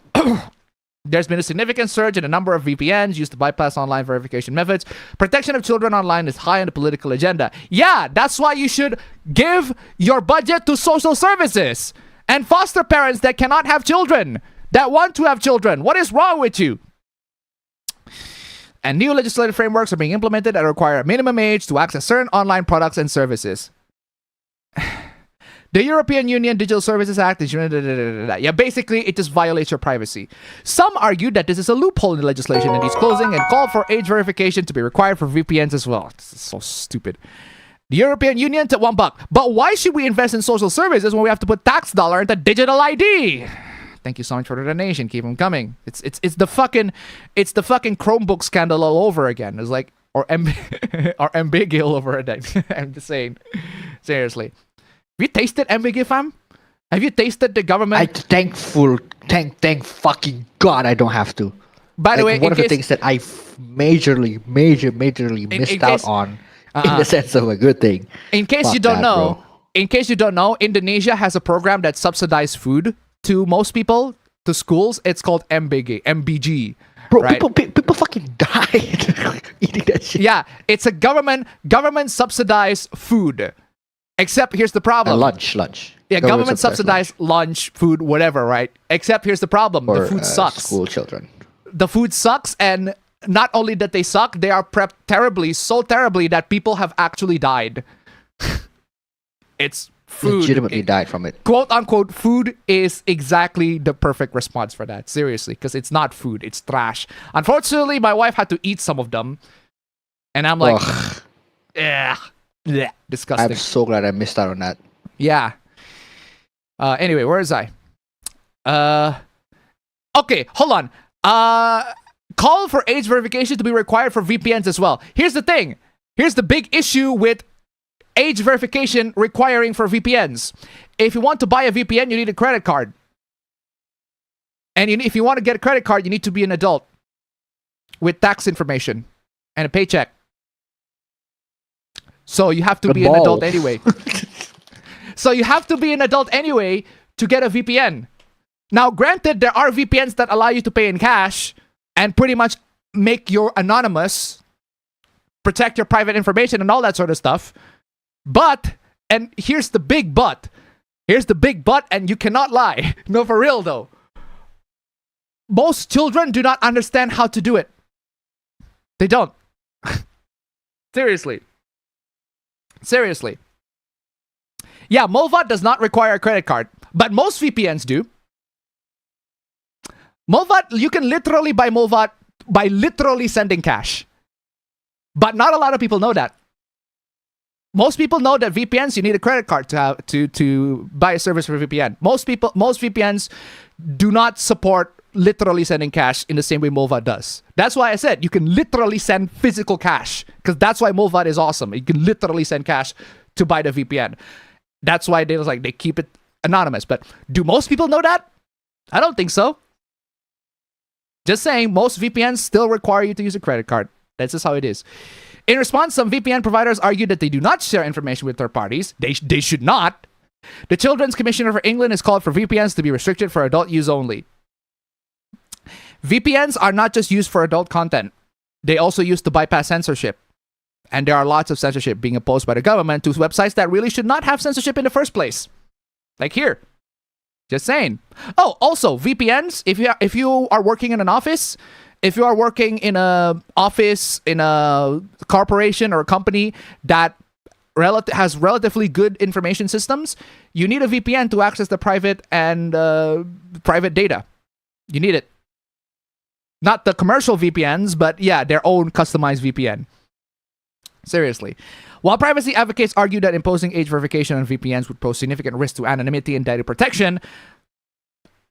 There's been a significant surge in the number of VPNs used to bypass online verification methods. Protection of children online is high on the political agenda. Yeah, that's why you should give your budget to social services and foster parents that cannot have children, that want to have children. What is wrong with you? And new legislative frameworks are being implemented that require a minimum age to access certain online products and services. The European Union Digital Services Act is... Yeah, basically, it just violates your privacy. Some argue that this is a loophole in the legislation and is closing, and call for age verification to be required for VPNs as well. This is so stupid. The European Union to $1. But why should we invest in social services when we have to put tax dollar into digital ID? Thank you so much for the donation. Keep them coming. It's the fucking Chromebook scandal all over again. It's like or MBG all over again. I'm just saying. Seriously. Have you tasted MBG, fam? Have you tasted the government? Thank fucking God I don't have to. By the way, one of the things that I majorly missed out on in the sense of a good thing. In case you don't know, Indonesia has a program that subsidizes food to most people, to schools. It's called MBG. Bro, right? people fucking died eating that shit. Yeah, it's a government subsidized food. Except here's the problem. Lunch. Yeah, government subsidized lunch, food, whatever, right? Except here's the problem. The food sucks. School children. The food sucks, and not only that they suck, they are prepped terribly, so terribly that people have actually died. It's food. Legitimately died from it. Quote unquote, food is exactly the perfect response for that. Seriously, because it's not food, it's trash. Unfortunately, my wife had to eat some of them, and I'm like, yeah, disgusting. I'm so glad I missed out on that. Yeah. Anyway, where is I? Okay, hold on. Call for age verification to be required for VPNs as well. Here's the thing. Here's the big issue with age verification requiring for VPNs. If you want to buy a VPN, you need a credit card. And if you want to get a credit card, you need to be an adult with tax information and a paycheck. So you have to be an adult anyway. So you have to be an adult anyway to get a VPN. Now, granted, there are VPNs that allow you to pay in cash and pretty much make you anonymous, protect your private information and all that sort of stuff. But, and here's the big but. Here's the big but, and you cannot lie. No, for real though. Most children do not understand how to do it. They don't. Seriously. Yeah, Molvat does not require a credit card, but most VPNs do. Molvat, you can literally buy Molvat by literally sending cash. But not a lot of people know that. Most people know that VPNs, you need a credit card to buy a service for VPN. Most VPNs do not support literally sending cash in the same way Molvat does. That's why I said you can literally send physical cash, because that's why Molvat is awesome. You can literally send cash to buy the VPN. That's why they keep it anonymous. But do most people know that? I don't think so. Just saying, most VPNs still require you to use a credit card. That's just how it is. In response, some VPN providers argue that they do not share information with third parties. They should not. The Children's Commissioner for England has called for VPNs to be restricted for adult use only. VPNs are not just used for adult content. They also used to bypass censorship. And there are lots of censorship being imposed by the government to websites that really should not have censorship in the first place. Like here. Just saying. Oh, also, VPNs, if you are working in an office, if you are working in a office, in a corporation or a company that has relatively good information systems, you need a VPN to access the private and private data. You need it. Not the commercial VPNs, but yeah, their own customized VPN. Seriously. While privacy advocates argue that imposing age verification on VPNs would pose significant risk to anonymity and data protection,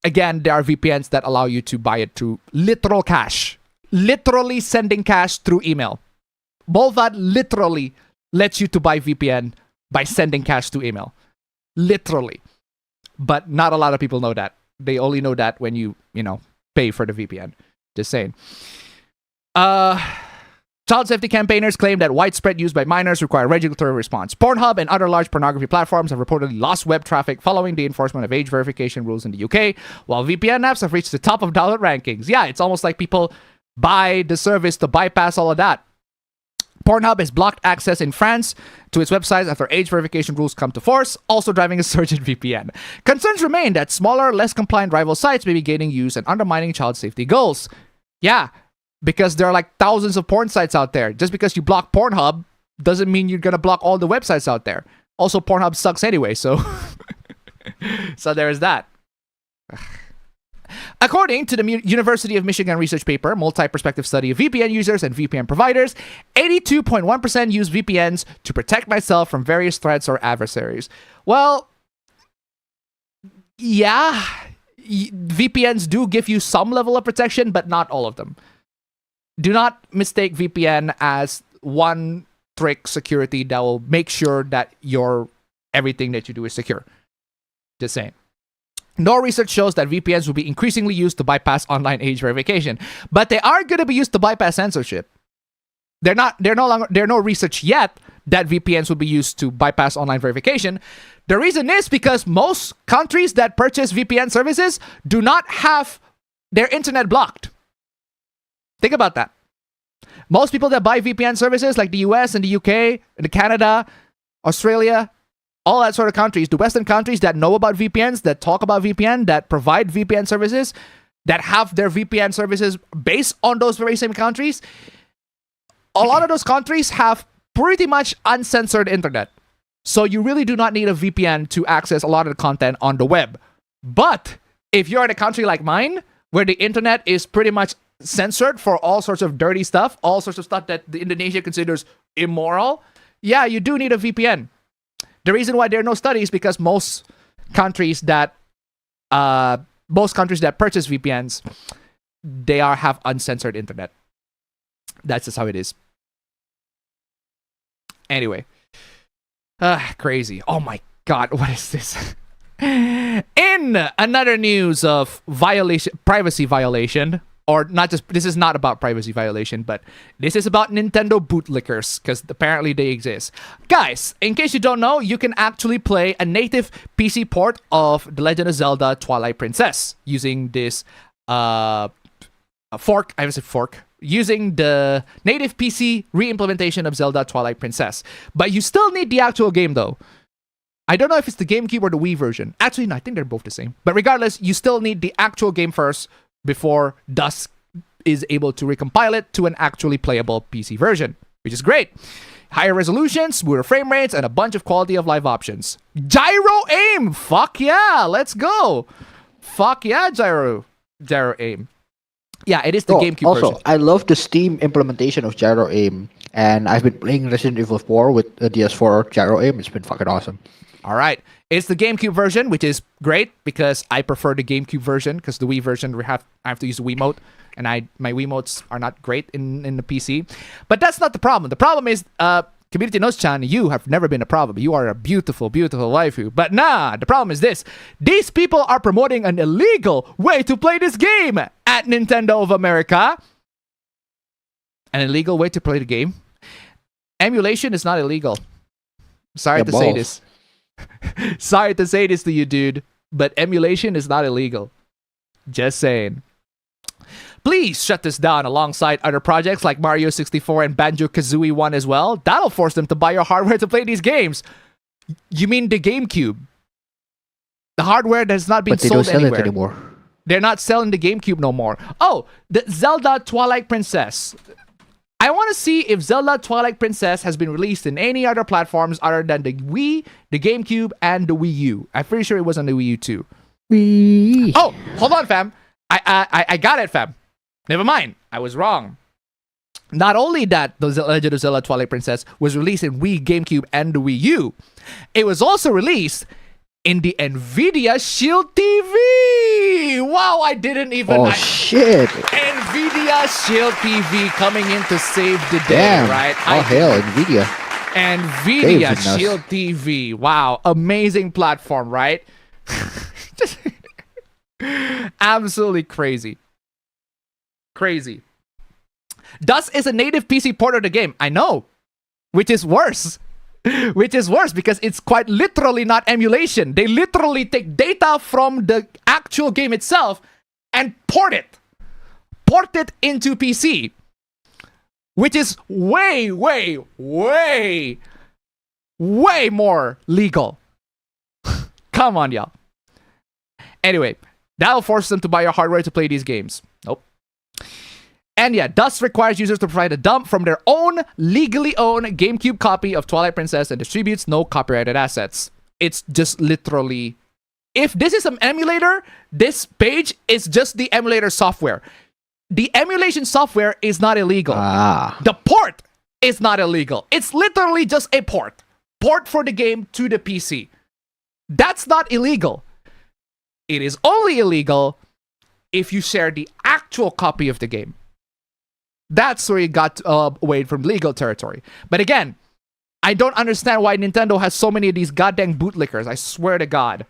again, there are VPNs that allow you to buy it through literal cash. Literally sending cash through email. Molvat literally lets you to buy VPN by sending cash to email. Literally. But not a lot of people know that. They only know that when you pay for the VPN. Just saying. Child safety campaigners claim that widespread use by minors require regulatory response. Pornhub and other large pornography platforms have reportedly lost web traffic following the enforcement of age verification rules in the UK, while VPN apps have reached the top of download rankings. Yeah, it's almost like people buy the service to bypass all of that. Pornhub has blocked access in France to its websites after age verification rules come to force, also driving a surge in VPN. Concerns remain that smaller, less compliant rival sites may be gaining use and undermining child safety goals. Yeah, because there are like thousands of porn sites out there. Just because you block Pornhub doesn't mean you're going to block all the websites out there. Also, Pornhub sucks anyway, so... so there's that. According to the University of Michigan research paper, Multi-Perspective Study of VPN Users and VPN Providers, 82.1% use VPNs to protect myself from various threats or adversaries. Well, yeah, VPNs do give you some level of protection, but not all of them. Do not mistake VPN as one trick security that will make sure that everything that you do is secure. Just saying. No research shows that VPNs will be increasingly used to bypass online age verification, but they are going to be used to bypass censorship. There's no research yet that VPNs will be used to bypass online verification. The reason is because most countries that purchase VPN services do not have their internet blocked. Think about that. Most people that buy VPN services like the US and the UK, and Canada, Australia, all that sort of countries, the Western countries that know about VPNs, that talk about VPN, that provide VPN services, that have their VPN services based on those very same countries, a lot of those countries have pretty much uncensored internet. So you really do not need a VPN to access a lot of the content on the web. But if you're in a country like mine, where the internet is pretty much censored for all sorts of dirty stuff, all sorts of stuff that the Indonesia considers immoral, yeah, you do need a VPN. The reason why there are no studies is because most countries that purchase VPNs, they have uncensored internet. That's just how it is. Anyway, crazy. Oh my God, what is this? In another news of privacy violation, or not just, this is not about privacy violation, but this is about Nintendo bootlickers, because apparently they exist. Guys, in case you don't know, you can actually play a native PC port of The Legend of Zelda Twilight Princess using this using the native PC re-implementation of Zelda Twilight Princess. But you still need the actual game though. I don't know if it's the GameCube or the Wii version. Actually, no, I think they're both the same. But regardless, you still need the actual game first before DOOFUS is able to recompile it to an actually playable PC version, which is great. Higher resolution, smoother frame rates, and a bunch of quality of life options. Gyro aim! Fuck yeah! Let's go! Fuck yeah, gyro aim. Yeah, it is the GameCube version. Also, I love the Steam implementation of gyro aim, and I've been playing Resident Evil 4 with the DS4 gyro aim. It's been fucking awesome. All right. It's the GameCube version, which is great because I prefer the GameCube version because the Wii version, I have to use the Wiimote, and my Wiimotes are not great in the PC. But that's not the problem. The problem is, Community Knows-chan, you have never been a problem. You are a beautiful, beautiful waifu. But nah, the problem is this. These people are promoting an illegal way to play this game at Nintendo of America. An illegal way to play the game? Emulation is not illegal. Sorry to say this. Sorry to say this to you, dude, but emulation is not illegal. Just saying. Please shut this down alongside other projects like Mario 64 and Banjo-Kazooie 1 as well. That'll force them to buy your hardware to play these games. You mean the GameCube? The hardware that's not being sold anywhere. But they don't sell it anymore. They're not selling the GameCube no more. Oh, the Zelda Twilight Princess. I want to see if Zelda Twilight Princess has been released in any other platforms other than the Wii, the GameCube, and the Wii U. I'm pretty sure it was on the Wii U too. Wii. Oh, hold on, fam. I got it, fam. Never mind. I was wrong. Not only that the Legend of Zelda Twilight Princess was released in Wii, GameCube, and the Wii U, it was also released in the NVIDIA Shield TV. Wow, I didn't even... Oh, shit. NVIDIA Shield TV coming in to save the day, Damn. right? Oh, hell, NVIDIA. NVIDIA Shield TV. Wow, amazing platform, right? Just absolutely crazy. Crazy. DOOFUS is a native PC port of the game. I know. Which is worse. Which is worse because it's quite literally not emulation. They literally take data from the actual game itself and port it. Port it into PC. Which is way, way, way, way more legal. Come on, y'all. Anyway, that'll force them to buy your hardware to play these games. Nope. And yeah, DOOFUS requires users to provide a dump from their own legally owned GameCube copy of Twilight Princess and distributes no copyrighted assets. It's just literally If this is an emulator, this page is just the emulator software. The emulation software is not illegal. The port is not illegal. It's literally just a port. Port for the game to the PC. That's not illegal. It is only illegal if you share the actual copy of the game. That's where you got away from legal territory. But again, I don't understand why Nintendo has so many of these goddamn bootlickers. I swear to God.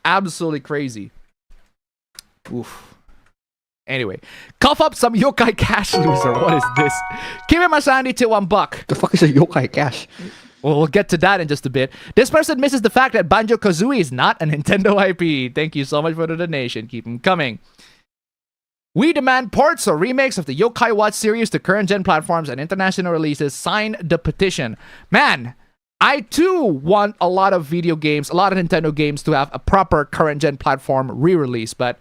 Absolutely crazy. Oof. Anyway, cough up some yokai cash, loser. What is this? Give me my sandy to $1. The fuck is a yokai cash? Well, we'll get to that in just a bit. This person misses the fact that Banjo-Kazooie is not a Nintendo IP. Thank you so much for the donation. Keep them coming. We demand ports or remakes of the Yokai Watch series to current-gen platforms and international releases. Sign the petition. Man, I too want a lot of video games, a lot of Nintendo games to have a proper current-gen platform re-release, but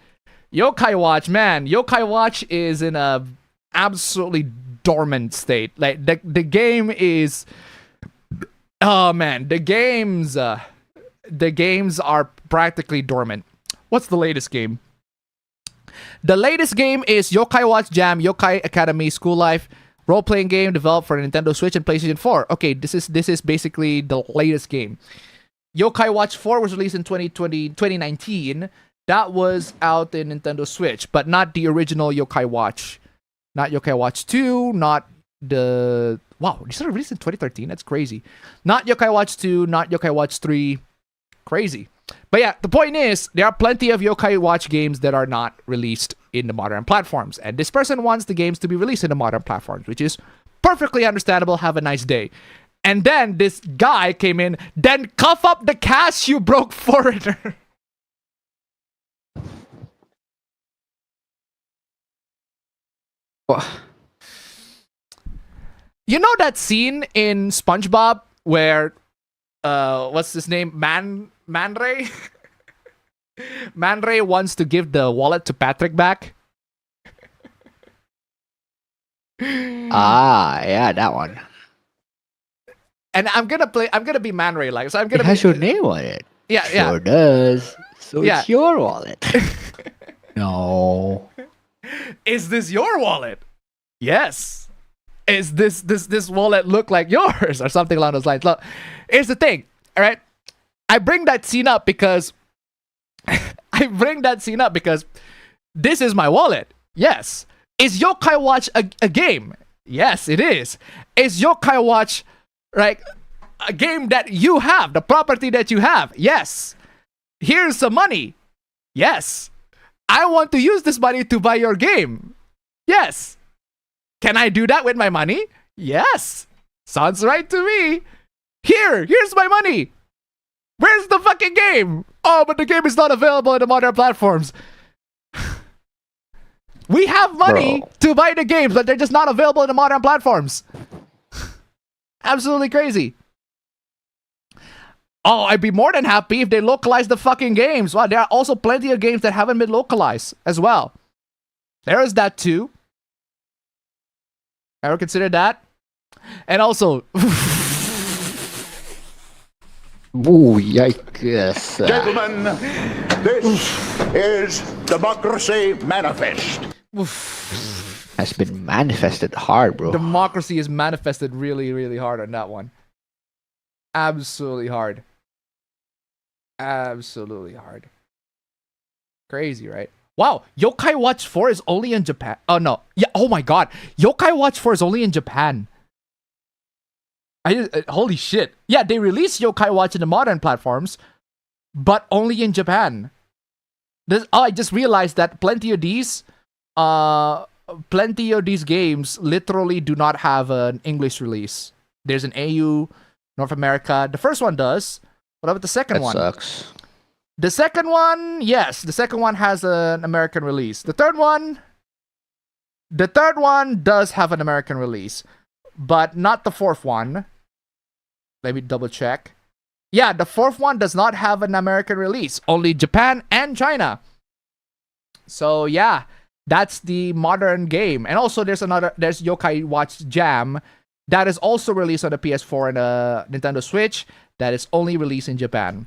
Yokai Watch, man, Yokai Watch is in a absolutely dormant state. Like, the game is... Oh, man, the games are practically dormant. What's the latest game? The latest game is Yokai Watch Jam, Yokai Academy School Life, role-playing game developed for Nintendo Switch and PlayStation 4. Okay, this is basically the latest game. Yokai Watch 4 was released in 2019. That was out in Nintendo Switch, but not the original Yokai Watch. Not Yokai Watch 2, not the... Wow, these are released in 2013? That's crazy. Not Yokai Watch 2, not Yokai Watch 3. Crazy. But yeah, the point is, there are plenty of Yokai Watch games that are not released in the modern platforms. And this person wants the games to be released in the modern platforms, which is perfectly understandable. Have a nice day. And then this guy came in, then cough up the cash, you broke foreigner. You know that scene in SpongeBob where, what's his name? Man Ray? Man Ray wants to give the wallet to Patrick back. Yeah, that one. And I'm gonna be Man Ray like, so I'm gonna It has your name on it. Yeah, yeah. Sure does. So Yeah. it's your wallet. No. Is this your wallet? Yes. Is this wallet look like yours or something along those lines? Look, here's the thing, all right? I bring that scene up because this is my wallet. Yes. Is Yokai Watch a game? Yes, it is. Is Yokai Watch like a game that you have, the property that you have? Yes. Here's some money. Yes. I want to use this money to buy your game. Yes. Can I do that with my money? Yes. Sounds right to me. Here's my money. Where's the fucking game? Oh, but the game is not available in the modern platforms. We have money to buy the games, but they're just not available in the modern platforms. Absolutely crazy. Oh, I'd be more than happy if they localize the fucking games. Wow, there are also plenty of games that haven't been localized as well. There is that too. Ever consider that? And also... Ooh, yikes. Gentlemen, this is Democracy Manifest. Has been manifested hard, bro. Democracy is manifested really, really hard on that one. Absolutely hard. Absolutely hard. Crazy, right? Wow, Yokai Watch 4 is only in Japan. Oh, no. Yeah, oh my god. Yokai Watch 4 is only in Japan. Holy shit. Yeah, they released Yokai Watch in the modern platforms, but only in Japan. I just realized that plenty of these games literally do not have an English release. There's an AU, North America. The first one does. What about the second one? That sucks. The second one, yes, the second one has an American release. The third one does have an American release, but not the fourth one. Let me double check. Yeah, the fourth one does not have an American release, only Japan and China. So yeah, that's the modern game. And also there's Yokai Watch Jam that is also released on the PS4 and Nintendo Switch that is only released in Japan.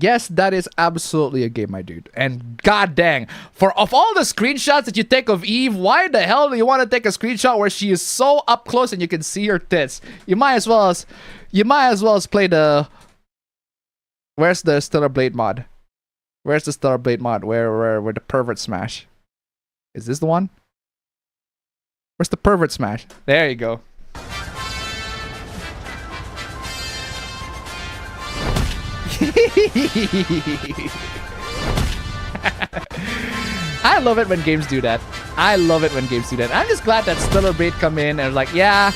Yes, that is absolutely a game, my dude. And god dang, of all the screenshots that you take of Eve, why the hell do you want to take a screenshot where she is so up close and you can see her tits? You might as well as play the. Where's the Stellar Blade mod? Where's the Stellar Blade mod? Where the pervert smash? Is this the one? Where's the pervert smash? There you go. I love it when games do that. I love it when games do that. I'm just glad that Stellar Blade come in and like, yeah,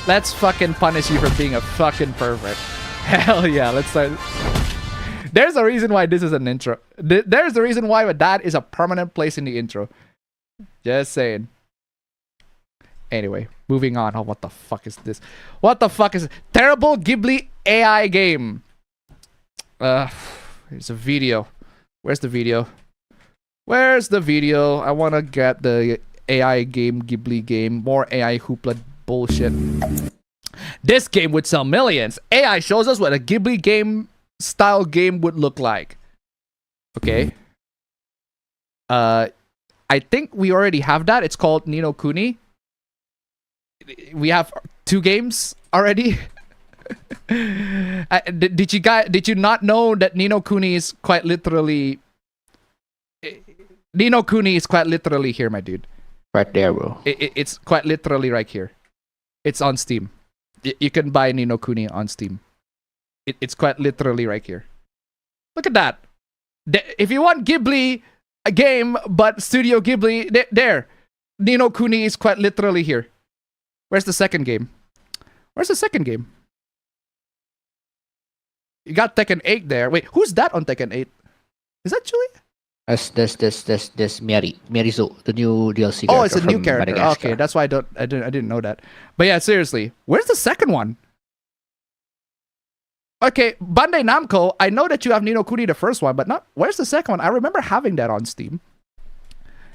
let's fucking punish you for being a fucking pervert. Hell yeah, let's start. There's a reason why this is an intro. There's a reason why that is a permanent place in the intro. Just saying. Anyway, moving on. Oh, what the fuck is this? What the fuck is terrible Ghibli AI game? Here's a video. Where's the video? Where's the video? I want to get the AI game, Ghibli game. More AI hoopla bullshit. This game would sell millions. AI shows us what a Ghibli game style game would look like. Okay. I think we already have that. It's called Ni no Kuni. We have 2 games already. Did you not know that Ni no Kuni is quite literally here, my dude? Right there, bro. It's quite literally right here. It's on Steam. You can buy Ni no Kuni on Steam. It's quite literally right here. Look at that. If you want Ghibli a game, but Studio Ghibli, there. Ni no Kuni is quite literally here. Where's the second game? Where's the second game? You got Tekken 8 there. Wait, who's that on Tekken 8? Is that Julie? That's Miarizu, the new DLC. Oh, it's a new character. Madagascar. Okay, that's why I didn't know that. But yeah, seriously, where's the second one? Okay, Bandai Namco, I know that you have Ni no Kuni the first one, but not where's the second one? I remember having that on Steam.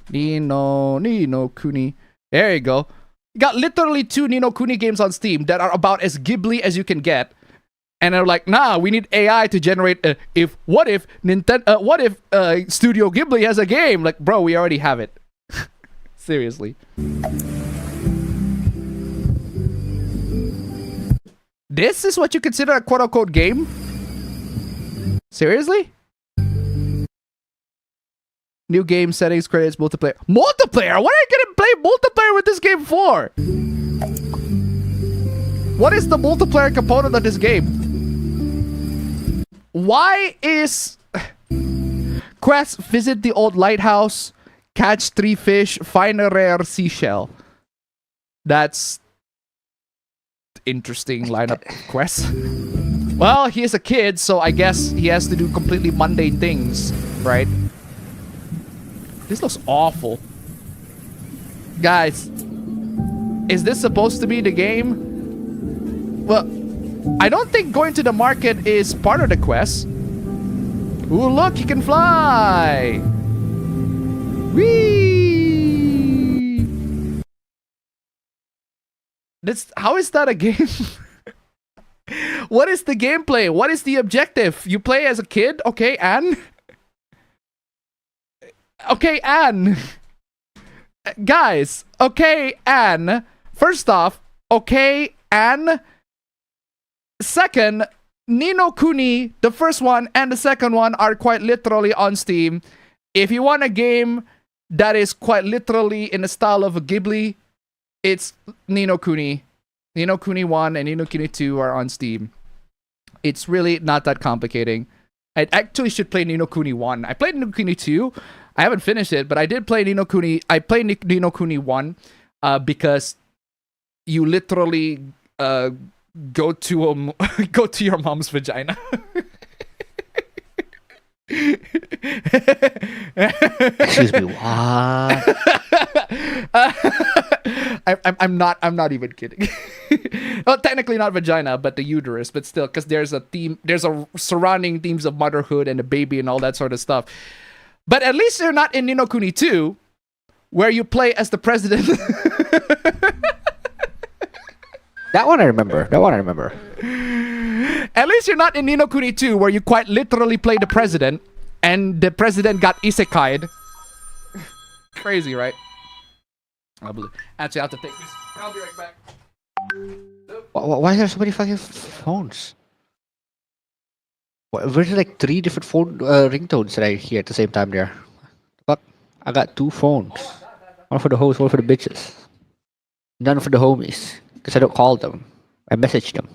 Ni no Kuni. There you go. You got literally 2 Ni no Kuni games on Steam that are about as Ghibli as you can get. And they're like, nah, we need AI to generate what if Studio Ghibli has a game? Like, bro, we already have it. Seriously. This is what you consider a quote-unquote game? Seriously? New game settings, credits, multiplayer. Multiplayer? What are you gonna play multiplayer with this game for? What is the multiplayer component of this game? Why is quest visit the old lighthouse, catch 3 fish, find a rare seashell? That's interesting lineup quests. Well, he is a kid, so I guess he has to do completely mundane things, right? This looks awful. Guys, is this supposed to be the game? Well, I don't think going to the market is part of the quest. Ooh, look, he can fly! Whee! How is that a game? What is the gameplay? What is the objective? You play as a kid? Okay, Anne? Okay, Anne. Guys, okay, Anne. First off, okay, Anne. Second, Ni no Kuni, the first one and the second one are quite literally on Steam. If you want a game that is quite literally in the style of a Ghibli, it's Ni no Kuni. Ni no Kuni 1 and Ni no Kuni 2 are on Steam. It's really not that complicating. I actually should play Ni no Kuni 1. I played Ni no Kuni 2. I haven't finished it, but I did play Ni no Kuni. I played Ni no Kuni 1 because you literally go to your mom's vagina. Excuse me, what? I'm not even kidding. Well, technically not vagina, but the uterus, but still, because there's a surrounding themes of motherhood and the baby and all that sort of stuff. But at least they're not in Ni no Kuni 2, where you play as the president. That one I remember. At least you're not in Ni no Kuni 2, where you quite literally play the president, and the president got isekai'd. Crazy, right? Actually, I have to take this. I'll be right back. Why are there so many fucking phones? Where's like 3 different phone ringtones that I hear at the same time there? Fuck, I got 2 phones. One for the hoes, one for the bitches. None for the homies, because I don't call them. I message them.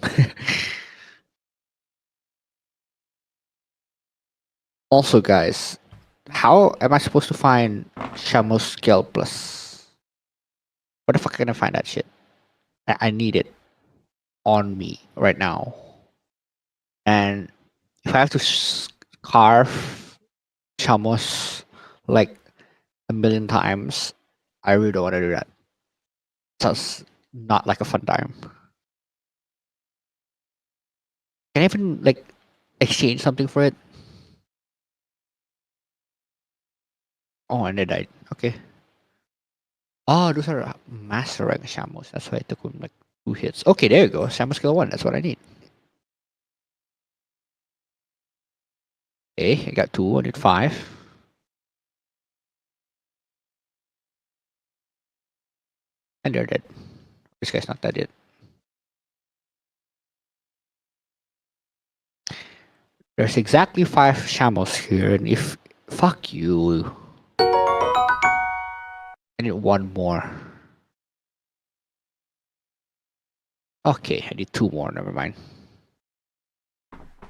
Also, guys, how am I supposed to find Shamu's Scale Plus? Where the fuck can I find that shit? I need it on me right now. And if I have to carve Shamus like 1,000,000 times, I really don't want to do that. Sounds not like a fun time. Can I even like exchange something for it? Oh, and they died. Okay. Oh, those are master rank Shamus. That's why it took him like 2 hits. Okay, there you go. Shamus skill 1. That's what I need. Okay, I got 2. I need 5. And they're dead. This guy's not dead yet. There's exactly 5 Shamus here, and if fuck you. I need 1 more. Okay, I need 2 more. Never mind.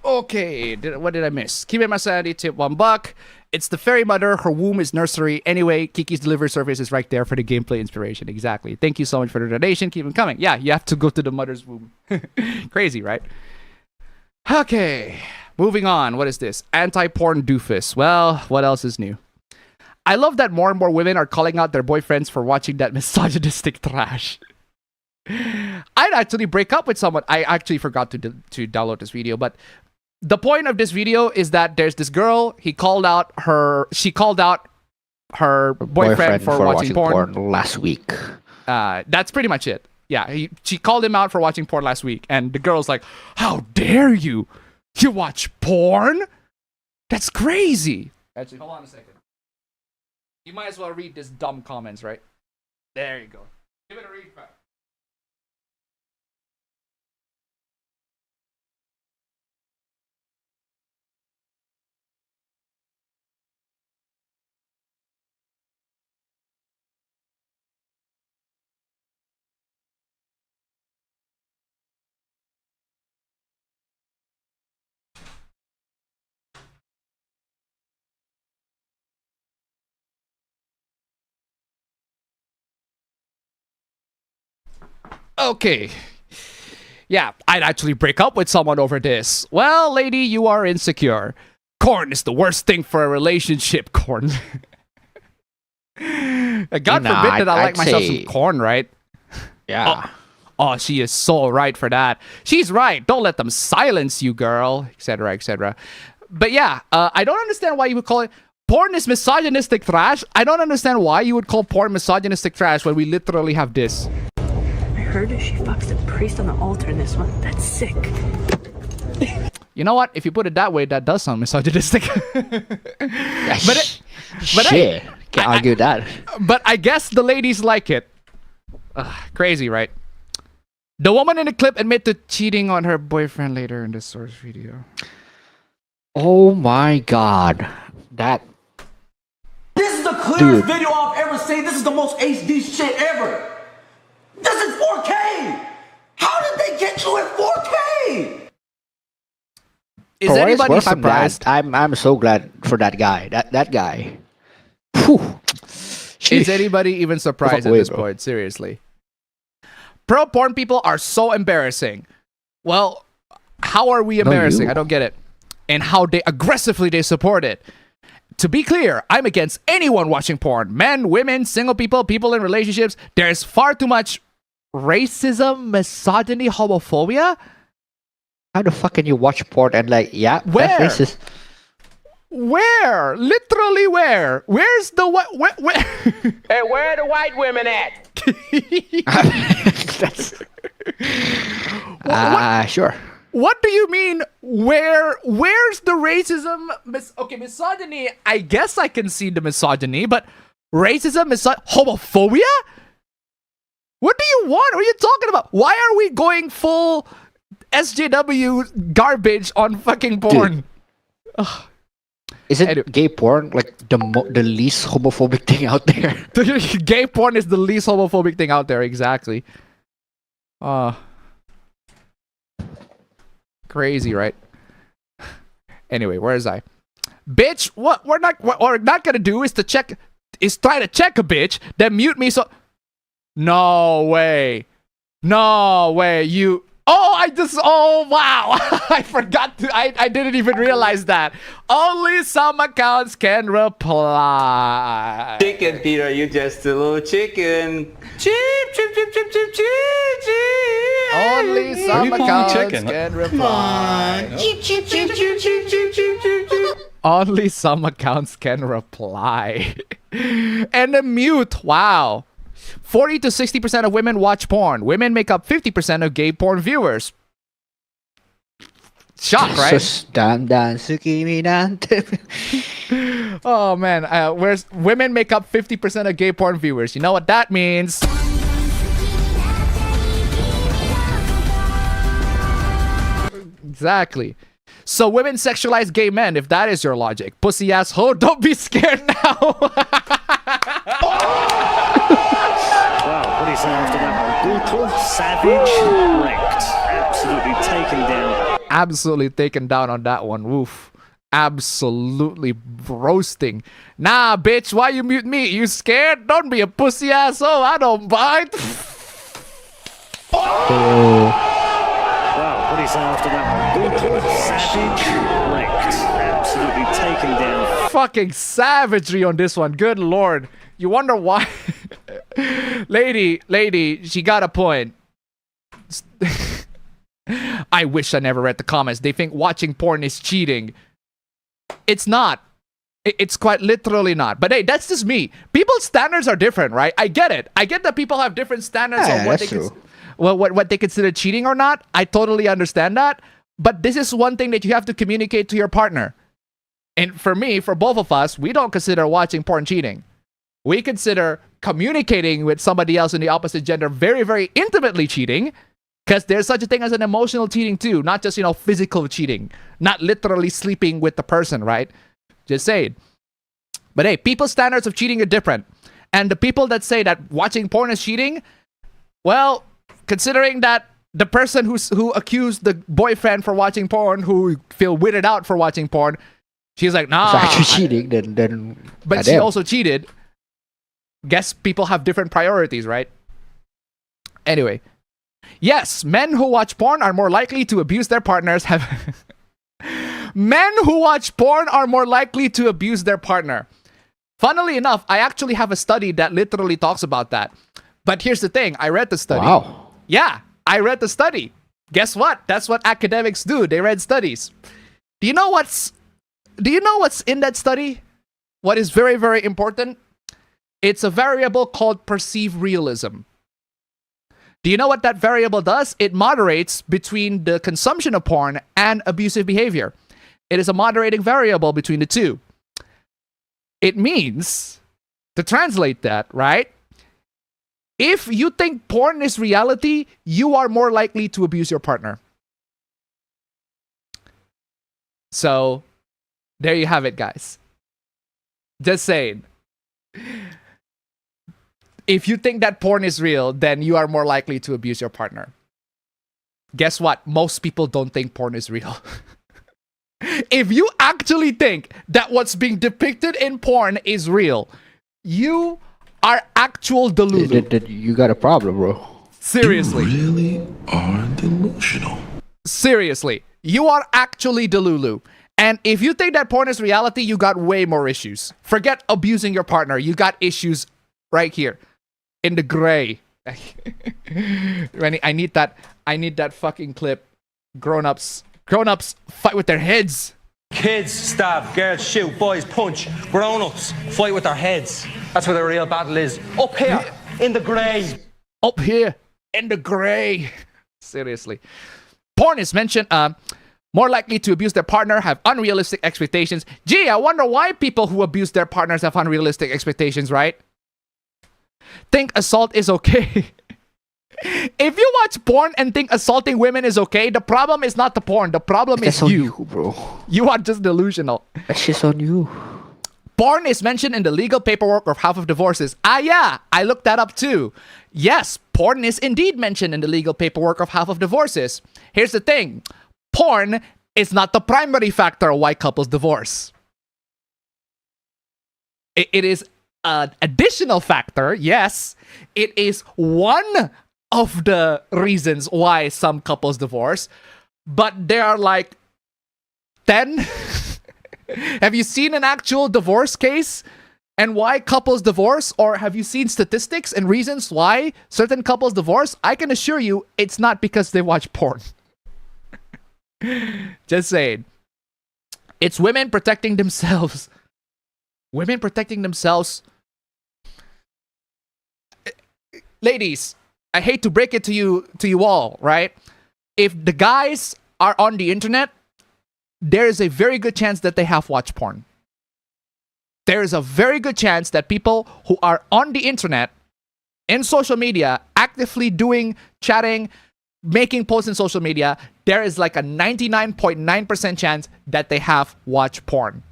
Okay, what did I miss? Keep it my sanity, tip $1. It's the fairy mother. Her womb is nursery. Anyway, Kiki's delivery service is right there for the gameplay inspiration. Exactly. Thank you so much for the donation. Keep them coming. Yeah, you have to go to the mother's womb. Crazy, right? Okay, moving on. What is this? Anti-porn doofus. Well, what else is new? I love that more and more women are calling out their boyfriends for watching that misogynistic trash. I'd actually break up with someone. I actually forgot to download this video, but the point of this video is that there's this girl. She called out her boyfriend for watching porn last week. That's pretty much it. Yeah, she called him out for watching porn last week, and the girl's like, "How dare you? You watch porn? That's crazy." Actually, hold on a second. You might as well read this dumb comments, right? There you go. Give it a read back. Okay. Yeah, I'd actually break up with someone over this. Well, lady, you are insecure. Corn is the worst thing for a relationship, corn. God forbid that I like myself some corn, right? Yeah. Oh, she is so right for that. She's right. Don't let them silence you, girl, etc., etc. But yeah, I don't understand why you would call it... Porn is misogynistic trash. I don't understand why you would call porn misogynistic trash when we literally have this. I heard she fucks the priest on the altar in this one. That's sick. You know what? If you put it that way, that does sound misogynistic. Shit. Can't argue that. But I guess the ladies like it. Crazy, right? The woman in the clip admit to cheating on her boyfriend later in the source video. Oh my god. This is the clearest video I've ever seen. This is the most HD shit ever. This is 4K. How did they get you at 4K? Is anybody surprised? I'm so glad for that guy. That guy. Whew. Is anybody even surprised at this point? Seriously. Pro porn people are so embarrassing. Well, how are we embarrassing? I don't get it. And how aggressively they support it. To be clear, I'm against anyone watching porn. Men, women, single people, people in relationships. There's far too much racism, misogyny, homophobia. How the fuck can you watch porn and like, yeah, where? That's racist. Where? Literally where? Where's the what? Where? Hey, where are the white women at? Sure. What do you mean? Where's the racism? Okay, misogyny. I guess I can see the misogyny, but racism, homophobia? What do you want? What are you talking about? Why are we going full SJW garbage on fucking porn? Isn't gay porn like the least homophobic thing out there? Gay porn is the least homophobic thing out there. Exactly. Crazy, right? Anyway, where is I? Bitch, what we're not gonna do is try to check a bitch, then mute me. So no way, you. Oh wow. I forgot to. I didn't even realize that. Only some accounts can reply. Chicken, Peter, you just a little chicken. Chip, chip, chip, chip, chip, chip, chip. Only some accounts can reply. Chip, chip, chip, chip, chip, chip, chip, chip. Only some accounts can reply. And a mute. Wow. 40 to 60% of women watch porn. Women make up 50% of gay porn viewers. Shock, right? Oh man, where's women make up 50% of gay porn viewers? You know what that means? Exactly. So women sexualize gay men, if that is your logic. Pussy asshole, don't be scared now. Wow, what do you say after that one? Brutal, savage, wrecked. Absolutely taken down. Absolutely taken down on that one. Woof. Absolutely roasting. Nah, bitch, why you mute me? You scared? Don't be a pussy asshole. I don't bite. Wow, what do you say after that one? Brutal, savage, wrecked. Absolutely taken down. Fucking savagery on this one. Good lord. You wonder why? Lady, she got a point. I wish I never read the comments. They think watching porn is cheating. It's not. It's quite literally not. But hey, that's just me. People's standards are different, right? I get it. I get that people have different standards on what they consider cheating or not. I totally understand that. But this is one thing that you have to communicate to your partner. And for me, for both of us, we don't consider watching porn cheating. We consider communicating with somebody else in the opposite gender very, very intimately cheating, because there's such a thing as an emotional cheating too, not just, physical cheating, not literally sleeping with the person, right? Just saying. But hey, people's standards of cheating are different. And the people that say that watching porn is cheating, well, considering that the person who accused the boyfriend for watching porn, who feel weirded out for watching porn, she's like, nah. It's actually cheating, then but she also cheated. Guess people have different priorities, right? Anyway. Yes, men who watch porn are more likely to abuse their partners. Men who watch porn are more likely to abuse their partner. Funnily enough, I actually have a study that literally talks about that. But here's the thing. I read the study. Wow. Yeah, I read the study. Guess what? That's what academics do. They read studies. Do you know what's in that study? What is very, very important? It's a variable called perceived realism. Do you know what that variable does? It moderates between the consumption of porn and abusive behavior. It is a moderating variable between the two. It means, to translate that, right? If you think porn is reality, you are more likely to abuse your partner. So, there you have it, guys. Just saying. If you think that porn is real, then you are more likely to abuse your partner. Guess what? Most people don't think porn is real. If you actually think that what's being depicted in porn is real, you are actual delulu. You got a problem, bro. Seriously. You really are delusional. Seriously. You are actually delulu. And if you think that porn is reality, you got way more issues. Forget abusing your partner. You got issues right here. In the gray. I need that fucking clip. Grown-ups fight with their heads. Kids stab, girls shoot, boys punch. Grown-ups fight with their heads. That's where the real battle is. Up here, in the grey. Up here, in the grey. Seriously. Porn is mentioned. More likely to abuse their partner, have unrealistic expectations. Gee, I wonder why people who abuse their partners have unrealistic expectations, right? Think assault is okay. If you watch porn and think assaulting women is okay, the problem is not the porn. The problem is you, bro. You are just delusional. That's just on you. Porn is mentioned in the legal paperwork of half of divorces. Yeah, I looked that up too. Yes, porn is indeed mentioned in the legal paperwork of half of divorces. Here's the thing. Porn is not the primary factor why couples divorce. It is an additional factor, yes. It is one of the reasons why some couples divorce, but there are like 10. Have you seen an actual divorce case and why couples divorce? Or have you seen statistics and reasons why certain couples divorce? I can assure you it's not because they watch porn. Just saying. It's women protecting themselves. Women protecting themselves. Ladies, I hate to break it to you all, right? If the guys are on the internet, there is a very good chance that they have watched porn. There is a very good chance that people who are on the internet, in social media, actively doing chatting, making posts in social media, there is like a 99.9% chance that they have watched porn.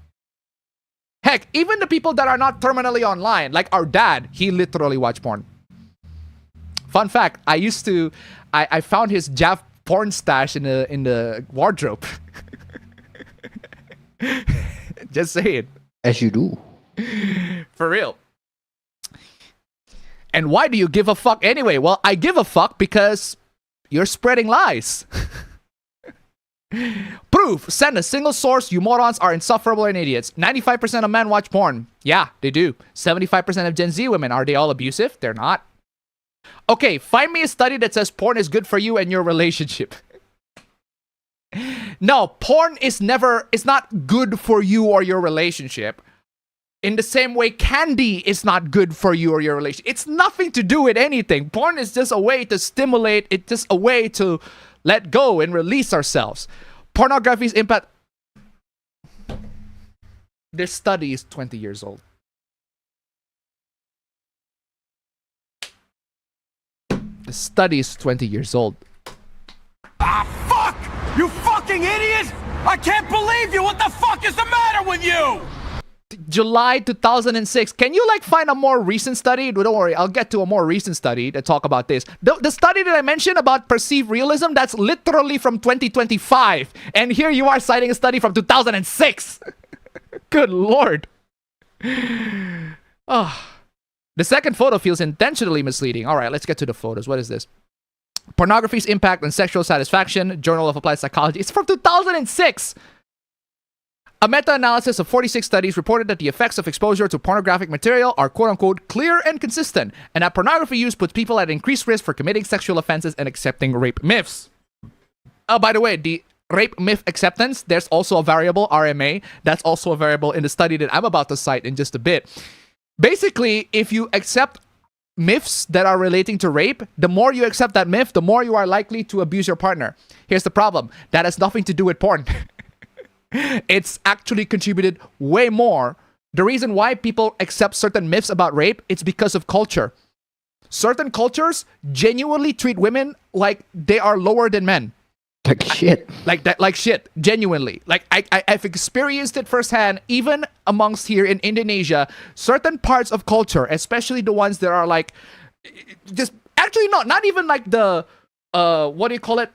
Heck, even the people that are not terminally online, like our dad, he literally watched porn. Fun fact, I found his Jav porn stash in the wardrobe. Just saying. As you do. For real. And why do you give a fuck anyway? Well, I give a fuck because you're spreading lies. Proof. Send a single source. You morons are insufferable and idiots. 95% of men watch porn. Yeah, they do. 75% of Gen Z women. Are they all abusive? They're not. Okay, find me a study that says porn is good for you and your relationship. No, porn is not good for you or your relationship. In the same way, candy is not good for you or your relationship. It's nothing to do with anything. Porn is just a way to stimulate. It's just a way to let go and release ourselves. Pornography's impact. This study is 20 years old. The study is 20 years old. Ah, fuck! You fucking idiot! I can't believe you! What the fuck is the matter with you? July 2006. Can you like find a more recent study? Don't worry, I'll get to a more recent study to talk about this. The study that I mentioned about perceived realism, that's literally from 2025. And here you are citing a study from 2006. Good lord. Oh. The second photo feels intentionally misleading. All right, let's get to the photos. What is this? Pornography's impact on sexual satisfaction, Journal of Applied Psychology. It's from 2006. A meta-analysis of 46 studies reported that the effects of exposure to pornographic material are quote-unquote clear and consistent, and that pornography use puts people at increased risk for committing sexual offenses and accepting rape myths. Oh, by the way, the rape myth acceptance, there's also a variable, RMA. That's also a variable in the study that I'm about to cite in just a bit. Basically, if you accept myths that are relating to rape, the more you accept that myth, the more you are likely to abuse your partner. Here's the problem. That has nothing to do with porn. It's actually contributed way more. The reason why people accept certain myths about rape, it's because of culture. Certain cultures genuinely treat women like they are lower than men. Like shit. Like that, like shit. Genuinely. Like I've experienced it firsthand, even amongst here in Indonesia, certain parts of culture, especially the ones that are like, just actually not even like the, what do you call it?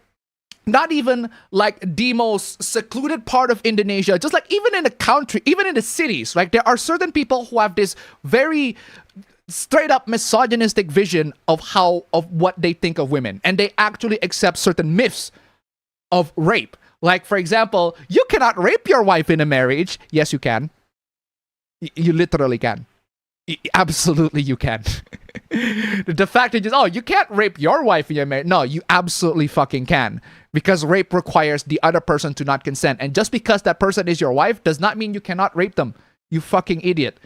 Not even like the most secluded part of Indonesia, just like even in the country, even in the cities, like there are certain people who have this very straight up misogynistic vision of what they think of women. And they actually accept certain myths of rape. Like, for example, you cannot rape your wife in a marriage. Yes, you can. You literally can. Absolutely, you can. The fact is, oh, you can't rape your wife in your marriage. No, you absolutely fucking can. Because rape requires the other person to not consent. And just because that person is your wife does not mean you cannot rape them. You fucking idiot.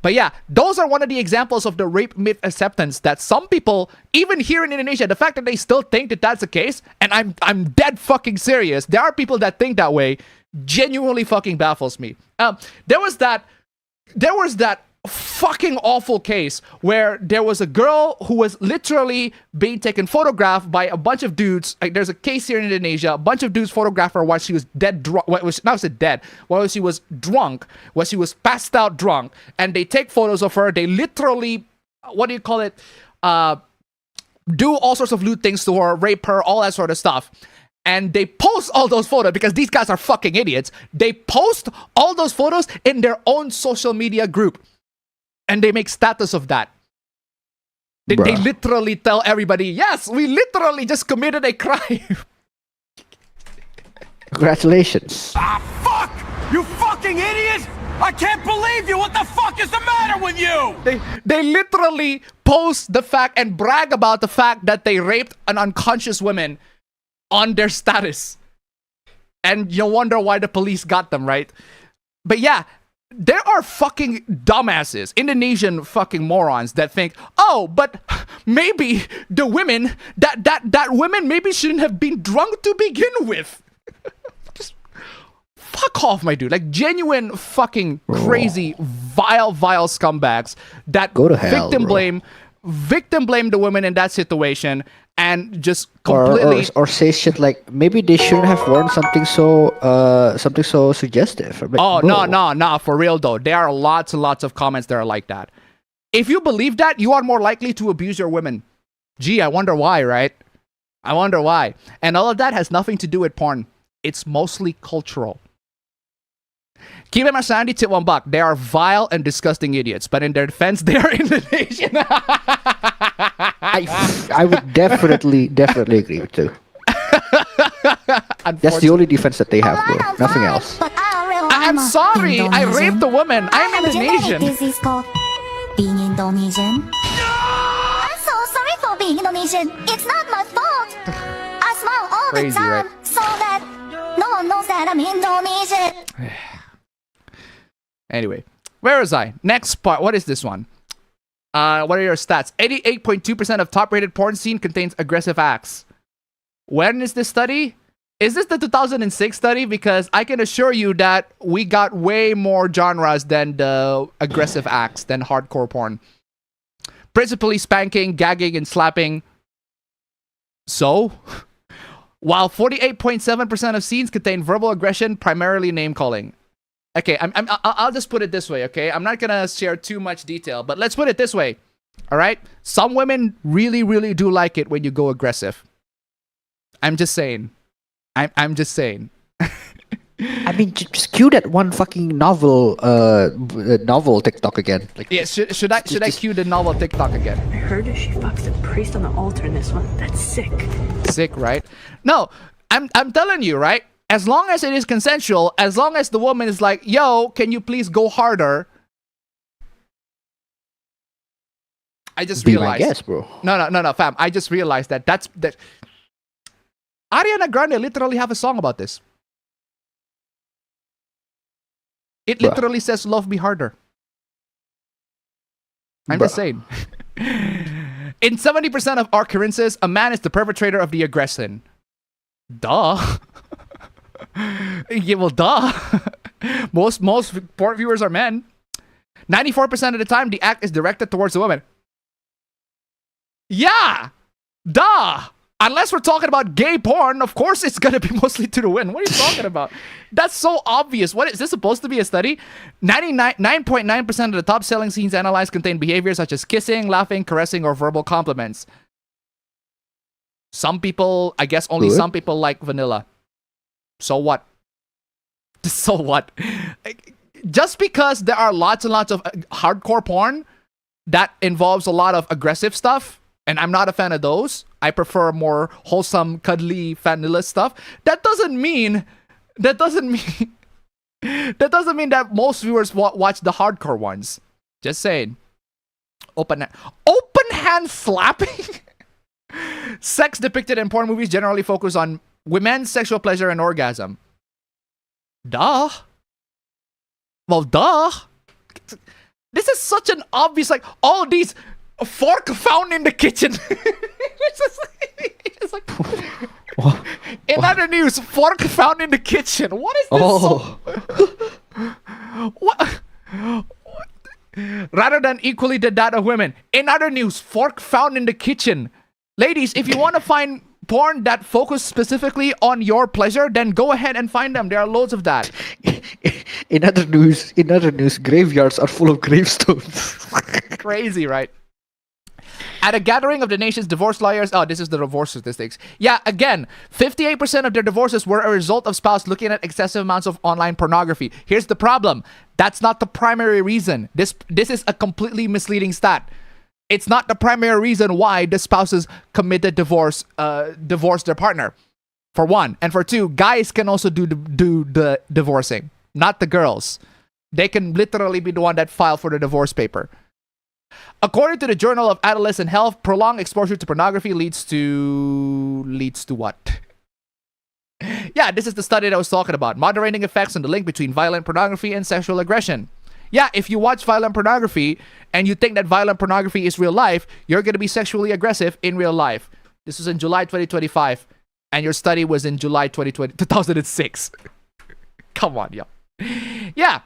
But yeah, those are one of the examples of the rape myth acceptance that some people, even here in Indonesia, the fact that they still think that that's the case, and I'm dead fucking serious. There are people that think that way, genuinely fucking baffles me. There was that fucking awful case where there was a girl who was literally being taken photographed by a bunch of dudes. Like, there's a case here in Indonesia. A bunch of dudes photographed her while she was dead drunk. While she was drunk, while she was passed out drunk, and they take photos of her. They literally, what do you call it? Do all sorts of lewd things to her, rape her, all that sort of stuff. And they post all those photos because these guys are fucking idiots. They post all those photos in their own social media group. And they make status of that. They literally tell everybody, yes, we literally just committed a crime. Congratulations. Ah, fuck! You fucking idiot! I can't believe you! What the fuck is the matter with you? They literally post the fact and brag about the fact that they raped an unconscious woman on their status. And you wonder why the police got them, right? But yeah, there are fucking dumbasses, Indonesian fucking morons that think, oh, but maybe the women, that women maybe shouldn't have been drunk to begin with. Just fuck off, my dude. Like, genuine fucking crazy, vile scumbags that go to hell, victim blame the women in that situation and just completely or say shit like maybe they shouldn't have worn something so suggestive. Oh, no, for real though. There are lots and lots of comments that are like that. If you believe that, you are more likely to abuse your women. Gee, I wonder why, right? I wonder why. And all of that has nothing to do with porn. It's mostly cultural. Keep it Sandy tip $1. They are vile and disgusting idiots, but in their defense, they are Indonesian. I would definitely agree with you. That's the only defense that they have, bro. Nothing else. I'm sorry. I raped a woman. I'm Indonesian. This is called being Indonesian. I'm so sorry for being Indonesian. It's not my fault. I smile all the time so that no one knows that I'm Indonesian. Anyway, where was I? Next part. What is this one? What are your stats? 88.2% of top-rated porn scene contains aggressive acts. When is this study? Is this the 2006 study? Because I can assure you that we got way more genres than the aggressive acts, than hardcore porn. Principally spanking, gagging, and slapping. So, while 48.7% of scenes contain verbal aggression, primarily name-calling. Okay, I'll just put it this way, okay? I'm not gonna share too much detail, but let's put it this way, all right? Some women really, really do like it when you go aggressive. I'm just saying. I'm just saying. I mean, just cue that one fucking novel TikTok again. Like, yeah, should I cue the novel TikTok again? I heard she fucks the priest on the altar in this one. That's sick. Sick, right? No, I'm telling you, right? As long as it is consensual, as long as the woman is like, yo, can you please go harder? I just realized. Yes, bro. No, fam. I just realized that that Ariana Grande literally have a song about this. It literally says, love me harder. I'm just saying. In 70% of occurrences, a man is the perpetrator of the aggression. Duh. Yeah, well, duh. most porn viewers are men. 94% of the time, the act is directed towards the woman. Yeah, duh. Unless we're talking about gay porn, of course it's gonna be mostly to the women. What are you talking about? That's so obvious. What is this supposed to be a study? 9.9% of the top-selling scenes analyzed contain behaviors such as kissing, laughing, caressing, or verbal compliments. Some people, I guess, only some people like vanilla. So what? So what? Just because there are lots and lots of hardcore porn that involves a lot of aggressive stuff, and I'm not a fan of those. I prefer more wholesome, cuddly, vanilla stuff. That doesn't mean that most viewers watch the hardcore ones. Just saying. Open hand slapping. Sex depicted in porn movies generally focus on women's sexual pleasure and orgasm. Duh. Well, duh. This is such an obvious, like, all these fork found in the kitchen. It's like, in other news, fork found in the kitchen. What is this? What? Rather than equally the that of women. In other news, fork found in the kitchen. Ladies, if you want to find porn that focus specifically on your pleasure, then go ahead and find them. There are loads of that. In other news, graveyards are full of gravestones. Crazy, right? At a gathering of the nation's divorce lawyers, oh, this is the divorce statistics. Yeah, again, 58% of their divorces were a result of spouse looking at excessive amounts of online pornography. Here's the problem. That's not the primary reason. This is a completely misleading stat. It's not the primary reason why the spouses committed divorced their partner, for one. And for two, guys can also do the divorcing, not the girls. They can literally be the one that file for the divorce paper. According to the Journal of Adolescent Health, prolonged exposure to pornography leads to what? Yeah, this is the study that I was talking about. Moderating effects on the link between violent pornography and sexual aggression. Yeah, if you watch violent pornography and you think that violent pornography is real life, you're going to be sexually aggressive in real life. This was in July 2025, and your study was in July 2006. Come on, yo. Yeah.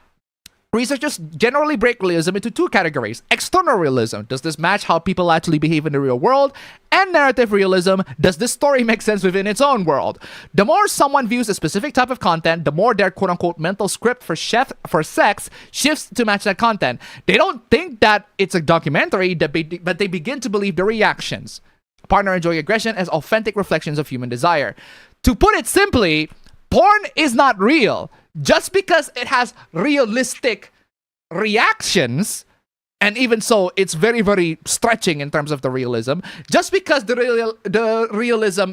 Researchers generally break realism into two categories. External realism. Does this match how people actually behave in the real world? And narrative realism. Does this story make sense within its own world? The more someone views a specific type of content, the more their quote-unquote mental script for sex shifts to match that content. They don't think that it's a documentary, but they begin to believe the reactions. A partner enjoying aggression as authentic reflections of human desire. To put it simply, porn is not real. Just because it has realistic reactions, and even so, it's very, very stretching in terms of the realism. Just because the realism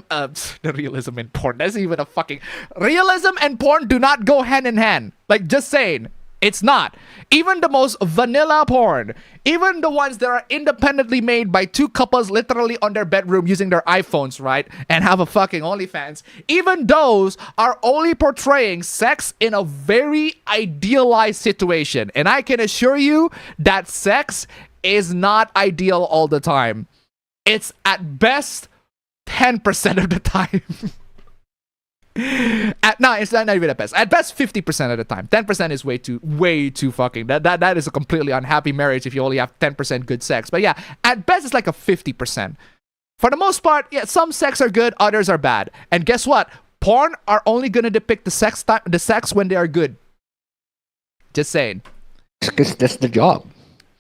in porn, that's even a fucking... Realism and porn do not go hand in hand. Like, just saying. It's not. Even the most vanilla porn, even the ones that are independently made by two couples literally on their bedroom using their iPhones, right? And have a fucking OnlyFans. Even those are only portraying sex in a very idealized situation. And I can assure you that sex is not ideal all the time. It's at best 10% of the time. No, it's not even at best. At best, 50% of the time. 10% is way too fucking. That is a completely unhappy marriage if you only have 10% good sex. But yeah, at best, it's like a 50%. For the most part, yeah, some sex are good, others are bad. And guess what? Porn are only gonna depict the sex when they are good. Just saying. Because that's the job.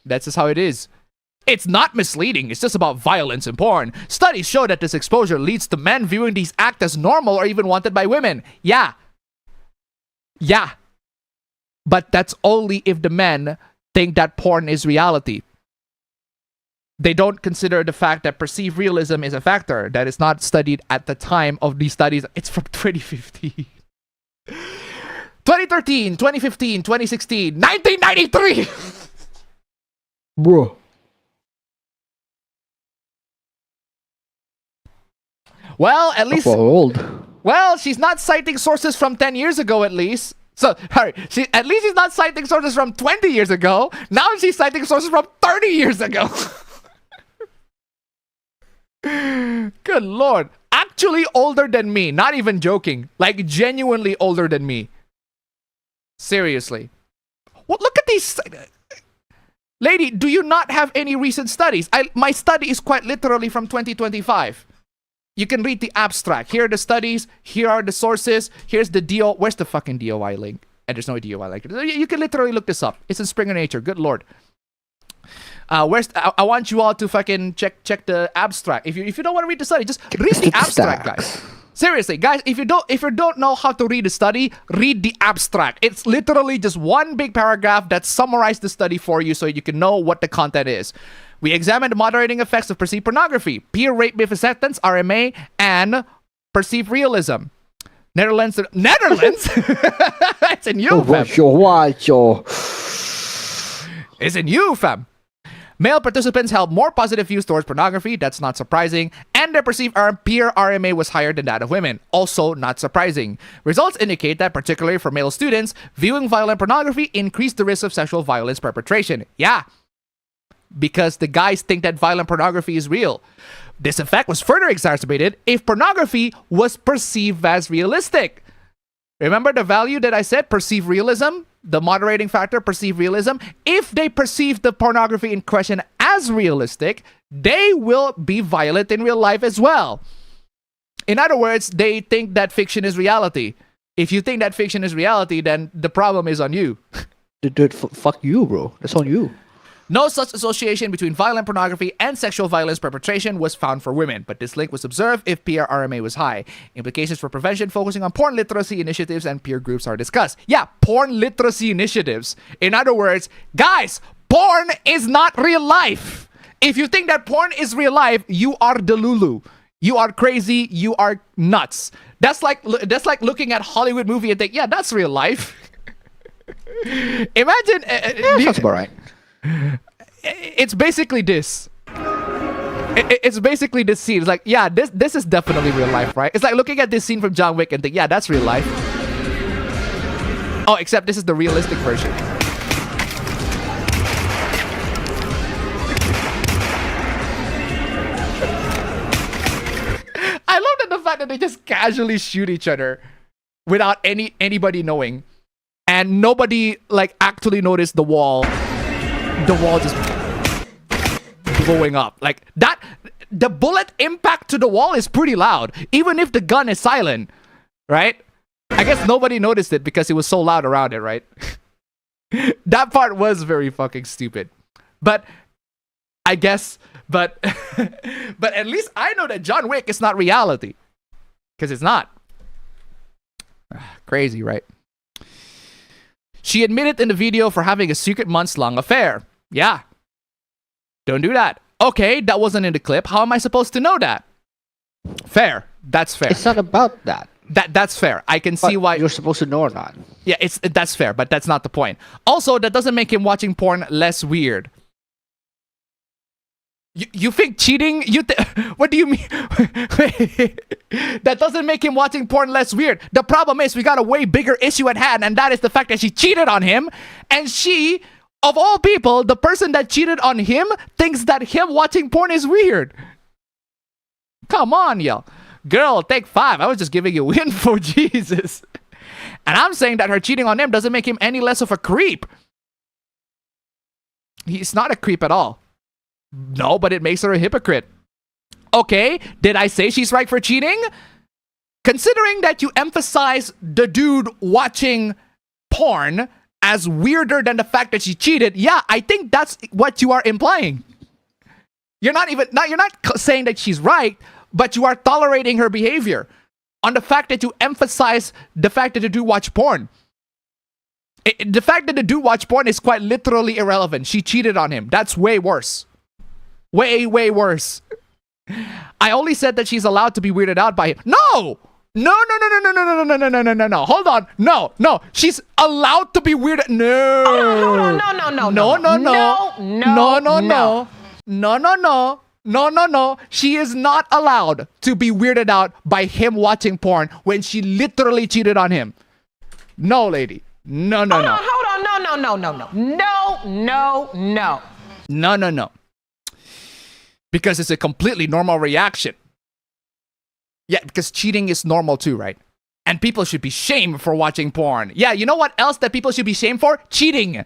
That's just how it is. It's not misleading, it's just about violence in porn. Studies show that this exposure leads to men viewing these acts as normal or even wanted by women. Yeah. But that's only if the men think that porn is reality. They don't consider the fact that perceived realism is a factor that is not studied at the time of these studies. It's from 2015. 2013, 2015, 2016, 1993! Bro. Well, at least... old. Well, she's not citing sources from 10 years ago, at least. So, at least she's not citing sources from 20 years ago. Now she's citing sources from 30 years ago. Good lord. Actually older than me. Not even joking. Like, genuinely older than me. Seriously. What? Look at these... Lady, do you not have any recent studies? My study is quite literally from 2025. You can read the abstract. Here are the studies. Here are the sources. Here's the DO. Where's the fucking DOI link? And there's no DOI link. You can literally look this up. It's in Springer Nature. Good lord. I want you all to fucking check the abstract. If you don't want to read the study, just read the abstract, guys. Seriously, guys, if you don't know how to read a study, read the abstract. It's literally just one big paragraph that summarizes the study for you so you can know what the content is. We examined the moderating effects of perceived pornography, peer rape myth acceptance, RMA, and perceived realism. Netherlands? It's in you, fam. It's in you, fam. Male participants held more positive views towards pornography, that's not surprising, and their perceived peer RMA was higher than that of women. Also, not surprising. Results indicate that, particularly for male students, viewing violent pornography increased the risk of sexual violence perpetration. Yeah, because the guys think that violent pornography is real. This effect was further exacerbated if pornography was perceived as realistic. Remember the value that I said, perceived realism? The moderating factor, perceived realism. If they perceive the pornography in question as realistic, they will be violent in real life as well. In other words, they think that fiction is reality. If you think that fiction is reality, then the problem is on you. Dude, fuck you, bro. That's on you. No such association between violent pornography and sexual violence perpetration was found for women, but this link was observed if peer RMA was high. Implications for prevention focusing on porn literacy initiatives and peer groups are discussed. Yeah, porn literacy initiatives. In other words, guys, porn is not real life. If you think that porn is real life, you are delulu. You are crazy. You are nuts. That's like looking at Hollywood movie and think, yeah, that's real life. Imagine. That's about right. It's basically this. It's basically this scene. It's like, yeah, this is definitely real life, right? It's like looking at this scene from John Wick and think, yeah, that's real life. Oh, except this is the realistic version. I love that the fact that they just casually shoot each other without anybody knowing, and nobody like actually noticed the wall. The wall just blowing up like that. The bullet impact to the wall is pretty loud, even if the gun is silent, right? I guess nobody noticed it because it was so loud around it, right? That part was very fucking stupid, but I guess, but at least I know that John Wick is not reality, because it's not. Crazy, right? She admitted in the video for having a secret months-long affair. Yeah. Don't do that. Okay, that wasn't in the clip. How am I supposed to know that? Fair. That's fair. It's not about that. That's fair. I can see why you're supposed to know or not. Yeah, that's fair, but that's not the point. Also, that doesn't make him watching porn less weird. You think cheating? What do you mean? That doesn't make him watching porn less weird. The problem is we got a way bigger issue at hand, and that is the fact that she cheated on him, and she, of all people, the person that cheated on him, thinks that him watching porn is weird. Come on, yo. Girl, take 5. I was just giving you info, Jesus. And I'm saying that her cheating on him doesn't make him any less of a creep. He's not a creep at all. No, but it makes her a hypocrite. Okay, did I say she's right for cheating? Considering that you emphasize the dude watching porn as weirder than the fact that she cheated, yeah, I think that's what you are implying. You're not saying that she's right, but you are tolerating her behavior on the fact that you emphasize the fact that the dude watch porn. The fact that the dude watch porn is quite literally irrelevant. She cheated on him. That's way worse. Way, way worse. I only said that she's allowed to be weirded out by him. No! No. Hold on. No. She's allowed to be weirded. No. Hold on. No. She is not allowed to be weirded out by him watching porn when she literally cheated on him. No, lady. No. Hold on. No. Because it's a completely normal reaction. Yeah, because cheating is normal too, right? And people should be shamed for watching porn. Yeah, you know what else that people should be shamed for? Cheating.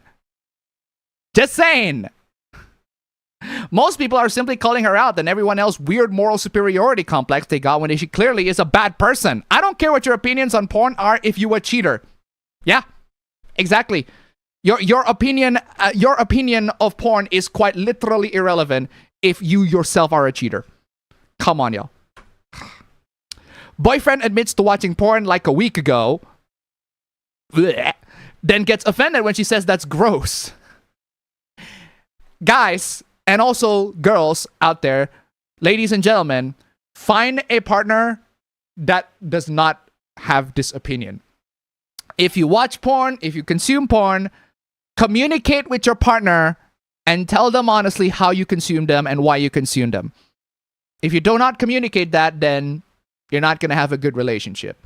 Just saying. Most people are simply calling her out and everyone else weird moral superiority complex they got when she clearly is a bad person. I don't care what your opinions on porn are if you a cheater. Yeah, exactly. Your opinion of porn is quite literally irrelevant if you yourself are a cheater. Come on, y'all. Boyfriend admits to watching porn like a week ago. Blech. Then gets offended when she says that's gross. Guys, and also girls out there, ladies and gentlemen, find a partner that does not have this opinion. If you watch porn, if you consume porn, communicate with your partner and tell them honestly how you consume them and why you consume them. If you do not communicate that, then you're not going to have a good relationship.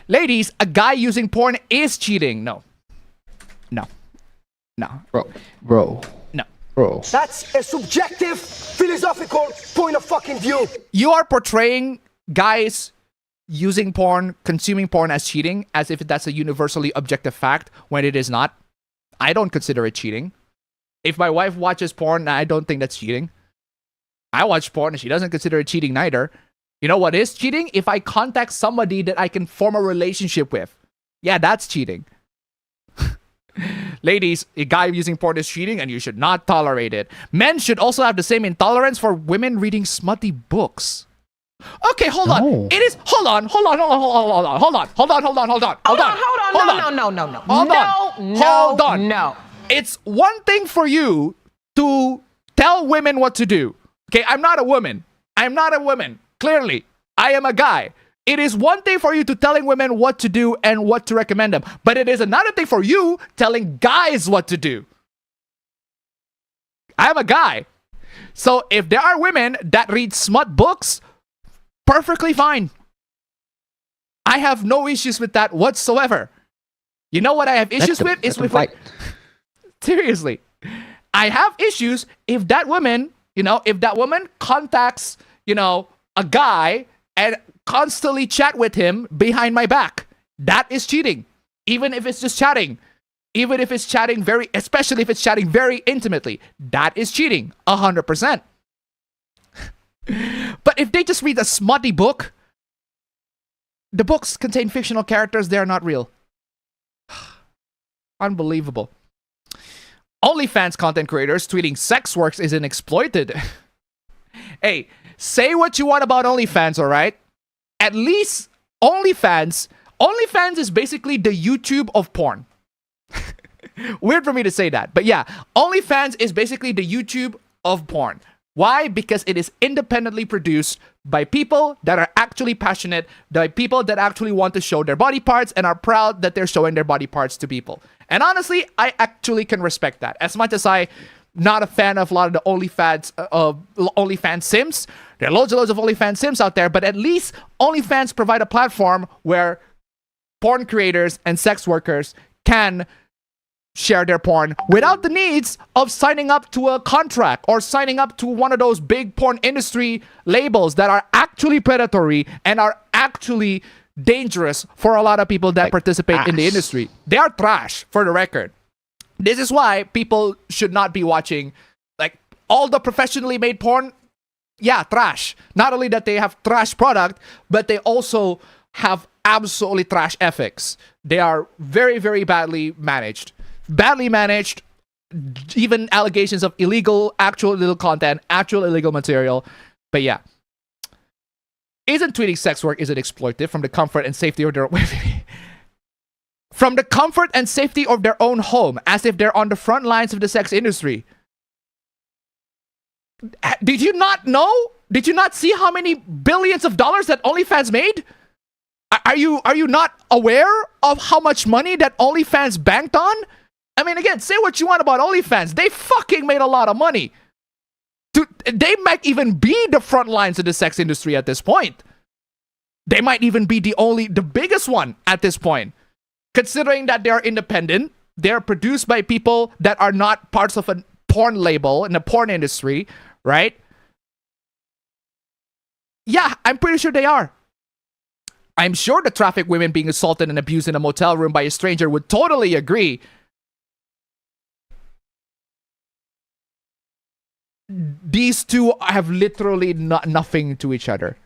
Ladies, a guy using porn is cheating. No. No. No. Bro. No. Bro. That's a subjective, philosophical point of fucking view. You are portraying guys using porn, consuming porn as cheating, as if that's a universally objective fact, when it is not. I don't consider it cheating. If my wife watches porn, I don't think that's cheating. I watch porn and she doesn't consider it cheating neither. You know what is cheating? If I contact somebody that I can form a relationship with. Yeah, that's cheating. Ladies, a guy using porn is cheating and you should not tolerate it. Men should also have the same intolerance for women reading smutty books. Okay, hold on. It is, hold on. No. It's one thing for you to tell women what to do. Okay, I'm not a woman. Clearly, I am a guy. It is one thing for you to telling women what to do and what to recommend them. But it is another thing for you telling guys what to do. I am a guy. So if there are women that read smut books, perfectly fine. I have no issues with that whatsoever. You know what I have issues with? Is with like, seriously. I have issues if that woman, if that woman contacts, a guy and constantly chat with him behind my back. That is cheating. Even if it's just chatting. Even if it's chatting especially if it's chatting very intimately. That is cheating. 100%. But if they just read a smutty book, the books contain fictional characters. They are not real. Unbelievable. OnlyFans content creators tweeting sex works isn't exploited. Hey, say what you want about OnlyFans, all right? At least OnlyFans is basically the YouTube of porn. Weird for me to say that, but yeah, OnlyFans is basically the YouTube of porn. Why? Because it is independently produced by people that are actually passionate, by people that actually want to show their body parts and are proud that they're showing their body parts to people. And honestly, I actually can respect that. As much as I'm not a fan of a lot of the OnlyFans sims, there are loads and loads of OnlyFans sims out there, but at least OnlyFans provide a platform where porn creators and sex workers can share their porn without the needs of signing up to a contract or signing up to one of those big porn industry labels that are actually predatory and are actually dangerous for a lot of people that participate in the industry. They are trash, for the record. This is why people should not be watching like all the professionally made porn. Yeah, trash. Not only that they have trash product, but they also have absolutely trash ethics. They are very, very badly managed. Even allegations of actual illegal content, actual illegal material. But yeah. Isn't tweeting sex work, is it exploitive from the comfort and safety of their from the comfort and safety of their own home, as if they're on the front lines of the sex industry? Did you not know? Did you not see how many billions of dollars that OnlyFans made? Are you not aware of how much money that OnlyFans banked on? I mean, again, say what you want about OnlyFans. They fucking made a lot of money. They might even be the front lines of the sex industry at this point. They might even be the biggest one at this point. Considering that they are independent, they're produced by people that are not parts of a porn label in the porn industry, right? Yeah, I'm pretty sure they are. I'm sure the trafficked women being assaulted and abused in a motel room by a stranger would totally agree. These two have literally nothing to each other.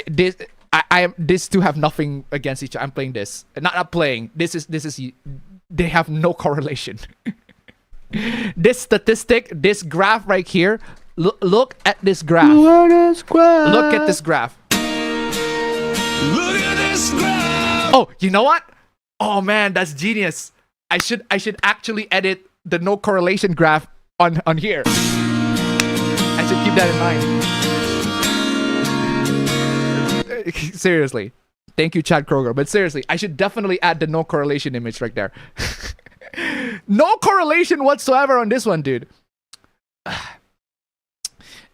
These two have nothing against each other. I'm playing this. Not playing. This is. They have no correlation. This statistic, this graph right here. Look at this graph. Look at this graph. Look at this graph. Oh, you know what? Oh man, that's genius. I should actually edit the no correlation graph on here. I should keep that in mind. Seriously. Thank you, Chad Kroger. But seriously, I should definitely add the no correlation image right there. No correlation whatsoever on this one, dude.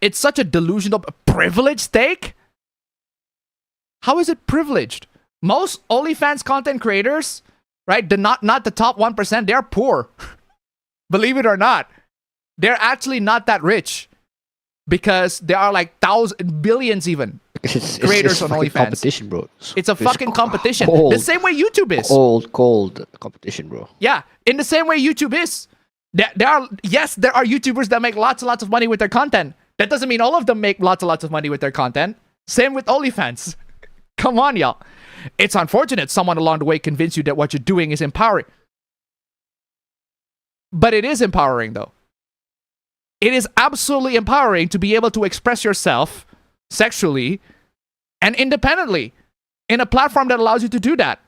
it's such a delusional privileged take. How is it privileged? Most OnlyFans content creators, right? Not the top 1%. They're poor. Believe it or not, they're actually not that rich because there are like billions even creators on OnlyFans. Competition, bro. It's a fucking competition. The same way YouTube is. Cold competition, bro. Yeah, in the same way YouTube is. There are YouTubers that make lots and lots of money with their content. That doesn't mean all of them make lots and lots of money with their content. Same with OnlyFans. Come on, y'all. It's unfortunate someone along the way convinced you that what you're doing is empowering. But it is empowering, though. It is absolutely empowering to be able to express yourself sexually and independently in a platform that allows you to do that.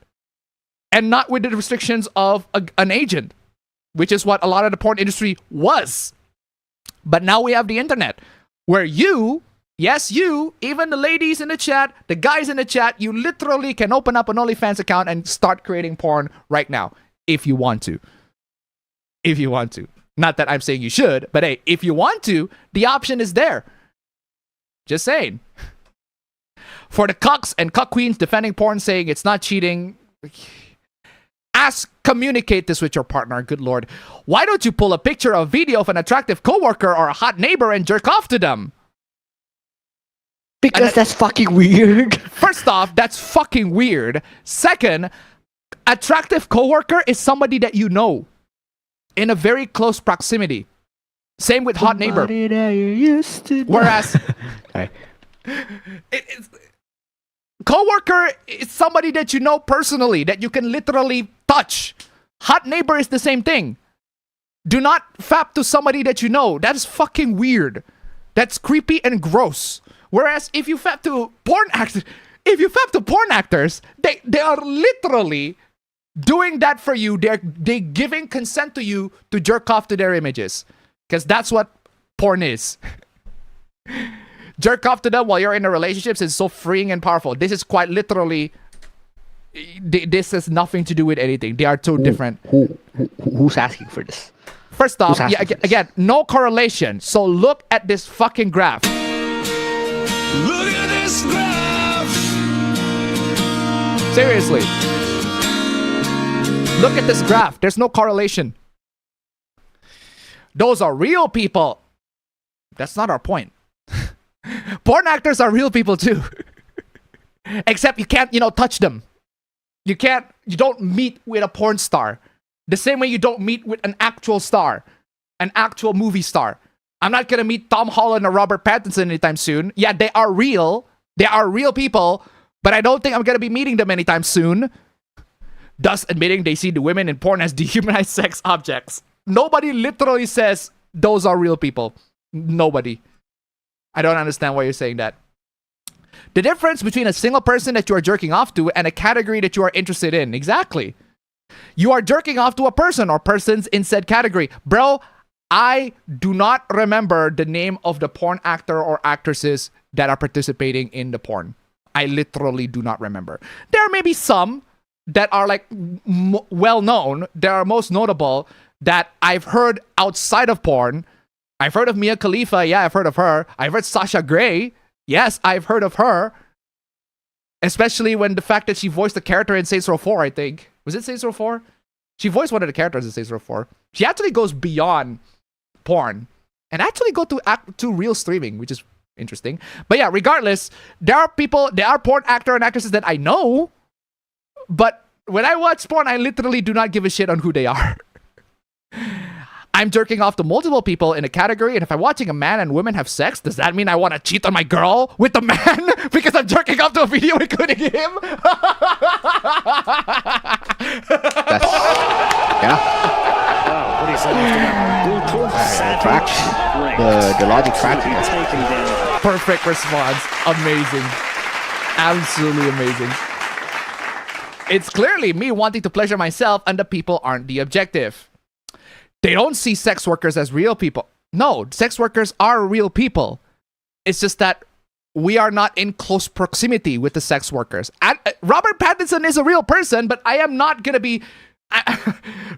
And not with the restrictions of an agent, which is what a lot of the porn industry was. But now we have the internet, where you, yes, you, even the ladies in the chat, the guys in the chat, you literally can open up an OnlyFans account and start creating porn right now, if you want to. If you want to. Not that I'm saying you should, but hey, if you want to, the option is there. Just saying. For the cucks and cuck queens defending porn, saying it's not cheating, communicate this with your partner. Good Lord. Why don't you pull a picture or video of an attractive coworker or a hot neighbor and jerk off to them? Because that's fucking weird. First off, that's fucking weird. Second, attractive coworker is somebody that you know in a very close proximity. Same with hot neighbor. Whereas coworker is somebody that you know personally, that you can literally touch. Hot neighbor is the same thing. Do not fap to somebody that you know. That is fucking weird. That's creepy and gross. Whereas if you fap to porn actors, they are literally doing that for you. They're giving consent to you to jerk off to their images. Because that's what porn is. Jerk off to them while you're in a relationship is so freeing and powerful. This is quite literally, this has nothing to do with anything. They are so different. Who's asking for this? First off, again, no correlation. So look at this fucking graph. Look at this graph. Seriously. Look at this graph. There's no correlation. Those are real people. That's not our point. Porn actors are real people too. Except you can't, touch them. You don't meet with a porn star. The same way you don't meet with an actual star. An actual movie star. I'm not gonna meet Tom Holland or Robert Pattinson anytime soon. Yeah, they are real. They are real people. But I don't think I'm gonna be meeting them anytime soon. Thus admitting they see the women in porn as dehumanized sex objects. Nobody literally says those are real people. Nobody. I don't understand why you're saying that. The difference between a single person that you are jerking off to and a category that you are interested in. Exactly. You are jerking off to a person or persons in said category. Bro, I do not remember the name of the porn actor or actresses that are participating in the porn. I literally do not remember. There may be some that are like well known. They are most notable that I've heard outside of porn. I've heard of Mia Khalifa. Yeah, I've heard of her. I've heard Sasha Grey. Yes, I've heard of her. Especially when the fact that she voiced a character in Saints Row 4, I think. Was it Saints Row 4? She voiced one of the characters in Saints Row 4. She actually goes beyond porn and actually go to real streaming, which is interesting. But yeah, regardless, there are porn actor and actresses that I know, but when I watch porn, I literally do not give a shit on who they are. I'm jerking off to multiple people in a category, and if I'm watching a man and women have sex, does that mean I want to cheat on my girl with the man because I'm jerking off to a video including him? Yeah. Wow, what is that? The logic tracks. Perfect response. Amazing. Absolutely amazing. It's clearly me wanting to pleasure myself, and the people aren't the objective. They don't see sex workers as real people. No, sex workers are real people. It's just that we are not in close proximity with the sex workers. Robert Pattinson is a real person, but I am not going to be...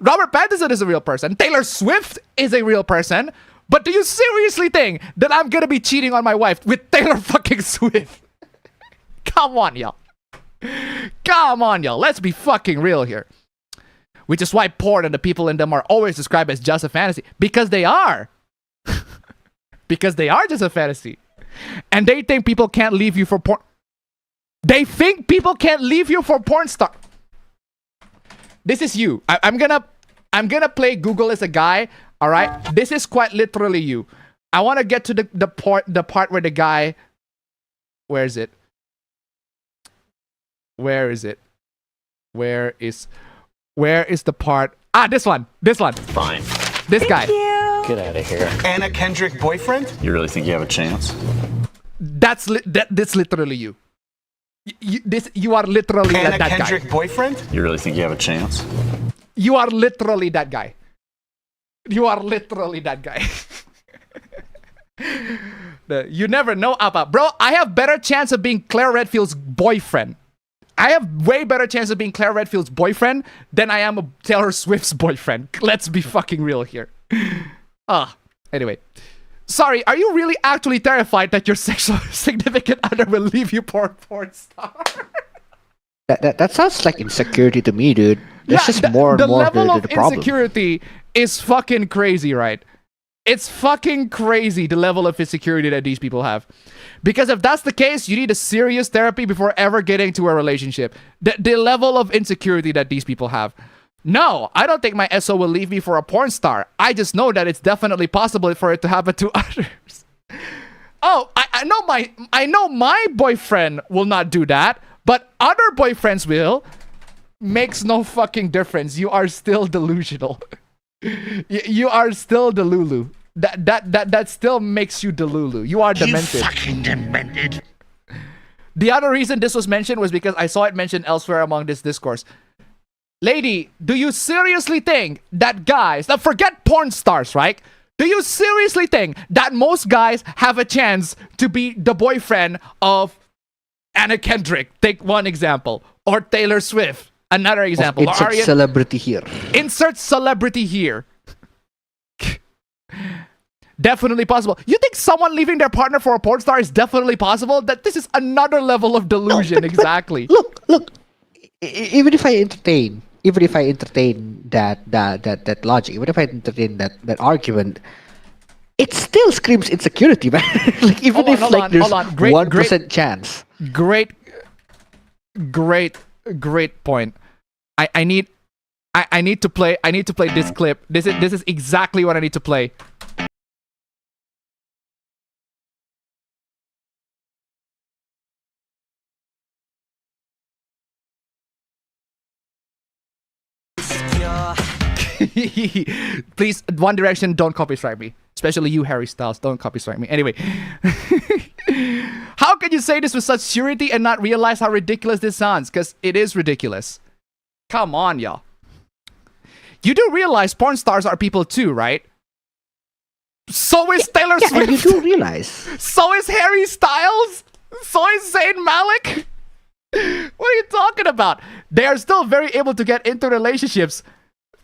Robert Pattinson is a real person. Taylor Swift is a real person, But do you seriously think that I'm gonna be cheating on my wife with Taylor fucking Swift? Come on, y'all. Come on, y'all. Let's be fucking real here. Which is why porn and the people in them are always described as just a fantasy. Because they are. Because they are just a fantasy. And they think people can't leave you for porn. They think people can't leave you for porn star. This is you. I'm gonna play Google as a guy. All right. This is quite literally you. I want to get to the part where the guy. Where is it? Where is it? Where is the part? Ah, this one. This one. Fine. This guy. Get out of here. Anna Kendrick boyfriend? You really think you have a chance? That's literally you. You are literally Anna that Kendrick guy. boyfriend? You really think you have a chance? You are literally that guy. You are literally that guy. You never know, Appa. Bro, I have better chance of being Claire Redfield's boyfriend. I have way better chance of being Claire Redfield's boyfriend than I am a Taylor Swift's boyfriend. Let's be fucking real here. Anyway. Sorry, are you really actually terrified that your sexual significant other will leave you for a porn star? That sounds like insecurity to me, dude. That's just more and more the level of the problem. insecurity is fucking crazy, right? It's fucking crazy, the level of insecurity that these people have. Because if that's the case, you need a serious therapy before ever getting to a relationship. The level of insecurity that these people have. No, I don't think my SO will leave me for a porn star. I just know that it's definitely possible for it to happen to others. Oh, I know my boyfriend will not do that, but other boyfriends will. Makes no fucking difference. You are still delusional. You are still delulu. That still makes you delulu. You are demented. You fucking demented. The other reason this was mentioned was because I saw it mentioned elsewhere among this discourse. Lady, do you seriously think that guys, now forget porn stars, right? Do you seriously think that most guys have a chance to be the boyfriend of Anna Kendrick? Take one example. Or Taylor Swift. Another example. Insert celebrity here. Insert celebrity here. Definitely possible. You think someone leaving their partner for a porn star is definitely possible? That this is another level of delusion, exactly. Look. Even if I entertain that logic, even if I entertain that argument, it still screams insecurity, man. Like even if there's 1% chance. Great point. I need to play this clip. This is exactly what I need to play. Please, One Direction, don't copyright me. Especially you, Harry Styles, don't copyright me. Anyway. How can you say this with such surety and not realize how ridiculous this sounds? Because it is ridiculous. Come on, y'all. You do realize porn stars are people too, right? So is Taylor Swift. You do realize. So is Harry Styles. So is Zayn Malik. What are you talking about? They are still very able to get into relationships.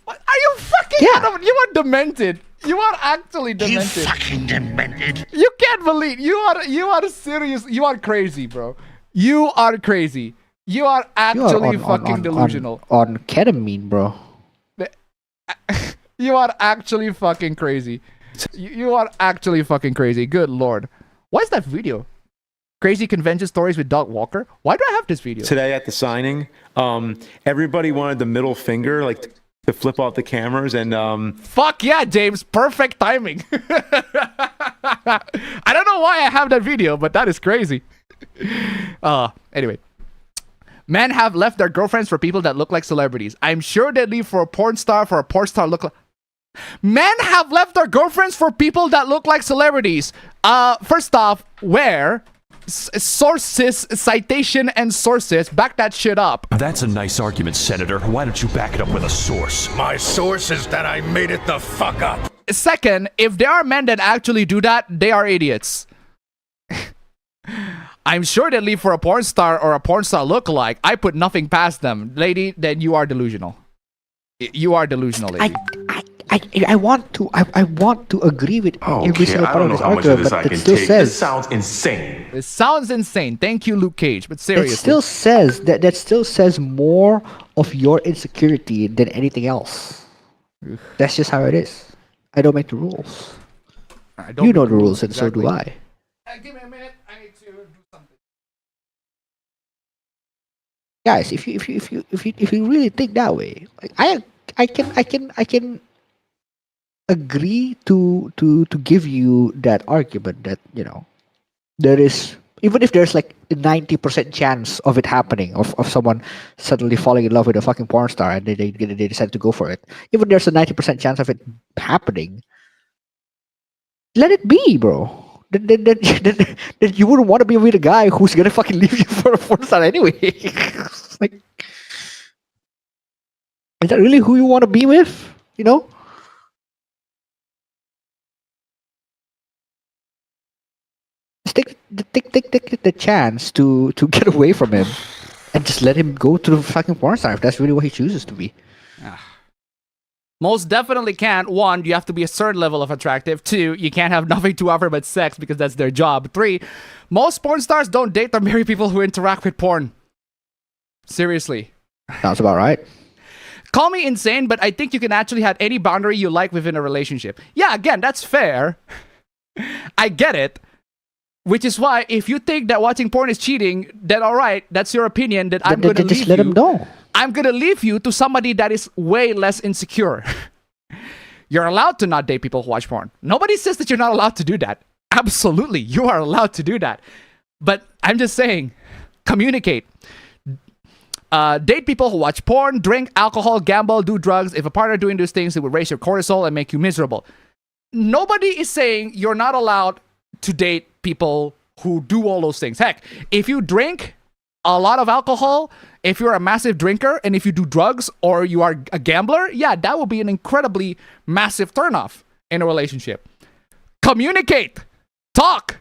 What? Are you fucking... You are demented. You are actually demented. You fucking demented. You can't believe... You are serious. You are crazy, bro. You are crazy. You are actually fucking delusional. On ketamine, bro. You are actually fucking crazy. You are actually fucking crazy. Good lord. What is that video? Crazy convention stories with Doug Walker? Why do I have this video? Today at the signing, everybody wanted the middle finger, like... to flip off the cameras and fuck yeah, James, perfect timing. I don't know why I have that video, but that is crazy. Anyway, men have left their girlfriends for people that look like celebrities. I'm sure they'd leave for a porn star look like... Men have left their girlfriends for people that look like celebrities. First off, where? Sources, citation, and sources. Back that shit up. That's a nice argument, Senator. Why don't you back it up with a source? My source is that I made it the fuck up. Second, if there are men that actually do that, they are idiots. I'm sure they leave for a porn star or a porn star lookalike. I put nothing past them. Lady, then you are delusional. You are delusional, lady. I I want to agree with every single I part don't of know this how much of argument, this but I it can still take. says This sounds insane. It sounds insane. Thank you, Luke Cage. But seriously, it still says that still says more of your insecurity than anything else. That's just how it is. I don't make the rules. You know the rules, and so do I. Give me a minute. I need to do something. Guys, if you really think that way, like I can agree to give you that argument that, you know, there is, even if there's like a 90% chance of it happening, of someone suddenly falling in love with a fucking porn star and they decide to go for it, even there's a 90% chance of it happening, let it be, bro. Then you wouldn't want to be with a guy who's gonna fucking leave you for a porn star anyway. Like, is that really who you want to be with? You know? Just take the chance to get away from him and just let him go to the fucking porn star if that's really what he chooses to be. Most definitely can't. 1, you have to be a certain level of attractive. 2, you can't have nothing to offer but sex because that's their job. 3, most porn stars don't date or marry people who interact with porn. Seriously. Sounds about right. Call me insane, but I think you can actually have any boundary you like within a relationship. Yeah, again, that's fair. I get it. Which is why, if you think that watching porn is cheating, then alright, that's your opinion, that I'm going to leave you. Just let him know. I'm going to leave you to somebody that is way less insecure. You're allowed to not date people who watch porn. Nobody says that you're not allowed to do that. Absolutely, you are allowed to do that. But I'm just saying, communicate. Date people who watch porn, drink alcohol, gamble, do drugs. If a partner doing those things, it would raise your cortisol and make you miserable. Nobody is saying you're not allowed to date people who do all those things. Heck, if you drink a lot of alcohol, if you're a massive drinker, and if you do drugs or you are a gambler, yeah, that will be an incredibly massive turnoff in a relationship. Communicate, talk,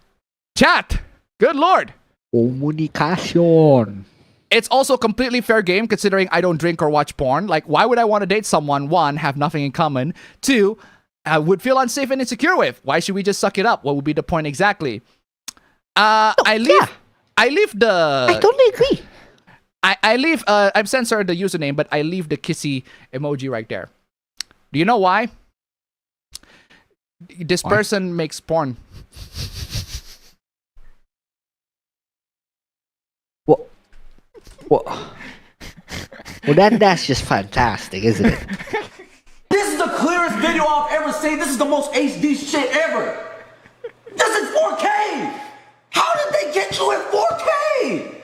chat. Good Lord. Comunicación. It's also completely fair game considering I don't drink or watch porn. Like, why would I want to date someone? 1, have nothing in common. 2, I would feel unsafe and insecure with. Why should we just suck it up? What would be the point exactly? I leave the... I totally agree. I leave... I've censored the username, but I leave the kissy emoji right there. Do you know why? This person makes porn. Well, that's just fantastic, isn't it? This is the clearest video I've ever seen. This is the most HD shit ever. This is 4K. How did they get you at 4K?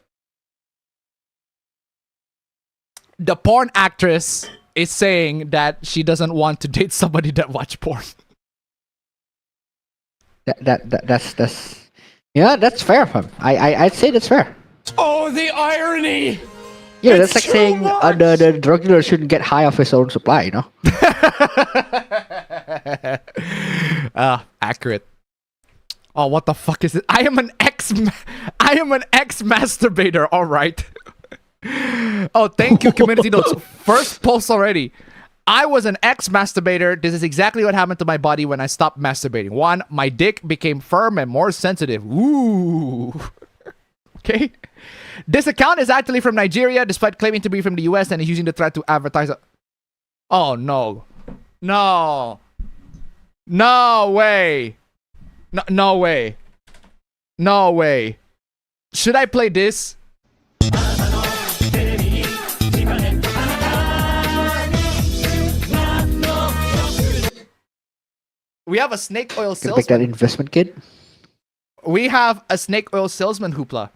The porn actress is saying that she doesn't want to date somebody that watch porn. That's fair. I'd say that's fair. Oh, the irony! Yeah, that's like saying the drug dealer shouldn't get high off his own supply, you know? Accurate. Oh, what the fuck is it? I am an ex masturbator, alright. Oh, thank you, community notes. First post already. I was an ex-masturbator. This is exactly what happened to my body when I stopped masturbating. 1, my dick became firm and more sensitive. Ooh. Okay. This account is actually from Nigeria, despite claiming to be from the US, and is using the threat to advertise. Oh, no. No. No way. No way. No way. Should I play this? We have a snake oil Gonna make that salesman. investment kid? We have a snake oil salesman hoopla.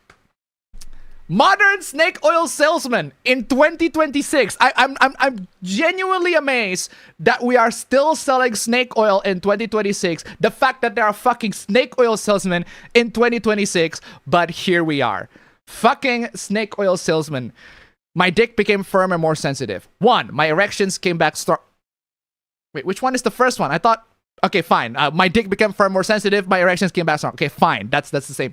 Modern snake oil salesman in 2026. I'm genuinely amazed that we are still selling snake oil in 2026. The fact that there are fucking snake oil salesmen in 2026, but here we are. Fucking snake oil salesman. My dick became firm and more sensitive. 1, my erections came back Wait, which one is the first one? I thought... Okay, fine. My dick became firm, more sensitive. My erections came back strong. Okay, fine. That's the same.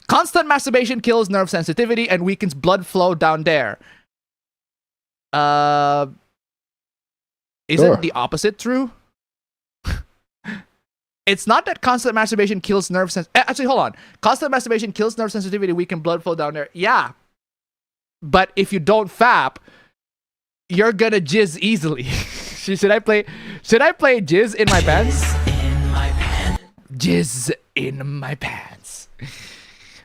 Constant masturbation kills nerve sensitivity and weakens blood flow down there. Isn't the opposite true? It's not that constant masturbation kills nerve actually, hold on. Constant masturbation kills nerve sensitivity, weaken blood flow down there. Yeah. But if you don't fap, you're gonna jizz easily. Should I play jizz in my pants? Jizz in my pants.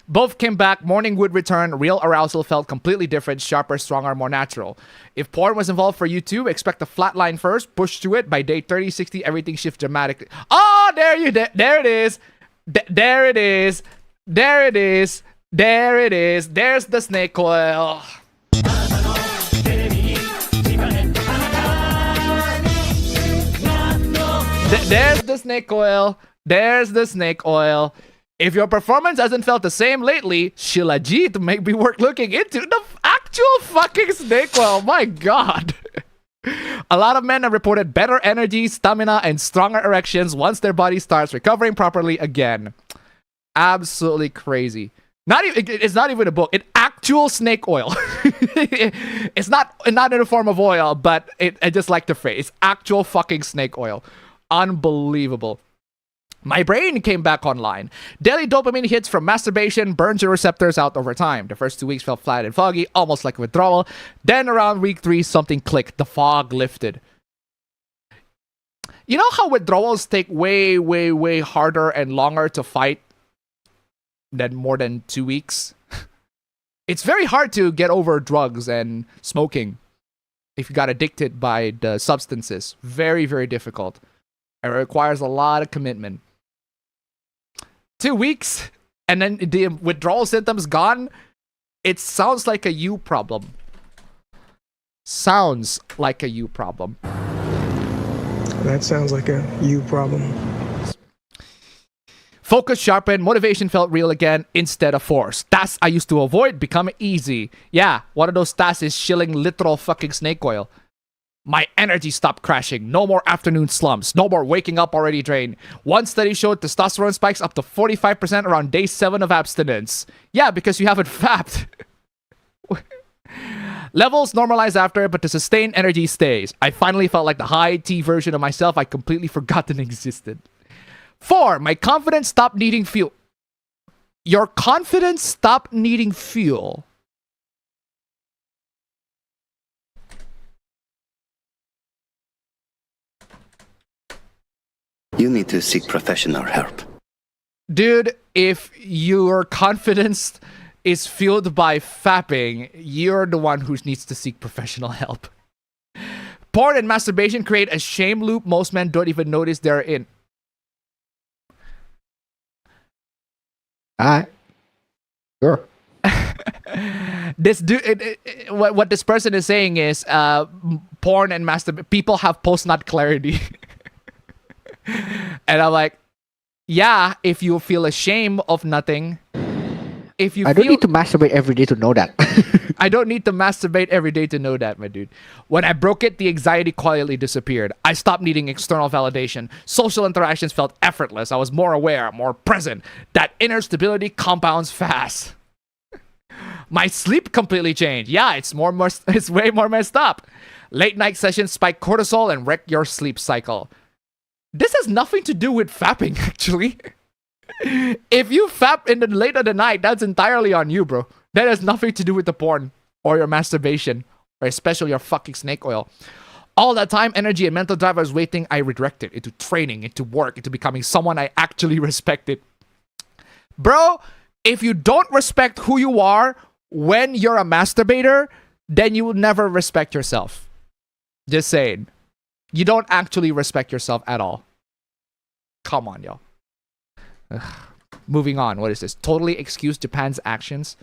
Both came back, morning would return, real arousal felt completely different, sharper, stronger, more natural. If porn was involved for you too, expect a flat line first, push to it, by day 30, 60, everything shifts dramatically. Oh, there it is. There it is. There it is. There it is. There's the snake oil. There's the snake oil. There's the snake oil. If your performance hasn't felt the same lately, Shilajit may be worth looking into the actual fucking snake oil. My God. A lot of men have reported better energy, stamina, and stronger erections once their body starts recovering properly again. Absolutely crazy. It's not even a book. It's actual snake oil. It's not in the form of oil, but I just like the phrase. It's actual fucking snake oil. Unbelievable. My brain came back online. Daily dopamine hits from masturbation burns your receptors out over time. The first 2 weeks felt flat and foggy, almost like withdrawal. Then around week 3, something clicked. The fog lifted. You know how withdrawals take way, way, way harder and longer to fight than more than 2 weeks? It's very hard to get over drugs and smoking if you got addicted by the substances. Very, very difficult. It requires a lot of commitment. 2 weeks, and then the withdrawal symptoms gone. It sounds like a you problem. Sounds like a you problem. That sounds like a you problem. Focus sharpened, motivation felt real again instead of forced. Tasks I used to avoid become easy. Yeah, one of those tasks is shilling literal fucking snake oil. My energy stopped crashing. No more afternoon slumps. No more waking up already drained. One study showed testosterone spikes up to 45% around day 7 of abstinence. Yeah, because you haven't fapped. Levels normalize after, but the sustained energy stays. I finally felt like the high T version of myself I completely forgotten existed. 4. My confidence stopped needing fuel. Your confidence stopped needing fuel. You need to seek professional help. Dude, if your confidence is fueled by fapping, you're the one who needs to seek professional help. Porn and masturbation create a shame loop most men don't even notice they're in. Sure. This dude, what this person is saying is, porn and masturbation, people have post-nut clarity. And I'm like, yeah, if you feel ashamed of nothing, if you I don't need to masturbate every day to know that. I don't need to masturbate every day to know that, my dude. When I broke it, the anxiety quietly disappeared. I stopped needing external validation. Social interactions felt effortless. I was more aware, more present. That inner stability compounds fast. My sleep completely changed. Yeah, it's way more messed up. Late night sessions spike cortisol and wreck your sleep cycle. This has nothing to do with fapping, actually. If you fap in the late of the night, that's entirely on you, bro. That has nothing to do with the porn or your masturbation, or especially your fucking snake oil. All that time, energy and mental drive I was waiting, I redirected into training, into work, into becoming someone I actually respected. Bro, if you don't respect who you are when you're a masturbator, then you will never respect yourself. Just saying. You don't actually respect yourself at all. Come on, yo. Moving on. What is this? Totally excuse Japan's actions.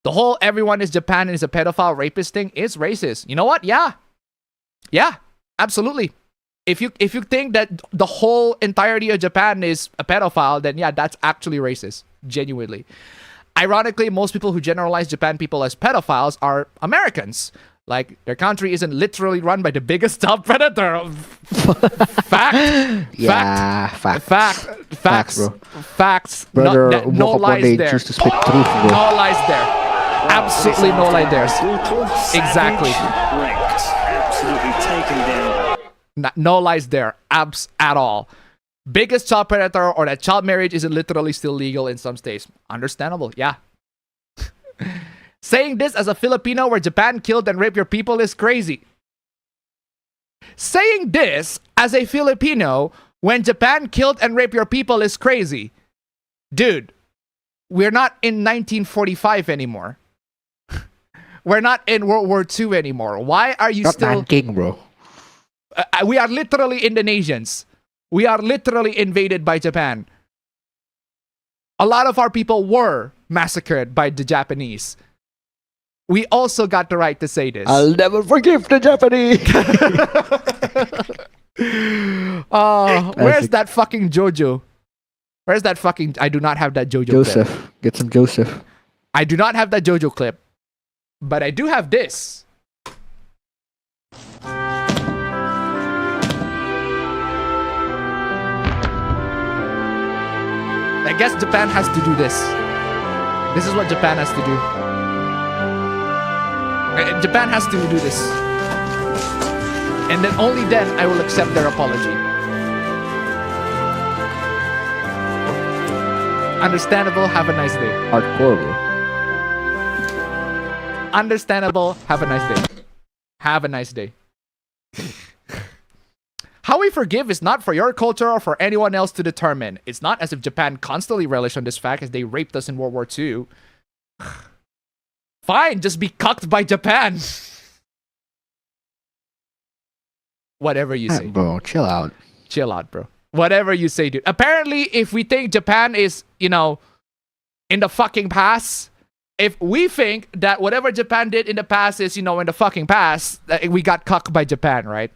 The whole everyone is Japan and is a pedophile rapist thing is racist. You know what? Yeah. Yeah, absolutely. If you think that the whole entirety of Japan is a pedophile, then yeah, that's actually racist. Genuinely. Ironically, most people who generalize Japan people as pedophiles are Americans. Like, their country isn't literally run by the biggest child predator. Fact. Yeah, Facts, bro. Facts. Brother, No lies there. Choose to speak truth, bro. No lies there. Absolutely no lies there. Exactly. Absolutely taken down. No lies there. Abs at all. biggest child predator or that child marriage is literally still legal in some states. Understandable, yeah. Saying this as a Filipino where Japan killed and raped your people is crazy. Saying this as a Filipino when Japan killed and raped your people is crazy. Dude, we're not in 1945 anymore. We're not in World War II anymore. Why are you Not still... Nanking, bro. We are literally Indonesians. We are literally invaded by Japan. A lot of our people were massacred by the Japanese. We also got the right to say this. I'll never forgive the Japanese. Where's that fucking Jojo? Where's that fucking... I do not have that Jojo Joseph. clip. Get some Joseph. I do not have that Jojo clip. But I do have this. I guess Japan has to do this. This is what Japan has to do. Japan has to do this. And then only then I will accept their apology. Understandable, have a nice day. Hardcore, bro. Understandable, have a nice day. Have a nice day. How we forgive is not for your culture or for anyone else to determine. It's not as if Japan constantly relished on this fact as they raped us in World War II. Fine, just be cucked by Japan. Whatever you say. Bro, chill out. Chill out, bro. Whatever you say, dude. Apparently, if we think Japan is, you know, in the fucking past, if we think that whatever Japan did in the past is, you know, in the fucking past, we got cucked by Japan, right?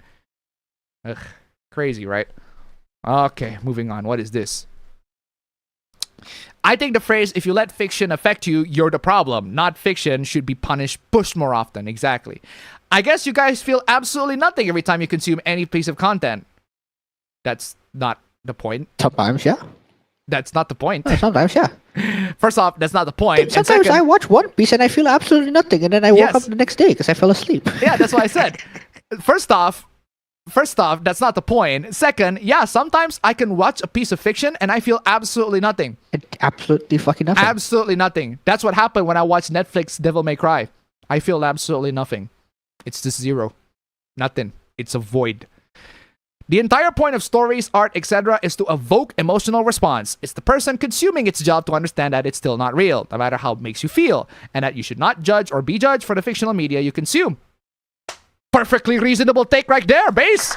Ugh, crazy, right? Okay, moving on. What is this? I think the phrase, if you let fiction affect you, you're the problem. Not fiction should be pushed more often. Exactly. I guess you guys feel absolutely nothing every time you consume any piece of content. That's not the point. Sometimes, yeah. That's not the point. Sometimes, yeah. First off, that's not the point. Sometimes I watch One Piece and I feel absolutely nothing, and then I woke up the next day because I fell asleep. Yeah, that's what I said. First off, that's not the point. Second, yeah, sometimes I can watch a piece of fiction and I feel absolutely nothing. Absolutely fucking nothing. Absolutely nothing. That's what happened when I watched Netflix Devil May Cry. I feel absolutely nothing. It's just zero. Nothing. It's a void. The entire point of stories, art, etc. is to evoke emotional response. It's the person consuming its job to understand that it's still not real, no matter how it makes you feel, and that you should not judge or be judged for the fictional media you consume. Perfectly reasonable take right there, Based.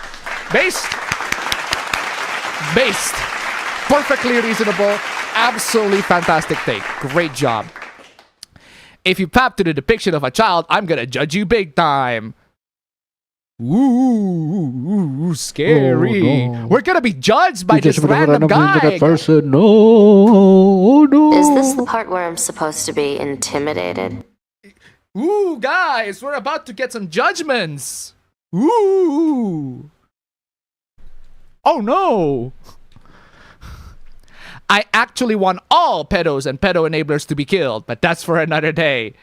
Perfectly reasonable. Absolutely fantastic take. Great job. If you pap to the depiction of a child, I'm gonna judge you big time. Ooh, scary. Oh, no. We're gonna be judged by this random guy. Person. No. Is this the part where I'm supposed to be intimidated? Ooh, guys, we're about to get some judgments. Ooh. Oh, no. I actually want all pedos and pedo enablers to be killed, but that's for another day.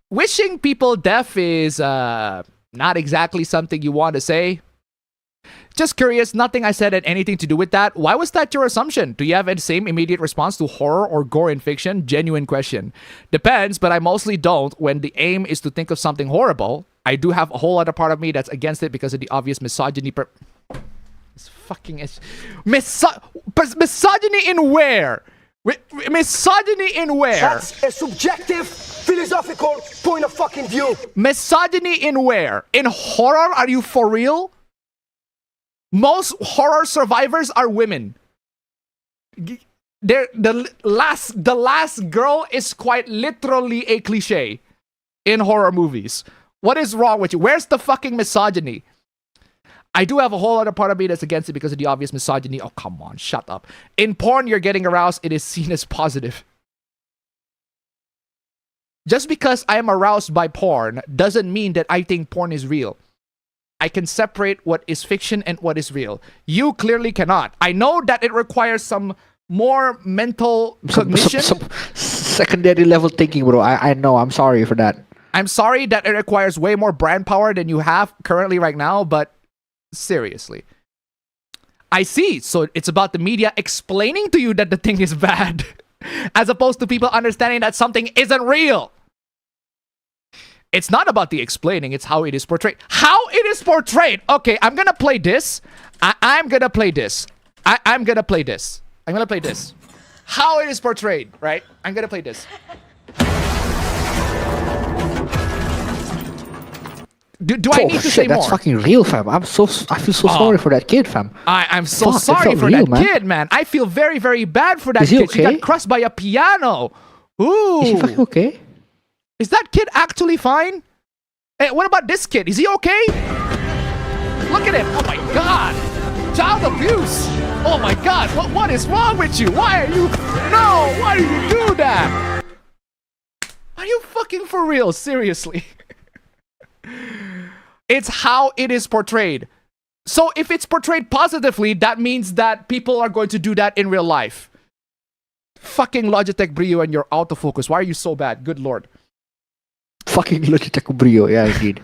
Wishing people death is not exactly something you want to say. Just curious, nothing I said had anything to do with that. Why was that your assumption? Do you have the same immediate response to horror or gore in fiction? Genuine question. Depends, but I mostly don't when the aim is to think of something horrible. I do have a whole other part of me that's against it because of the obvious misogyny. It's fucking... misogyny in where? Misogyny in where? That's a subjective, philosophical point of fucking view. Misogyny in where? In horror? Are you for real? Most horror survivors are women. The last girl is quite literally a cliche in horror movies. What is wrong with you? Where's the fucking misogyny? I do have a whole other part of me that's against it because of the obvious misogyny. Oh, come on, shut up. In porn, you're getting aroused. It is seen as positive. Just because I am aroused by porn doesn't mean that I think porn is real. I can separate what is fiction and what is real. You clearly cannot. I know that it requires some more mental cognition. Some secondary level thinking, bro. I know. I'm sorry for that. I'm sorry that it requires way more brand power than you have currently right now, but Seriously. I see. So it's about the media explaining to you that the thing is bad, as opposed to people understanding that something isn't real. It's not about the explaining, it's how it is portrayed. How it is portrayed! Okay, I'm gonna play this. I'm gonna play this. I'm gonna play this. I'm gonna play this. How it is portrayed, right? I'm gonna play this. Do I need to say more? That's fucking real, fam. I feel so sorry for that kid, fam. I'm so Fuck, sorry for real, that kid, man. I feel very, very bad for that Is he kid. She okay? got crushed by a piano. Ooh. Is he fucking okay? Is that kid actually fine? Hey, what about this kid? Is he okay? Look at him. Oh my god. Child abuse. Oh my god. What is wrong with you? Why are you... No! Why do you do that? Are you fucking for real? Seriously. It's how it is portrayed. So if it's portrayed positively, that means that people are going to do that in real life. Fucking Logitech Brio and your autofocus. Why are you so bad? Good lord. Fucking Logitech Brio, yeah, indeed.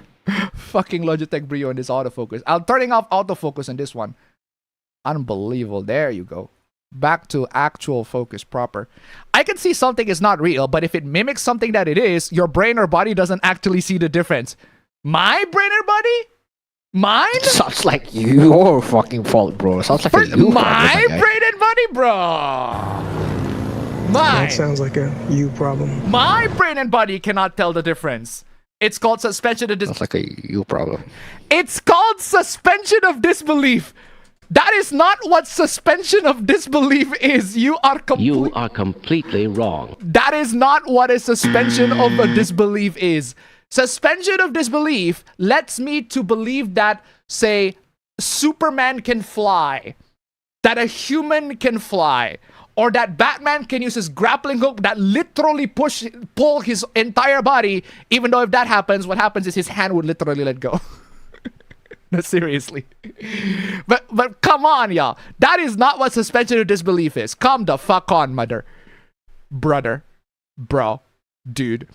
Fucking Logitech Brio and this autofocus. I'm turning off autofocus on this one. Unbelievable. There you go. Back to actual focus proper. I can see something is not real, but if it mimics something that it is, your brain or body doesn't actually see the difference. My brain or body? Mine? Sounds like your fucking fault, bro. Sounds like my brain and body, bro. That sounds like a you problem. My brain and body cannot tell the difference. It's called suspension of disbelief. Sounds like a you problem. It's called suspension of disbelief. That is not what suspension of disbelief is. You are completely wrong. That is not what a suspension of a disbelief is. Suspension of disbelief lets me to believe that, say, Superman can fly, that a human can fly, or that Batman can use his grappling hook that literally pull his entire body, even though if that happens, what happens is his hand would literally let go. No, seriously. But come on, y'all. That is not what suspension of disbelief is. Come the fuck on, mother. Brother. Bro. Dude.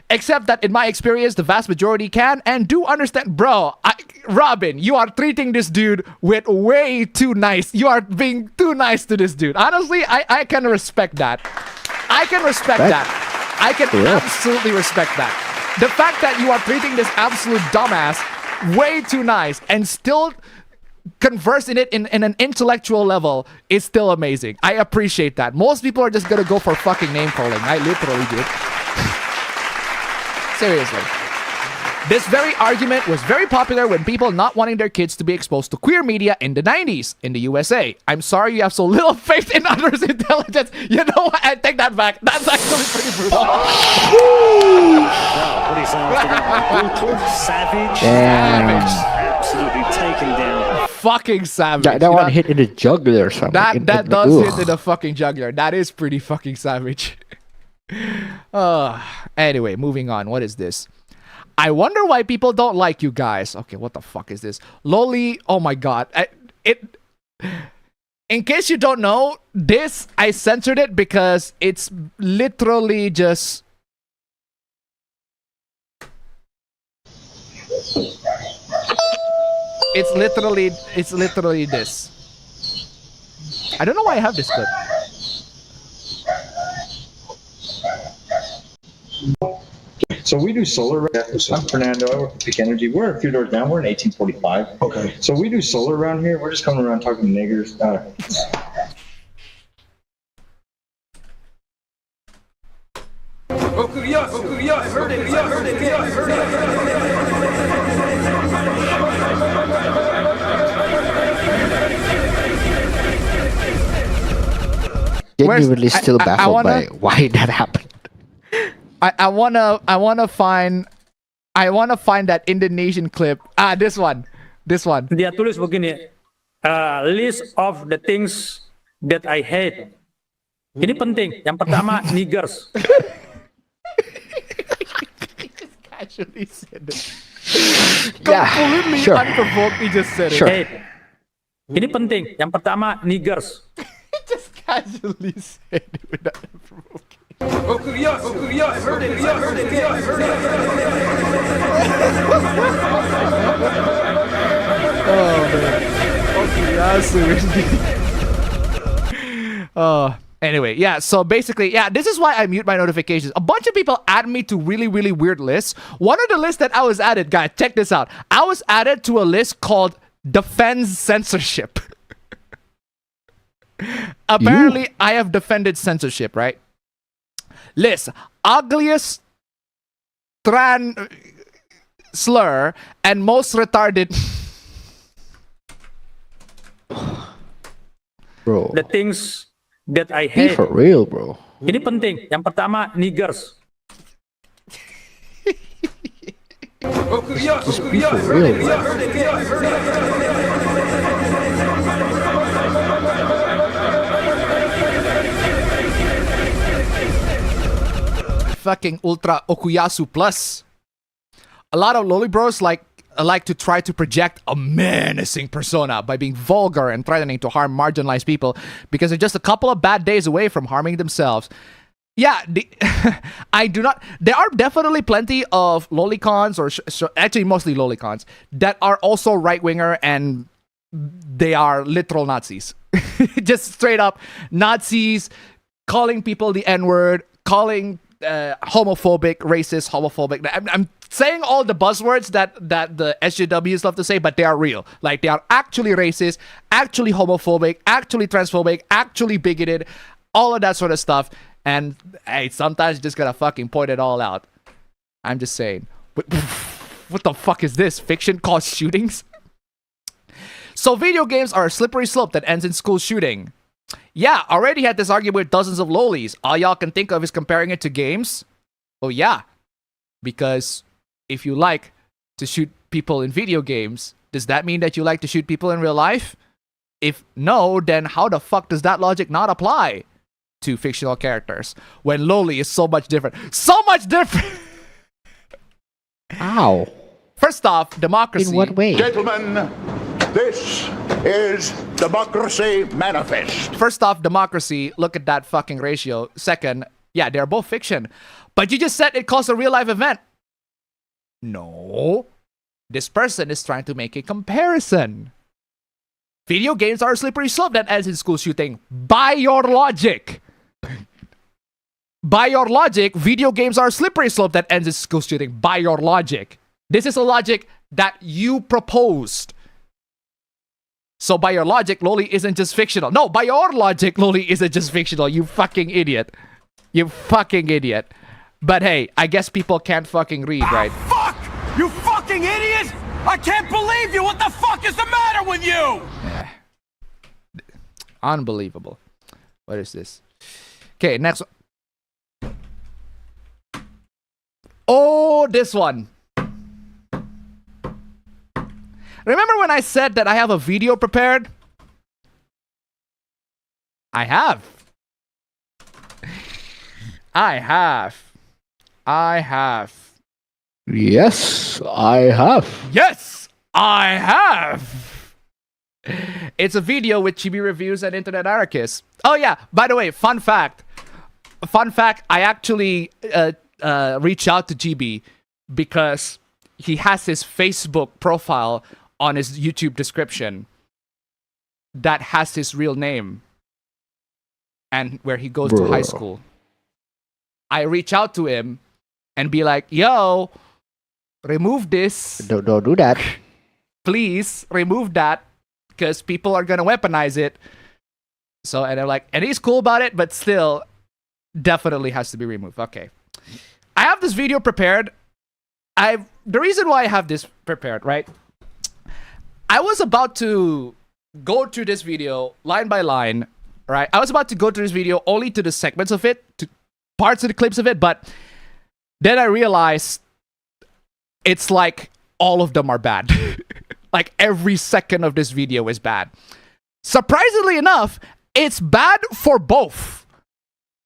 Except that in my experience, the vast majority can and do understand. Bro, Robin, you are treating this dude with way too nice. You are being too nice to this dude. Honestly, I can respect that. I can respect that. I can absolutely respect that. The fact that you are treating this absolute dumbass way too nice and still converse in it in an intellectual level is still amazing. I appreciate that. Most people are just gonna go for fucking name calling. I literally did. Seriously. This very argument was very popular when people not wanting their kids to be exposed to queer media in the 90s in the USA. I'm sorry you have so little faith in others' intelligence. You know what? I take that back. That's actually pretty brutal. Wow, what is after that? Brutal, savage, absolutely taken down. Fucking savage. That one hit in the jugular or something. That does hit in the fucking jugular. That is pretty fucking savage. Anyway, moving on. What is this? I wonder why people don't like you guys. Okay, what the fuck is this? Loli, oh my god. In case you don't know, this, I censored it because it's literally just... It's literally this. I don't know why I have this clip. So we do solar. I'm Fernando. I work at Peak Energy. We're a few doors down. We're in 1845. Okay. So we do solar around here. We're just coming around talking to niggers. Genuinely still baffled by why that happened. I wanna find that Indonesian clip. This one. Dia tulis begini, list of the things that I hate. Ini penting. Yang pertama, niggers. He just casually said it. Completely unprovoked. He just said it. Hate. Ini penting. Yang pertama, niggers. He just casually said it without provoking. Anyway, yeah, so basically, yeah, this is why I mute my notifications. A bunch of people add me to really, really weird lists. One of the lists that I was added, guys, check this out. I was added to a list called Defends Censorship. Apparently, I have defended censorship, right? List, ugliest slur and most retarded... Bro. The things that I Be hate. for real, bro. Ini penting. Yang pertama, niggers. Just be for real, bro. Fucking Ultra Okuyasu Plus. A lot of loli bros like to try to project a menacing persona by being vulgar and threatening to harm marginalized people because they're just a couple of bad days away from harming themselves. Yeah, I do not... There are definitely plenty of lolicons, or actually mostly lolicons, that are also right-winger and they are literal Nazis. Just straight up Nazis, calling people the N-word, calling... homophobic, racist, homophobic. I'm saying all the buzzwords that the SJWs love to say, but they are real. Like, they are actually racist, actually homophobic, actually transphobic, actually bigoted, all of that sort of stuff. And hey, sometimes you just gotta fucking point it all out. I'm just saying. What the fuck is this? Fiction caused shootings? So video games are a slippery slope that ends in school shooting. Yeah, already had this argument with dozens of lolis. All y'all can think of is comparing it to games. Well, yeah. Because if you like to shoot people in video games, does that mean that you like to shoot people in real life? If no, then how the fuck does that logic not apply to fictional characters? When loli is so much different. So much different! Ow. First off, democracy. In what way? Gentlemen, this is Democracy Manifest. First off, democracy. Look at that fucking ratio. Second, yeah, they're both fiction. But you just said it caused a real life event. No. This person is trying to make a comparison. Video games are a slippery slope that ends in school shooting. By your logic. By your logic, video games are a slippery slope that ends in school shooting. By your logic. This is a logic that you proposed. So by your logic, loli isn't just fictional. No, by your logic, loli isn't just fictional. You fucking idiot. You fucking idiot. But hey, I guess people can't fucking read, right? Fuck! You fucking idiot! I can't believe you! What the fuck is the matter with you? Unbelievable. What is this? Okay, next one. Oh, this one. Remember when I said that I have a video prepared? I have. I have. Yes, I have. Yes, I have. It's a video with Chibi Reviews and Internet Anarchist. Oh yeah, by the way, fun fact. I actually reached out to Chibi because he has his Facebook profile on his YouTube description that has his real name and where he goes to high school. I reach out to him and be like, yo, remove this. Don't do that. Please remove that because people are going to weaponize it. So, and they're like, and he's cool about it, but still definitely has to be removed. Okay. I have this video prepared. The reason why I have this prepared, right? I was about to go through this video line by line, right? I was about to go through this video only to the segments of it, to parts of the clips of it, but then I realized it's like all of them are bad. Like every second of this video is bad. Surprisingly enough, it's bad for both.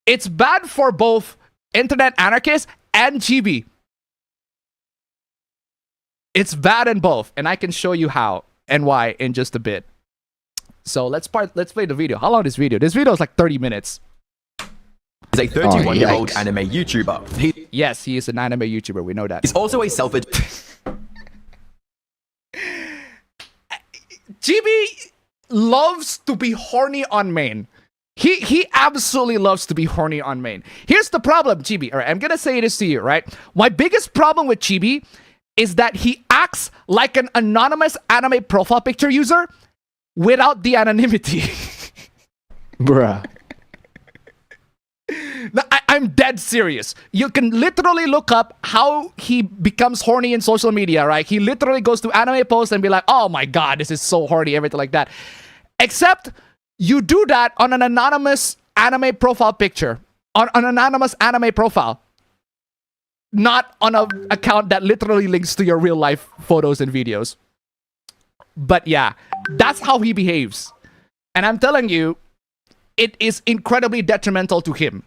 It's bad for both Internet Anarchist and Chibi. It's bad in both, and I can show you how and why in just a bit. So let's play the video. How long is this video? This video is like 30 minutes. He's a 31-year-old anime YouTuber. Yes, he is an anime YouTuber. We know that. He's also a self-educated... loves to be horny on main. He absolutely loves to be horny on main. Here's the problem, Chibi. All right, I'm gonna say this to you, right? My biggest problem with Chibi is that he acts like an anonymous anime profile picture user without the anonymity. Bruh. No, I'm dead serious. You can literally look up how he becomes horny in social media, right? He literally goes to anime posts and be like, oh my god, this is so horny, everything like that. Except you do that on an anonymous anime profile picture. On an anonymous anime profile. Not on an account that literally links to your real life photos and videos. But yeah, that's how he behaves. And I'm telling you, it is incredibly detrimental to him.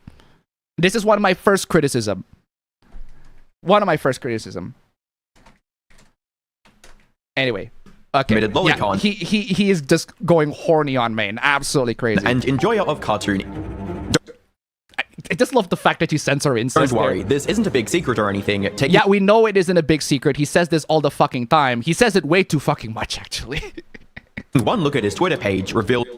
This is one of my first criticism. Anyway. Okay. Yeah, he is just going horny on main. Absolutely crazy. And enjoyer of cartoon. I just love the fact that you censor incest. Don't worry, this isn't a big secret or anything. Yeah, we know it isn't a big secret. He says this all the fucking time. He says it way too fucking much, actually. One look at his Twitter page revealed...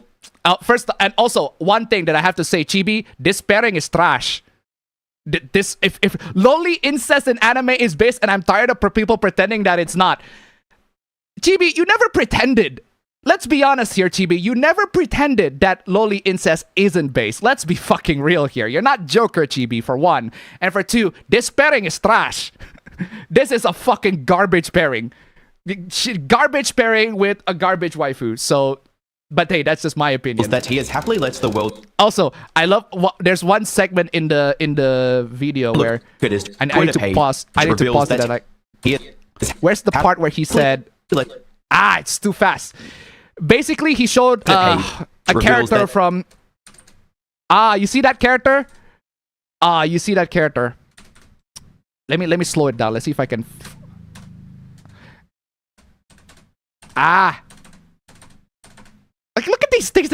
First, and also, one thing that I have to say, Chibi, this pairing is trash. This, if lowly incest in anime is based, and I'm tired of people pretending that it's not. Chibi, you never pretended. Let's be honest here, Chibi. You never pretended that lowly incest isn't based. Let's be fucking real here. You're not Joker, Chibi, for one. And for two, this pairing is trash. This is a fucking garbage pairing. Garbage pairing with a garbage waifu. So, but hey, that's just my opinion. That he has happily lets the world... Also, I love... There's one segment in the video where... I need to pause. I need to pause that. Where's the part where he said... it's too fast. Basically, he showed a character from... you see that character? You see that character? Let me slow it down. Let's see if I can... Like, look at these things.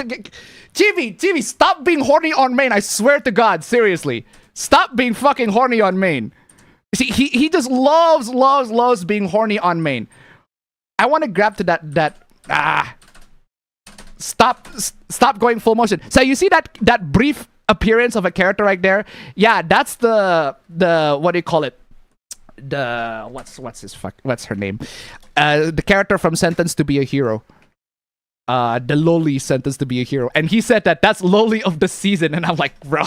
Chibi, stop being horny on main. I swear to God, seriously. Stop being fucking horny on main. See, he just loves being horny on main. I want to grab to that Stop going full motion. So you see that brief appearance of a character right there? Yeah, that's the what do you call it? The what's her name? The character from Sentenced to Be a Hero. The lowly Sentenced to Be a Hero. And he said that's lowly of the season, and I'm like, bro.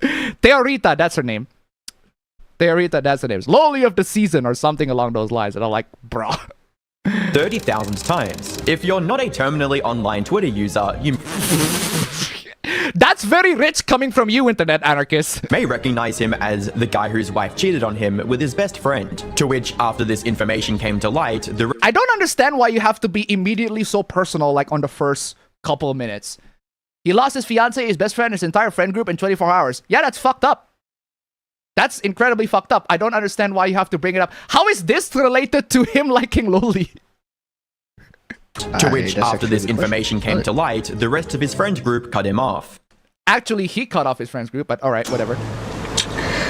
Theorita, that's her name. Theorita, that's her name. Lowly of the season or something along those lines. And I'm like, bro. 30,000 times. If you're not a terminally online Twitter user, you... That's very rich coming from you, Internet Anarchist. May recognize him as the guy whose wife cheated on him with his best friend. To which, after this information came to light, I don't understand why you have to be immediately so personal, like on the first couple of minutes. He lost his fiancé, his best friend, his entire friend group in 24 hours. Yeah, that's fucked up. That's incredibly fucked up. I don't understand why you have to bring it up. How is this related to him liking lowly? To which, after this information came to light, the rest of his friend group cut him off. Actually, he cut off his friend's group, but alright, whatever.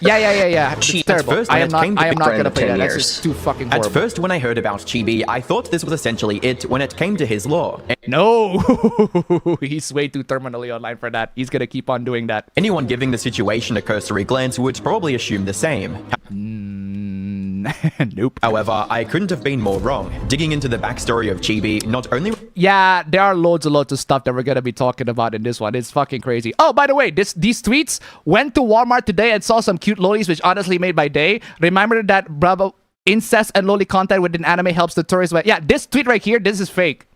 Yeah. It's terrible. I am not gonna play that. That's just too fucking horrible. At first, when I heard about Chibi, I thought this was essentially it when it came to his lore. No! He's way too terminally online for that. He's gonna keep on doing that. Anyone giving the situation a cursory glance would probably assume the same. Nope. However, I couldn't have been more wrong. Digging into the backstory of Chibi, not only... Yeah, there are loads of stuff that we're gonna be talking about in this one. It's fucking crazy. Oh, by the way, these tweets went to Walmart today and saw some cute lolis, which honestly made my day. Remember that bravo incest and loli content within anime helps the tourists. Yeah, this tweet right here, this is fake.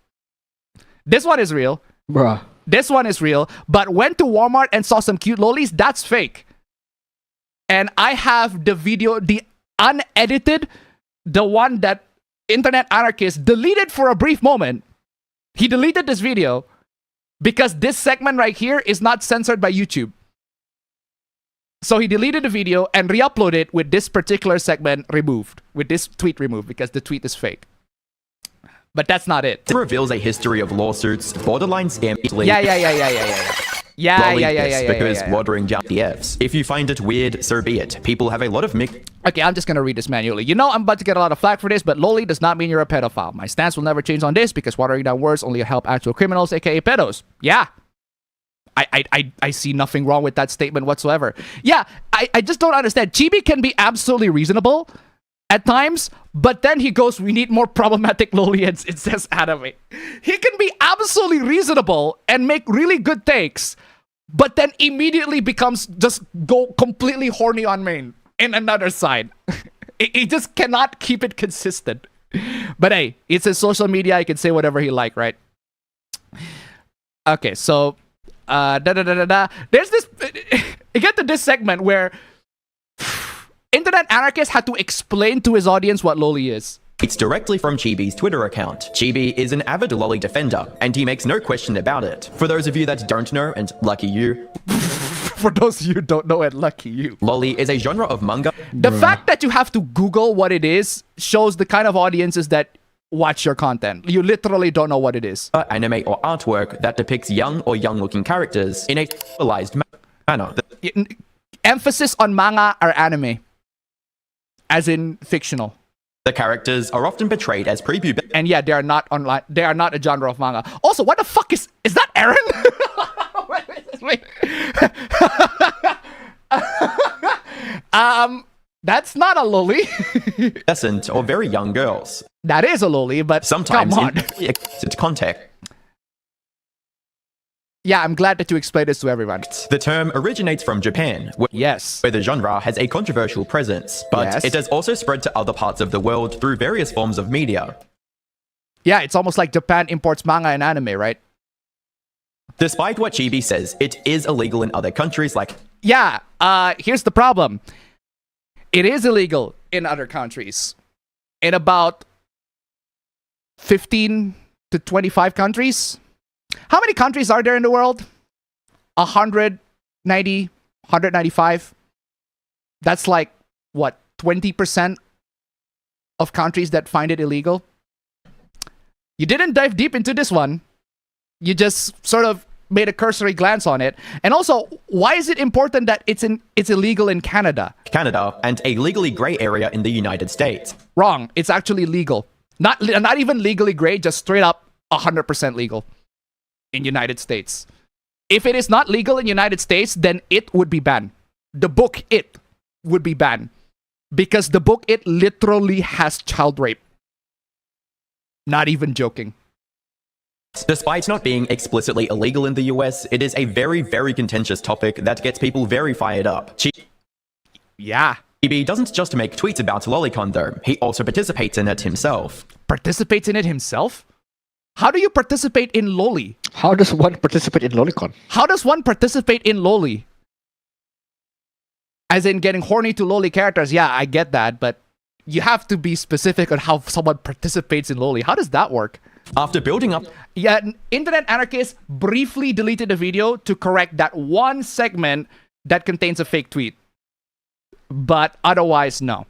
This one is real. Bruh. This one is real, but went to Walmart and saw some cute lolis, that's fake. And I have the video, the unedited, the one that Internet Anarchist deleted for a brief moment. He deleted this video because this segment right here is not censored by YouTube. So he deleted the video and re-uploaded it with this particular segment removed, with this tweet removed, because the tweet is fake. But that's not it. It reveals a history of lawsuits, borderline scam. Yeah. Because watering down the Fs. If you find it weird, so be it. People have a lot of Okay, I'm just gonna read this manually. You know I'm about to get a lot of flack for this, but loli does not mean you're a pedophile. My stance will never change on this because watering down words only help actual criminals, aka pedos. Yeah. I see nothing wrong with that statement whatsoever. Yeah, I just don't understand. Chibi can be absolutely reasonable at times, but then he goes, we need more problematic loli, and it says anime. He can be absolutely reasonable and make really good takes, but then immediately becomes just go completely horny on main in another side. He just cannot keep it consistent. But hey, it's his social media. He can say whatever he like, right? Okay, so there's this. You get to this segment where Internet Anarchist had to explain to his audience what loli is. It's directly from Chibi's Twitter account. Chibi is an avid loli defender, and he makes no question about it. For those of you that don't know, and lucky you, for those of you who don't know, and lucky you, loli is a genre of manga. The fact that you have to Google what it is shows the kind of audiences that watch your content. You literally don't know what it is. Anime or artwork that depicts young or young-looking characters in a civilized manner. Emphasis on manga or anime, as in fictional. The characters are often portrayed as prepubescent. And yeah, they are not online. They are not a genre of manga. Also, what the fuck is that Aaron? Wait. That's not a loli. Or very young girls. That is a loli, but sometimes come on. In context. Yeah, I'm glad that you explained this to everyone. The term originates from Japan, where the genre has a controversial presence, but it has also spread to other parts of the world through various forms of media. Yeah, it's almost like Japan imports manga and anime, right? Despite what Chibi says, it is illegal in other countries like... Yeah, here's the problem. It is illegal in other countries. In about 15 to 25 countries. How many countries are there in the world? 190, 195. That's like, what, 20% of countries that find it illegal? You didn't dive deep into this one. You just sort of made a cursory glance on it. And also, why is it important that it's illegal in Canada? Canada and a legally gray area in the United States. Wrong. It's actually legal. Not even legally gray, just straight up 100% legal in United States. If it is not legal in United States, then it would be banned. The book It would be banned. Because the book It literally has child rape. Not even joking. Despite not being explicitly illegal in the US, it is a very, very contentious topic that gets people very fired up. Yeah. Chibi doesn't just make tweets about Lolicon though, he also participates in it himself. Participates in it himself? How do you participate in loli? How does one participate in Lolicon? How does one participate in loli? As in getting horny to loli characters, yeah, I get that, but you have to be specific on how someone participates in loli. How does that work? After building up... Yeah, Internet Anarchist briefly deleted the video to correct that one segment that contains a fake tweet. But otherwise, no.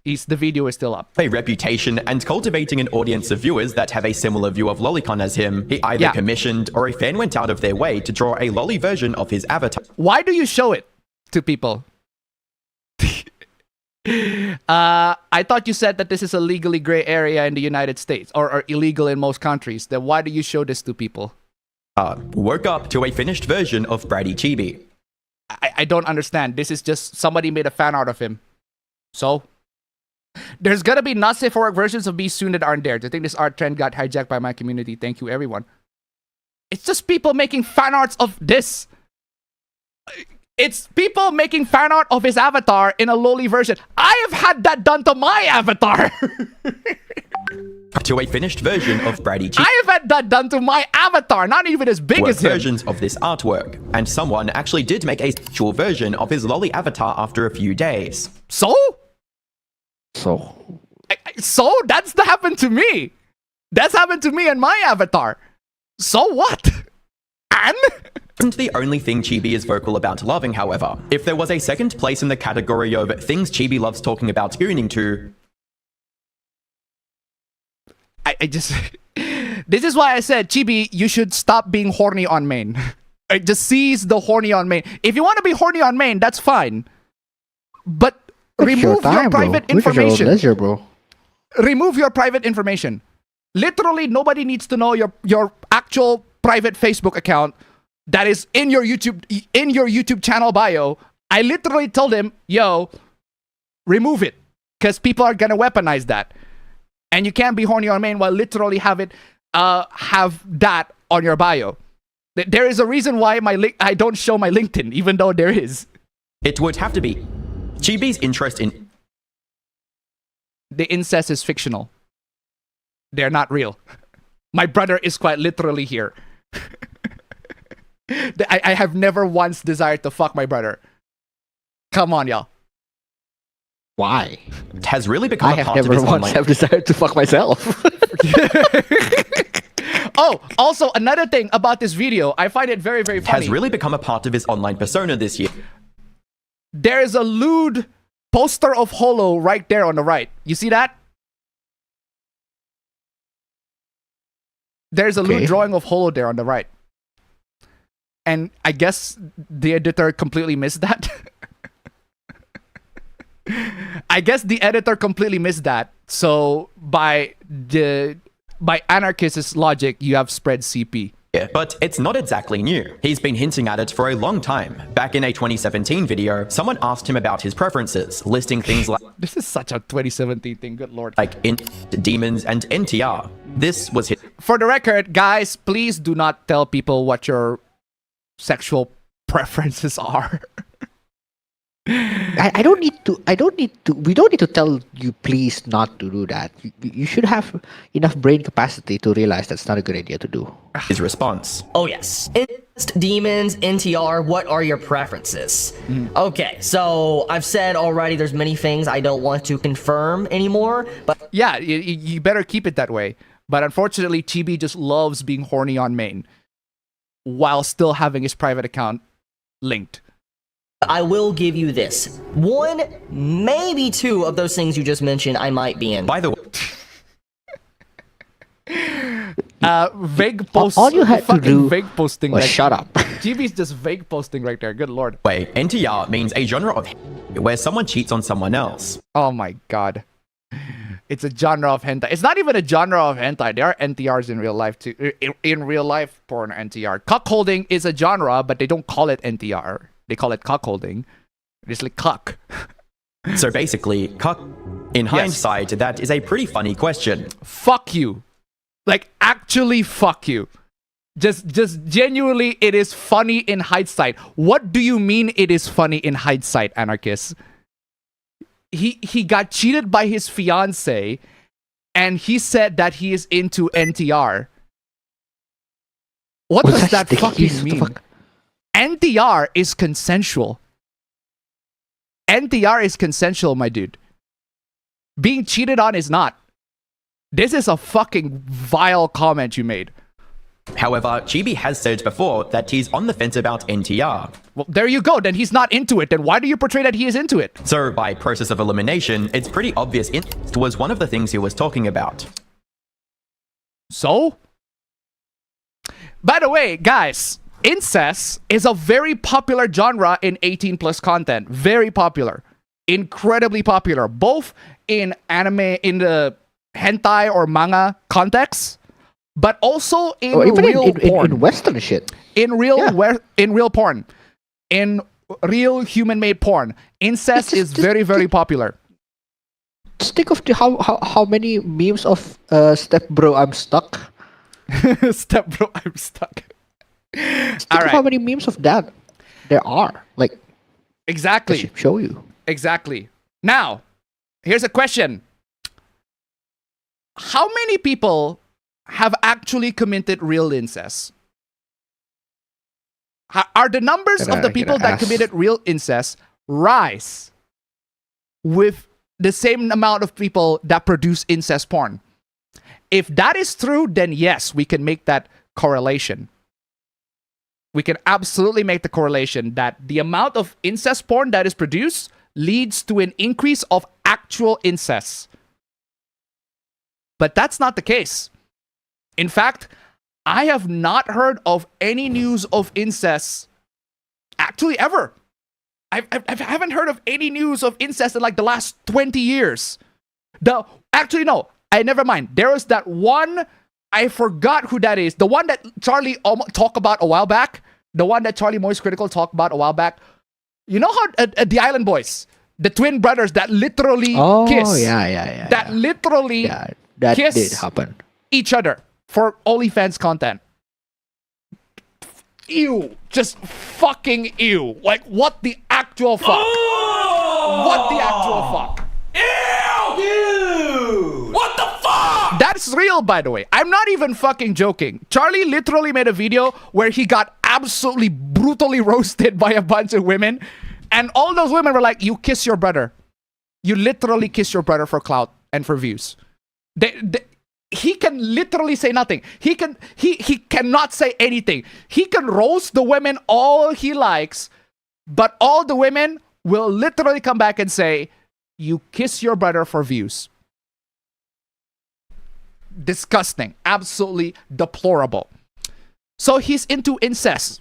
The video is still up. A reputation and cultivating an audience of viewers that have a similar view of Lolicon as him. He either commissioned or a fan went out of their way to draw a loli version of his avatar. Why do you show it to people? I thought you said that this is a legally gray area in the United States or illegal in most countries. Then why do you show this to people? Woke up to a finished version of Bratty Chibi. I don't understand. This is just somebody made a fan art of him. So? There's gonna be not safe for work versions of me soon that aren't there. I think this art trend got hijacked by my community. Thank you, everyone. It's just people making fan arts of this. It's people making fan art of his avatar in a loli version. I have had that done to my avatar. To a finished version of Bratty Chibi. I have had that done to my avatar, not even as big as him. Versions of this artwork, and someone actually did make a actual version of his loli avatar after a few days. So that's happened to me. That's happened to me and my avatar. So what? And? Isn't the only thing Chibi is vocal about loving, however. If there was a second place in the category of things Chibi loves talking about gooning to... I just... This is why I said, Chibi, you should stop being horny on main. Just seize the horny on main. If you want to be horny on main, that's fine. But Remove your private information. Leisure, bro. Remove your private information. Literally, nobody needs to know your actual private Facebook account that is in your YouTube channel bio. I literally told him, yo, remove it, because people are gonna weaponize that, and you can't be horny on main while literally have that on your bio. There is a reason why I don't show my LinkedIn, even though there is. It would have to be Chibi's interest in... The incest is fictional. They're not real. My brother is quite literally here. I have never once desired to fuck my brother. Come on, y'all. Why? It has really become I have never once have desired to fuck myself. Oh, also another thing about this video, I find it very, very funny. Has really become a part of his online persona this year. There is a lewd poster of Holo right there on the right. You see that? There's a lewd drawing of Holo there on the right. And I guess the editor completely missed that. I guess the editor completely missed that. So by Anarchist's logic, you have spread CP. Yeah, but it's not exactly new. He's been hinting at it for a long time. Back in a 2017 video, someone asked him about his preferences, listing things like... This is such a 2017 thing, good lord. Like demons and NTR. This was his... For the record, guys, please do not tell people what your sexual preferences are. I don't need to. We don't need to tell you please not to do that. You should have enough brain capacity to realize that's not a good idea to do. His response. Oh yes. Demons, NTR, what are your preferences? Okay, so I've said already there's many things I don't want to confirm anymore, but... Yeah, you better keep it that way. But unfortunately, Chibi just loves being horny on main while still having his private account linked. I will give you this. One, maybe two of those things you just mentioned I might be in. By the way... vague posts. All you had to do vague posting. Was shut up. Chibi's just vague posting right there. Good lord. Wait, NTR means a genre of where someone cheats on someone else. Oh my god. It's a genre of hentai. It's not even a genre of hentai. There are NTRs in real life too. In real life porn NTR. Cuckolding is a genre, but they don't call it NTR. They call it cuckolding. It's like cuck. So basically, cuck, in hindsight, that is a pretty funny question. Fuck you. Like, actually fuck you. Just genuinely, it is funny in hindsight. What do you mean it is funny in hindsight, Anarchist? He got cheated by his fiance, and he said that he is into NTR. What does that fucking mean? NTR is consensual. NTR is consensual, my dude. Being cheated on is not. This is a fucking vile comment you made. However, Chibi has said before that he's on the fence about NTR. Well, there you go. Then he's not into it. Then why do you portray that he is into it? So, by process of elimination, it's pretty obvious incest was one of the things he was talking about. So? By the way, guys, incest is a very popular genre in 18+ content. Very popular. Incredibly popular. Both in anime, in the hentai or manga context, but also in real porn. In Western shit. In real porn. In real human-made porn. Incest is very, very popular. Just think of how many memes of Step Bro, I'm stuck. Step Bro, I'm stuck. Think of how many memes of that there are. Like, exactly. I should show you. Exactly. Now, here's a question. How many people have actually committed real incest? Are the numbers of the people that committed real incest rise with the same amount of people that produce incest porn? If that is true, then yes, we can make that correlation. We can absolutely make the correlation that the amount of incest porn that is produced leads to an increase of actual incest. But that's not the case. In fact, I have not heard of any news of incest actually ever. I haven't heard of any news of incest in like the last 20 years. Actually, no, never mind. There was that one, I forgot who that is. The one that Charlie talked about a while back. The one that Charlie Moist Critical talked about a while back. You know how the Island Boys, the twin brothers that literally kiss. Oh, yeah. That literally that kiss did happen. each other for OnlyFans content. Ew. Just fucking ew. Like, what the actual fuck? Oh! What the actual fuck? Dude! What the fuck? That's real, by the way. I'm not even fucking joking. Charlie literally made a video where he got absolutely brutally roasted by a bunch of women. And all those women were like, you kiss your brother. You literally kiss your brother for clout and for views. He can literally say nothing. He cannot say anything. He can roast the women all he likes, but all the women will literally come back and say, you kiss your brother for views. Disgusting. Absolutely deplorable. So he's into incest.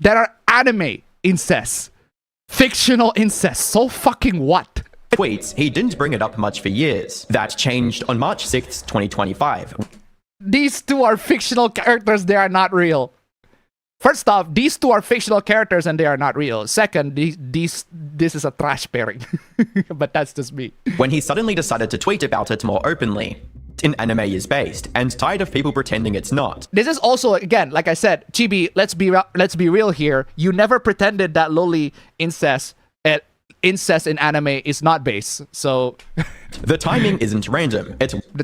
That are anime incest. Fictional incest. So fucking what? Tweets, he didn't bring it up much for years. That changed on March 6th, 2025. These two are fictional characters. They are not real. First off, these two are fictional characters and they are not real. Second, this is a trash pairing. But that's just me. When he suddenly decided to tweet about it more openly. In anime is based, and tired of people pretending it's not. This is also, again, like I said, Chibi, let's be real here. You never pretended that loli incest in anime is not base. So the timing isn't random.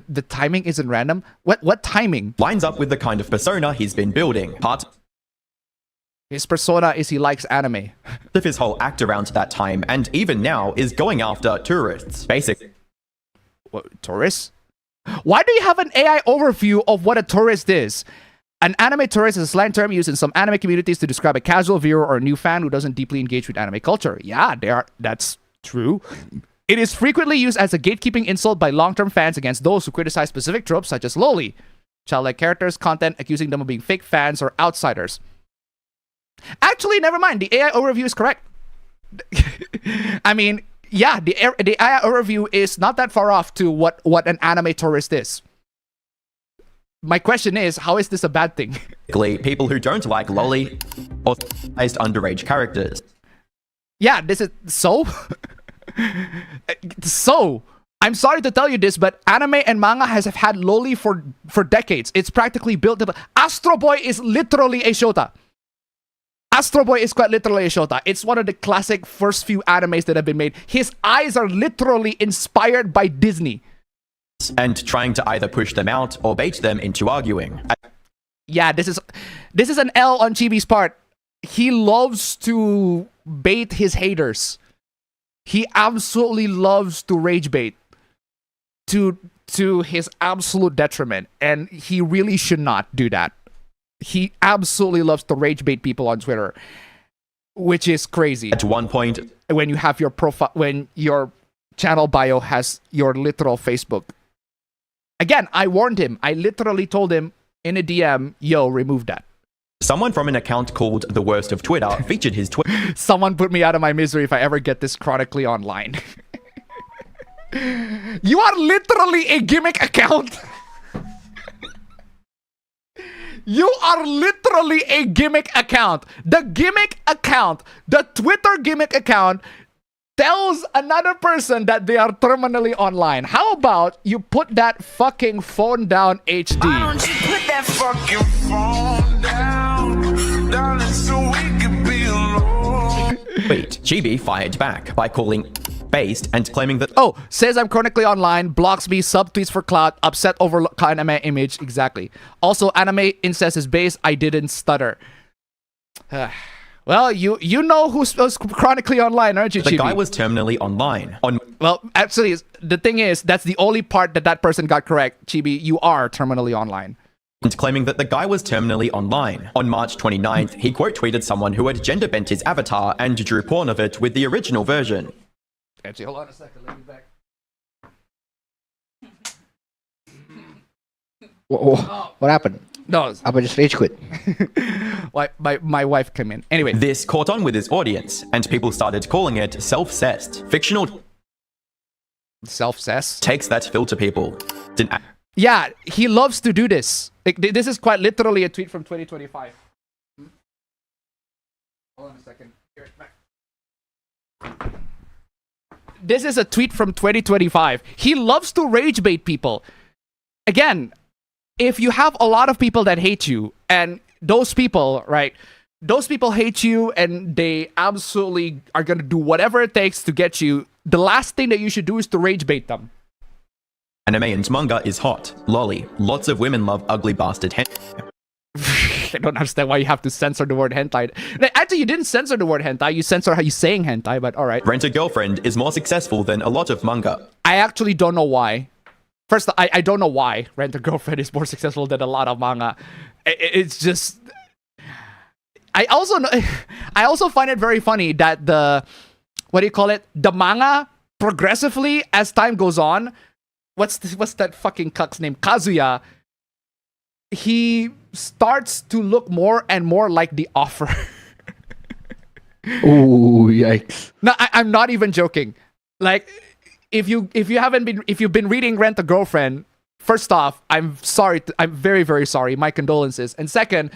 The timing isn't random? What timing? Lines up with the kind of persona he's been building. His persona is he likes anime. Of his whole act around that time, and even now, is going after tourists. Basically. What, tourists? Why do you have an AI overview of what a tourist is? An anime tourist is a slang term used in some anime communities to describe a casual viewer or a new fan who doesn't deeply engage with anime culture. Yeah, that's true. It is frequently used as a gatekeeping insult by long-term fans against those who criticize specific tropes such as loli, childlike characters, content, accusing them of being fake fans or outsiders. Actually, never mind. The AI overview is correct. I mean, yeah, the AI overview is not that far off to what an anime tourist is. My question is, how is this a bad thing? People who don't like loli or underage characters. Yeah, this is so. So, I'm sorry to tell you this, but anime and manga have had loli for decades. It's practically built up. Astro Boy is literally a shota. Astro Boy is quite literally a shota. It's one of the classic first few animes that have been made. His eyes are literally inspired by Disney. And trying to either push them out or bait them into arguing. Yeah, this is an L on Chibi's part. He loves to bait his haters. He absolutely loves to rage bait to his absolute detriment, and he really should not do that. He absolutely loves to rage bait people on Twitter, which is crazy. At one point, when you have your profile, when your channel bio has your literal Facebook. Again, I warned him. I literally told him in a DM, yo, remove that. Someone from an account called The Worst of Twitter featured his tweet. Someone put me out of my misery if I ever get this chronically online. You are literally a gimmick account. You are literally a gimmick account. The gimmick account, the Twitter gimmick account, tells another person that they are terminally online. How about you put that fucking phone down, HD? Why don't you put that fucking phone down, darling, so we can be alone? Wait, Chibi fired back by calling based and claiming that says I'm chronically online, blocks me, subtweets for clout, upset over anime image. Exactly. Also, anime incest is based. I didn't stutter. Well, you know who's chronically online, aren't you, Chibi? The guy was terminally online. Well, actually, the thing is, that's the only part that person got correct. Chibi, you are terminally online. And claiming that the guy was terminally online. On March 29th, he quote tweeted someone who had gender bent his avatar and drew porn of it with the original version. Actually, hold on a second. Let me back. What happened? No. I would just rage quit. my wife came in. Anyway. This caught on with his audience, and people started calling it self-cessed. Fictional self-cessed takes that filter people. Yeah, he loves to do this. Like, this is quite literally a tweet from 2025. Hold on a second. Here, back. This is a tweet from 2025. He loves to rage bait people. Again, if you have a lot of people that hate you, and those people, right, those people hate you and they absolutely are going to do whatever it takes to get you, the last thing that you should do is to rage bait them. Anime and manga is hot. Lolly. Lots of women love ugly bastard hentai. I don't understand why you have to censor the word hentai. Actually, you didn't censor the word hentai. You censor how you're saying hentai, but all right. Rent a Girlfriend is more successful than a lot of manga. I actually don't know why. First, I don't know why Rent a Girlfriend is more successful than a lot of manga. It's just... I also find it very funny that the... What do you call it? The manga, progressively, as time goes on... What's that fucking cuck's name? Kazuya. He starts to look more and more like The Offer. Oh, yikes. No, I'm not even joking. Like, if you've been reading Rent a Girlfriend, first off, I'm sorry. I'm very, very sorry. My condolences. And second,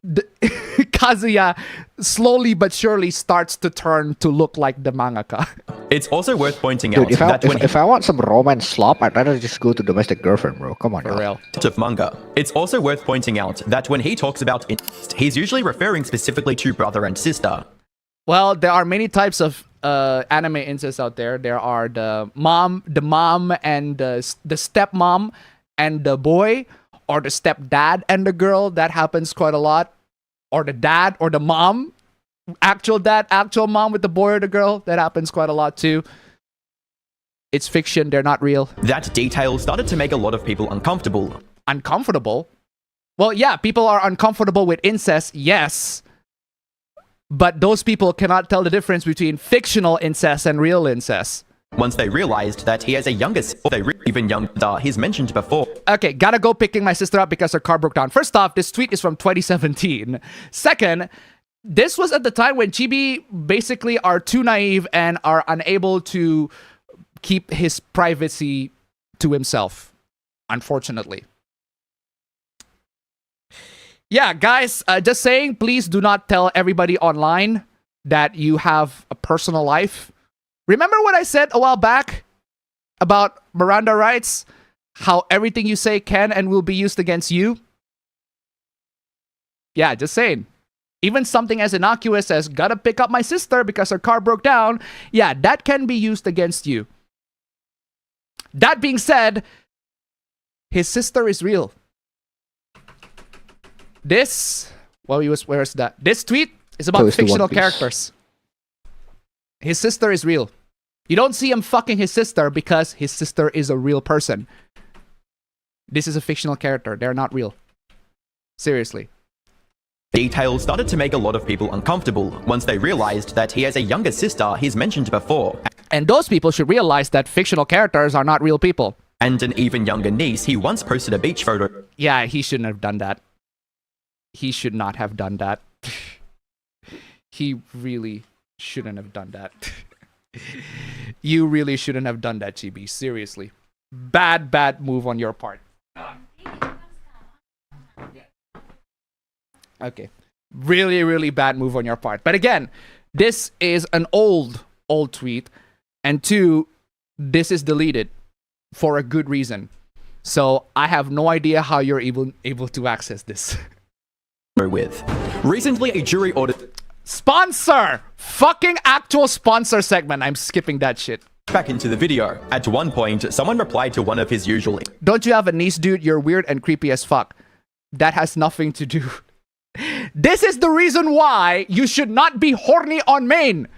Kazuya slowly but surely starts to turn to look like the mangaka. It's also worth pointing Dude, out if I want some romance slop, I'd rather just go to Domestic Girlfriend, bro. Come on, for real. Of manga. It's also worth pointing out that when he talks about incest, he's usually referring specifically to brother and sister. Well, there are many types of anime incest out there. There are the mom and the stepmom and the boy, or the stepdad and the girl. That happens quite a lot. Or the dad or the mom, actual dad, actual mom with the boy or the girl. That happens quite a lot too. It's fiction. They're not real. That detail started to make a lot of people uncomfortable. Uncomfortable? Well, yeah, people are uncomfortable with incest, yes. But those people cannot tell the difference between fictional incest and real incest. Once they realized that he has a younger sister, even younger, he's mentioned before. Okay, gotta go picking my sister up because her car broke down. First off, this tweet is from 2017. Second, this was at the time when Chibi basically are too naive and are unable to keep his privacy to himself, unfortunately. Yeah, guys, just saying, please do not tell everybody online that you have a personal life. Remember what I said a while back about Miranda rights? How everything you say can and will be used against you? Yeah, just saying. Even something as innocuous as gotta pick up my sister because her car broke down, yeah, that can be used against you. That being said, his sister is real. This, where's that? This tweet is about fictional characters. His sister is real. You don't see him fucking his sister because his sister is a real person. This is a fictional character. They're not real. Seriously. Details started to make a lot of people uncomfortable once they realized that he has a younger sister he's mentioned before. And those people should realize that fictional characters are not real people. And an even younger niece he once posted a beach photo. Yeah, he shouldn't have done that. He should not have done that. He really shouldn't have done that. You really shouldn't have done that, Chibi. Seriously. Bad move on your part. Okay. Really bad move on your part. But again, this is an old tweet. And two, this is deleted for a good reason. So I have no idea how you're able to access this. With. Recently, a jury ordered... Sponsor! Fucking actual sponsor segment. I'm skipping that shit. Back into the video. At one point, someone replied to one of his usual... Don't you have a niece, dude? You're weird and creepy as fuck. That has nothing to do... This is the reason why you should not be horny on main.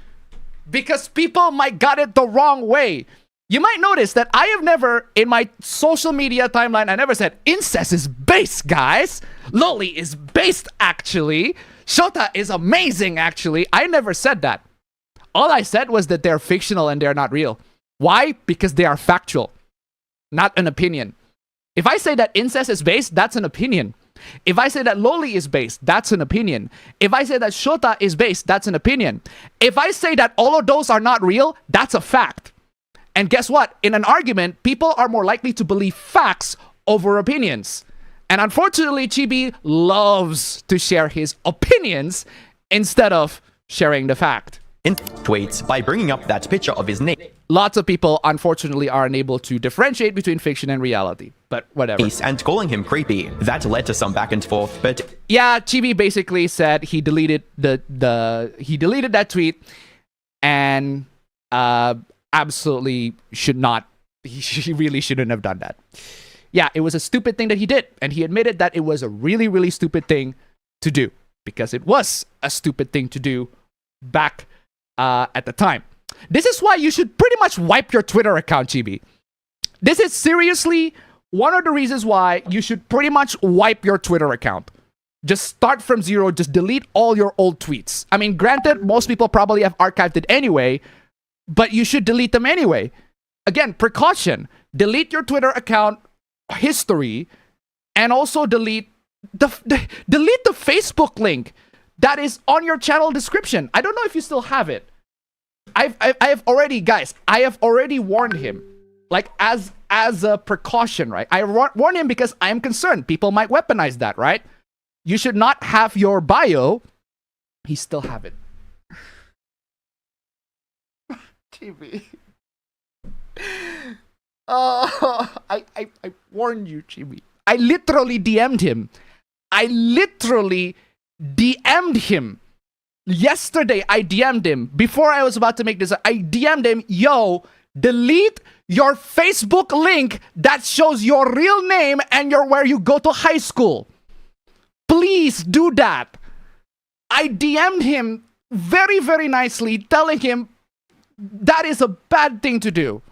Because people might got it the wrong way. You might notice that I have never, in my social media timeline, I never said, incest is base, guys. Loli is based, actually. Shota is amazing, actually. I never said that. All I said was that they're fictional and they're not real. Why? Because they are factual, not an opinion. If I say that incest is based, that's an opinion. If I say that loli is based, that's an opinion. If I say that shota is based, that's an opinion. If I say that all of those are not real, that's a fact. And guess what? In an argument, people are more likely to believe facts over opinions. And unfortunately, Chibi loves to share his opinions instead of sharing the fact. In tweets by bringing up that picture of his niece. Lots of people, unfortunately, are unable to differentiate between fiction and reality. But whatever. And calling him creepy. That led to some back and forth, but... Yeah, Chibi basically said he deleted he deleted that tweet and absolutely should not. He really shouldn't have done that. Yeah, it was a stupid thing that he did. And he admitted that it was a really, really stupid thing to do. Because it was a stupid thing to do back at the time. This is why you should pretty much wipe your Twitter account, Chibi. This is seriously one of the reasons why you should pretty much wipe your Twitter account. Just start from zero. Just delete all your old tweets. I mean, granted, most people probably have archived it anyway, but you should delete them anyway. Again, precaution. Delete your Twitter account history and also delete the Facebook link that is on your channel description. I don't know if you still have it. I have already, guys, I have already warned him, like as a precaution, right? I warned him because I am concerned people might weaponize that, right? You should not have your bio. He still have it. Chibi. I warned you, Chibi. I literally DM'd him. Yesterday, I DM'd him. Before I was about to make this, I DM'd him, yo, delete your Facebook link that shows your real name and where you go to high school. Please do that. I DM'd him very, very nicely, telling him that is a bad thing to do.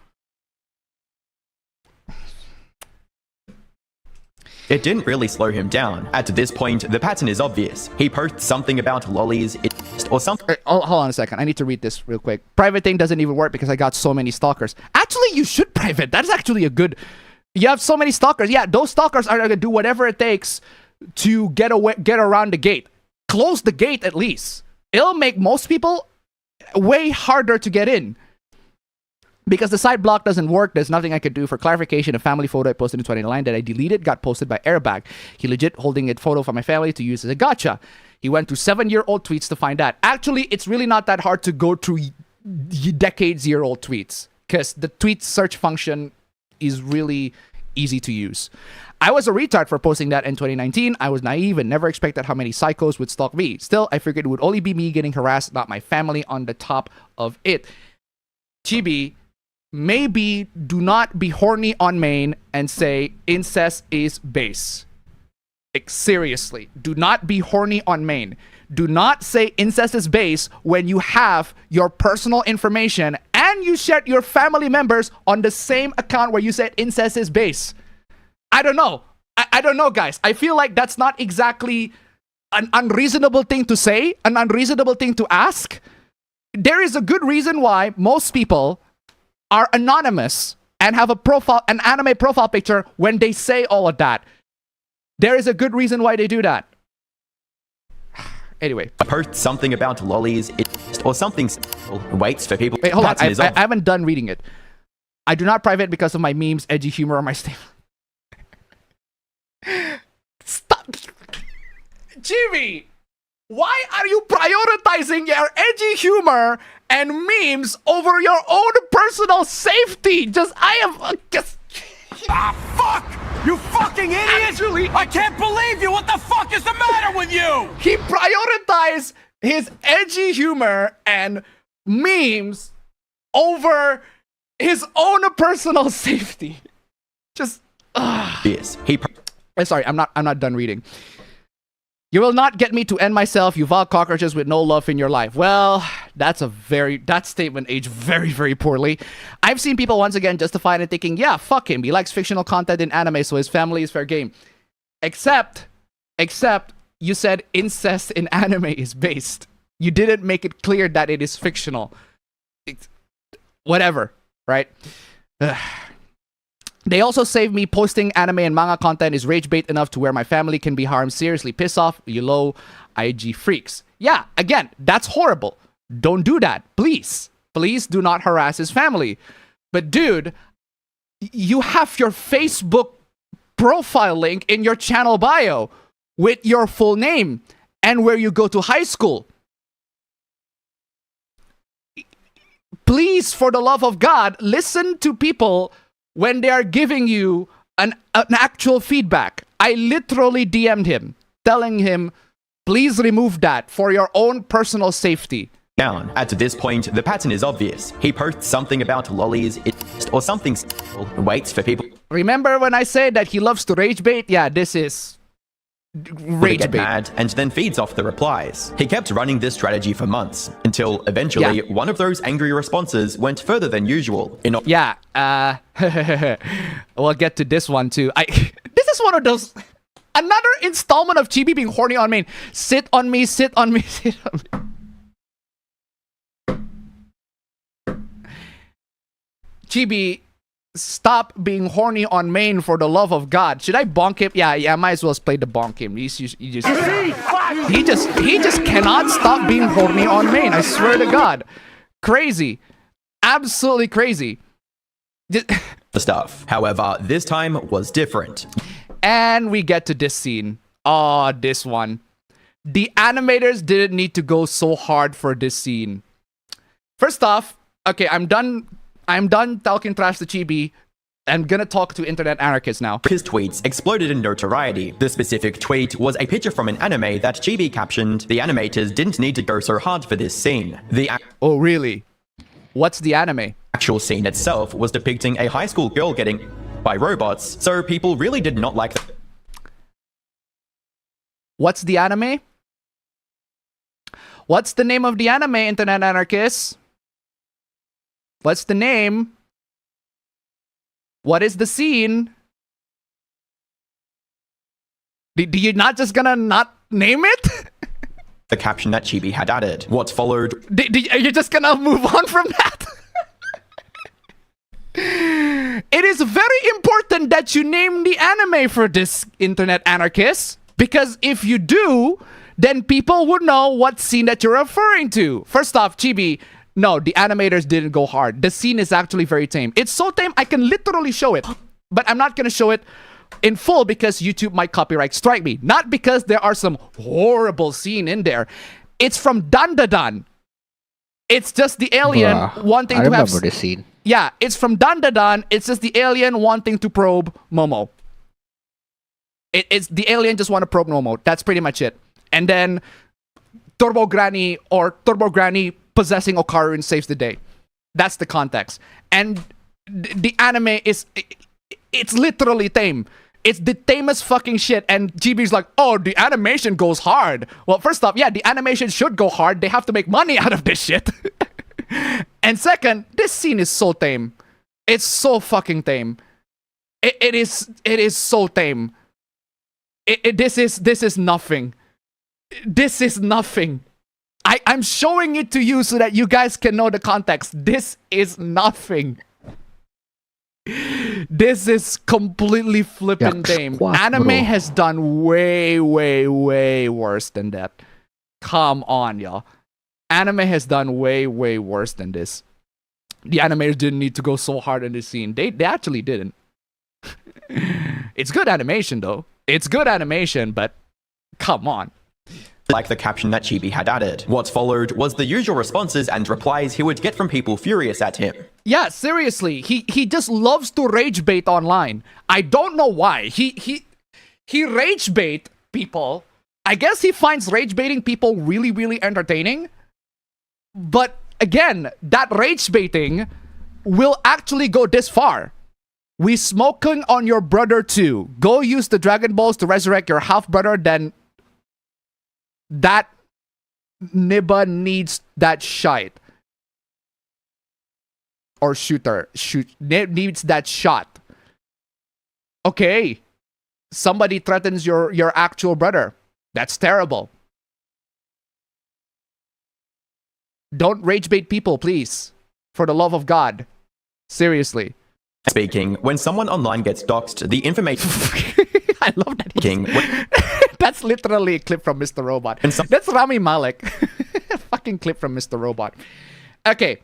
It didn't really slow him down. At this point, the pattern is obvious. He posts something about lollies or something. Hold on a second. I need to read this real quick. Private thing doesn't even work because I got so many stalkers. Actually, you should private. That's actually a good... You have so many stalkers. Yeah, those stalkers are going to do whatever it takes to get around the gate. Close the gate at least. It'll make most people way harder to get in. Because the side block doesn't work, there's nothing I could do. For clarification, a family photo I posted in 2009 that I deleted got posted by Airbag. He legit holding a photo for my family to use as a gotcha. He went to 7-year-old tweets to find that. Actually, it's really not that hard to go through decades-year-old tweets. Because the tweet search function is really easy to use. I was a retard for posting that in 2019. I was naive and never expected how many psychos would stalk me. Still, I figured it would only be me getting harassed, not my family on the top of it. Chibi, maybe do not be horny on main and say incest is base. Like, seriously, do not be horny on main. Do not say incest is base when you have your personal information and you shared your family members on the same account where you said incest is base. I don't know. I don't know, guys. I feel like that's not exactly an unreasonable thing to say, an unreasonable thing to ask. There is a good reason why most people are anonymous and have an anime profile picture when they say all of that. There is a good reason why they do that. Anyway. Post something about lollies or something waits for people. Wait, hold on. I haven't done reading it. I do not private because of my memes, edgy humor, or my statement. Stop. Jimmy, why are you prioritizing your edgy humor and memes over your own personal safety? Fuck! You fucking idiot! Actually, I can't believe you! What the fuck is the matter with you? He prioritized his edgy humor and memes over his own personal safety. Yes. Sorry, I'm not done reading. You will not get me to end myself, you vile cockroaches with no love in your life. Well, that statement aged very, very poorly. I've seen people once again justify it and thinking, yeah, fuck him. He likes fictional content in anime, so his family is fair game. Except you said incest in anime is based. You didn't make it clear that it is fictional. Whatever, right? They also saved me. Posting anime and manga content is rage bait enough to where my family can be harmed. Seriously, piss off, you low IG freaks. Yeah, again, that's horrible. Don't do that. Please. Please do not harass his family. But dude, you have your Facebook profile link in your channel bio with your full name and where you go to high school. Please, for the love of God, listen to people when they are giving you an actual feedback. I literally DM'd him, telling him, please remove that for your own personal safety. Down. At this point, the pattern is obvious. He posts something about lollies or something, waits for people Remember when I said that he loves to rage bait? Yeah, this is to rage get bait. mad and then feeds off the replies. He kept running this strategy for months until eventually one of those angry responses went further than usual. Yeah, we'll get to this one too. This is one of those, another installment of Chibi being horny on main. Sit on me, sit on me, sit on me. Chibi, stop being horny on main for the love of God. Should I bonk him? Yeah, I might as well play the bonk him. He just cannot stop being horny on main. I swear to God. Crazy. Absolutely crazy. The stuff. However, this time was different. And we get to this scene. Oh, this one. The animators didn't need to go so hard for this scene. First off, okay, I'm done talking trash to Chibi. I'm gonna talk to internet anarchists now. His tweets exploded in notoriety. The specific tweet was a picture from an anime that Chibi captioned, "The animators didn't need to go so hard for this scene." Oh, really? What's the anime? Actual scene itself was depicting a high school girl getting by robots, so people really did not like that. What's the anime? What's the name of the anime, internet anarchists? What's the name? What is the scene? Do you not just gonna not name it? The caption that Chibi had added. What followed... Are you just gonna move on from that? It is very important that you name the anime for this, internet anarchist. Because if you do, then people would know what scene that you're referring to. First off, Chibi... No, the animators didn't go hard. The scene is actually very tame. It's so tame, I can literally show it. But I'm not going to show it in full because YouTube might copyright strike me. Not because there are some horrible scene in there. It's from Dandadan. It's just the alien wanting to have... I remember this scene. Yeah, it's from Dandadan. It's just the alien wanting to probe Momo. It's the alien just want to probe Momo. That's pretty much it. And then Turbo Granny possessing Okarun saves the day. That's the context. And the anime is... It's literally tame. It's the tamest fucking shit. And GB's like, oh, the animation goes hard. Well, first off, yeah, the animation should go hard. They have to make money out of this shit. And second, this scene is so tame. It's so fucking tame. It is so tame. This is nothing. This is nothing. I'm showing it to you so that you guys can know the context. This is nothing. This is completely flippin' tame. Anime has done way, way, way worse than that. Come on, y'all. Anime has done way, way worse than this. The animators didn't need to go so hard in this scene. They actually didn't. It's good animation, though. It's good animation, but come on. Like the caption that Chibi had added. What followed was the usual responses and replies he would get from people furious at him. Yeah, seriously, he just loves to rage bait online. I don't know why. He rage bait people. I guess he finds rage baiting people really, really entertaining. But again, that rage baiting will actually go this far. We smoking on your brother too. Go use the Dragon Balls to resurrect your half brother, then that Nibba needs that shite. Or needs that shot. Okay. Somebody threatens your actual brother. That's terrible. Don't rage bait people, please. For the love of God. Seriously. Speaking, when someone online gets doxxed, the information. I love that. That's literally a clip from Mr. Robot. That's Rami Malek. Fucking clip from Mr. Robot. Okay.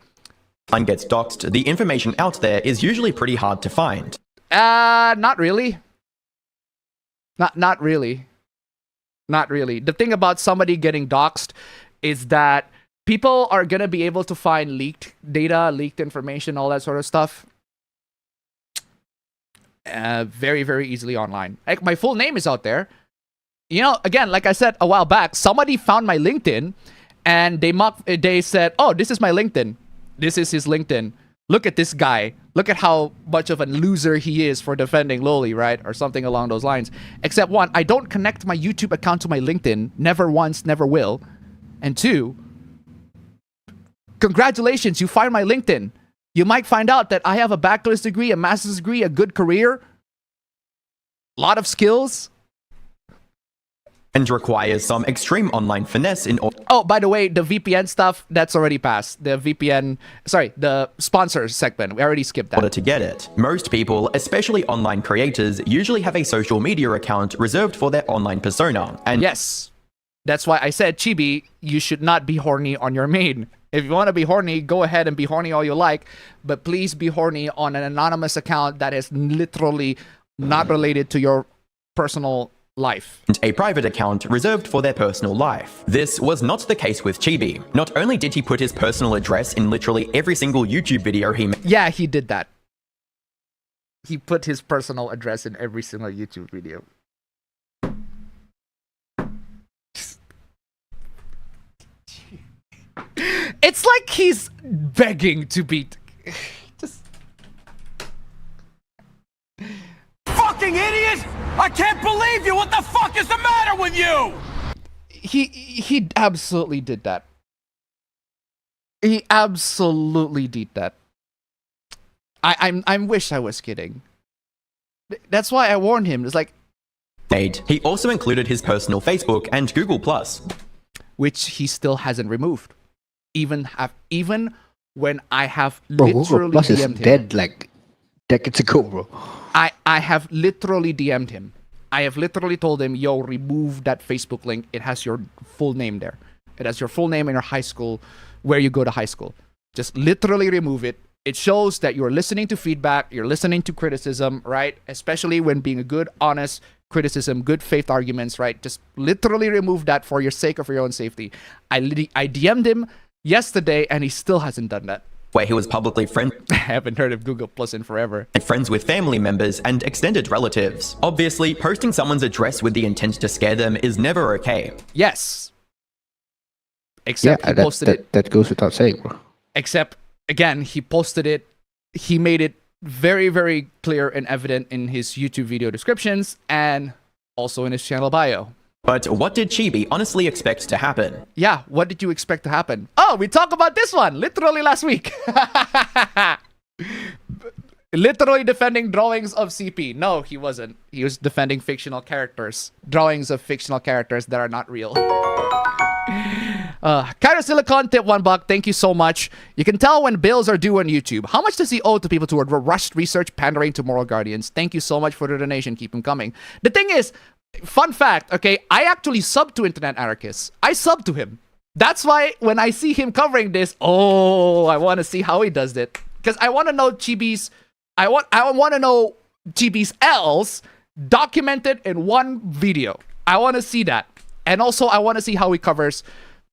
Online gets doxxed, the information out there is usually pretty hard to find. Not really. Not really. Not really. The thing about somebody getting doxxed is that people are gonna be able to find leaked data, leaked information, all that sort of stuff. Very, very easily online. Like, my full name is out there. You know, again, like I said a while back, somebody found my LinkedIn and they said, oh, this is my LinkedIn. This is his LinkedIn. Look at this guy. Look at how much of a loser he is for defending Loli, right? Or something along those lines. Except one, I don't connect my YouTube account to my LinkedIn. Never once, never will. And two, congratulations, you find my LinkedIn. You might find out that I have a bachelor's degree, a master's degree, a good career, a lot of skills. And requires some extreme online finesse in order. Oh, by the way, the VPN stuff, that's already passed. The VPN, sorry, the sponsors segment, we already skipped that. In order to get it. Most people, especially online creators, usually have a social media account reserved for their online persona. And yes, that's why I said, Chibi, you should not be horny on your main. If you want to be horny, go ahead and be horny all you like, but please be horny on an anonymous account that is literally not related to your personal life. A private account reserved for their personal life. This was not the case with Chibi. Not only did he put his personal address in literally every single YouTube video he made. Yeah, he did that. He put his personal address in every single YouTube video. It's like he's begging to be... Fucking idiot! I can't believe you! What the fuck is the matter with you? He absolutely did that. He absolutely did that. I wish I was kidding. That's why I warned him. It's like... He also included his personal Facebook and Google+. Which he still hasn't removed. Even when I have bro, literally Google Plus is DM'd him. dead like decades ago, bro. I have literally DM'd him. I have literally told him, yo, remove that Facebook link. It has your full name there. It has your full name and your high school, where you go to high school. Just literally remove it. It shows that you're listening to feedback, you're listening to criticism, right? Especially when being a good, honest criticism, good faith arguments, right? Just literally remove that for your sake or for your own safety. I DM'd him yesterday and he still hasn't done that. Where he was publicly friends. I haven't heard of Google Plus in forever. And friends with family members and extended relatives. Obviously, posting someone's address with the intent to scare them is never okay. Yes. Except he posted it. That goes without saying, bro. Except, again, he posted it. He made it very, very clear and evident in his YouTube video descriptions and also in his channel bio. But what did Chibi honestly expect to happen? Yeah, what did you expect to happen? Oh, we talked about this one literally last week. Literally defending drawings of CP. No, he wasn't. He was defending fictional characters. Drawings of fictional characters that are not real. Kyra Silicon, tip $1. Thank you so much. You can tell when bills are due on YouTube. How much does he owe to people who are rushed research pandering to moral guardians? Thank you so much for the donation. Keep them coming. The thing is, fun fact, okay, I actually subbed to Internet Anarchist. I subbed to him. That's why when I see him covering this, oh, I want to see how he does it. Because I want to know Chibi's... I want to know Chibi's L's documented in one video. I want to see that. And also, I want to see how he covers,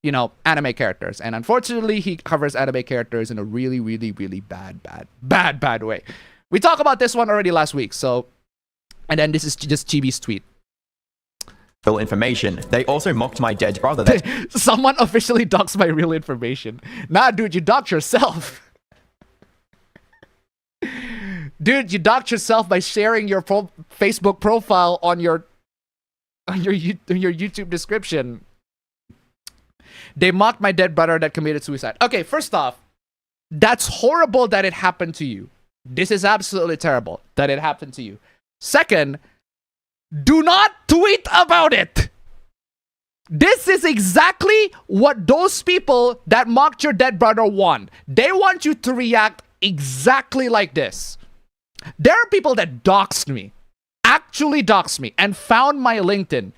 you know, anime characters. And unfortunately, he covers anime characters in a really, really, really bad way. We talked about this one already last week, so... And then this is just Chibi's tweet. Information. They also mocked my dead brother. Someone officially doxed my real information. Nah, dude, you doxed yourself. Dude, you doxed yourself by sharing your Facebook profile on your YouTube description. They mocked my dead brother that committed suicide. Okay, first off, that's horrible that it happened to you. This is absolutely terrible that it happened to you. Second, do not tweet about it. This is exactly what those people that mocked your dead brother want. They want you to react exactly like this. There are people that doxed me, actually doxed me, and found my LinkedIn,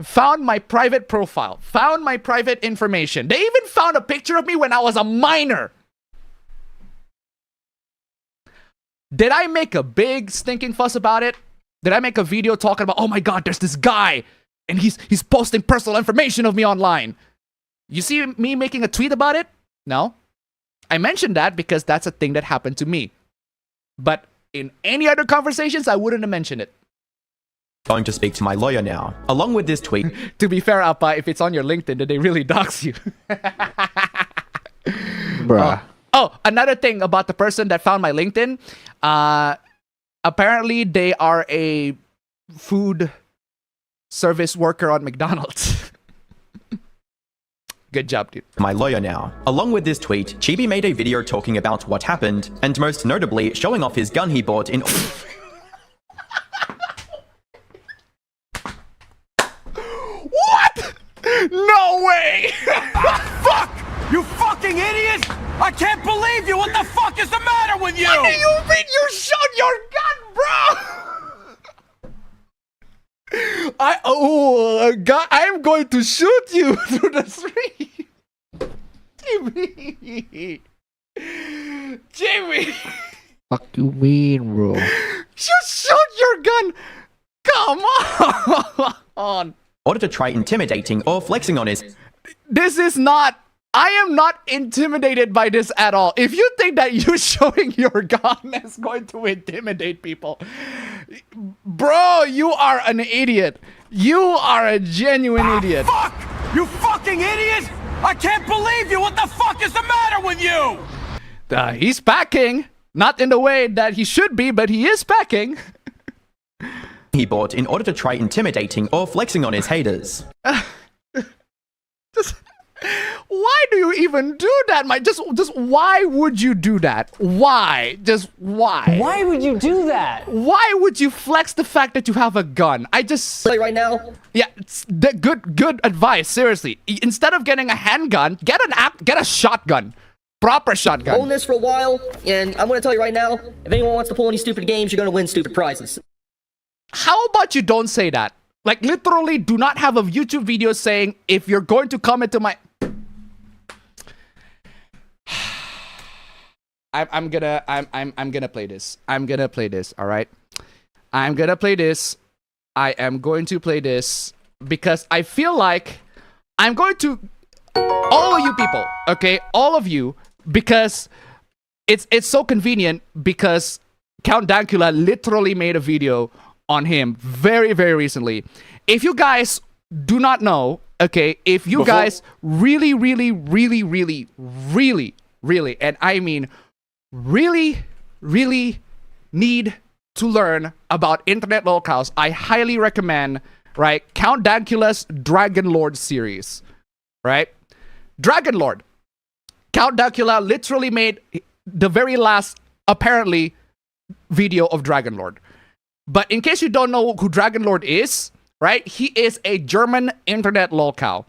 found my private profile, found my private information. They even found a picture of me when I was a minor. Did I make a big stinking fuss about it? Did I make a video talking about, oh my god, there's this guy, and he's posting personal information of me online? You see me making a tweet about it? No. I mentioned that because that's a thing that happened to me. But in any other conversations, I wouldn't have mentioned it. Going to speak to my lawyer now. Along with this tweet. To be fair, Appa, if it's on your LinkedIn, then they really dox you. Bruh. Oh, another thing about the person that found my LinkedIn. Apparently, they are a food service worker on McDonald's. Good job, dude. My lawyer now. Along with this tweet, Chibi made a video talking about what happened, and most notably, showing off his gun he bought in... What? No way! Fuck! You fucking idiot! I can't believe you! What the fuck is the matter with you? What do you mean you shot your gun, bro? I'm going to shoot you through the street. Jimmy. Fuck you mean, bro? You shoot your gun. Come on. In order to try intimidating or flexing on his... This is not... I am not intimidated by this at all. If you think that you showing your gun is going to intimidate people, bro, you are an idiot. You are a genuine idiot. Fuck! You fucking idiot! I can't believe you! What the fuck is the matter with you? He's packing. Not in the way that he should be, but he is packing. He bought in order to try intimidating or flexing on his haters. Why do you even do that, Mike? Just why would you do that? Why? Just why? Why would you do that? Why would you flex the fact that you have a gun? I just play right now. Yeah, it's good advice. Seriously, instead of getting a handgun, get a shotgun, proper shotgun. Own this for a while, and I'm gonna tell you right now, if anyone wants to pull any stupid games, you're gonna win stupid prizes. How about you don't say that? Like literally, do not have a YouTube video saying if you're going to come into my. I'm gonna play this. I'm gonna play this. All right. I'm gonna play this. I am going to play this because I feel like I'm going to all of you people. Okay, all of you, because it's so convenient because Count Dankula literally made a video on him very recently. If you guys do not know, okay, if you guys really, and I mean really need to learn about internet lolcows, I highly recommend, right, Count Dankula's Dragon Lord series, right? Dragon Lord. Count Dankula literally made the very last, apparently, video of Dragon Lord. But in case you don't know who Dragon Lord is, right, he is a German internet lolcow.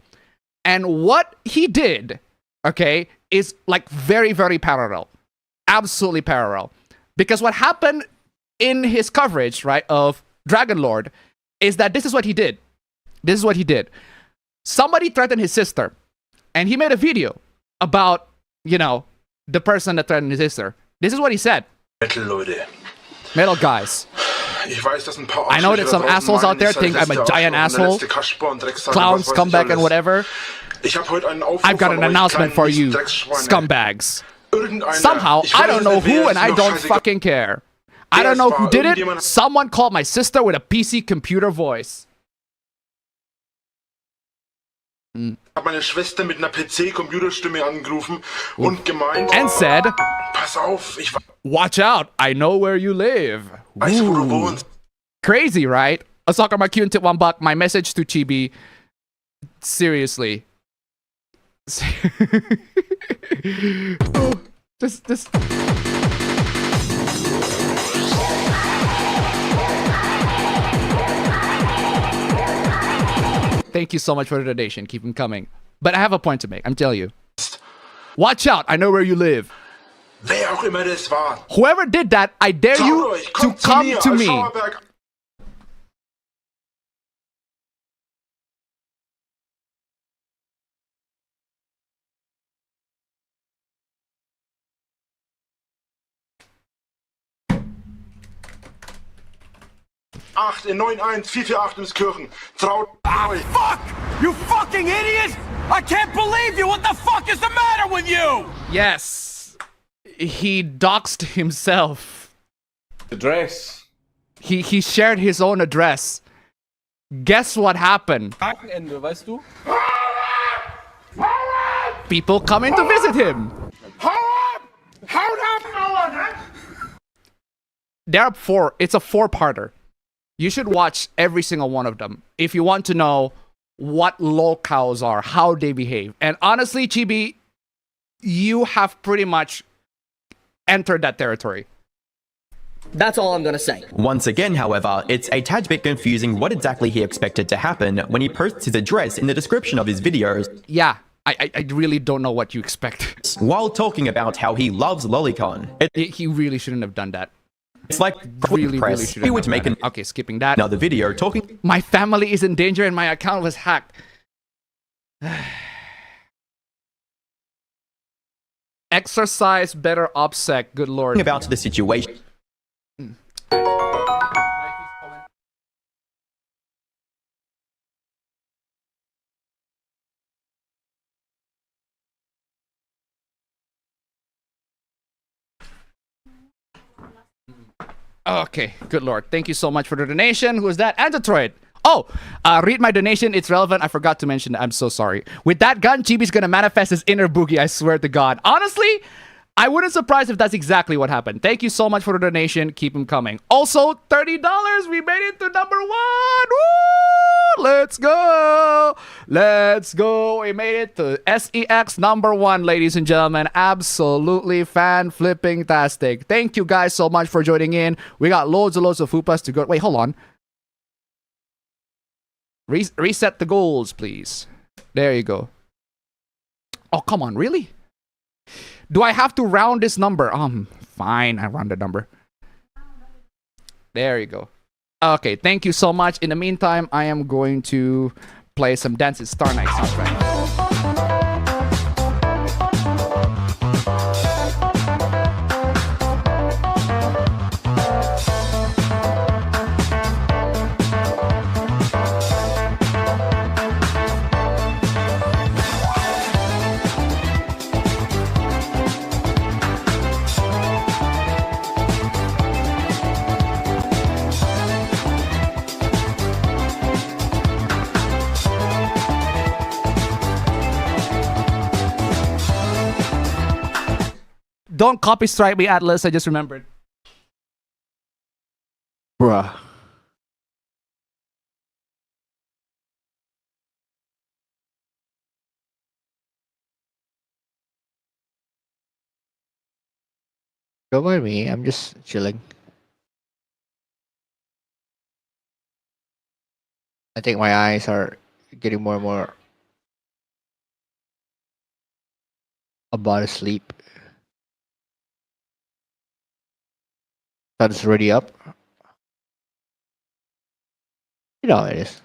And what he did, okay, is like very parallel. Absolutely parallel. Because what happened in his coverage, right, of Dragon Lord is that this is what he did. This is what he did. Somebody threatened his sister. And he made a video about, you know, the person that threatened his sister. This is what he said. Metal guys. I know that some assholes out there think I'm a giant asshole. Clowns, scumbag, and whatever. I've got an announcement for you, scumbags. Somehow, I don't know who and I don't fucking care. I don't know who did it. Someone called my sister with a PC computer voice. And said, watch out, I know where you live. Ooh. Crazy, right? A soccer my Q and tip $1. My message to Chibi. Seriously. This. Thank you so much for the donation. Keep them coming. But I have a point to make. I'm telling you. Watch out. I know where you live. Wer auch immer das war. Whoever did that, I dare you to come to me. In 91448 Traut euch. Fuck! You fucking idiot! I can't believe you! What the fuck is the matter with you? Yes. He doxed himself. Address. He shared his own address. Guess what happened? Hakenende, weißt du? People coming to visit him. Hold up! There are 4. It's a 4-parter. You should watch every single one of them if you want to know what lolcows are, how they behave. And honestly, Chibi, you have pretty much entered that territory. That's all I'm gonna say. Once again, however, it's a tad bit confusing what exactly he expected to happen when he posts his address in the description of his videos. Yeah, I really don't know what you expect. While talking about how he loves Lolicon. He really shouldn't have done that. It's like really press. shouldn't He would have make done it. Okay, skipping that. another video talking. My family is in danger and my account was hacked. Exercise better OPSEC, good lord. About the situation. Okay, good lord. Thank you so much for the donation. Who is that? Antitroid. Oh, read my donation. It's relevant. I forgot to mention that. I'm so sorry. With that gun, Chibi's gonna manifest his inner boogie. I swear to God. Honestly, I wouldn't surprise if that's exactly what happened. Thank you so much for the donation. Keep them coming. Also, $30. We made it to number 1. Woo! Let's go. Let's go. We made it to SEX number 1, ladies and gentlemen. Absolutely fan-flipping-tastic. Thank you guys so much for joining in. We got loads and loads of fupas to go. Wait, hold on. Reset the goals, please. There you go. Oh, come on. Really? Do I have to round this number? Fine. I round the number. There you go. Okay, thank you so much. In the meantime, I am going to play some Dance's Star Night soundtrack. Don't copy strike me, Atlas. I just remembered. Bruh. Don't mind me. I'm just chilling. I think my eyes are getting more and more about to sleep. Sun's already up. You know how it is.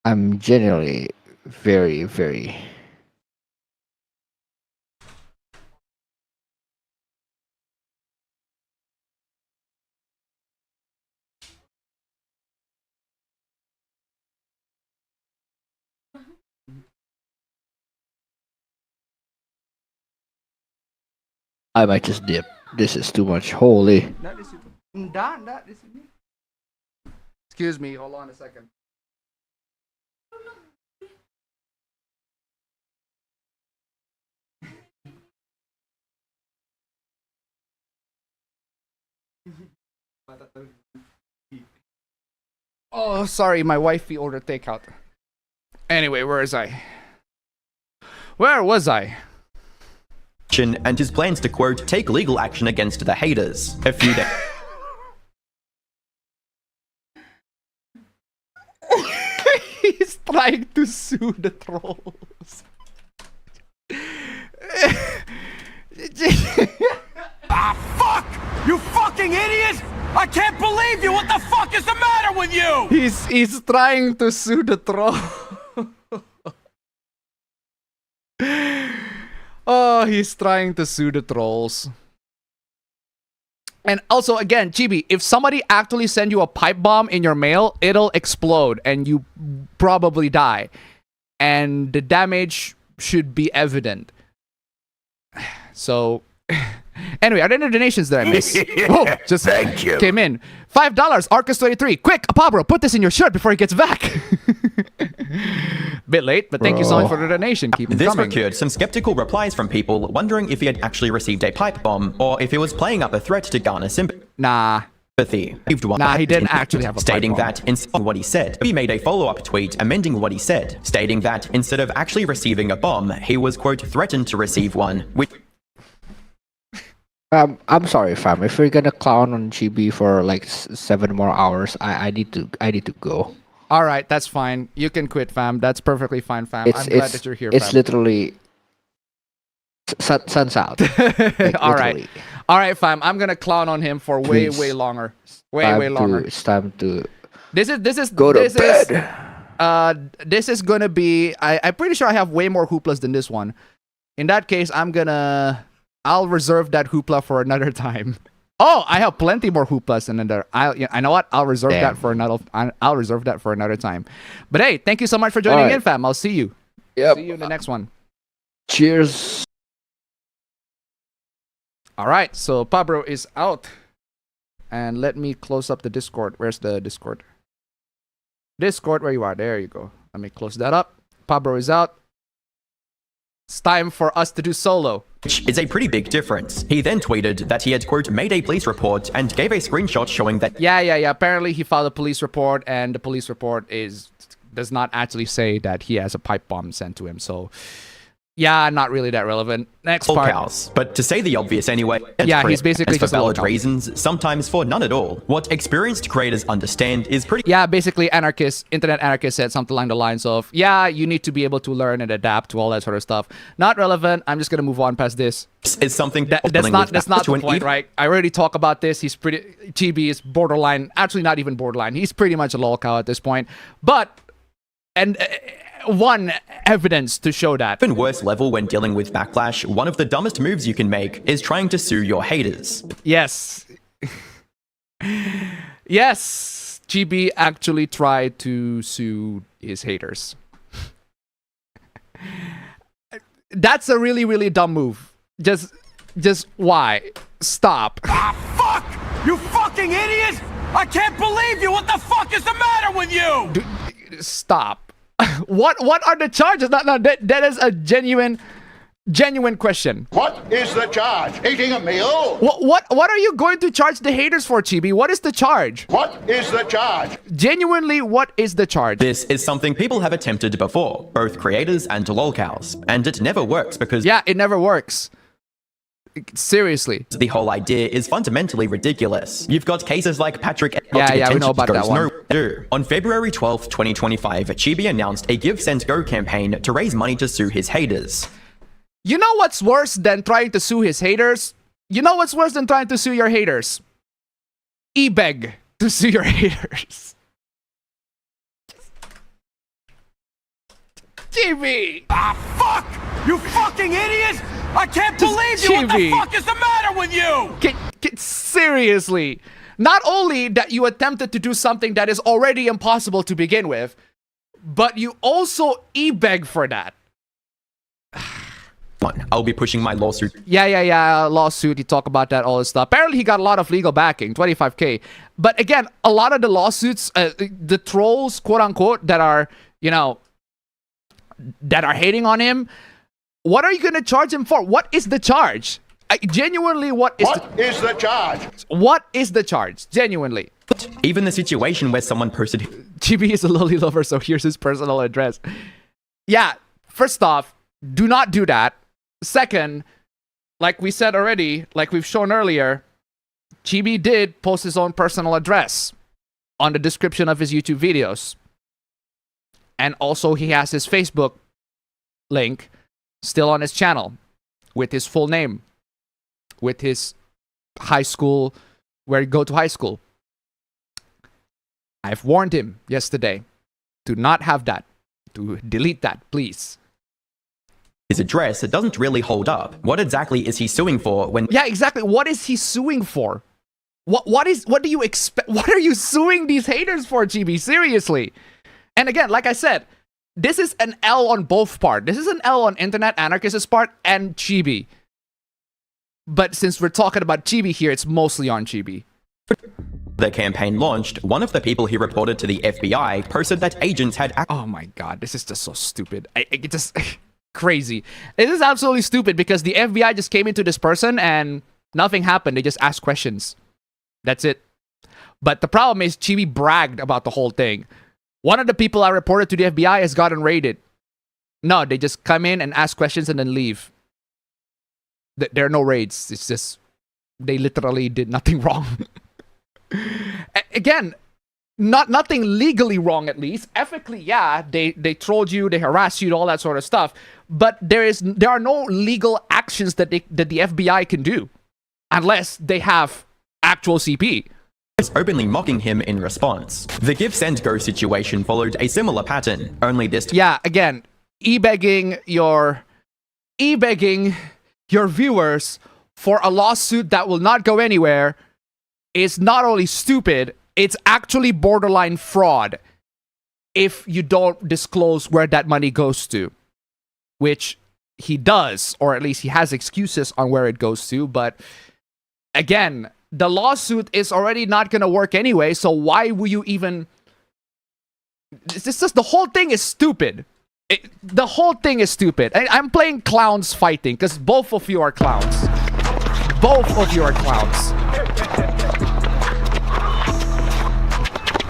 I'm genuinely very, very I might just dip. This is too much. Holy. Excuse me, hold on a second. Oh, sorry, my wifey ordered takeout. Anyway, where was I? Where was I? And his plans to, quote, take legal action against the haters. A few days. He's trying to sue the trolls. Ah, fuck! You fucking idiots! I can't believe you! What the fuck is the matter with you? He's trying to sue the troll. Oh, he's trying to sue the trolls. And also, again, Chibi, if somebody actually send you a pipe bomb in your mail, it'll explode and you probably die. And the damage should be evident. So, anyway, are there any donations that I missed? Oh, just Thank you. Came in. $5, Arcus23. Quick, Apabro, put this in your shirt before he gets back. Bit late, but thank you so much for the donation. Keep it This coming. procured some skeptical replies from people wondering if he had actually received a pipe bomb or if he was playing up a threat to garner sympathy. Nah. He didn't actually have a stating pipe bomb. that instead of what he said, he made a follow-up tweet amending what he said, stating that instead of actually receiving a bomb, he was, quote, threatened to receive one, which... I'm sorry, fam. If you're gonna clown on Chibi for like 7 more hours, I need to go. All right, that's fine. You can quit, fam. That's perfectly fine, fam. I'm glad that you're here, It's fam. literally sun's out. Like, All right. literally. All right, fam. I'm gonna clown on him for way, Please. way longer. Way longer. It's time to This is go to this bed. This is gonna be. I'm pretty sure I have way more hooplas than this one. In that case, I'll reserve that hoopla for another time. Oh, I have plenty more hooplas and another. I know what? I'll reserve that for another. I'll reserve that for another time. But hey, thank you so much for joining in, fam. I'll see you. Yep. See you in the next one. Cheers. All right, so Pablo is out. And let me close up the Discord. Where's the Discord? Discord, where you are. There you go. Let me close that up. Pablo is out. It's time for us to do solo. Which is a pretty big difference. He then tweeted that he had, quote, made a police report and gave a screenshot showing that... Yeah. Apparently he filed a police report and the police report does not actually say that he has a pipe bomb sent to him. So, yeah, not really that relevant. Next part. Cows. But to say the obvious anyway... Yeah, he's basically for just a valid lolcow. reasons, sometimes for none at all. What experienced creators understand is pretty... Yeah, basically internet anarchist said something along the lines of, yeah, you need to be able to learn and adapt to all that sort of stuff. Not relevant. I'm just going to move on past this. Is something that's not the point, right? I already talked about this. Chibi is borderline, actually not even borderline. He's pretty much a lolcow at this point. But, one evidence to show that. Even worse level when dealing with backlash, one of the dumbest moves you can make is trying to sue your haters. Yes. Yes. Chibi actually tried to sue his haters. That's a really, really dumb move. Just why? Stop. Ah, fuck! You fucking idiots! I can't believe you! What the fuck is the matter with you? Stop. What are the charges? No, that is a genuine question. What is the charge? Eating a meal? What are you going to charge the haters for, Chibi? What is the charge? What is the charge? Genuinely, what is the charge? This is something people have attempted before, both creators and lolcows, and it never works because... Yeah, it never works. Seriously. The whole idea is fundamentally ridiculous. You've got cases like Patrick... Yeah, we know about that one. On February 12th, 2025, Chibi announced a Give, Send, Go campaign to raise money to sue his haters. You know what's worse than trying to sue his haters? You know what's worse than trying to sue your haters? E-beg to sue your haters. Chibi! Ah, fuck! You fucking idiots! I can't believe you! What the fuck is the matter with you? Seriously. Not only that you attempted to do something that is already impossible to begin with, but you also e-beg for that. I'll be pushing my lawsuit. Yeah, lawsuit. He talked about that, all this stuff. Apparently, he got a lot of legal backing, 25K. But again, a lot of the lawsuits, the trolls, quote unquote, that are, you know, that are hating on him, what are you going to charge him for? What is the charge? Genuinely, what is the charge? What is the charge? Genuinely. Even the situation where someone posted... Chibi is a lolly lover, so here's his personal address. Yeah, first off, do not do that. Second, like we said already, like we've shown earlier, Chibi did post his own personal address on the description of his YouTube videos. And also he has his Facebook link still on his channel with his full name, with his high school, where he go to high school. I've warned him yesterday, do not have that, to delete that, please. His address, it doesn't really hold up. What exactly is he suing for when... Yeah, exactly. What is he suing for? What do you expect? What are you suing these haters for, Chibi? Seriously. And again, like I said, this is an L on both part. This is an L on Internet Anarchist's part and Chibi. But since we're talking about Chibi here, it's mostly on Chibi. The campaign launched, one of the people he reported to the FBI posted that agents had... Oh my god, this is just so stupid. It just... crazy. It is absolutely stupid because the FBI just came into this person and nothing happened. They just asked questions. That's it. But the problem is Chibi bragged about the whole thing. One of the people I reported to the FBI has gotten raided. No, they just come in and ask questions and then leave. There are no raids. It's just they literally did nothing wrong. Again, nothing legally wrong, at least. Ethically, yeah, they trolled you, they harassed you, all that sort of stuff. But there are no legal actions that the FBI can do unless they have actual CP. Was openly mocking him in response. The give send go situation followed a similar pattern, only this yeah, again, e-begging your viewers for a lawsuit that will not go anywhere is not only stupid, it's actually borderline fraud if you don't disclose where that money goes to, which he does, or at least he has excuses on where it goes to. But again, the lawsuit is already not going to work anyway, so why will you even... It's just the whole thing is stupid. The whole thing is stupid. I'm playing clowns fighting because both of you are clowns. Both of you are clowns.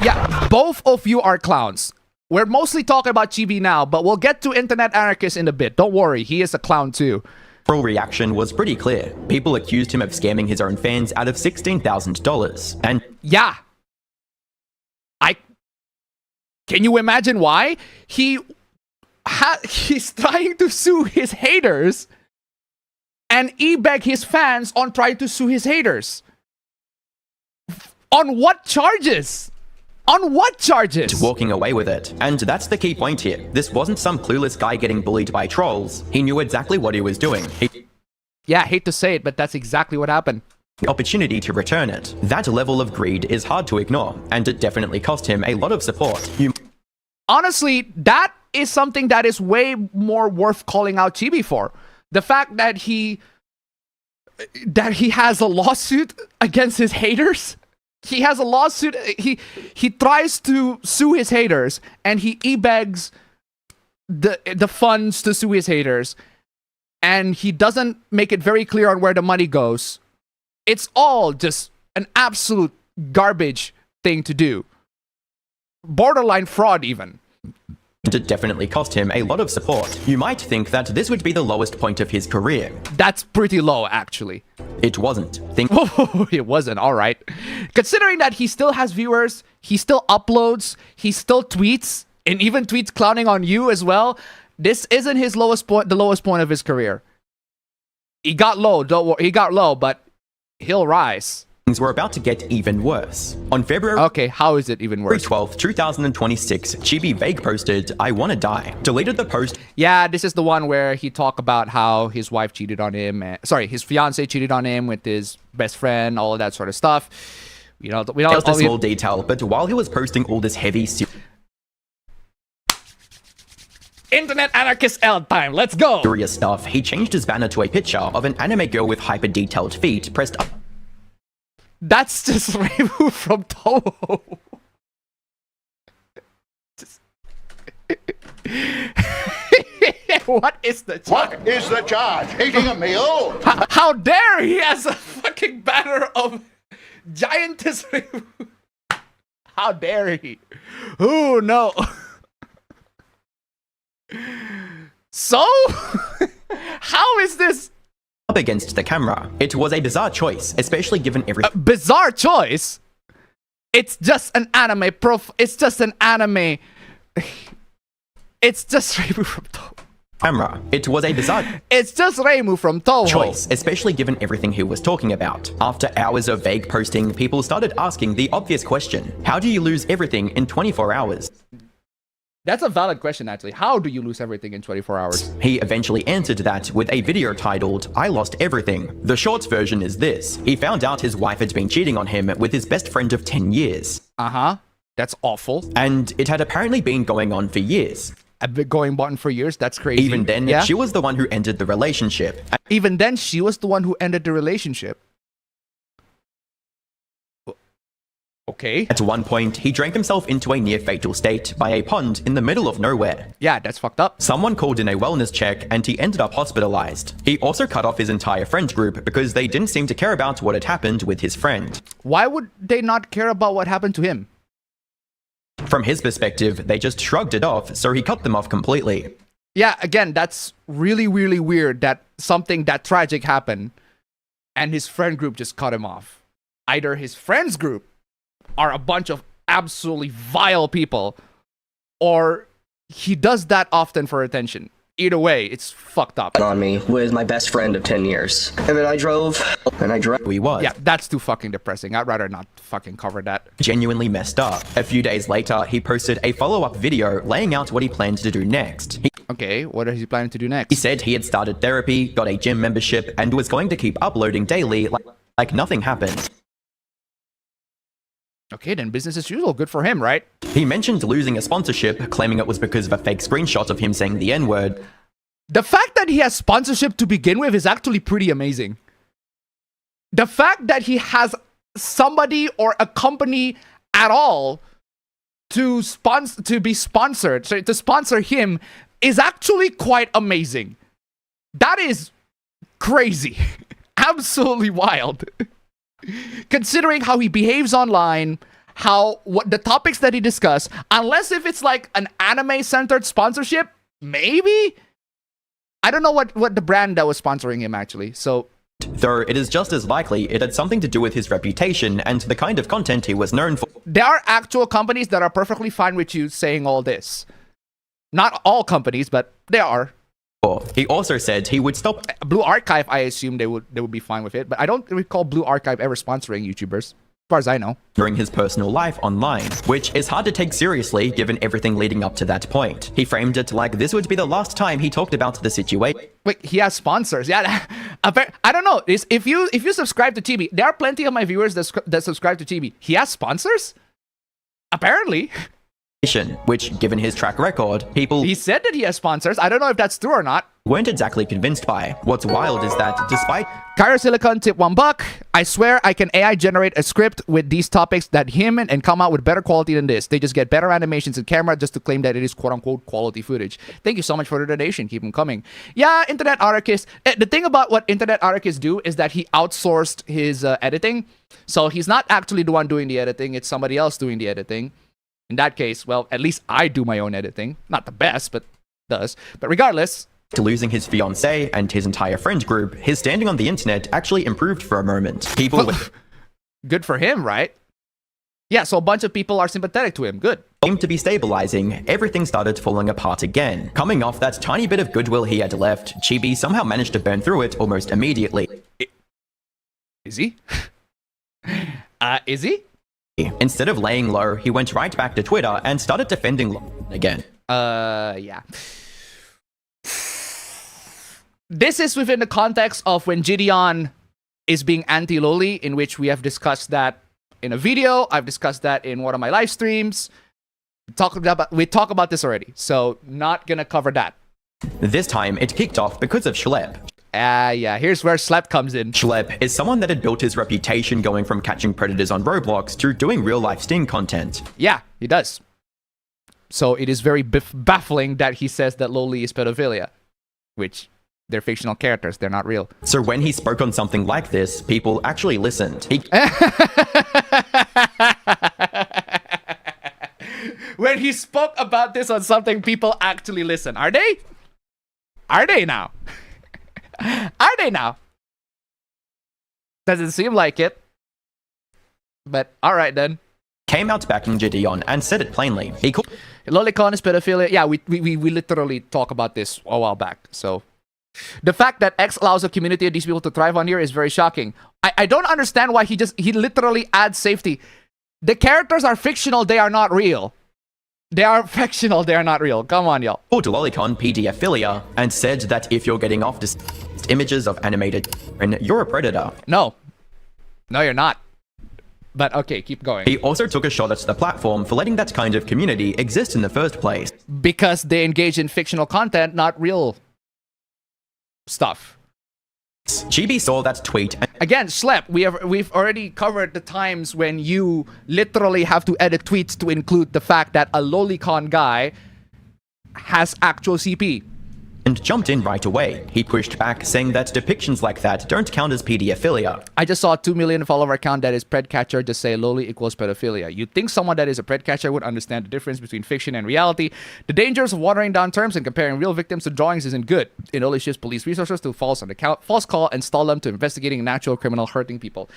Yeah, both of you are clowns. We're mostly talking about Chibi now, but we'll get to Internet Anarchist in a bit. Don't worry, he is a clown too. Pro reaction was pretty clear. People accused him of scamming his own fans out of $16,000. And yeah, can you imagine why? He's trying to sue his haters and e-beg his fans on trying to sue his haters. On what charges? On what charges? Walking away with it. And that's the key point here. This wasn't some clueless guy getting bullied by trolls. He knew exactly what he was doing. Yeah, I hate to say it, but that's exactly what happened. The opportunity to return it. That level of greed is hard to ignore, and it definitely cost him a lot of support. Honestly, that is something that is way more worth calling out Chibi for. The fact that he has a lawsuit against his haters. He has a lawsuit. He tries to sue his haters, and he e-begs the funds to sue his haters, and he doesn't make it very clear on where the money goes. It's all just an absolute garbage thing to do. Borderline fraud, even. It definitely cost him a lot of support. You might think that this would be the lowest point of his career. That's pretty low, actually. It wasn't. It wasn't, all right. Considering that he still has viewers, he still uploads, he still tweets, and even tweets clowning on you as well, this isn't his lowest point, the lowest point of his career. He got low, don't worry, he got low, but he'll rise. Things were about to get even worse. On February... Okay, how is it even worse? 12th, 2026, Chibi Vague posted, "I wanna die." Deleted the post. Yeah, this is the one where he talked about how his wife cheated on him. His fiance cheated on him with his best friend, all of that sort of stuff. We don't just a small detail, but while he was posting all this heavy... Internet Anarchist L time. Let's go. Serious stuff. He changed his banner to a picture of an anime girl with hyper detailed feet pressed up. That's just Reimu from Toho. What is the charge? What is the charge? Eating a meal? How dare he has a fucking banner of giantess Reimu. How dare he? Oh no. So? How is this? Up against the camera. It was a bizarre choice, especially given everything. Bizarre choice? It's just an anime It's just an anime. It's just Reimu from Toho. Camera. It was a bizarre It's just Reimu from Toho. choice, especially given everything he was talking about. After hours of vague posting, people started asking the obvious question: how do you lose everything in 24 hours? That's a valid question, actually. How do you lose everything in 24 hours? He eventually answered that with a video titled, "I Lost Everything." The short version is this. He found out his wife had been cheating on him with his best friend of 10 years. That's awful. And it had apparently been going on for years. I've been going on for years. That's crazy. Even then, yeah? she was the one who ended the relationship. Even then, she was the one who ended the relationship. Okay. At one point, he drank himself into a near-fatal state by a pond in the middle of nowhere. Yeah, that's fucked up. Someone called in a wellness check and he ended up hospitalized. He also cut off his entire friend group because they didn't seem to care about what had happened with his friend. Why would they not care about what happened to him? From his perspective, they just shrugged it off, so he cut them off completely. Yeah, again, that's really, really weird that something that tragic happened and his friend group just cut him off. Either his friends group are a bunch of absolutely vile people, or he does that often for attention. Either way, it's fucked up. On me with my best friend of 10 years. And then I drove. He was. Yeah, that's too fucking depressing. I'd rather not fucking cover that. Genuinely messed up. A few days later, he posted a follow-up video laying out what he planned to do next. Okay, what is he planning to do next? He said he had started therapy, got a gym membership, and was going to keep uploading daily like nothing happened. Okay, then business as usual. Good for him, right? He mentioned losing a sponsorship, claiming it was because of a fake screenshot of him saying the N-word. The fact that he has sponsorship to begin with is actually pretty amazing. The fact that he has somebody or a company at all to sponsor him is actually quite amazing. That is crazy. Absolutely wild. Considering how he behaves online, what the topics that he discusses, unless if it's like an anime-centered sponsorship, maybe? I don't know what the brand that was sponsoring him actually, so... Though it is just as likely it had something to do with his reputation and the kind of content he was known for. There are actual companies that are perfectly fine with you saying all this. Not all companies, but there are. He also said he would stop. Blue Archive, I assume they would be fine with it, but I don't recall Blue Archive ever sponsoring YouTubers, as far as I know. During his personal life online, which is hard to take seriously given everything leading up to that point. He framed it like this would be the last time he talked about the situation. Wait, he has sponsors. Yeah, I don't know. If you subscribe to Chibi, there are plenty of my viewers that subscribe to Chibi. He has sponsors? Apparently. Which, given his track record, people... He said that he has sponsors. I don't know if that's true or not. Weren't exactly convinced by. What's wild is that despite... Cairo Silicon tip $1. I swear I can AI generate a script with these topics that him and come out with better quality than this. They just get better animations and camera just to claim that it is quote-unquote quality footage. Thank you so much for the donation. Keep them coming. Yeah, Internet Anarchist. The thing about what Internet Anarchists do is that he outsourced his editing. So he's not actually the one doing the editing. It's somebody else doing the editing. In that case, well, at least I do my own editing. Not the best, but does. But regardless... To losing his fiancée and his entire friend group, his standing on the internet actually improved for a moment. People with... Good for him, right? Yeah, so a bunch of people are sympathetic to him. Good. Seemed to be stabilizing, everything started falling apart again. Coming off that tiny bit of goodwill he had left, Chibi somehow managed to burn through it almost immediately. Is he? Is he? Instead of laying low, he went right back to Twitter and started defending again. Yeah. This is within the context of when Gideon is being anti-loli, in which we have discussed that in a video. I've discussed that in one of my live streams. We talk about this already, so not gonna cover that. This time, it kicked off because of Schlep. Yeah, here's where Schlep comes in. Schlep is someone that had built his reputation going from catching predators on Roblox to doing real-life Sting content. Yeah, he does. So it is very baffling that he says that loli is pedophilia, which they're fictional characters, they're not real. So when he spoke on something like this, people actually listened. When he spoke about this on something, people actually listen. Are they? Are they now? Are they now? Doesn't seem like it. But alright then. Came out backing Gideon and said it plainly. He called Lolicon is pedophilia. Yeah, we literally talked about this a while back. So the fact that X allows a community of these people to thrive on here is very shocking. I don't understand why he literally adds safety. The characters are fictional, they are not real. They are fictional, they are not real. Come on, y'all. Called Lolicon pedophilia and said that if you're getting off images of animated and you're a predator. No, you're not. But okay, keep going. He also took a shot at the platform for letting that kind of community exist in the first place. Because they engage in fictional content, not real stuff. Chibi saw that tweet. Again, Schlep, we've already covered the times when you literally have to edit tweets to include the fact that a lolicon guy has actual CP. And jumped in right away. He pushed back, saying that depictions like that don't count as pedophilia. I just saw a 2 million follower account that is predcatcher just say loli equals pedophilia. You'd think someone that is a predcatcher would understand the difference between fiction and reality. The dangers of watering down terms and comparing real victims to drawings isn't good. It only shifts police resources to false call and stall them to investigating an actual criminal hurting people.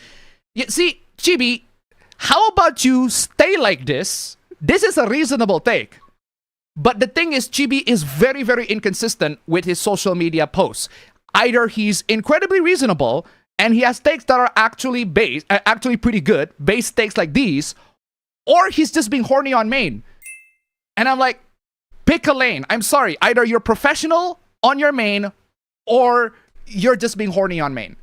Yeah, see, Chibi, how about you stay like this? This is a reasonable take. But the thing is, Chibi is very, very inconsistent with his social media posts. Either he's incredibly reasonable and he has takes that are actually pretty good, base takes like these, or he's just being horny on main. And I'm like, pick a lane. I'm sorry. Either you're professional on your main or you're just being horny on main.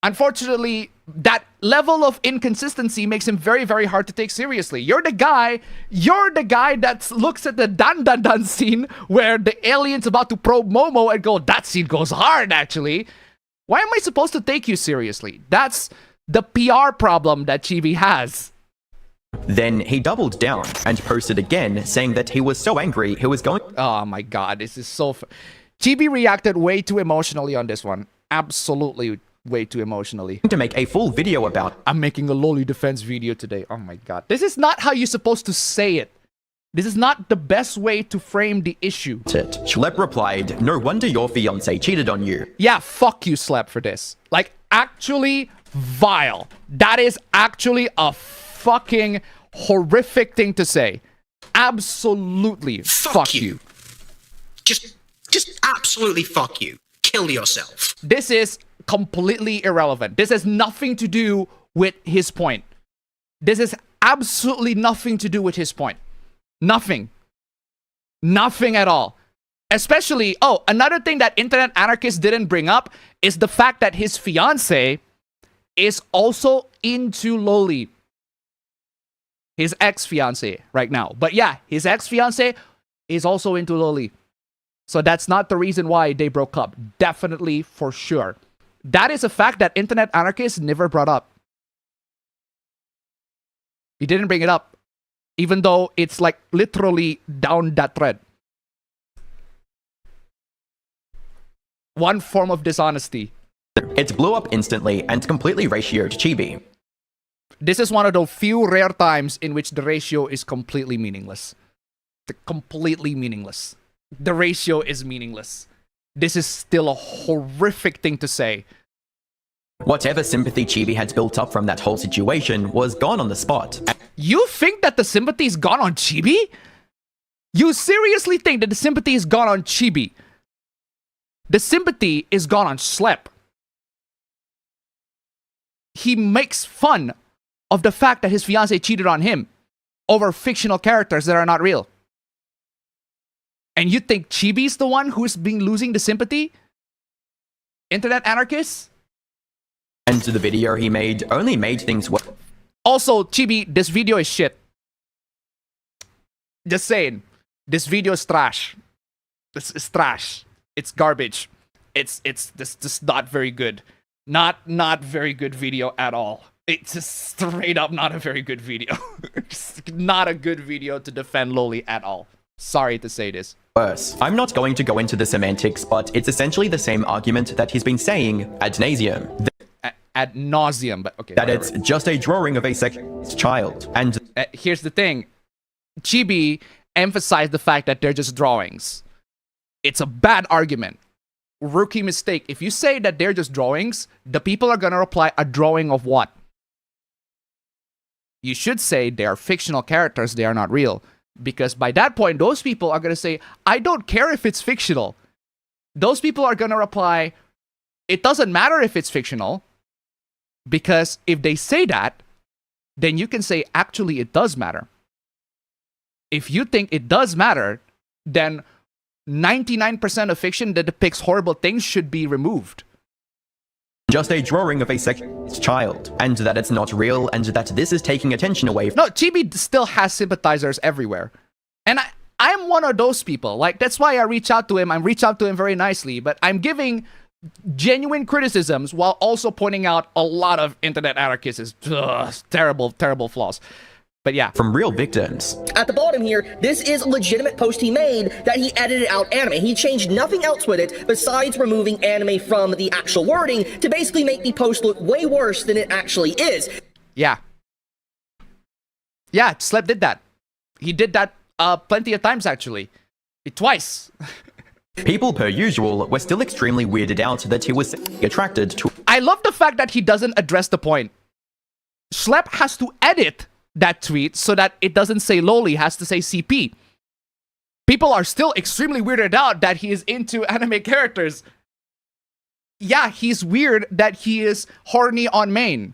Unfortunately, that level of inconsistency makes him very, very hard to take seriously. You're the guy that looks at the Dan scene where the alien's about to probe Momo and go, that scene goes hard, actually. Why am I supposed to take you seriously? That's the PR problem that Chibi has. Then he doubled down and posted again, saying that he was so angry he was going... Oh my god, this is so... Chibi reacted way too emotionally on this one. Absolutely way too emotionally. To make a full video about... I'm making a loli defense video today. Oh my god. This is not how you're supposed to say it. This is not the best way to frame the issue. Schlep replied, no wonder your fiancé cheated on you. Yeah, fuck you, Schlep, for this. Like, actually vile. That is actually a fucking horrific thing to say. Absolutely fuck you. Just absolutely fuck you. Kill yourself. This is completely irrelevant. This has nothing to do with his point. This is absolutely nothing to do with his point. Nothing. Nothing at all. Especially, oh, another thing that Internet Anarchist didn't bring up is the fact that his fiance is also into loli. His ex-fiance right now. But yeah, his ex-fiance is also into loli. So that's not the reason why they broke up. Definitely, for sure. That is a fact that Internet Anarchist never brought up. He didn't bring it up. Even though it's like literally down that thread. One form of dishonesty. It blew up instantly and completely ratioed Chibi. This is one of the few rare times in which the ratio is completely meaningless. Completely meaningless. The ratio is meaningless. This is still a horrific thing to say. Whatever sympathy Chibi had built up from that whole situation was gone on the spot. You think that the sympathy is gone on Chibi? You seriously think that the sympathy is gone on Chibi? The sympathy is gone on Schlep. He makes fun of the fact that his fiance cheated on him over fictional characters that are not real. And you think Chibi's the one who's been losing the sympathy? Internet Anarchist? And the video he made only made things worse. Also, Chibi, this video is shit. Just saying. This video is trash. This is trash. It's garbage. It's just not very good. Not very good video at all. It's just straight up not a very good video. Just not a good video to defend Loli at all. Sorry to say this. Worse. I'm not going to go into the semantics, but it's essentially the same argument that he's been saying ad nauseum. Ad nauseum, but okay. That whatever. it's just a drawing of a sexualized child. And here's the thing. Chibi emphasized the fact that they're just drawings. It's a bad argument. Rookie mistake. If you say that they're just drawings, the people are going to reply, a drawing of what? You should say they are fictional characters, they are not real. Because by that point, those people are going to say, I don't care if it's fictional. Those people are going to reply, it doesn't matter if it's fictional. Because if they say that, then you can say, actually, it does matter. If you think it does matter, then 99% of fiction that depicts horrible things should be removed. Just a drawing of a sexualized child, and that it's not real, and that this is taking attention away. No, Chibi still has sympathizers everywhere. And I'm one of those people. Like, that's why I reach out to him. I reach out to him very nicely, but I'm giving genuine criticisms while also pointing out a lot of internet anarchists' terrible, terrible flaws. But yeah. From real victims. At the bottom here, this is a legitimate post he made that he edited out anime. He changed nothing else with it besides removing anime from the actual wording to basically make the post look way worse than it actually is. Yeah. Yeah, Slep did that. He did that plenty of times, actually. Twice. People, per usual, were still extremely weirded out that he was attracted to... I love the fact that he doesn't address the point. Slep has to edit that tweet so that it doesn't say Loli, has to say CP. People are still extremely weirded out that he is into anime characters. Yeah, he's weird that he is horny on main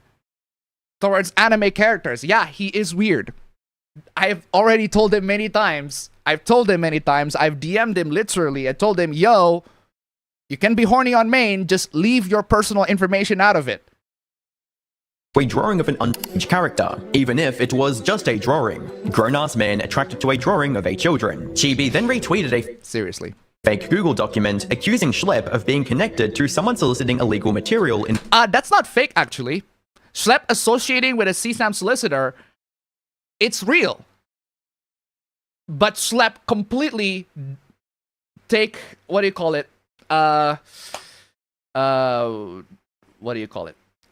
towards anime characters. Yeah, he is weird. I've already told him many times. I've DM'd him literally. I told him, yo, you can be horny on main, just leave your personal information out of it. A drawing of an underage character, even if it was just a drawing. Grown-ass man attracted to a drawing of a children. Chibi then retweeted a fake Google document accusing Schlep of being connected to someone soliciting illegal material in... That's not fake, actually. Schlep associating with a CSAM solicitor, it's real. But Schlep completely take... What do you call it?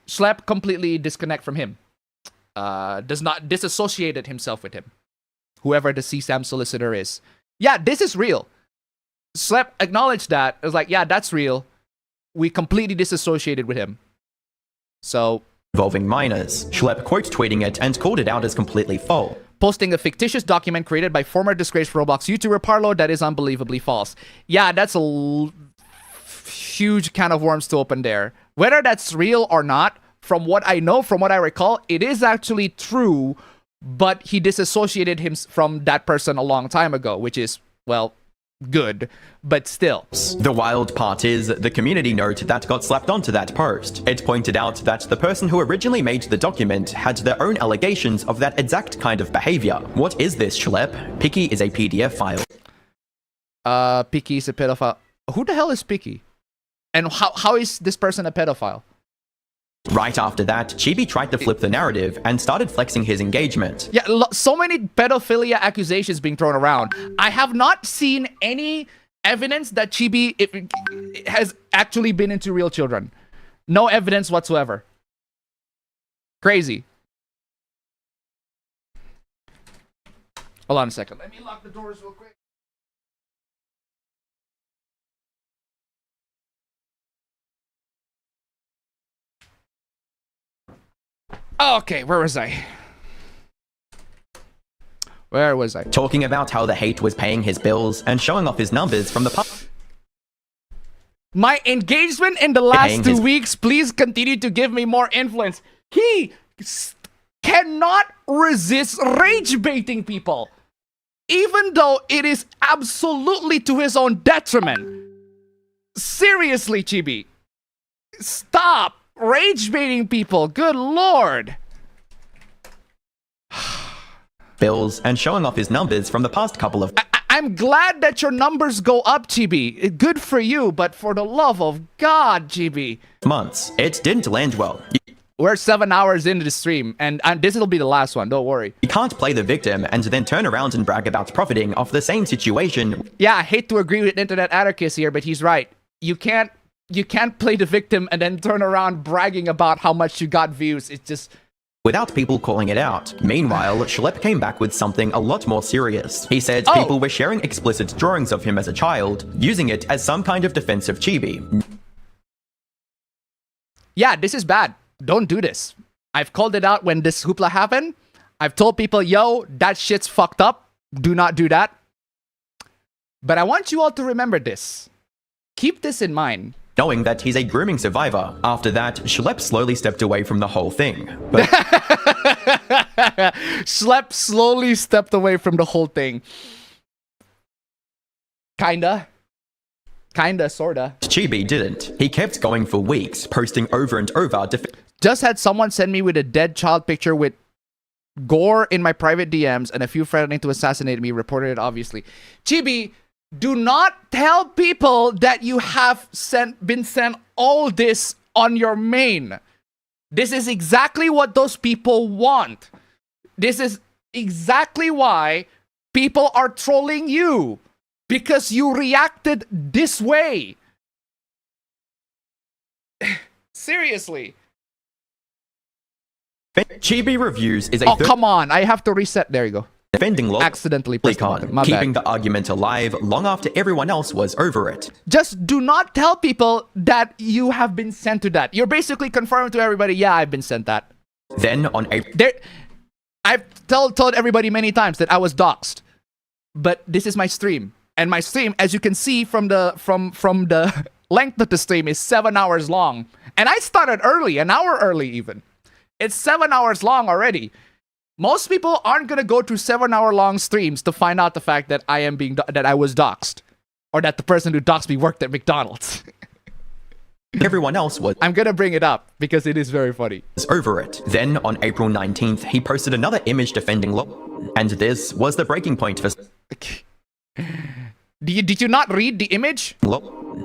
Schlep completely disconnect from him. Does not disassociated himself with him. Whoever the CSAM solicitor is. Yeah, this is real. Schlep acknowledged that. It was like, yeah, that's real. We completely disassociated with him. So... involving minors. Schlep quote tweeting it and called it out as completely false. Posting a fictitious document created by former disgraced Roblox YouTuber Parlo that is unbelievably false. Yeah, that's a huge can of worms to open there. Whether that's real or not, from what I know, from what I recall, it is actually true, but he disassociated him from that person a long time ago, which is, well, good, but still. The wild part is the community note that got slapped onto that post. It pointed out that the person who originally made the document had their own allegations of that exact kind of behavior. What is this, Schlep? Picky is a PDF file. Picky is a pedophile. Who the hell is Picky? And how is this person a pedophile? Right after that, Chibi tried to flip the narrative and started flexing his engagement. Yeah, so many pedophilia accusations being thrown around. I have not seen any evidence that Chibi has actually been into real children. No evidence whatsoever. Crazy. Hold on a second. Let me lock the doors real quick. Okay, where was I? Talking about how the hate was paying his bills and showing off his numbers from the past. My engagement in the last 2 weeks, please continue to give me more influence. He cannot resist rage baiting people, even though it is absolutely to his own detriment. Seriously, Chibi. Stop rage baiting people. Good lord. bills and showing off his numbers from the past couple of I'm glad that your numbers go up, Chibi. Good for you, but for the love of God, Chibi. months. It didn't land well. We're 7 hours into the stream, and this will be the last one, don't worry. You can't play the victim and then turn around and brag about profiting off the same situation. Yeah, I hate to agree with Internet Anarchist here, but he's right. You can't play the victim and then turn around bragging about how much you got views. It's just... without people calling it out. Meanwhile, Schlepp came back with something a lot more serious. He said people were sharing explicit drawings of him as a child, using it as some kind of defense of Chibi. Yeah, this is bad. Don't do this. I've called it out when this hoopla happened. I've told people, yo, that shit's fucked up. Do not do that. But I want you all to remember this. Keep this in mind. Knowing that he's a grooming survivor. After that, Schlepp slowly stepped away from the whole thing. But Schlepp slowly stepped away from the whole thing. Kinda, sorta. Chibi didn't. He kept going for weeks, posting over and over. Just had someone send me with a dead child picture with gore in my private DMs and a few threatening to assassinate me. Reported it, obviously. Chibi, do not tell people that you have been sent all this on your main. This is exactly what those people want. This is exactly why people are trolling you. Because you reacted this way. Seriously. Chibi Reviews is a... oh, come on. I have to reset. There you go. Defending law. Accidentally pressed the button. My keeping bad. the argument alive long after everyone else was over it. Just do not tell people that you have been sent to that. You're basically confirming to everybody, yeah, I've been sent that. Then on April... I've told everybody many times that I was doxxed. But this is my stream. And my stream, as you can see from the length of the stream, is 7 hours long. And I started early, an hour early even. It's 7 hours long already. Most people aren't gonna go to 7 hour long streams to find out the fact that I was doxxed, or that the person who doxxed me worked at McDonald's. Everyone else was... I'm gonna bring it up because it is very funny. ...over it. Then on April 19th, he posted another image defending law, and this was the breaking point for... Did you not read the image?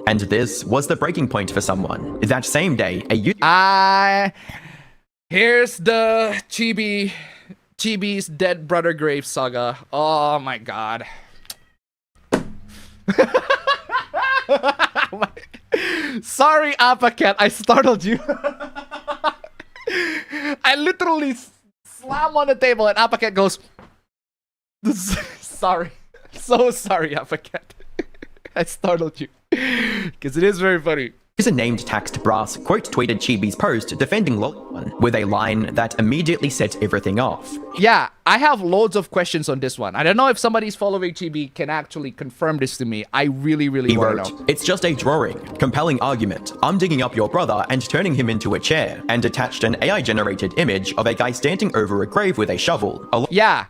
And this was the breaking point for someone. That same day, a here's the Chibi's dead brother grave saga. Oh my god. Sorry, Apacat, I startled you. I literally slam on the table and Apacat goes, sorry. So sorry, Apacat. I startled you. Because it is very funny. User named Taxed Brass quote-tweeted Chibi's post defending law with a line that immediately set everything off. Yeah, I have loads of questions on this one. I don't know if somebody's following Chibi can actually confirm this to me. I really want to know. It's just a drawing. Compelling argument. I'm digging up your brother and turning him into a chair, and attached an AI-generated image of a guy standing over a grave with a shovel. Yeah.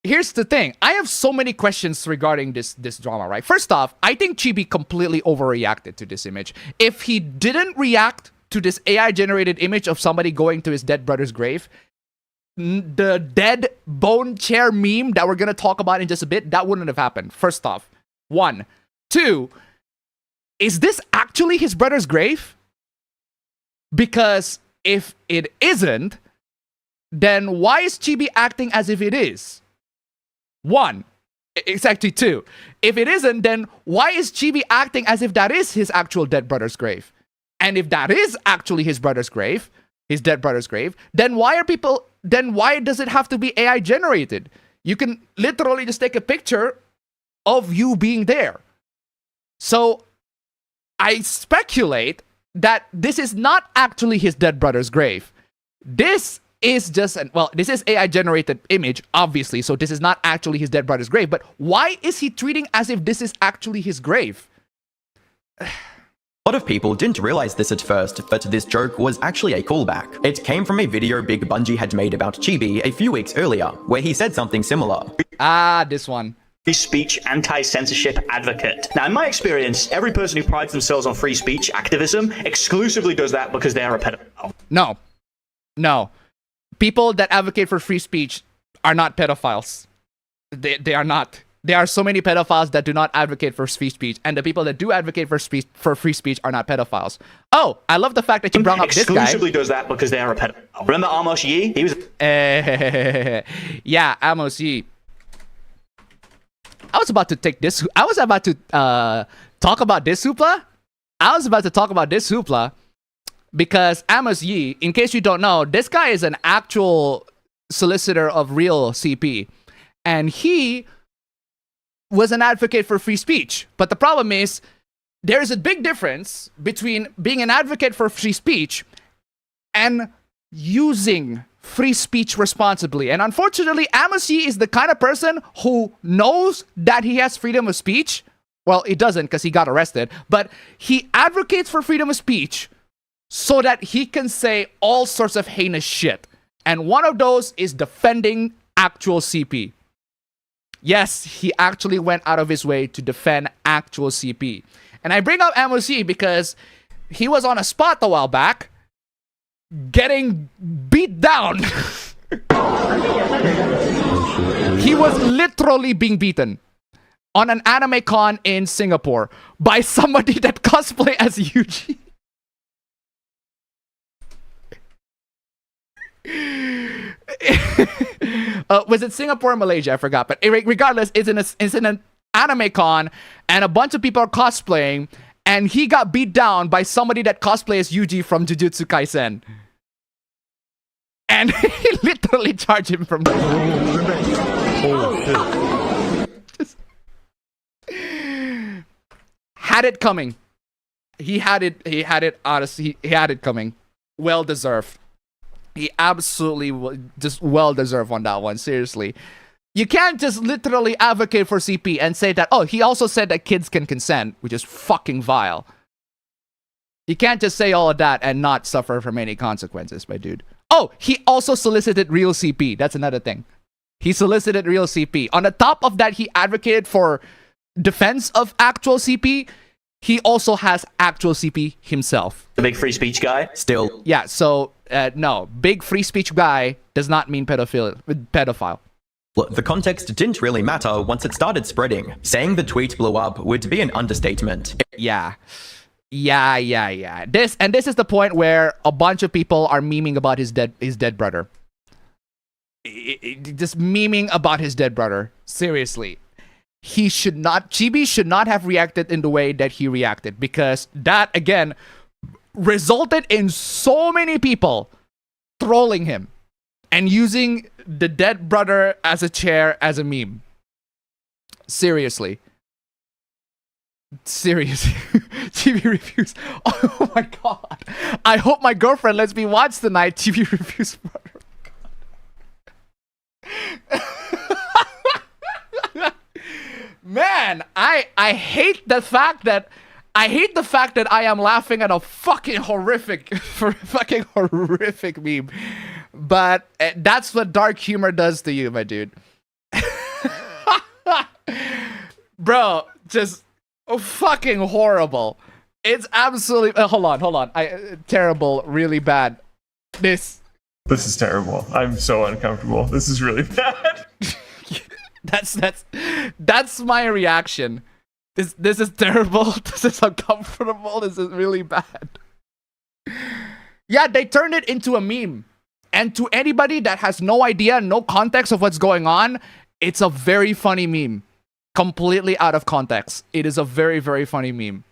Here's the thing. I have so many questions regarding this drama, right? First off, I think Chibi completely overreacted to this image. If he didn't react to this AI-generated image of somebody going to his dead brother's grave, the dead bone chair meme that we're going to talk about in just a bit, that wouldn't have happened. First off. 1. 2, is this actually his brother's grave? Because if it isn't, then why is Chibi acting as if it is? 1. It's actually 2. If it isn't, then why is Chibi acting as if that is his actual dead brother's grave? And if that is actually his brother's grave, his dead brother's grave, then why does it have to be AI generated? You can literally just take a picture of you being there. So I speculate that this is not actually his dead brother's grave. This is just this is AI generated image, obviously, so this is not actually his dead brother's grave, but why is he treating as if this is actually his grave? A lot of people didn't realize this at first, but this joke was actually a callback. It came from a video Big Bungie had made about Chibi a few weeks earlier, where he said something similar. This one. Free speech, anti-censorship advocate. Now, in my experience, every person who prides themselves on free speech activism exclusively does that because they are a pedophile. No. people that advocate for free speech are not pedophiles. They are not. There are so many pedophiles that do not advocate for free speech, and the people that do advocate for free speech are not pedophiles. Oh, I love the fact that you brought up this guy. Exclusively does that because they are a pedophile. Remember Amos Yee? He was. Yeah, Amos Yee. I was about to take this. I was about to talk about this hoopla. Because Amos Yee, in case you don't know, this guy is an actual solicitor of real CP, and he was an advocate for free speech. But the problem is, there is a big difference between being an advocate for free speech and using free speech responsibly. And unfortunately, Amos Yee is the kind of person who knows that he has freedom of speech. Well, he doesn't because he got arrested, but he advocates for freedom of speech so that he can say all sorts of heinous shit. And one of those is defending actual CP. Yes, he actually went out of his way to defend actual CP. And I bring up Amos Yee because he was on a spot a while back getting beat down. He was literally being beaten on an anime con in Singapore by somebody that cosplay as Yuji. Was it Singapore or Malaysia? I forgot. But regardless, it's in an anime con, and a bunch of people are cosplaying, and he got beat down by somebody that cosplays as Yuji from Jujutsu Kaisen. And he literally charged him from had it coming. He had it honestly, he had it coming. Well deserved. He absolutely just well deserved on that one, seriously. You can't just literally advocate for CP and say that, oh, he also said that kids can consent, which is fucking vile. You can't just say all of that and not suffer from any consequences, my dude. Oh, he also solicited real CP. That's another thing. He solicited real CP. On the top of that, he advocated for defense of actual CP. He also has actual CP himself. The big free speech guy? Still. Yeah, so, no. Big free speech guy does not mean pedophile. Look, the context didn't really matter once it started spreading. Saying the tweet blew up would be an understatement. Yeah. This is the point where a bunch of people are memeing about his dead brother. Just memeing about his dead brother. Seriously. Chibi should not have reacted in the way that he reacted, because that, again, resulted in so many people trolling him and using the dead brother as a chair as a meme. Seriously. TV reviews. Oh my god. I hope my girlfriend lets me watch tonight. TV reviews. Man, I hate the fact that I am laughing at a fucking horrific meme. But that's what dark humor does to you, my dude. Bro, just fucking horrible. It's absolutely hold on. Terrible, really bad. This is terrible. I'm so uncomfortable. This is really bad. That's my reaction. This is terrible. This is uncomfortable. This is really bad. Yeah, they turned it into a meme. And to anybody that has no idea, no context of what's going on, it's a very funny meme. Completely out of context. It is a very, very funny meme.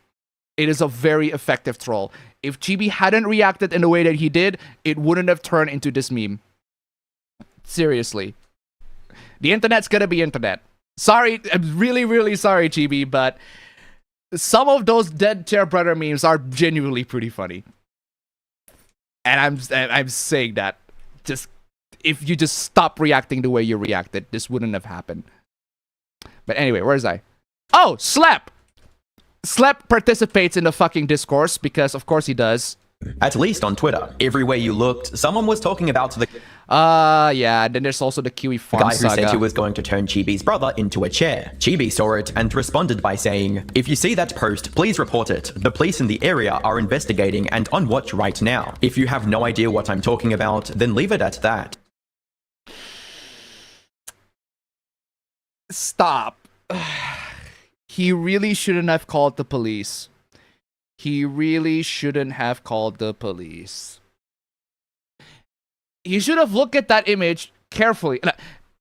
It is a very effective troll. If Chibi hadn't reacted in the way that he did, it wouldn't have turned into this meme. Seriously. The internet's gonna be internet. Sorry, I'm really, really sorry, Chibi, but some of those dead chair brother memes are genuinely pretty funny. And I'm saying that. Just if you just stop reacting the way you reacted, this wouldn't have happened. But anyway, where's I? Oh, Slep! Slep participates in the fucking discourse because of course he does. At least on Twitter. Everywhere you looked, someone was talking about the yeah, then there's also the Kiwi Farm guy who saga. said he was going to turn Chibi's brother into a chair. Chibi saw it and responded by saying, "If you see that post, please report it. The police in the area are investigating and on watch right now. If you have no idea what I'm talking about, then leave it at that." Stop. He really shouldn't have called the police. He really shouldn't have called the police. He should have looked at that image carefully.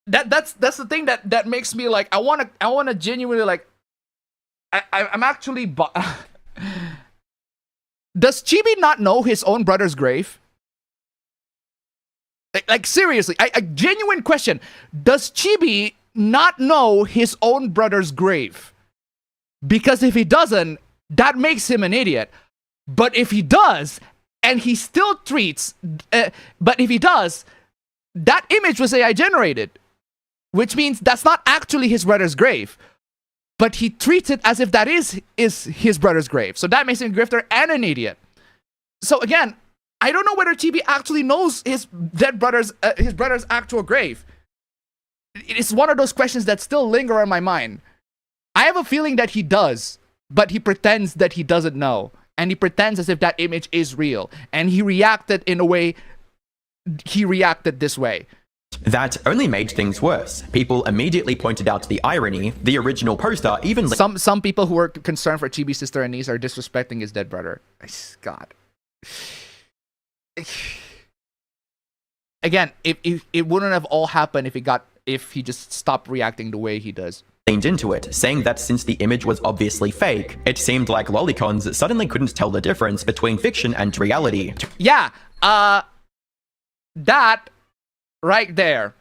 That's the thing that makes me like I wanna genuinely like I'm actually Does Chibi not know his own brother's grave? Like seriously, a genuine question. Does Chibi not know his own brother's grave? Because if he doesn't, that makes him an idiot. But if he does, and he still treats, but if he does, that image was AI generated, which means that's not actually his brother's grave, but he treats it as if that is his brother's grave. So that makes him a grifter and an idiot. So again, I don't know whether Chibi actually knows his dead brother's actual grave. It's one of those questions that still linger in my mind. I have a feeling that he does, but he pretends that he doesn't know. And he pretends as if that image is real. And he reacted in a way, he reacted this way. That only made things worse. People immediately pointed out the irony. The original poster even... Some people who are concerned for Chibi's sister and niece are disrespecting his dead brother. God. Again, it wouldn't have all happened if he just stopped reacting the way he does. Leaned into it, saying that since the image was obviously fake, it seemed like lolicons suddenly couldn't tell the difference between fiction and reality. Yeah, that right there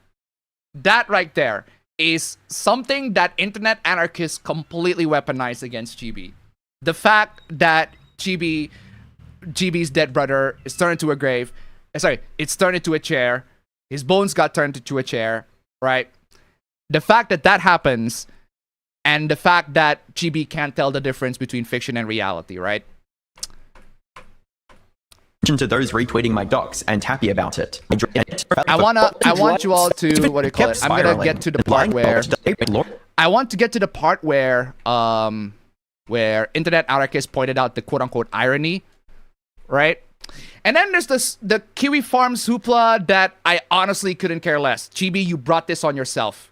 is something that internet anarchists completely weaponize against Chibi. The fact that Chibi's dead brother is turned into a grave, it's turned into a chair, his bones got turned into a chair, right? The fact that happens, and the fact that Chibi can't tell the difference between fiction and reality, right? To those retweeting my docs and happy about it. I want you all to, what do you call it? I'm gonna get to the part where I want to get to the part where internet anarchists pointed out the quote-unquote irony, right? And then there's the Kiwi Farms hoopla that I honestly couldn't care less. Chibi, you brought this on yourself.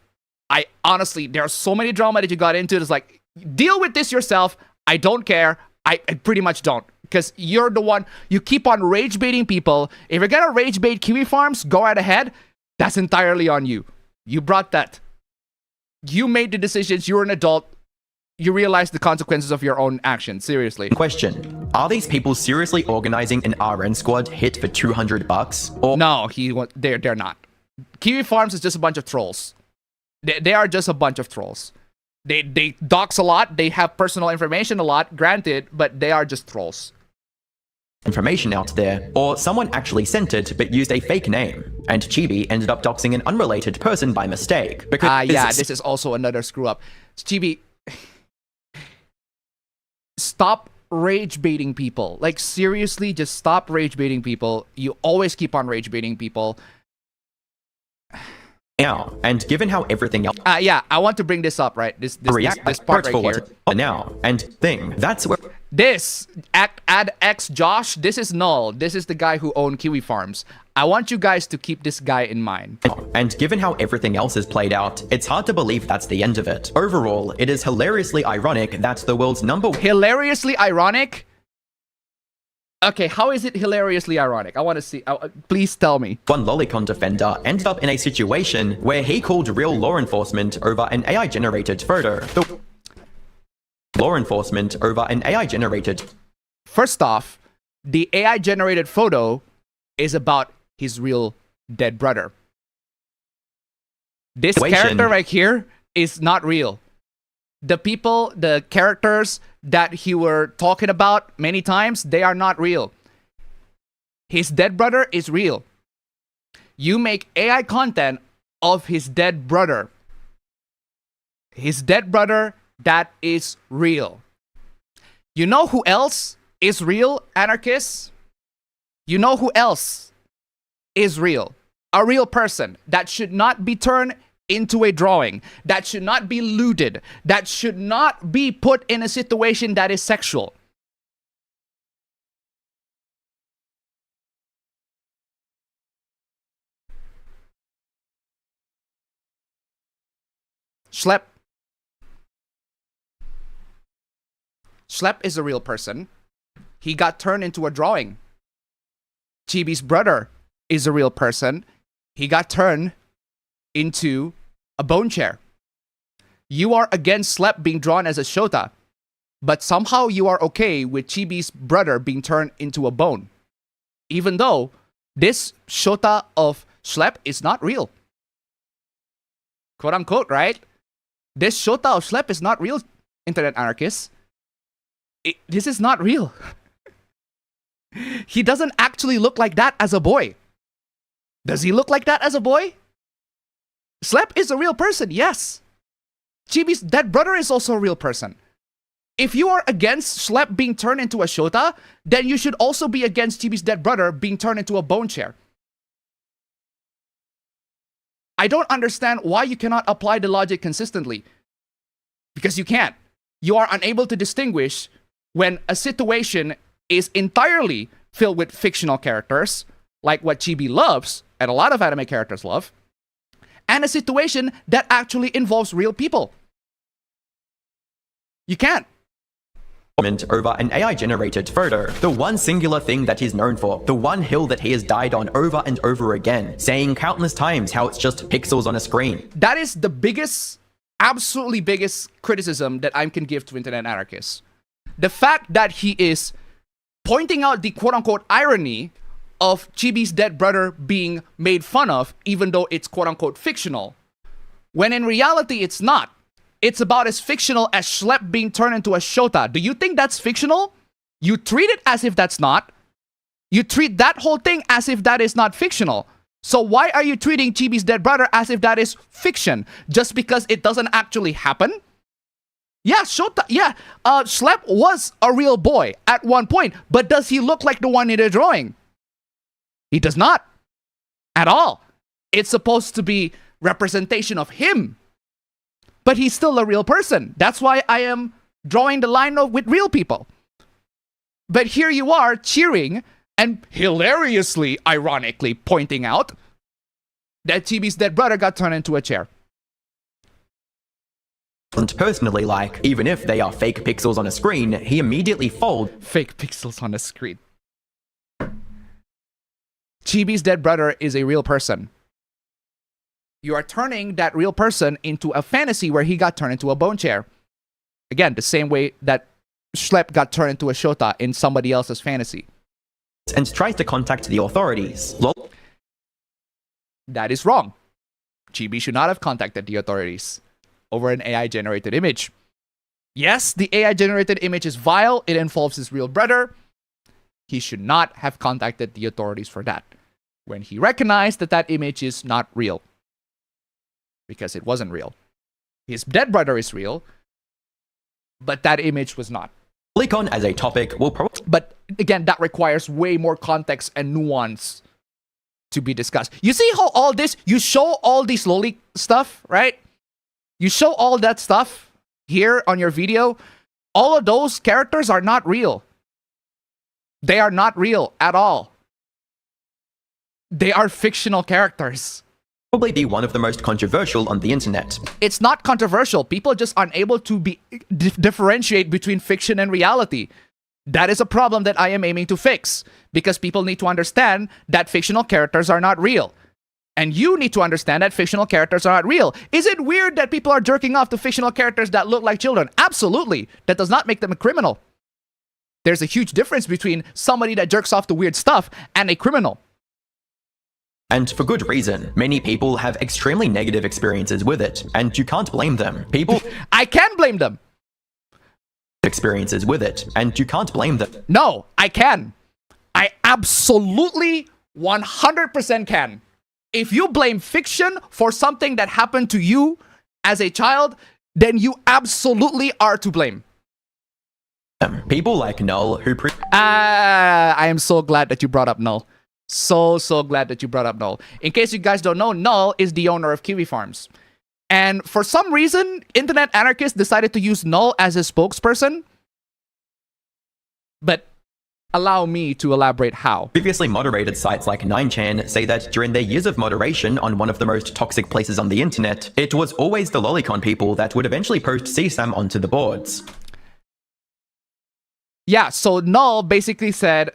I honestly, there's so many drama that you got into. It's like, deal with this yourself. I don't care. I pretty much don't. Because you're the one, you keep on rage baiting people. If you're gonna rage bait Kiwi Farms, go right ahead. That's entirely on you. You brought that. You made the decisions. You're an adult. You realize the consequences of your own actions. Seriously. Question: are these people seriously organizing an RN squad hit for $200? Or no, they're not. Kiwi Farms is just a bunch of trolls. They are just a bunch of trolls. They dox a lot. They have personal information a lot, granted, but they are just trolls. Information out there, or someone actually sent it but used a fake name, and Chibi ended up doxing an unrelated person by mistake. Because yeah, this is also another screw up. Chibi, stop rage baiting people. Like seriously, just stop rage baiting people. You always keep on rage baiting people. Now, and given how everything else... yeah, I want to bring this up, right? This part right here. Now, and thing, that's where... This, add X Josh, this is null. This is the guy who owned Kiwi Farms. I want you guys to keep this guy in mind. And given how everything else is played out, it's hard to believe that's the end of it. Overall, it is hilariously ironic that the world's Hilariously ironic? Okay, how is it hilariously ironic? I want to see. Please tell me. One lolicon defender ended up in a situation where he called real law enforcement over an AI-generated photo. Law enforcement over an AI-generated... First off, the AI-generated photo is about his real dead brother. This character right here is not real. The characters that he were talking about many times, they are not real. His dead brother is real. You make AI content of his dead brother. His dead brother, that is real. You know who else is real, anarchists? You know who else is real? A real person that should not be turned into a drawing, that should not be looted, that should not be put in a situation that is sexual. Schlep. Schlep is a real person. He got turned into a drawing. Chibi's brother is a real person. He got turned into a bone chair. You are against Schlep being drawn as a Shota, but somehow you are okay with Chibi's brother being turned into a bone, even though this Shota of Schlep is not real. Quote unquote, right? This Shota of Schlep is not real, internet anarchists. This is not real. He doesn't actually look like that as a boy. Does he look like that as a boy? Schlep is a real person, yes. Chibi's dead brother is also a real person. If you are against Schlep being turned into a Shota, then you should also be against Chibi's dead brother being turned into a bone chair. I don't understand why you cannot apply the logic consistently. Because you can't. You are unable to distinguish when a situation is entirely filled with fictional characters, like what Chibi loves, and a lot of anime characters love, and a situation that actually involves real people. You can't. Over an AI-generated photo, the one singular thing that he's known for, the one hill that he has died on over and over again, saying countless times how it's just pixels on a screen. That is the biggest, absolutely biggest criticism that I can give to internet anarchists. The fact that he is pointing out the quote-unquote irony of Chibi's dead brother being made fun of, even though it's quote-unquote fictional, when in reality it's not. It's about as fictional as Schlep being turned into a Shota. Do you think that's fictional? You treat it as if that's not. You treat that whole thing as if that is not fictional. So why are you treating Chibi's dead brother as if that is fiction? Just because it doesn't actually happen? Yeah, Shota, yeah, Schlep was a real boy at one point, but does he look like the one in the drawing? He does not. At all. It's supposed to be representation of him. But he's still a real person. That's why I am drawing the line with real people. But here you are cheering and hilariously, ironically pointing out that Chibi's dead brother got turned into a chair. And personally, like, even if they are fake pixels on a screen, he immediately folds. Fake pixels on a screen. Chibi's dead brother is a real person. You are turning that real person into a fantasy where he got turned into a bone chair. Again, the same way that Schlep got turned into a Shota in somebody else's fantasy. And tries to contact the authorities. That is wrong. Chibi should not have contacted the authorities over an AI-generated image. Yes, the AI-generated image is vile. It involves his real brother. He should not have contacted the authorities for that, when he recognized that that image is not real. Because it wasn't real. His dead brother is real, but that image was not. Polygon as a topic will probably... But again, that requires way more context and nuance to be discussed. You see how all this, you show all these loli stuff, right? You show all that stuff here on your video. All of those characters are not real. They are not real at all. They are fictional characters. Probably be one of the most controversial on the internet. It's not controversial. People just aren't able to differentiate between fiction and reality. That is a problem that I am aiming to fix, because people need to understand that fictional characters are not real. And you need to understand that fictional characters are not real. Is it weird that people are jerking off to fictional characters that look like children? Absolutely. That does not make them a criminal. There's a huge difference between somebody that jerks off to weird stuff and a criminal. And for good reason. Many people have extremely negative experiences with it, and you can't blame them. People... I can blame them! Experiences with it, and you can't blame them. No, I can. I absolutely 100% can. If you blame fiction for something that happened to you as a child, then you absolutely are to blame. People like Null, who I am so glad that you brought up Null. So glad that you brought up Null. In case you guys don't know, Null is the owner of Kiwi Farms. And for some reason, Internet Anarchist decided to use Null as his spokesperson. But allow me to elaborate how. Previously moderated sites like 9chan say that during their years of moderation on one of the most toxic places on the internet, it was always the lolicon people that would eventually post CSAM onto the boards. Yeah, so Null basically said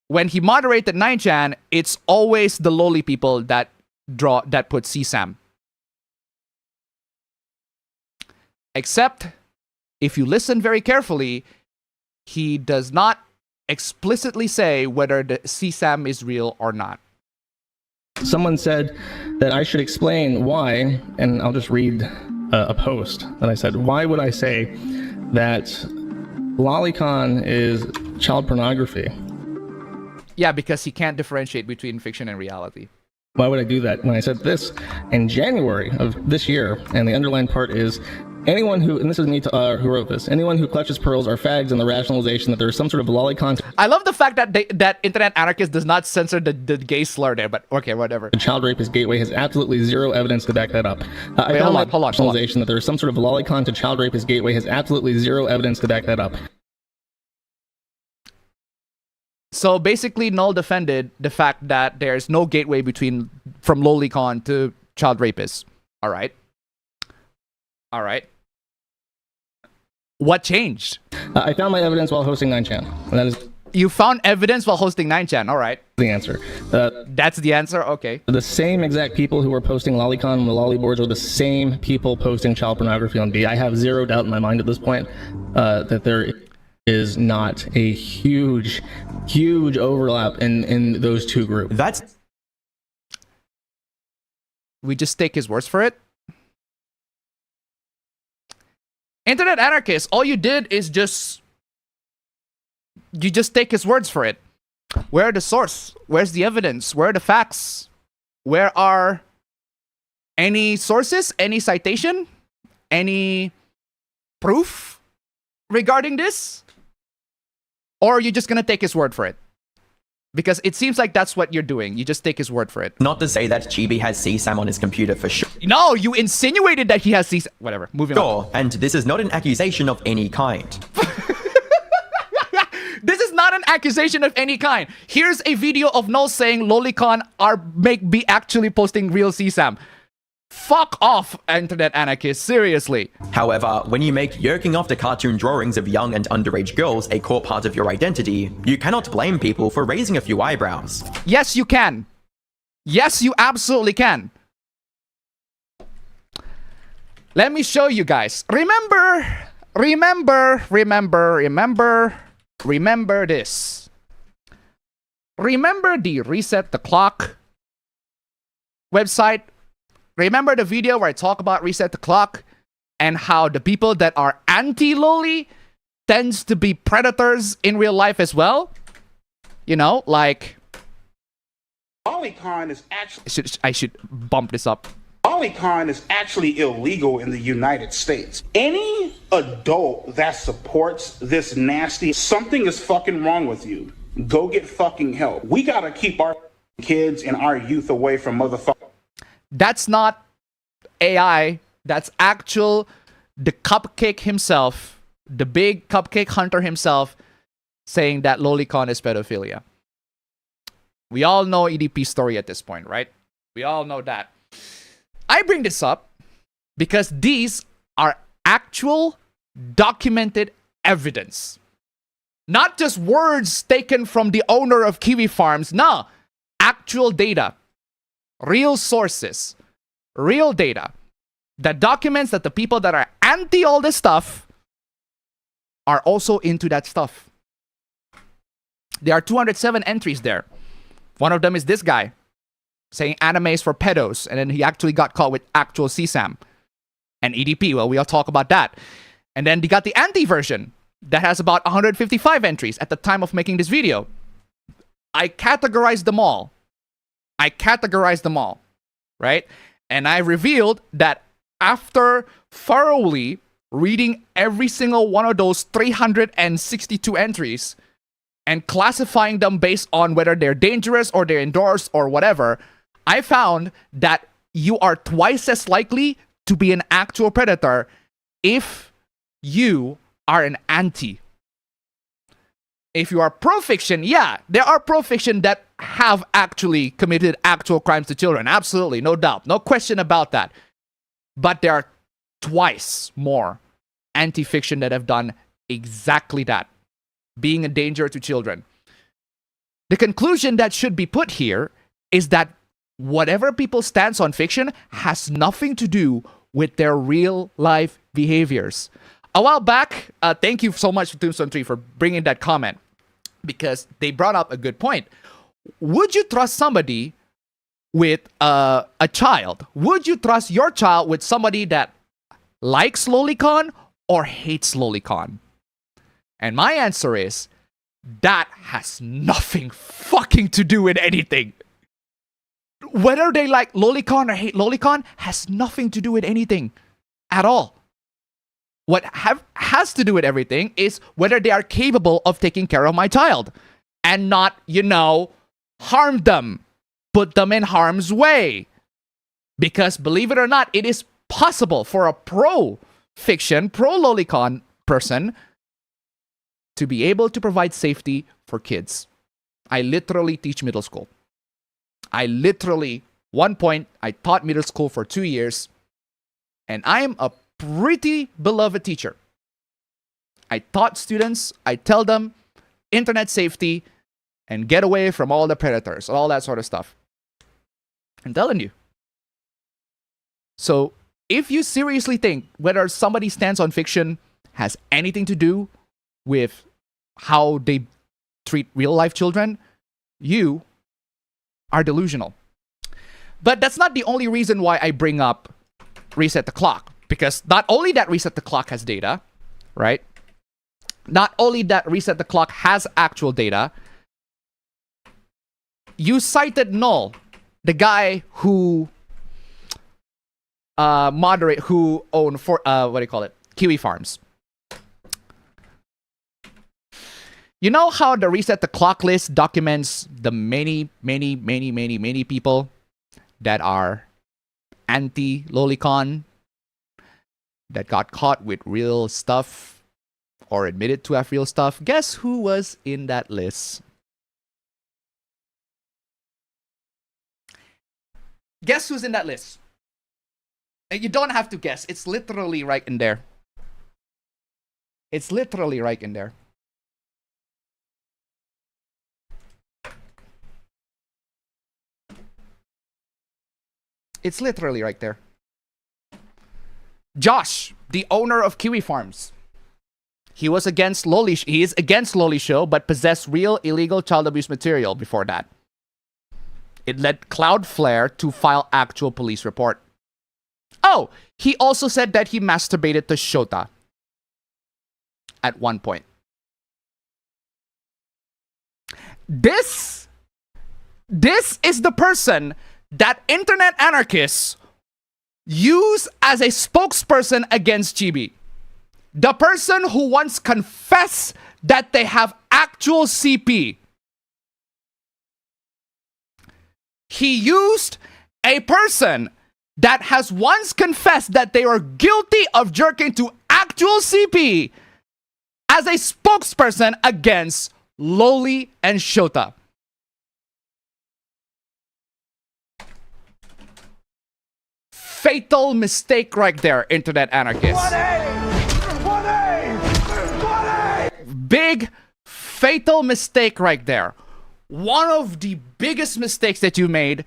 when he moderated 9chan, it's always the loli people that put CSAM. Except if you listen very carefully, he does not explicitly say whether the CSAM is real or not. Someone said that I should explain why, and I'll just read a post that I said, why would I say that lolicon is child pornography? Yeah, because he can't differentiate between fiction and reality. Why would I do that when I said this in January of this year, and the underlined part is, anyone who, and this is me who wrote this, anyone who clutches pearls are fags, and the rationalization that there's some sort of lolicon. I love the fact that that Internet Anarchist does not censor the gay slur there, but okay, whatever. The child rapist gateway has absolutely zero evidence to back that up. Wait, hold on. Rationalization that there's some sort of lolicon to child rapist gateway has absolutely zero evidence to back that up. So basically, Null defended the fact that there's no gateway from lolicon to child rapists. All right. What changed? I found my evidence while hosting 9chan. And that is you found evidence while hosting 9chan. All right. The answer. That's the answer? Okay. The same exact people who were posting lolicon on the lolly boards are the same people posting child pornography on B. I have zero doubt in my mind at this point that there is not a huge overlap in those two groups. We just take his words for it? Internet Anarchist, all you did is you just take his words for it. Where are the source? Where's the evidence? Where are the facts? Where are any sources? Any citation? Any proof regarding this? Or are you just gonna take his word for it? Because it seems like that's what you're doing. You just take his word for it. Not to say that Chibi has CSAM on his computer for sure. No, you insinuated that he has CSAM. Whatever, moving on. Sure, and this is not an accusation of any kind. This is not an accusation of any kind. Here's a video of Null saying lolicon be actually posting real CSAM. Fuck off, Internet Anarchist, seriously. However, when you make yerking off the cartoon drawings of young and underage girls a core part of your identity, you cannot blame people for raising a few eyebrows. Yes, you can. Yes, you absolutely can. Let me show you guys. Remember this. Remember the Reset the Clock website? Remember the video where I talk about Reset the Clock and how the people that are anti-loli tends to be predators in real life as well? You know, like... Lolicon is actually... I should bump this up. Lolicon is actually illegal in the United States. Any adult that supports this nasty, something is fucking wrong with you. Go get fucking help. We gotta keep our kids and our youth away from motherfuckers. That's not AI. That's the cupcake himself, the big cupcake hunter himself, saying that lolicon is pedophilia. We all know EDP's story at this point, right? We all know that. I bring this up because these are actual documented evidence. Not just words taken from the owner of Kiwi Farms. No, actual data. Real sources, real data that documents that the people that are anti all this stuff are also into that stuff. There are 207 entries there. One of them is this guy saying anime is for pedos, and then he actually got caught with actual CSAM and EDP. Well, we'll talk about that. And then they got the anti version that has about 155 entries at the time of making this video. I categorized them all. Right? And I revealed that after thoroughly reading every single one of those 362 entries and classifying them based on whether they're dangerous or they're endorsed or whatever, I found that you are twice as likely to be an actual predator if you are an anti. If you are pro-fiction, yeah, there are pro-fiction that have actually committed actual crimes to children. Absolutely, no doubt. No question about that. But there are twice more anti-fiction that have done exactly that. Being a danger to children. The conclusion that should be put here is that whatever people stance on fiction has nothing to do with their real life behaviors. A while back, thank you so much to Tombstone 3 for bringing that comment, because they brought up a good point. Would you trust somebody with a child? Would you trust your child with somebody that likes lolicon or hates lolicon? And my answer is, that has nothing fucking to do with anything. Whether they like lolicon or hate lolicon has nothing to do with anything at all. What has to do with everything is whether they are capable of taking care of my child and not, you know, harm them, put them in harm's way. Because believe it or not, it is possible for a pro-fiction, pro-lolicon person to be able to provide safety for kids. I literally teach middle school. One point, I taught middle school for 2 years, and I am a pretty beloved teacher. I taught students, I tell them internet safety and get away from all the predators, all that sort of stuff. I'm telling you. So if you seriously think whether somebody stands on fiction has anything to do with how they treat real life children, you are delusional. But that's not the only reason why I bring up Reset the Clock. Because not only that Reset the Clock has data, right? Not only that Reset the Clock has actual data, you cited Null, the guy who owned Kiwi Farms. You know how the Reset the Clock list documents the many people that are anti-lolicon, that got caught with real stuff or admitted to have real stuff? Guess who was in that list? Guess who's in that list? And you don't have to guess. It's literally right in there. It's literally right in there. It's literally right there. Josh, the owner of Kiwi Farms. He is against Loli Show, but possessed real illegal child abuse material before that. It led Cloudflare to file actual police report. Oh, he also said that he masturbated to Shota at one point. This is the person that internet anarchists use as a spokesperson against Chibi. The person who once confessed that they have actual CP. He used a person that has once confessed that they were guilty of jerking to actual CP as a spokesperson against Loli and Shota. Fatal mistake right there, internet anarchists. Big fatal mistake right there. One of the biggest mistakes that you made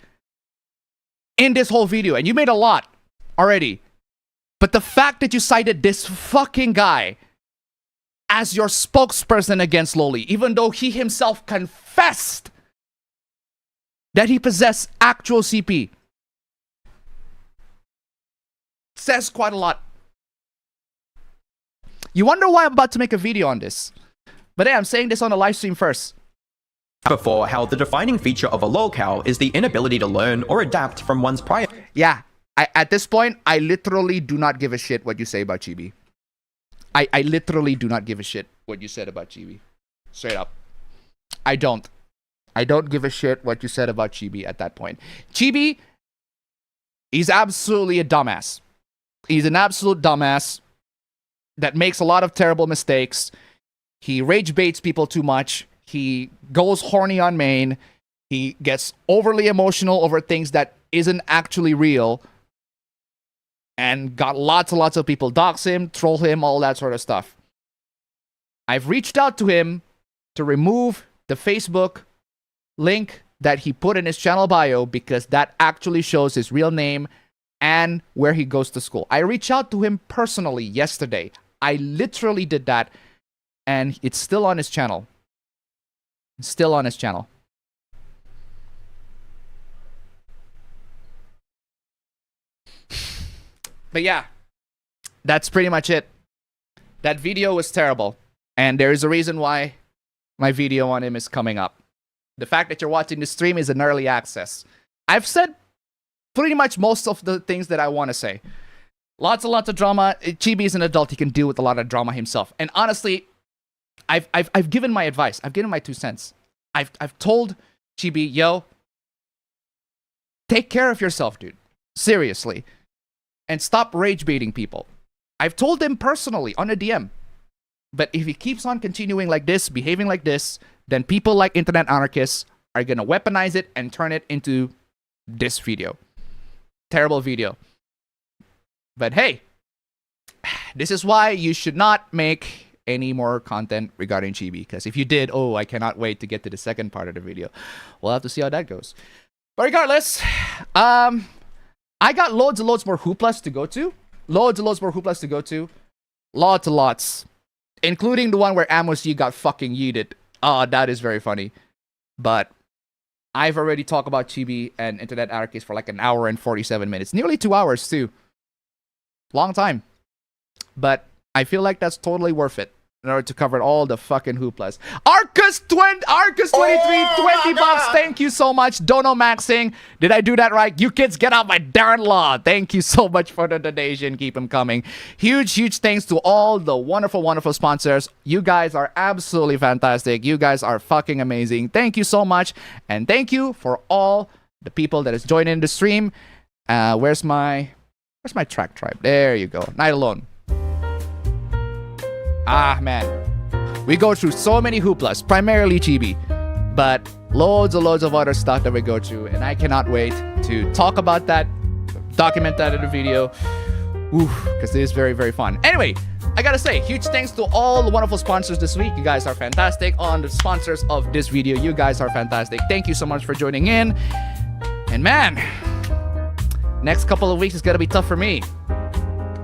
in this whole video, and you made a lot already. But the fact that you cited this fucking guy as your spokesperson against Loli, even though he himself confessed that he possessed actual CP, says quite a lot. You wonder why I'm about to make a video on this. But hey, I'm saying this on the live stream first. Before, how the defining feature of a lolcow is the inability to learn or adapt from one's prior... Yeah, at this point, I literally do not give a shit what you say about Chibi. I literally do not give a shit what you said about Chibi. Straight up. I don't give a shit what you said about Chibi at that point. Chibi, he's absolutely a dumbass. He's an absolute dumbass that makes a lot of terrible mistakes. He rage baits people too much. He goes horny on main. He gets overly emotional over things that isn't actually real. And got lots and lots of people dox him, troll him, all that sort of stuff. I've reached out to him to remove the Facebook link that he put in his channel bio because that actually shows his real name and where he goes to school. I reached out to him personally yesterday. I literally did that, and it's still on his channel. It's still on his channel. But yeah, that's pretty much it. That video was terrible, and there is a reason why my video on him is coming up. The fact that you're watching the stream is an early access. I've said pretty much most of the things that I want to say. Lots and lots of drama. Chibi is an adult. He can deal with a lot of drama himself. And honestly, I've given my advice. I've given my 2 cents. I've told Chibi, yo, take care of yourself, dude. Seriously. And stop rage baiting people. I've told him personally on a DM. But if he keeps on continuing like this, behaving like this, then people like internet anarchists are going to weaponize it and turn it into this video. Terrible video. But hey, this is why you should not make any more content regarding Chibi. Because if you did, oh, I cannot wait to get to the second part of the video. We'll have to see how that goes. But regardless, I got loads and loads more hooplas to go to. Loads and loads more hooplas to go to. Lots and lots. Including the one where Amos Yee got fucking yeeted. Oh, that is very funny. But I've already talked about Chibi and internet anarchists for like an hour and 47 minutes. Nearly 2 hours too. Long time. But I feel like that's totally worth it in order to cover all the fucking hooplas. Arcus23, 20 bucks. Thank you so much. Dono Maxing. Did I do that right? You kids get out my darn law. Thank you so much for the donation. Keep them coming. Huge, huge thanks to all the wonderful, wonderful sponsors. You guys are absolutely fantastic. You guys are fucking amazing. Thank you so much. And thank you for all the people that is joining the stream. Where's my track tribe? There you go. Night Alone. Ah, man. We go through so many hooplas, primarily Chibi, but loads and loads of other stuff that we go through, and I cannot wait to talk about that, document that in a video, because it is very, very fun. Anyway, I gotta say, huge thanks to all the wonderful sponsors this week. You guys are fantastic. On the sponsors of this video, you guys are fantastic. Thank you so much for joining in. And man, next couple of weeks is gonna be tough for me,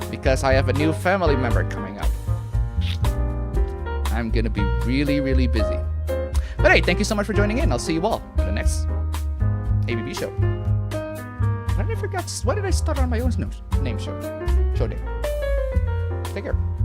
because I have a new family member coming up. I'm gonna be really, really busy. But hey, thank you so much for joining in. I'll see you all in the next APB show. Why did I start on my own name show? Show name. Take care.